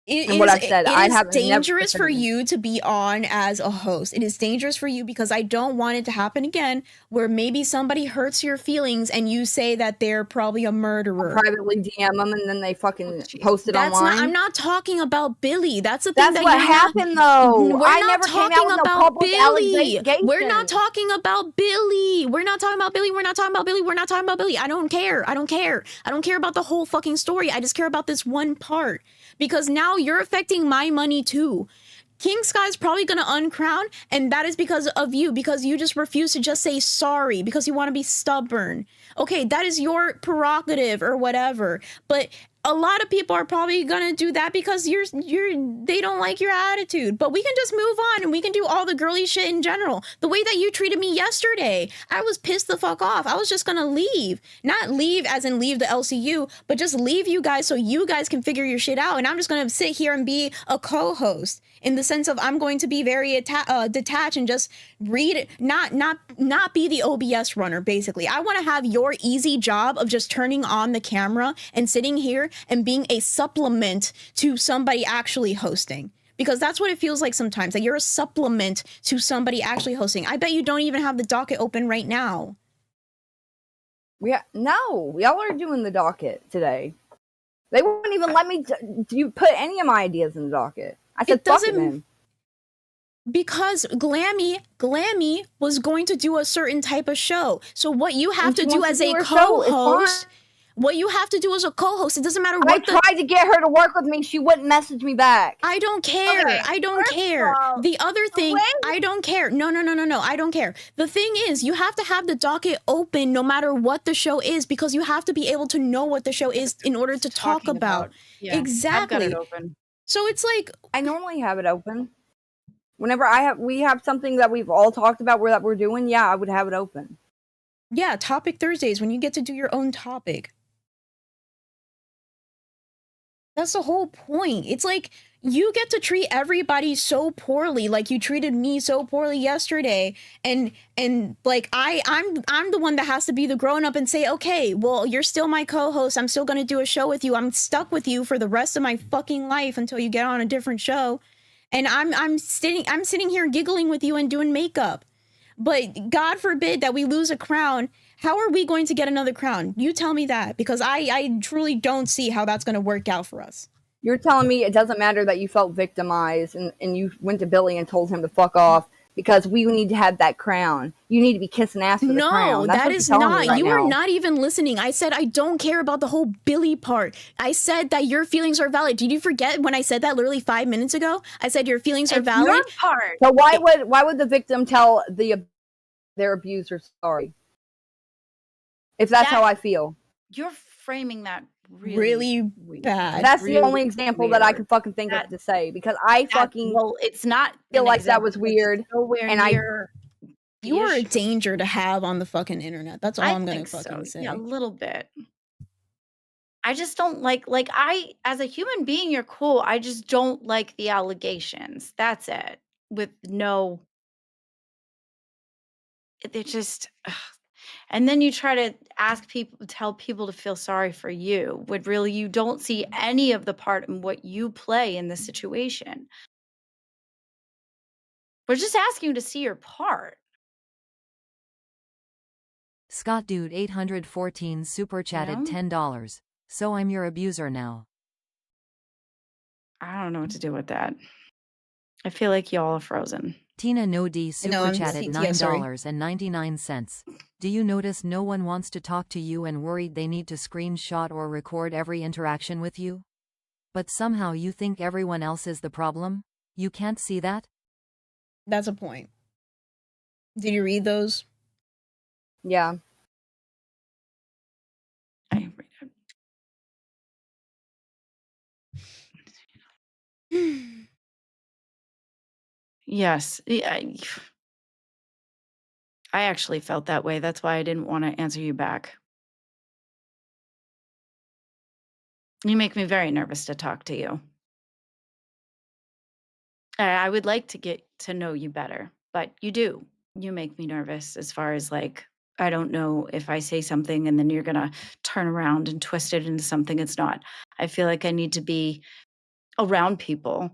And what I've said, I it is haven't never dangerous for defended me. you to be on as a host. It is dangerous for you because I don't want it to happen again where maybe somebody hurts your feelings and you say that they're probably a murderer. Privately DM them and then they fucking post it That's online. not, I'm not talking about Billy. That's the thing. That's that what you're not- happened, though. We're I not never came out talking with no about public Billy. allegation. We're not talking about Billy. We're not talking about Billy. We're not talking about Billy. We're not talking about Billy. I don't care. I don't care. I don't care about the whole fucking story. I just care about this one part. Because now you're affecting my money too. King Sky's probably gonna uncrown, and that is because of you, because you just refuse to just say sorry, because you want to be stubborn. Okay, that is your prerogative or whatever. But a lot of people are probably gonna do that because they don't like your attitude. But we can just move on and we can do all the girly shit in general. The way that you treated me yesterday, I was pissed the fuck off. I was just gonna leave. Not leave as in leave the LCU, but just leave you guys so you guys can figure your shit out. And I'm just gonna sit here and be a co-host in the sense of I'm going to be very detached and just read it, not be the OBS runner, basically. I want to have your easy job of just turning on the camera and sitting here and being a supplement to somebody actually hosting. Because that's what it feels like sometimes, that you're a supplement to somebody actually hosting. I bet you don't even have the docket open right now. No, y'all are doing the docket today. They wouldn't even let me put any of my ideas in the docket. I said, fuck it, man. Because Glammy was going to do a certain type of show. So what you have to do as a co-host, what you have to do as a co-host, it doesn't matter what I tried to get her to work with me. She wouldn't message me back. I don't care. Okay, I don't care. The other thing, I don't care. No. I don't care. The thing is, you have to have the docket open no matter what the show is, because you have to be able to know what the show is in order to talk about. Yeah, Exactly. I've got it open. So it's like, I normally have it open. Whenever we have something that we've all talked about that we're doing, yeah, I would have it open. yeah, Topic Thursdays, when you get to do your own topic. That's the whole point. It's like you get to treat everybody so poorly, like you treated me so poorly yesterday, and like I'm the one that has to be the grown up and say, okay, well, you're still my co-host. I'm still gonna do a show with you. I'm stuck with you for the rest of my fucking life until you get on a different show, and I'm sitting here giggling with you and doing makeup. But God forbid that we lose a crown. How are we going to get another crown? You tell me that, because I truly don't see how that's going to work out for us. You're telling me it doesn't matter that you felt victimized and you went to Billy and told him to fuck off because we need to have that crown. You need to be kissing ass for the crown. No, that is not. You are not even listening. I said I don't care about the whole Billy part. I said that your feelings are valid. Did you forget when I said that literally 5 minutes ago? I said your feelings are valid. Your part. So why would the victim tell their abuser sorry? If that's how I feel. You're framing that really bad. That's really the only example that I could fucking think of to say, because I fucking it's not feel like that was weird. And you are a danger to have on the fucking internet. That's all I'm gonna fucking say. Yeah, a little bit. I just don't like I, as a human being, you're cool. I just don't like the allegations. That's it. With no, they're just, ugh. And then you try to tell people to feel sorry for you, when really you don't see any of the part in what you play in the situation. We're just asking you to see your part. Scott Dude 814 super chatted $10. So I'm your abuser now. I don't know what to do with that. I feel like y'all are frozen. Tina No D super chatted $9.99. Do you notice no one wants to talk to you and worried they need to screenshot or record every interaction with you? But somehow you think everyone else is the problem? You can't see that? That's a point. Did you read those? Yeah. I read it. Yes. I actually felt that way. That's why I didn't want to answer you back. You make me very nervous to talk to you. I would like to get to know you better, but you do. You make me nervous as far as like, I don't know if I say something and then you're going to turn around and twist it into something it's not. I feel like I need to be around people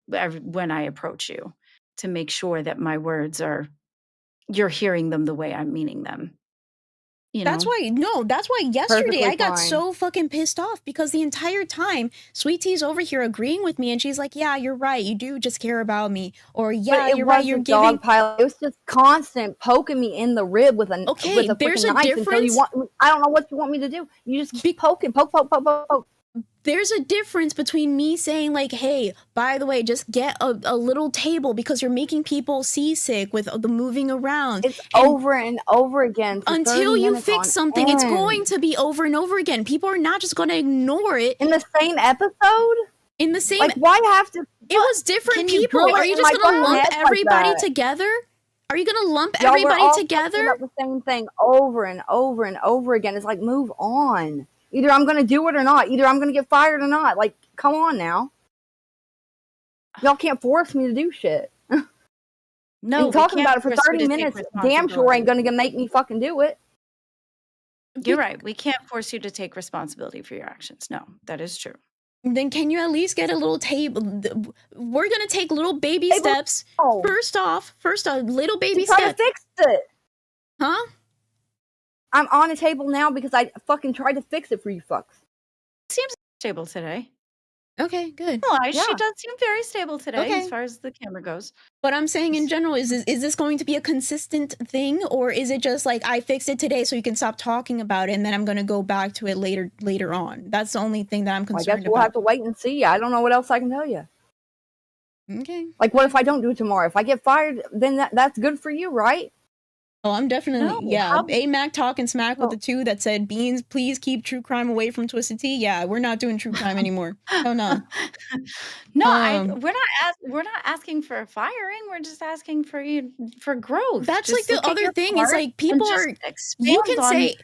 when I approach you, to make sure that my words you're hearing them the way I'm meaning them. That's why yesterday Perfectly I got fine. so fucking pissed off because the entire time Sweet Tea's over here agreeing with me and she's like, yeah, you're right, you do just care about me, or yeah, But it you're right, wasn't you're giving. dogpile. It was just constant poking me in the rib with a Okay, there's freaking a knife until difference. you want. I don't know what you want me to do. You just keep poking, poke. There's a difference between me saying like, hey, by the way, just get a little table because you're making people seasick with the moving around. It's over and over again for Until 30 you minutes fix on something, it's end. going to be over and over again. People are not just going to ignore it. In the same episode? In the same, like, why have to? It was different Can you people. drill Are it you in just my going to fucking lump head like everybody that? together? Are you going to lump Y'all were everybody all together? talking about the same thing over and over and over again. It's like, move on. Either I'm going to do it or not. Either I'm going to get fired or not. Like, come on now. Y'all can't force me to do shit. No, and talking we about can't it for force you 30 to take minutes damn sure ain't going to make me fucking do it. You're right. We can't force you to take responsibility for your actions. No, that is true. Then can you at least get a little table? We're going to take little baby steps. First off, little baby try steps. to fix it. Huh? Oh, I'm on a table now because I fucking tried to fix it for you fucks. Seems stable today. Okay, good. Well, Yeah. she does seem very stable today Okay. as far as the camera goes. But I'm saying in general, is this going to be a consistent thing, or is it just like I fixed it today so you can stop talking about it, and then I'm going to go back to it later on? That's the only thing that I'm I concerned guess we'll about. have to wait and see. I don't know what else I can tell you. Okay. Like, what if I don't do it tomorrow? If I get fired, then that's good for you, right? Oh, I'm definitely No, yeah. how- AMAC talking smack with Oh. the two that said, "Beans, please keep true crime away from Twisted Tea." Yeah, we're not doing true crime anymore. Oh no. No, we're not asking for a firing. We're just asking for growth. That's Just like the look at other your thing is part like and people just are. You expand can on- say.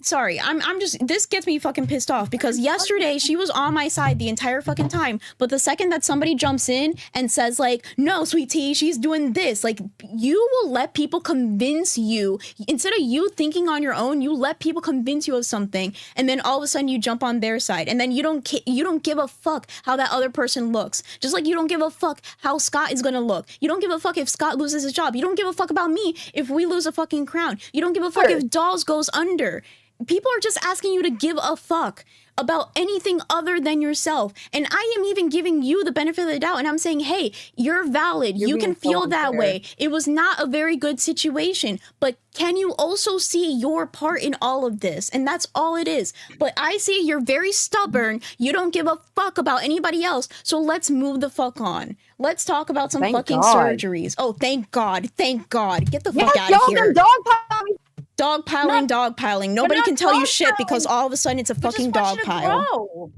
Sorry, I'm just, this gets me fucking pissed off because yesterday she was on my side the entire fucking time, but the second that somebody jumps in and says like, no, Sweet Tea, she's doing this, like, you will let people convince you, instead of you thinking on your own, you let people convince you of something, and then all of a sudden you jump on their side, and then you don't give a fuck how that other person looks, just like you don't give a fuck how Scott is gonna look. You don't give a fuck if Scott loses his job. You don't give a fuck about me if we lose a fucking crown. You don't give a fuck if Dolls goes under. People are just asking you to give a fuck about anything other than yourself. And I am even giving you the benefit of the doubt. And I'm saying, hey, you're valid. You're you can being so feel that unfair. way. It was not a very good situation. But can you also see your part in all of this? And that's all it is. But I see you're very stubborn. You don't give a fuck about anybody else. So let's move the fuck on. Let's talk about some Thank fucking God. surgeries. Oh, thank God. Thank God. Get the Yes, fuck out of y'all here. been dogpiling me. Dogpiling. Nobody not can tell you shit dogpiling. because all of a sudden it's a We just fucking want dog you to pile. grow.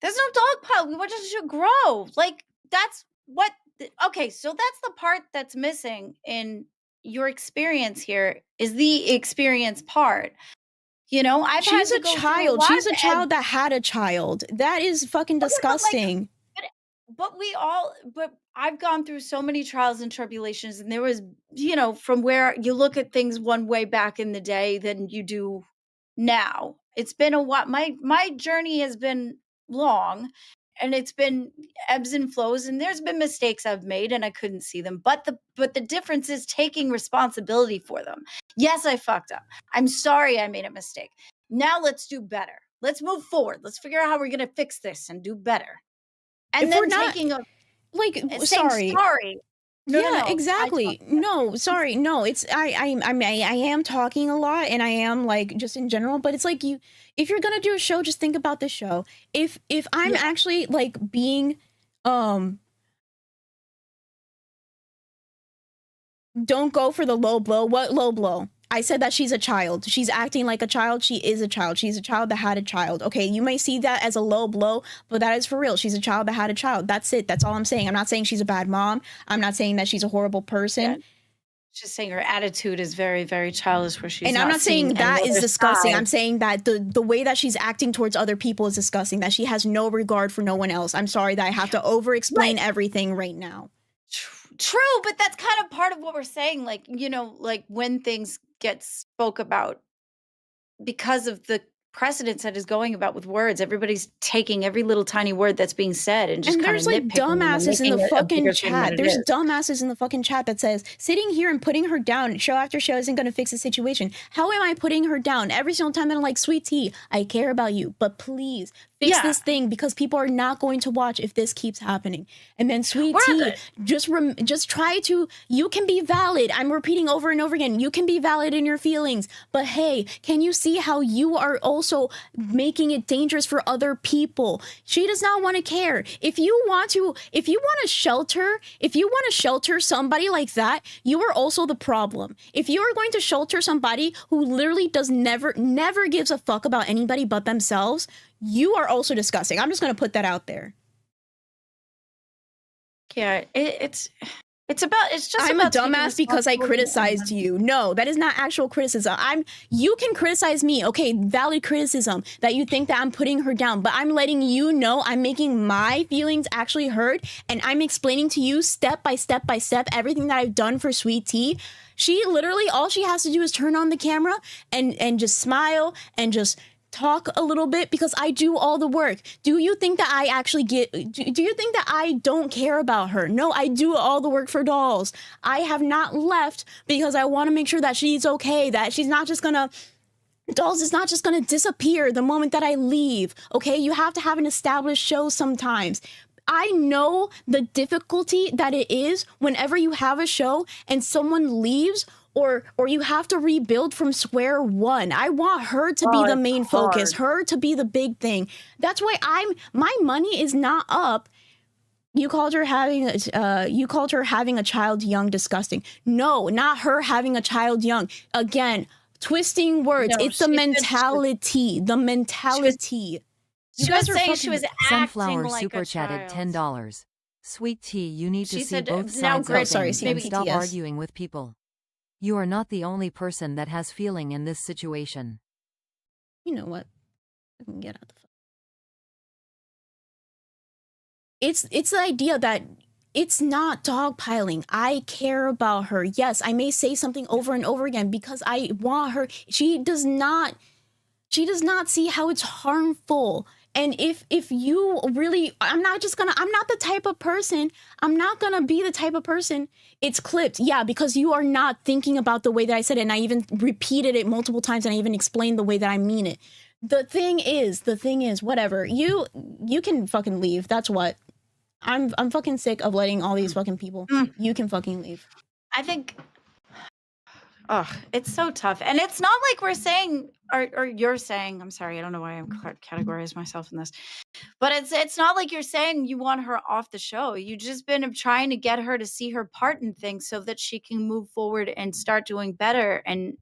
There's no dog pile. We want you to grow. Like, that's what. Okay, so that's the part that's missing in your experience here, is the experience part. You know, I've had She's to a go through child. lot She's a of child that had a child. That is fucking disgusting. But I've gone through so many trials and tribulations, and there was, you know, from where you look at things one way back in the day than you do now. It's been a while. My journey has been long, and it's been ebbs and flows, and there's been mistakes I've made and I couldn't see them. But the difference is taking responsibility for them. Yes, I fucked up. I'm sorry I made a mistake. Now let's do better. Let's move forward. Let's figure out how we're gonna fix this and do better. And If then we're not- taking a Like, saying sorry. sorry. No, exactly. No, sorry. No, it's I am talking a lot, and I am like just in general, but it's like if you're gonna do a show, just think about the show. If I'm actually like being don't go for the low blow. What low blow? I said that she's a child. She's acting like a child. She is a child. She's a child that had a child. Okay, you may see that as a low blow, but that is for real. She's a child that had a child. That's it. That's all I'm saying. I'm not saying she's a bad mom. I'm not saying that she's a horrible person. Yeah. Just saying her attitude is very, very childish, where she's And I'm not saying seeing that any is other disgusting. side. I'm saying that the way that she's acting towards other people is disgusting, that she has no regard for no one else. I'm sorry that I have to over-explain everything right now. True, but that's kind of part of what we're saying. Like, you know, like when things get spoke about because of the precedence that is going about with words. Everybody's taking every little tiny word that's being said and just And kind there's of like nitpicking them and dumbasses in making the it a fucking bigger thing than chat. it There's is. dumbasses in the fucking chat that says sitting here and putting her down show after show isn't going to fix the situation. How am I putting her down every single time that I'm like, sweet tea, I care about you, but please fix Yeah. this thing because people are not going to watch if this keeps happening. And then sweet We're tea, good. just try to. You can be valid. I'm repeating over and over again. You can be valid in your feelings, but hey, can you see how you are also making it dangerous for other people? She does not want to care. If you want to shelter somebody like that, you are also the problem. If you are going to shelter somebody who literally never gives a fuck about anybody but themselves, you are also disgusting. I'm just going to put that out there. Yeah, it's just I'm a about taking dumbass because I responsibility criticized you. No, that is not actual criticism. You can criticize me, okay, valid criticism that you think that I'm putting her down, but I'm letting you know I'm making my feelings actually heard, and I'm explaining to you step by step by step everything that I've done for Sweet Tea. She literally, all she has to do is turn on the camera and just smile and just talk a little bit because I do all the work. Do you think that I actually do you think that I don't care about her? No, I do all the work for Dolls. I have not left because I want to make sure that she's okay, that she's not just gonna Dolls is not just gonna disappear the moment that I leave. Okay, you have to have an established show sometimes. I know the difficulty that it is whenever you have a show and someone leaves or you have to rebuild from square one. I want her to be the main focus, her to be the big thing. That's why my money is not up. You called her having a child young disgusting. No, not her having a child young. Again, twisting words. No, It's the she said mentality. The mentality. She was saying she was acting Sunflower like super a chatted child. $10. Sweet tea, you need to She see said, both now sides grit- of sorry, things and CMPT, stop yes. arguing with people. You are not the only person that has feeling in this situation. You know what? I can get out the phone. It's the idea that it's not dogpiling. I care about her. Yes, I may say something over and over again because I want her. She does not see how it's harmful. And if you really, I'm not the type of person, I'm not gonna be the type of person. It's clipped, yeah, because you are not thinking about the way that I said it, and I even repeated it multiple times, and I even explained the way that I mean it. The thing is, whatever. You can fucking leave. That's what. I'm fucking sick of letting all these fucking people. You can fucking leave. I think it's so tough. And it's not like we're saying or you're saying, I'm sorry, I don't know why I'm categorize myself in this. But it's not like you're saying you want her off the show. You just been trying to get her to see her part in things so that she can move forward and start doing better. And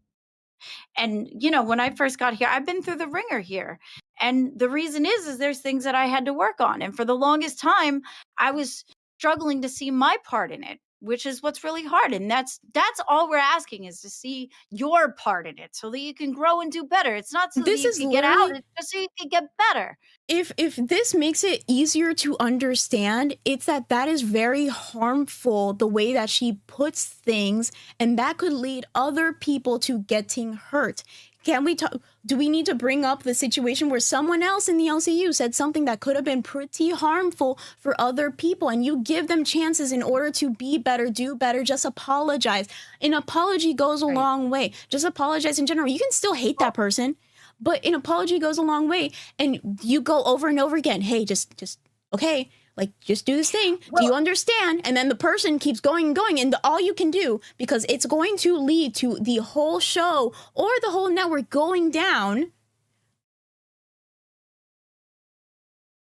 you know, when I first got here, I've been through the ringer here. And the reason is there's things that I had to work on. And for the longest time, I was struggling to see my part in it, which is what's really hard. And that's all we're asking is to see your part in it so that you can grow and do better. It's not so This that you is can get out, literally- it's just so you can get better. If this makes it easier to understand, it's that is very harmful, the way that she puts things, and that could lead other people to getting hurt. Can we talk? Do we need to bring up the situation where someone else in the LCU said something that could have been pretty harmful for other people, and you give them chances in order to be better, do better, just apologize. An apology goes a long way. Just apologize in general. You can still hate that person, but an apology goes a long way, and you go over and over again. Hey, just okay, like just do this thing. Do you understand? And then the person keeps going and going, and all you can do, because it's going to lead to the whole show or the whole network going down.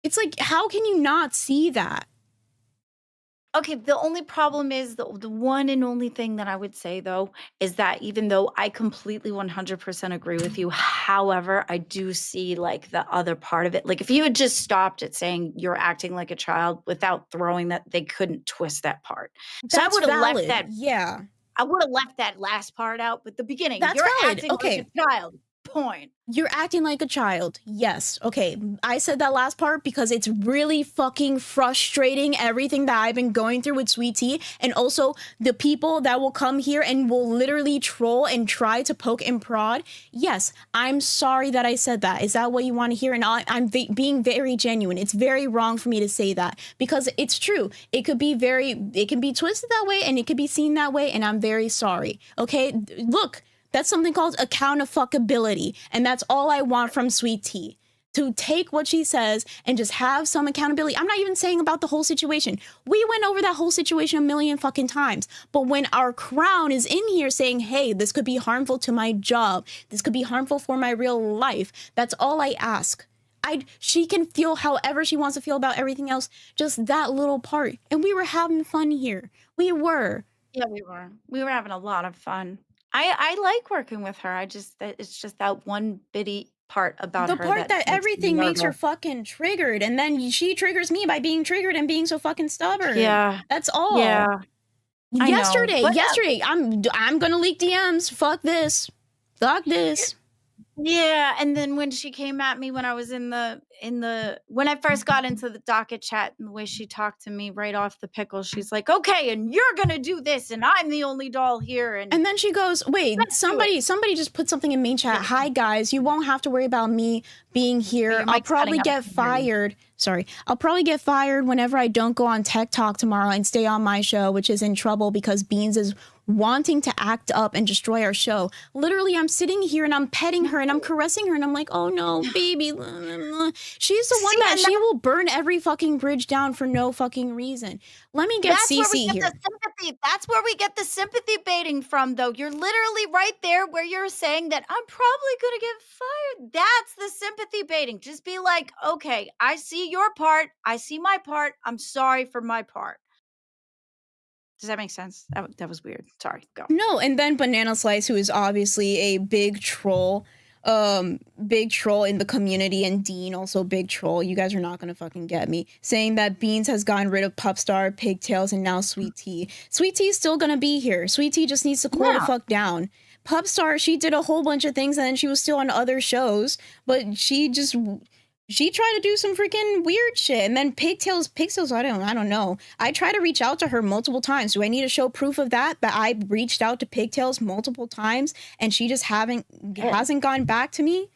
It's like, how can you not see that? Okay, the only problem is the one and only thing that I would say, though, is that even though I completely 100% agree with you, however, I do see like the other part of it. Like if you had just stopped at saying you're acting like a child without throwing that, they couldn't twist that part. So I would have left that. Yeah. I would have left that last part out, but the beginning, That's you're valid. acting Okay. like a child. point. You're acting like a child. Yes. Okay. I said that last part because it's really fucking frustrating, everything that I've been going through with Sweet Tea, and also the people that will come here and will literally troll and try to poke and prod. Yes, I'm sorry that I said that. Is that what you want to hear? And I'm being very genuine. It's very wrong for me to say that because it's true. It can be twisted that way and it could be seen that way, and I'm very sorry. Okay? Look, that's something called accountability, and that's all I want from Sweet Tea. To take what she says and just have some accountability. I'm not even saying about the whole situation. We went over that whole situation a million fucking times. But when our crown is in here saying, hey, this could be harmful to my job, this could be harmful for my real life, that's all I ask. She can feel however she wants to feel about everything else, just that little part. And we were having fun here. We were. Yeah, we were. We were having a lot of fun. I like working with her. It's just that one bitty part about the her. The part that makes me everything makes her nervous. fucking triggered, and then she triggers me by being triggered and being so fucking stubborn. Yeah. That's all. Yeah. I know, Yesterday, but, I'm gonna leak DMs. Fuck this. Fuck this. Yeah, and then when she came at me when I was when I first got into the docket chat, and the way she talked to me right off the pickle, she's like, okay, and you're gonna do this, and I'm the only doll here. And then she goes, wait, somebody just put something in main chat. Hi guys, you won't have to worry about me being here. I'll probably get fired. Sorry. I'll probably get fired whenever I don't go on Tech Talk tomorrow and stay on my show, which is in trouble because Beans is wanting to act up and destroy our show. Literally, I'm sitting here and I'm petting her and I'm caressing her and I'm like, oh no, baby. She's the one that she will burn every fucking bridge down for no fucking reason. Let me get Cece here. That's where we get the sympathy baiting from, though. You're literally right there where you're saying that I'm probably going to get fired. That's the sympathy baiting. Just be like, okay, I see your part. I see my part. I'm sorry for my part. Does that make sense? That was weird. Sorry, go. No, and then Banana Slice, who is obviously a big troll in the community, and Dean, also big troll. You guys are not gonna fucking get me. Saying that Beans has gotten rid of Pupstar, Pigtails, and now Sweet Tea. Sweet Tea is still gonna be here. Sweet Tea just needs to cool the fuck down. Pupstar, she did a whole bunch of things and then she was still on other shows, but she tried to do some freaking weird shit. And then Pigtails, I don't know. I try to reach out to her multiple times. Do I need to show proof of that I reached out to Pigtails multiple times and she just hasn't gone back to me?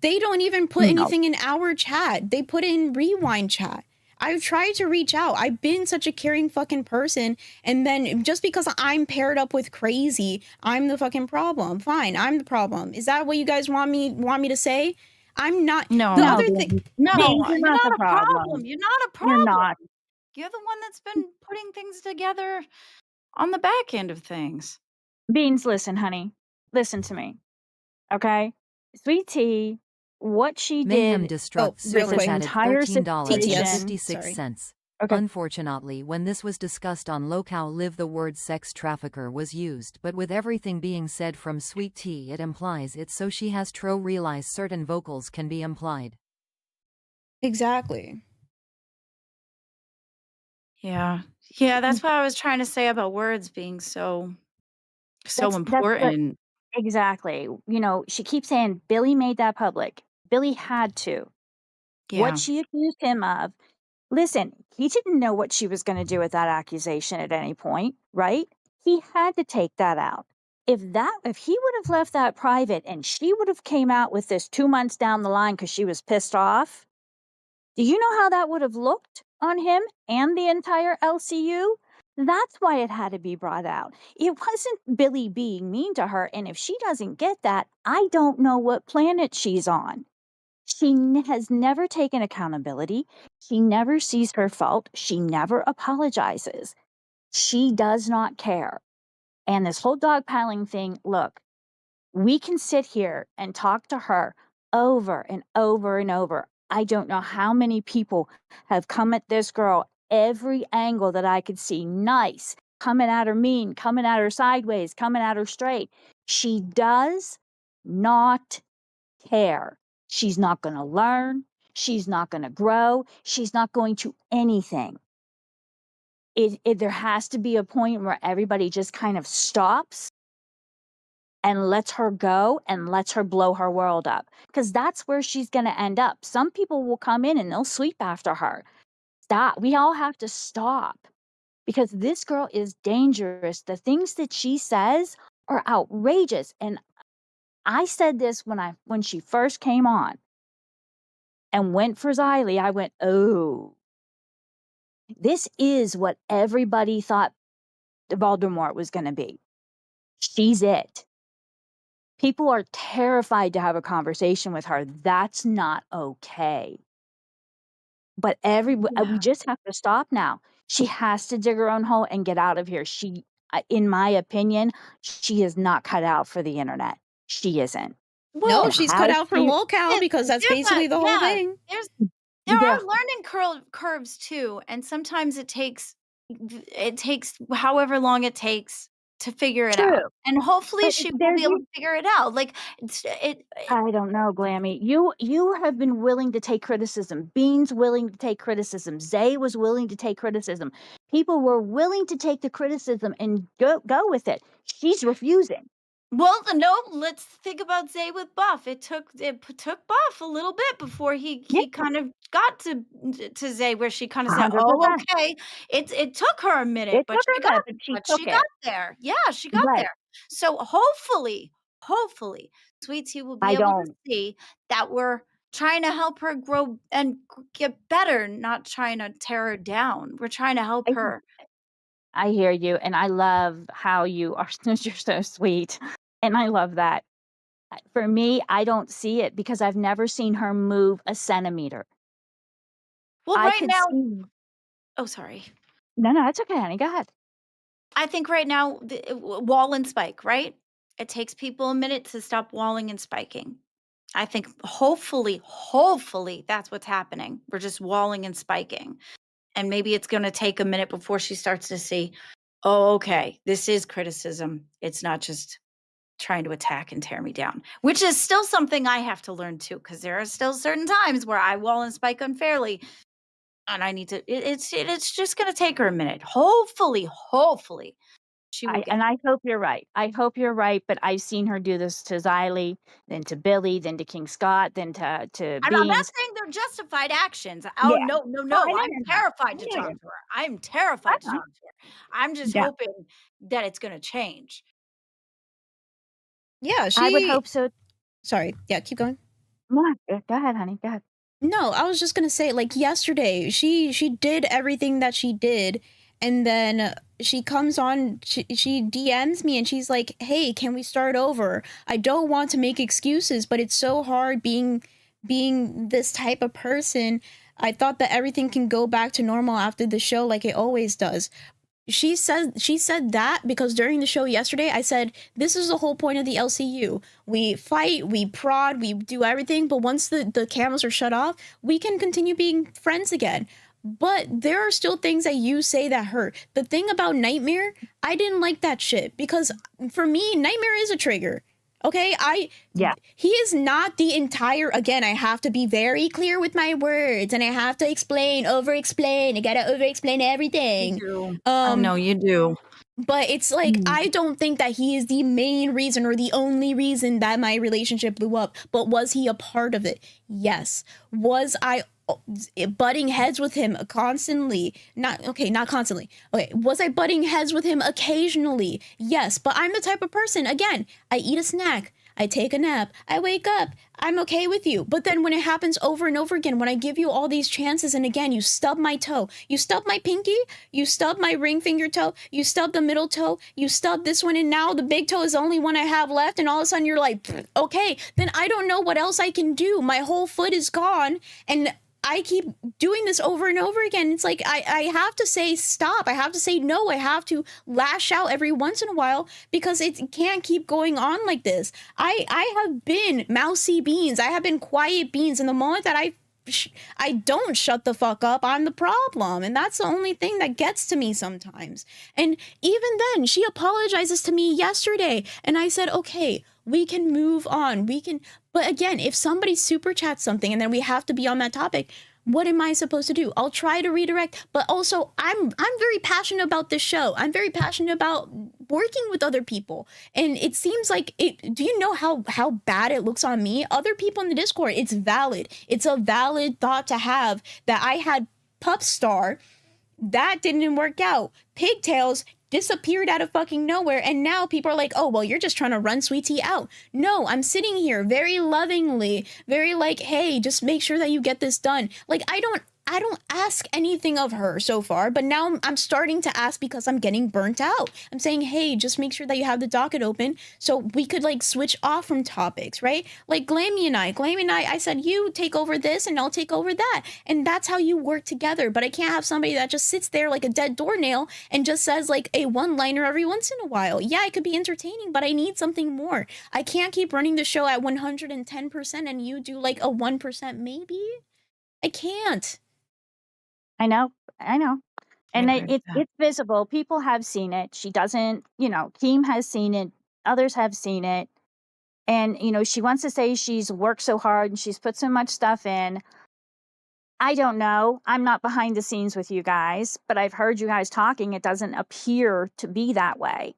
They don't even put anything in our chat. They put in rewind chat. I've tried to reach out. I've been such a caring fucking person, and then just because I'm paired up with crazy, I'm the fucking problem. Fine, I'm the problem. Is that what you guys want me to say? I'm not. No, the other thing. No, you're not a problem. You're not a problem. You're not. You're the one that's been putting things together on the back end of things. Beans, listen, honey. Listen to me. Okay? Sweet Tea, what she Mayhem did Destruct this super chatted entire $13.56. situation. Unfortunately, when this was discussed on Locale Live, the word sex trafficker was used, but with everything being said from Sweet Tea, it implies it, so she has to realize certain vocals can be implied. Exactly. Yeah, that's what I was trying to say about words being so important. Exactly. You know, she keeps saying Billy made that public. Billy had to. Yeah. What she accused him of. Listen, he didn't know what she was going to do with that accusation at any point, right? He had to take that out. If he would have left that private and she would have came out with this 2 months down the line because she was pissed off, do you know how that would have looked on him and the entire LCU? That's why it had to be brought out. It wasn't Billy being mean to her, and if she doesn't get that, I don't know what planet she's on. She has never taken accountability. She never sees her fault. She never apologizes. She does not care. And this whole dogpiling thing, look, we can sit here and talk to her over and over and over. I don't know how many people have come at this girl every angle that I could see. Nice, coming at her mean, coming at her sideways, coming at her straight. She does not care. She's not going to learn. She's not going to grow. She's not going to anything. There has to be a point where everybody just kind of stops and lets her go and lets her blow her world up, because that's where she's going to end up. Some people will come in and they'll sweep after her. Stop. We all have to stop, because this girl is dangerous. The things that she says are outrageous. And I said this when she first came on and went for Xylee. I went, oh, this is what everybody thought Voldemort was going to be. She's it. People are terrified to have a conversation with her. That's not okay. But we just have to stop now. She has to dig her own hole and get out of here. In my opinion, she is not cut out for the internet. She isn't. No, she's cut out for locale, because that's basically the whole thing. There are learning curves too, and sometimes it takes however long it takes to figure it out, and hopefully she will be able to figure it out. Like I don't know, Glammy. You have been willing to take criticism. Bean's willing to take criticism. Zay was willing to take criticism. People were willing to take the criticism and go with it. She's refusing. Well, no, let's think about Zay with Buff. It took Buff a little bit before he kind of got to Zay, where she kind of said, 100%. "Oh, okay." It took her a minute, but she got there. Yeah, she got there. So hopefully, Sweet Tea will be able to see that we're trying to help her grow and get better, not trying to tear her down. We're trying to help her. I hear you, and I love how you are. You're so sweet, and I love that. For me, I don't see it because I've never seen her move a centimeter. Well, right now. Oh, sorry. No, that's okay, honey. Go ahead. I think right now, wall and spike, right? It takes people a minute to stop walling and spiking. I think hopefully that's what's happening. We're just walling and spiking. And maybe it's going to take a minute before she starts to see, oh, okay, this is criticism. It's not just trying to attack and tear me down, which is still something I have to learn too, because there are still certain times where I wall and spike unfairly. And I need to, it's just going to take her a minute. Hopefully, she will. And I hope you're right. I hope you're right. But I've seen her do this to Xylee, then to Billy, then to King Scott, then to Beans. I'm not saying they're justified actions. Oh, Yeah. no. I'm terrified to talk to her. I'm terrified to talk to her. I'm just hoping that it's going to change. Yeah, I would hope so. Sorry. Yeah, keep going. Go ahead, honey. Go ahead. No, I was just gonna say, like, yesterday, she did everything that she did, and then she comes on, she DMs me, and she's like, hey, can we start over? I don't want to make excuses, but it's so hard being this type of person. I thought that everything can go back to normal after the show like it always does. She said that because during the show yesterday, I said, this is the whole point of the LCU. We fight, we prod, we do everything, but once the cameras are shut off, we can continue being friends again. But there are still things that you say that hurt. The thing about Nightmare, I didn't like that shit because for me, Nightmare is a trigger. Okay, he is not the entire, again, I have to be very clear with my words and I have to over-explain. I gotta over-explain everything. You do. No, you do. But it's like, I don't think that he is the main reason or the only reason that my relationship blew up. But was he a part of it? Yes. Was I butting heads with him constantly? Not constantly. Okay, was I butting heads with him occasionally? Yes, but I'm the type of person, again, I eat a snack, I take a nap, I wake up, I'm okay with you. But then when it happens over and over again, when I give you all these chances, and again, you stub my toe, you stub my pinky, you stub my ring finger toe, you stub the middle toe, you stub this one, and now the big toe is the only one I have left, and all of a sudden you're like, okay, then I don't know what else I can do. My whole foot is gone, and I keep doing this over and over again. It's like, I have to say stop. I have to say no. I have to lash out every once in a while because it can't keep going on like this. I have been mousy Beans. I have been quiet Beans. And the moment that I don't shut the fuck up, I'm the problem. And that's the only thing that gets to me sometimes. And even then, she apologizes to me yesterday. And I said, okay, we can move on. But again, if somebody super chats something and then we have to be on that topic, what am I supposed to do? I'll try to redirect, but also I'm very passionate about this show. I'm very passionate about working with other people. And it seems like do you know how bad it looks on me? Other people in the Discord, it's valid. It's a valid thought to have that I had Pup Star. That didn't work out. Pigtails disappeared out of fucking nowhere, and now people are like, oh, well, you're just trying to run Sweet Tea out. No, I'm sitting here very lovingly, very like, hey, just make sure that you get this done. Like, I don't ask anything of her so far, but now I'm starting to ask because I'm getting burnt out. I'm saying, hey, just make sure that you have the docket open so we could like switch off from topics, right? Like Glammy and I said, you take over this and I'll take over that. And that's how you work together. But I can't have somebody that just sits there like a dead doornail and just says like a one-liner every once in a while. Yeah, it could be entertaining, but I need something more. I can't keep running the show at 110% and you do like a 1% maybe. I can't. I know. And agree with that. it's visible. People have seen it. She doesn't, Keem has seen it. Others have seen it. And, she wants to say she's worked so hard and she's put so much stuff in. I don't know. I'm not behind the scenes with you guys, but I've heard you guys talking. It doesn't appear to be that way.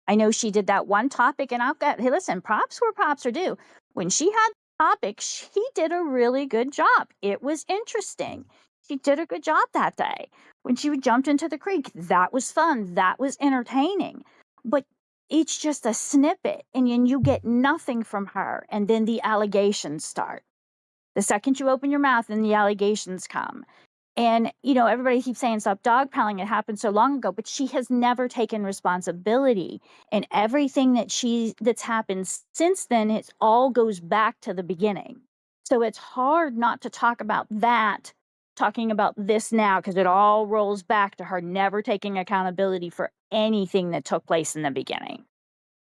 I know she did that one topic, and hey, listen, props where props are due. When she had the topic, she did a really good job. It was interesting. She did a good job that day. When she jumped into the creek, that was fun. That was entertaining. But it's just a snippet, and then you get nothing from her, and then the allegations start. The second you open your mouth, then the allegations come. And, everybody keeps saying stop dogpiling. It happened so long ago, but she has never taken responsibility. And everything that's happened since then, it all goes back to the beginning. So it's hard not to talk about that, talking about this now, because it all rolls back to her never taking accountability for anything that took place in the beginning.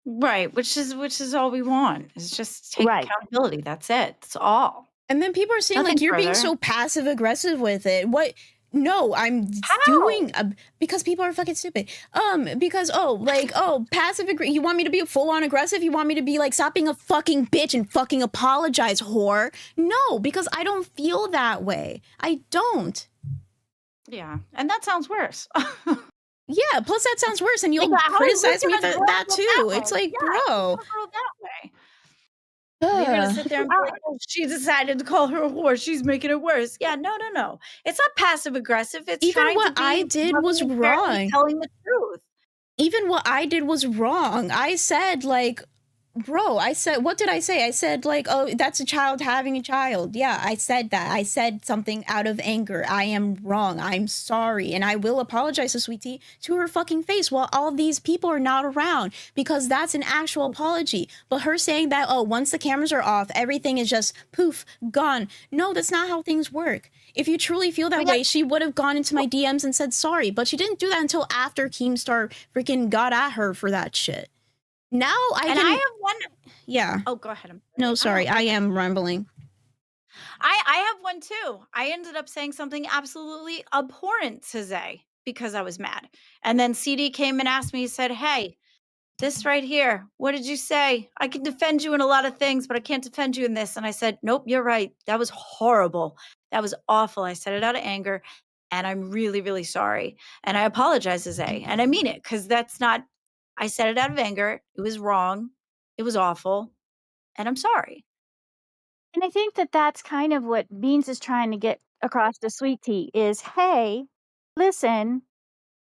Right, which is all we want. Is just take Right. accountability. That's it. That's all. And then people are saying Nothing like you're being further. so passive aggressive with it. What? No, I'm How? doing because people are fucking stupid. Because passive aggressive. You want me to be full on aggressive? You want me to be like stop being a fucking bitch and fucking apologize, whore? No, because I don't feel that way. I don't. Yeah, and that sounds worse. Yeah. Plus that sounds worse, and you'll Like, how are we criticize me gonna for grow that that too. way? It's like, Yeah, how bro. are we gonna grow that way? You're gonna sit there and be like, oh, she decided to call her a whore. She's making it worse. Yeah, no. It's not passive aggressive. It's Even trying what to be I did was loving and fairly wrong. telling the truth. Even what I did was wrong. I said like, bro, what did I say? I said like, oh, that's a child having a child. Yeah, I said that. I said something out of anger. I am wrong. I'm sorry. And I will apologize to Sweet Tea to her fucking face while all these people are not around, because that's an actual apology. But her saying that, oh, once the cameras are off, everything is just poof, gone. No, that's not how things work. If you truly feel that way, she would have gone into my DMs and said sorry. But she didn't do that until after Keemstar freaking got at her for that shit. Now I have one. Yeah. Oh, go ahead. No, sorry. I am rambling. I have one too. I ended up saying something absolutely abhorrent to Zay because I was mad. And then CD came and asked me, he said, hey, this right here, what did you say? I can defend you in a lot of things, but I can't defend you in this. And I said, nope, you're right. That was horrible. That was awful. I said it out of anger, and I'm really, really sorry. And I apologize to Zay. And I mean it, because that's not, I said it out of anger. It was wrong. It was awful. And I'm sorry. And I think that that's kind of what Beans is trying to get across to Sweet Tea is, hey, listen,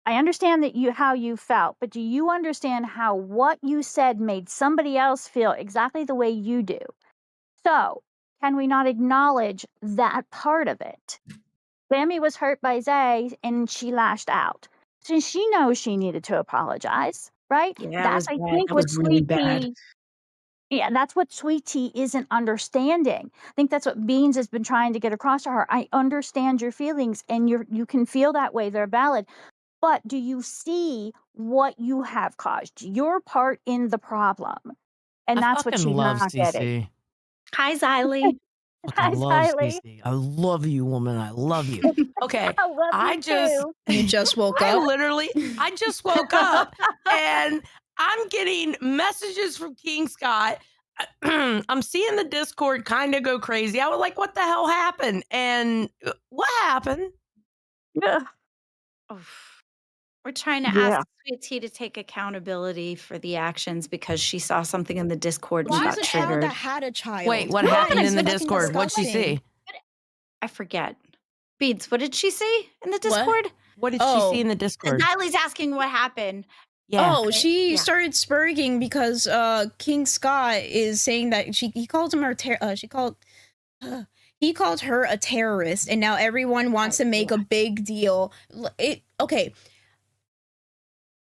I understand that how you felt, but do you understand how what you said made somebody else feel exactly the way you do? So can we not acknowledge that part of it? Sammy was hurt by Zay and she lashed out. So she knows she needed to apologize, right? Yeah, That's, I think, what Sweet Tea. Yeah, that's what Sweet Tea isn't understanding. I think that's what Beans has been trying to get across to her. I understand your feelings, and you can feel that way. They're valid. But do you see what you have caused? Your part in the problem. And that's what she's not getting. Hi, Xylee. Hi, Xylee. I love you, woman. I love you. Okay. I love you too. You just woke I up. I just woke up and I'm getting messages from King Scott I'm seeing the Discord kind of go crazy. I was like, what the hell happened? And what happened? Yeah. We're trying to Yeah. ask Sweet Tea to take accountability for the actions because she saw something in the Discord and She's got a child triggered. that had a child. Wait, what That happened is in the fucking Discord? What'd she disgusting. see? I forget. Beads, what did she see in the What? Discord? What did she Oh. see in the Discord? Niley's asking what happened. Yeah. Oh, she Yeah. started spurging because King Scott is saying that he called him he called her a terrorist, and now everyone wants to make a big deal. Okay.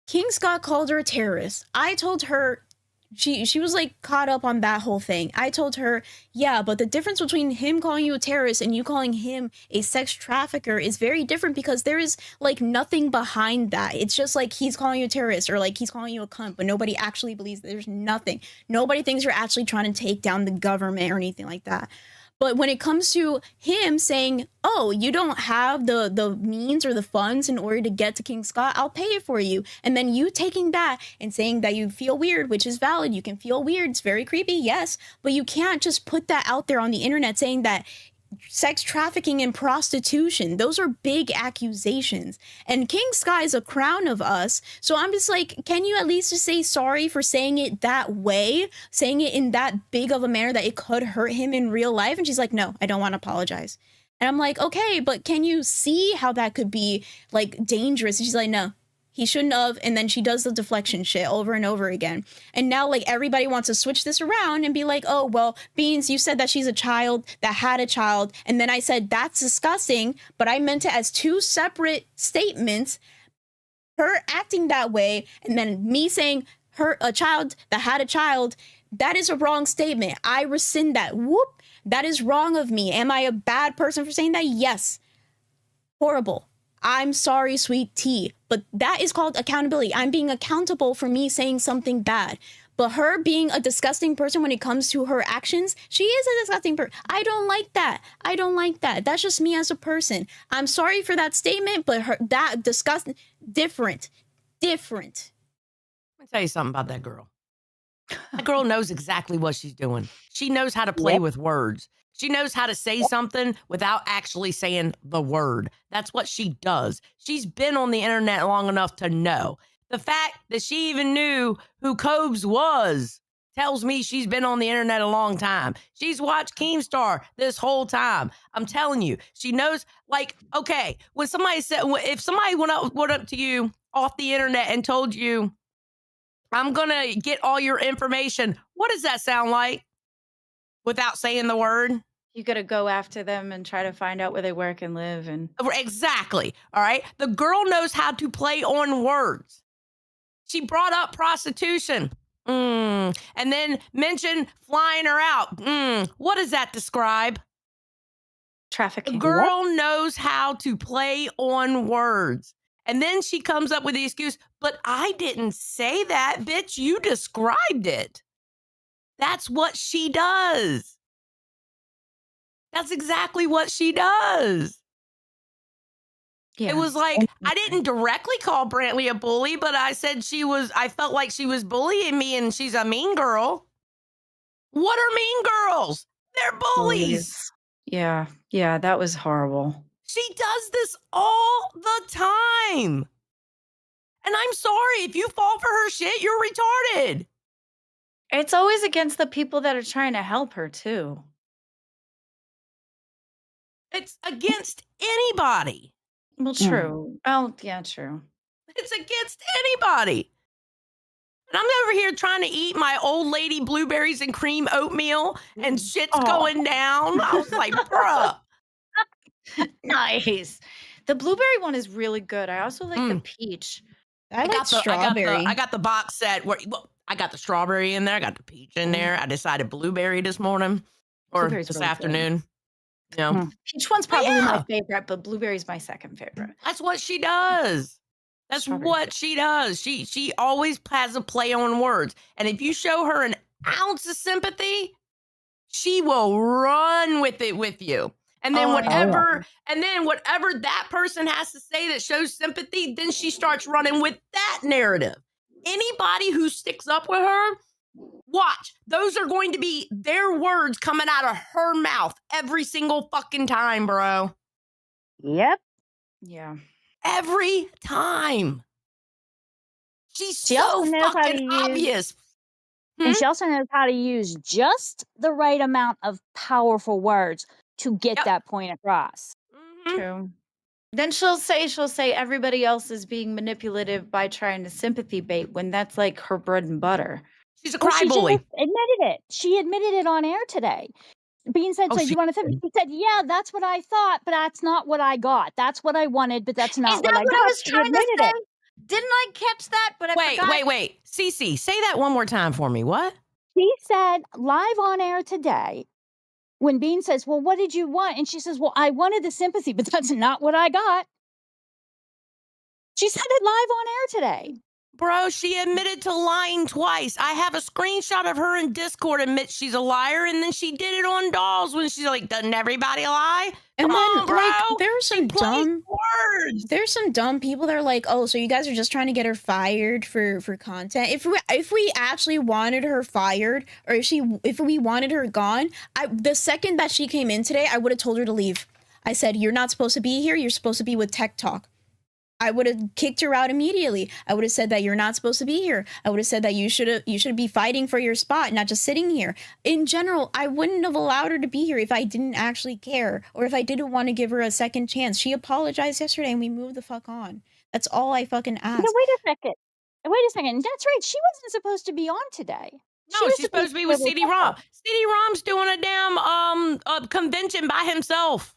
King Scott called her a terrorist. I told her she was like caught up on that whole thing. I told her, yeah, but the difference between him calling you a terrorist and you calling him a sex trafficker is very different because there is like nothing behind that. It's just like he's calling you a terrorist or like he's calling you a cunt, but nobody actually believes that. There's nothing. Nobody thinks you're actually trying to take down the government or anything like that. But when it comes to him saying, oh, you don't have the means or the funds in order to get to King Scott, I'll pay it for you. And then you taking that and saying that you feel weird, which is valid. You can feel weird. It's very creepy, yes. But you can't just put that out there on the internet saying that sex trafficking and prostitution, those are big accusations. And King Sky is a crown of us. So I'm just like, can you at least just say sorry for saying it that way? Saying it in that big of a manner that it could hurt him in real life? And she's like, no, I don't want to apologize. And I'm like, okay, but can you see how that could be like dangerous? And she's like, no, he shouldn't have. And then she does the deflection shit over and over again. And now like everybody wants to switch this around and be like, oh, well, Beans, you said that she's a child that had a child. And then I said, that's disgusting. But I meant it as two separate statements, her acting that way. And then me saying a child that had a child, that is a wrong statement. I rescind that. Whoop. That is wrong of me. Am I a bad person for saying that? Yes. Horrible. I'm sorry, Sweet Tea, but that is called accountability. I'm being accountable for me saying something bad. But her being a disgusting person when it comes to her actions, she is a disgusting person. I don't like that. I don't like that. That's just me as a person. I'm sorry for that statement, but that disgusting, different. Let me tell you something about that girl. That girl knows exactly what she's doing. She knows how to play with words. She knows how to say something without actually saying the word. That's what she does. She's been on the internet long enough to know. The fact that she even knew who Cobes was tells me she's been on the internet a long time. She's watched Keemstar this whole time. I'm telling you, she knows, like, okay, when somebody said, if somebody went up to you off the internet and told you, I'm going to get all your information, what does that sound like? Without saying the word? You got to go after them and try to find out where they work and live. And exactly. All right. The girl knows how to play on words. She brought up prostitution. And then mentioned flying her out. What does that describe? Trafficking. The girl knows how to play on words. And then she comes up with the excuse, but I didn't say that, bitch. You described it. That's what she does. That's exactly what she does. Yeah. It was like, I didn't directly call Brantley a bully, but I said I felt like she was bullying me and she's a mean girl. What are mean girls? They're bullies. Yeah, that was horrible. She does this all the time. And I'm sorry, if you fall for her shit, you're retarded. It's always against the people that are trying to help her, too. It's against anybody. Well, true. Oh, yeah, true. It's against anybody. And I'm over here trying to eat my old lady blueberries and cream oatmeal, and shit's going down. I was like, bruh. Nice. The blueberry one is really good. I also like the peach. I like strawberry. I got the box set where I got the strawberry in there. I got the peach in there. I decided blueberry this morning or this afternoon. You know, peach one's probably my favorite, but blueberry's my second favorite. That's what she does. That's what she does. She always has a play on words. And if you show her an ounce of sympathy, she will run with it with you. And then whatever that person has to say that shows sympathy, then she starts running with that narrative. Anybody who sticks up with her Watch. Those are going to be their words coming out of her mouth every single fucking time, bro. Yep. Yeah. Every time. She's She also so knows how to fucking use, obvious. and she also knows how to use just the right amount of powerful words to get that point across. True. Then she'll say everybody else is being manipulative by trying to sympathy bait when that's like her bread and butter. She's a Well, cry she bully. just admitted it. She admitted it on air today. Bean said, Oh, so she you want to? He said, yeah, that's what I thought, but that's not what I got. That's what I wanted, but that's not Is that what I what got. I was She trying to admitted say? it. Didn't I catch that? But I forgot. Wait. Cece, say that one more time for me. What? She said live on air today, when Bean says, well, what did you want? And she says, well, I wanted the sympathy, but that's not what I got. She said it live on air today. Bro, she admitted to lying twice. I have a screenshot of her in Discord admit she's a liar, and then she did it on Dolls when she's like, doesn't everybody lie? And Come then, on, bro. like, there's some dumb people that are like, oh, so you guys are just trying to get her fired for content. If we actually wanted her fired, or if we wanted her gone, the second that she came in today, I would have told her to leave. I said, you're not supposed to be here. You're supposed to be with Tech Talk. I would have kicked her out immediately. I would have said that you're not supposed to be here. I would have said that you should be fighting for your spot, not just sitting here. In general, I wouldn't have allowed her to be here if I didn't actually care, or if I didn't want to give her a second chance. She apologized yesterday and we moved the fuck on. That's all I fucking asked. No, wait a second. That's right. She wasn't supposed to be on today. No, she's supposed to be with CD-ROM. CD-ROM's doing a damn convention by himself.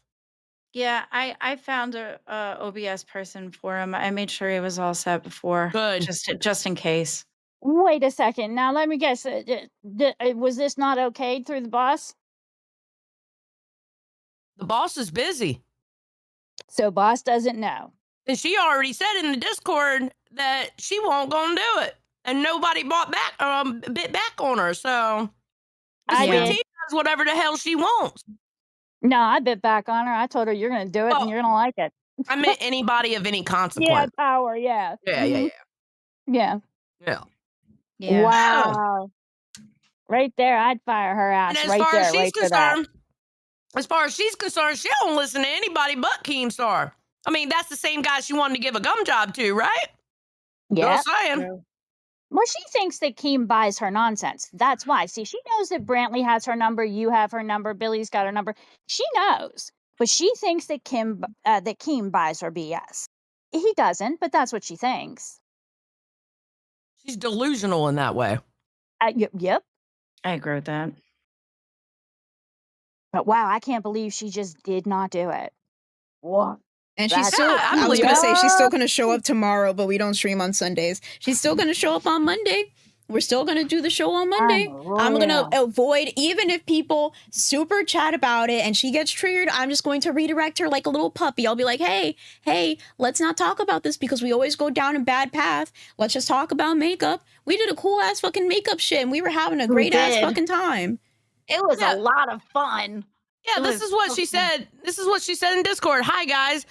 Yeah, I found a OBS person for him. I made sure he was all set before. Good. Just in case. Wait a second. Now, let me guess. Was this not okayed through the boss? The boss is busy. So boss doesn't know. And she already said in the Discord that she won't gonna do it. And nobody bit back on her. So I did. does whatever the hell she wants. No, I bit back on her. I told her you're going to do it and you're going to like it. I meant anybody of any consequence. Yeah, power. Yeah. Yeah. Yeah. Wow. Right there, I'd fire her ass. And as right far there, as she's right for that. concerned, she don't listen to anybody but Keemstar. I mean, that's the same guy she wanted to give a gum job to, right? Yeah. Just saying. Well, she thinks that Keem buys her nonsense. That's why. See, she knows that Brantley has her number, you have her number, Billy's got her number. She knows, but she thinks that Keem buys her BS. He doesn't, but that's what she thinks. She's delusional in that way. Yep. I agree with that. But wow, I can't believe she just did not do it. What? And she's still, I was going to say, she's still going to show up tomorrow, but we don't stream on Sundays. She's still going to show up on Monday. We're still going to do the show on Monday. I'm going to avoid, even if people super chat about it and she gets triggered, I'm just going to redirect her like a little puppy. I'll be like, hey, let's not talk about this because we always go down a bad path. Let's just talk about makeup. We did a cool ass fucking makeup shit and we were having a great ass fucking time. It was a lot of fun. Yeah, this is what she said. This is what she said in Discord. Hi, guys.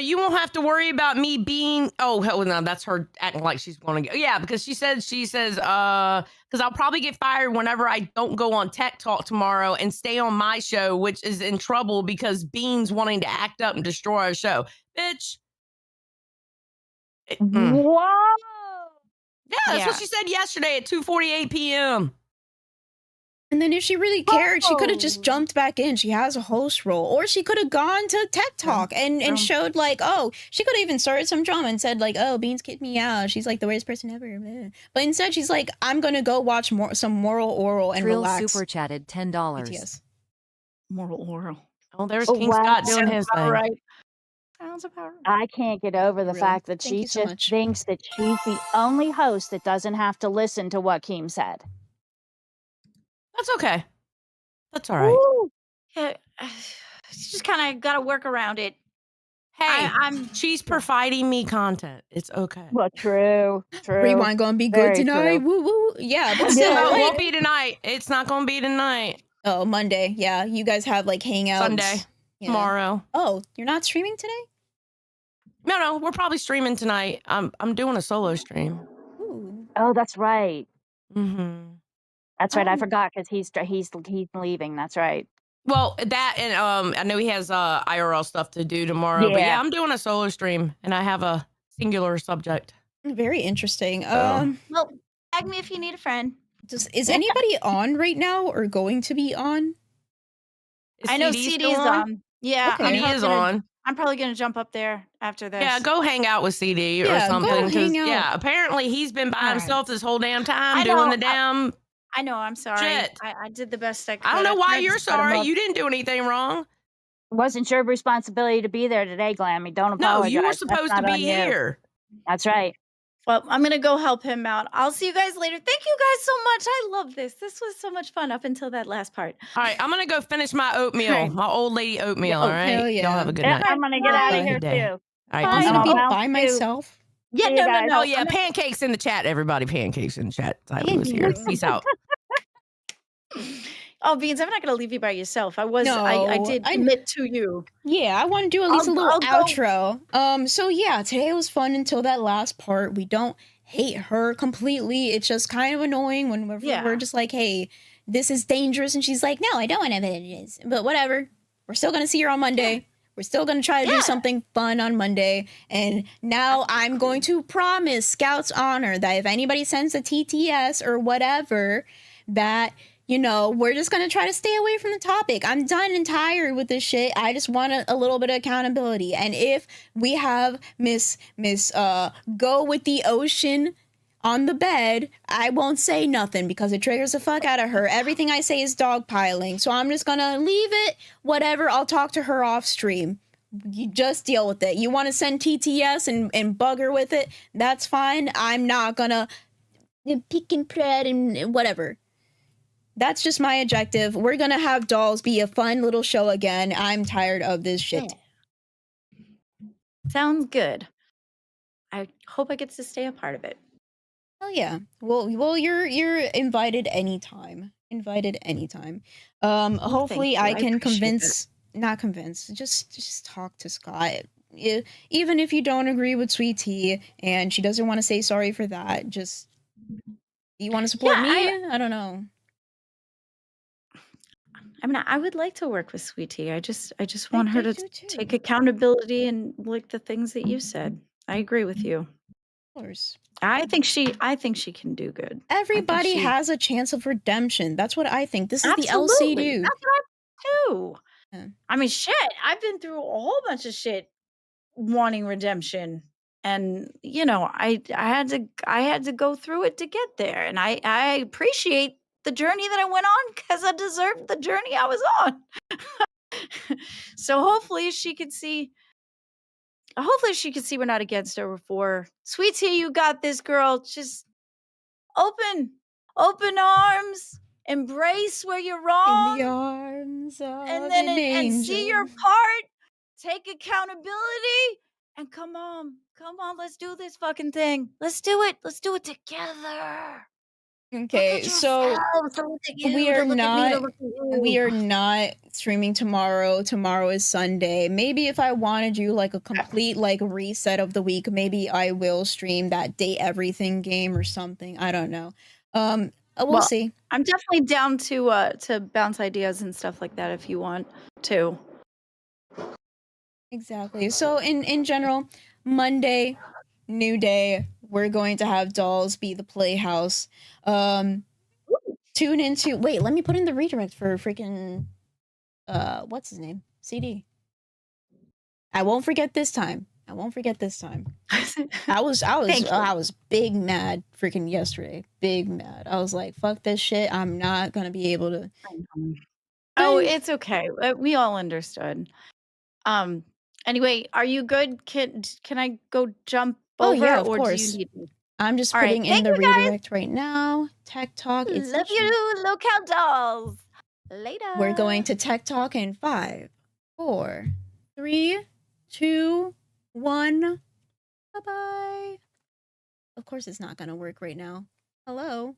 You won't have to worry about me being. Oh, hell no, that's her acting like she's going to go. Yeah, because she says, because I'll probably get fired whenever I don't go on Tech Talk tomorrow and stay on my show, which is in trouble because Bean's wanting to act up and destroy our show. Bitch. Whoa. Yeah, that's what she said yesterday at 2:48 p.m. And then if she really cared, she could have just jumped back in. She has a host role. Or she could have gone to Tech Talk and showed like, oh, she could have even started some drama and said like, oh, Beans kicked me out. She's like the worst person ever. But instead she's like, I'm going to go watch some Moral Oral and Trill relax. super chatted $10. Yes. Moral Oral. Oh, there's King Scott doing his thing. Right. I can't get over the fact that she just thinks that she's the only host that doesn't have to listen to what Keem said. That's okay. That's all right. Yeah, she just kind of got to work around it. Hey, she's providing me content. It's okay. Well, true. Rewind gonna be good tonight. Woo woo. Yeah, but still, it won't be tonight. It's not gonna be tonight. Oh, Monday. Yeah, you guys have like hangouts. Sunday. Yeah. Tomorrow. Oh, you're not streaming today? No, we're probably streaming tonight. I'm doing a solo stream. Ooh. Oh, that's right. Mm-hmm. That's right. I Oh. forgot because he's leaving. That's right. Well, that and I know he has IRL stuff to do tomorrow, but yeah, Yeah. I'm doing a solo stream and I have a singular subject. Very interesting. Well, tag me if you need a friend. Is anybody on right now or going to be on? Is I know CD CD's still on. Yeah, Okay. CD is on. I'm probably gonna jump up there after this. Yeah, go hang out with CD or Yeah, go something. 'Cause, hang out. yeah, apparently he's been by All right. himself this whole damn time I doing know, the damn. I know. I'm sorry. Shit. I did the best I could. I don't know why tried to you're set 'em sorry. up. You didn't do anything wrong. It wasn't your responsibility to be there today, Glammy. Don't No, apologize. you were That's supposed to not be on you. here. That's right. Well, I'm gonna go help him out. I'll see you guys later. Thank you guys so much. I love this. This was so much fun up until that last part. All right, I'm gonna go finish my oatmeal, All right. my old lady oatmeal. Oh, all right, hell yeah. y'all have a good Yeah, night. I'm gonna get out Have of a here good day. too. All right, I'm peace gonna out. be Well, by myself. Yeah, See you no, guys. Oh yeah, pancakes in the chat, everybody. Pancakes in the chat. Tyler was here. Peace out. Oh, Beans, I'm not gonna leave you by yourself. I No, did commit to you. Yeah, I want to do at least a little I'll go- outro. So yeah, today was fun until that last part. We don't hate her completely. It's just kind of annoying when we're just like, hey, this is dangerous, and she's like, no, I don't want to have it. But whatever. We're still gonna see her on Monday. We're still gonna try to do something fun on Monday. And now I'm going to promise Scout's Honor that if anybody sends a TTS or whatever, that we're just going to try to stay away from the topic. I'm done and tired with this shit. I just want a little bit of accountability. And if we have Miss Go with the Ocean on the bed, I won't say nothing because it triggers the fuck out of her. Everything I say is dogpiling. So I'm just going to leave it. Whatever. I'll talk to her off stream. You just deal with it. You want to send TTS and bug her with it? That's fine. I'm not going to pick and pred and whatever. That's just my objective. We're gonna have dolls be a fun little show again. I'm tired of this shit. Sounds good. I hope I get to stay a part of it. Hell yeah. Well, you're invited anytime. Invited anytime. Hopefully you. I I can appreciate not convince. Just talk to Scott. Even if you don't agree with Sweet Tea and she doesn't want to say sorry for that, just you want to support me? I don't know. I mean, I would like to work with Sweet Tea. I just want her to take accountability and like the things that you said. I agree with you. Of course. I think she can do good. Everybody has a chance of redemption. That's what I think. This is the Absolutely. LC dude. That's what I do. Yeah. I mean, shit. I've been through a whole bunch of shit wanting redemption, and I had to go through it to get there, and I appreciate the journey that I went on because I deserved the journey I was on. So hopefully she could see we're not against her before. Sweet Tea, you got this, girl. Just open arms, embrace where you're wrong, in the arms of and then an and see your angel. part. Take accountability, and come on, let's do this fucking thing. Let's do it together. Okay, so we are not streaming tomorrow. Tomorrow is Sunday. Maybe if I want to do like a complete like reset of the week, maybe I will stream that Date Everything game or something. I don't know. We'll see. I'm definitely down to bounce ideas and stuff like that if you want to. Exactly. So in general, Monday, new day. We're going to have dolls be the playhouse. Tune into. Wait, let me put in the redirect for freaking. What's his name? CD. I won't forget this time. I was big mad freaking yesterday. Big mad. I was like, fuck this shit. I'm not gonna be able to. Oh, it's okay. We all understood. Anyway, are you good? Can I go jump over? Yeah, of or course. Do you need me? I'm just All right, putting in thank the you, guys. redirect right now. Tech Talk. It's Love you, Locale Dolls. Later. We're going to Tech Talk in 5, 4, 3, 2, 1. Bye-bye. Of course it's not gonna work right now. Hello?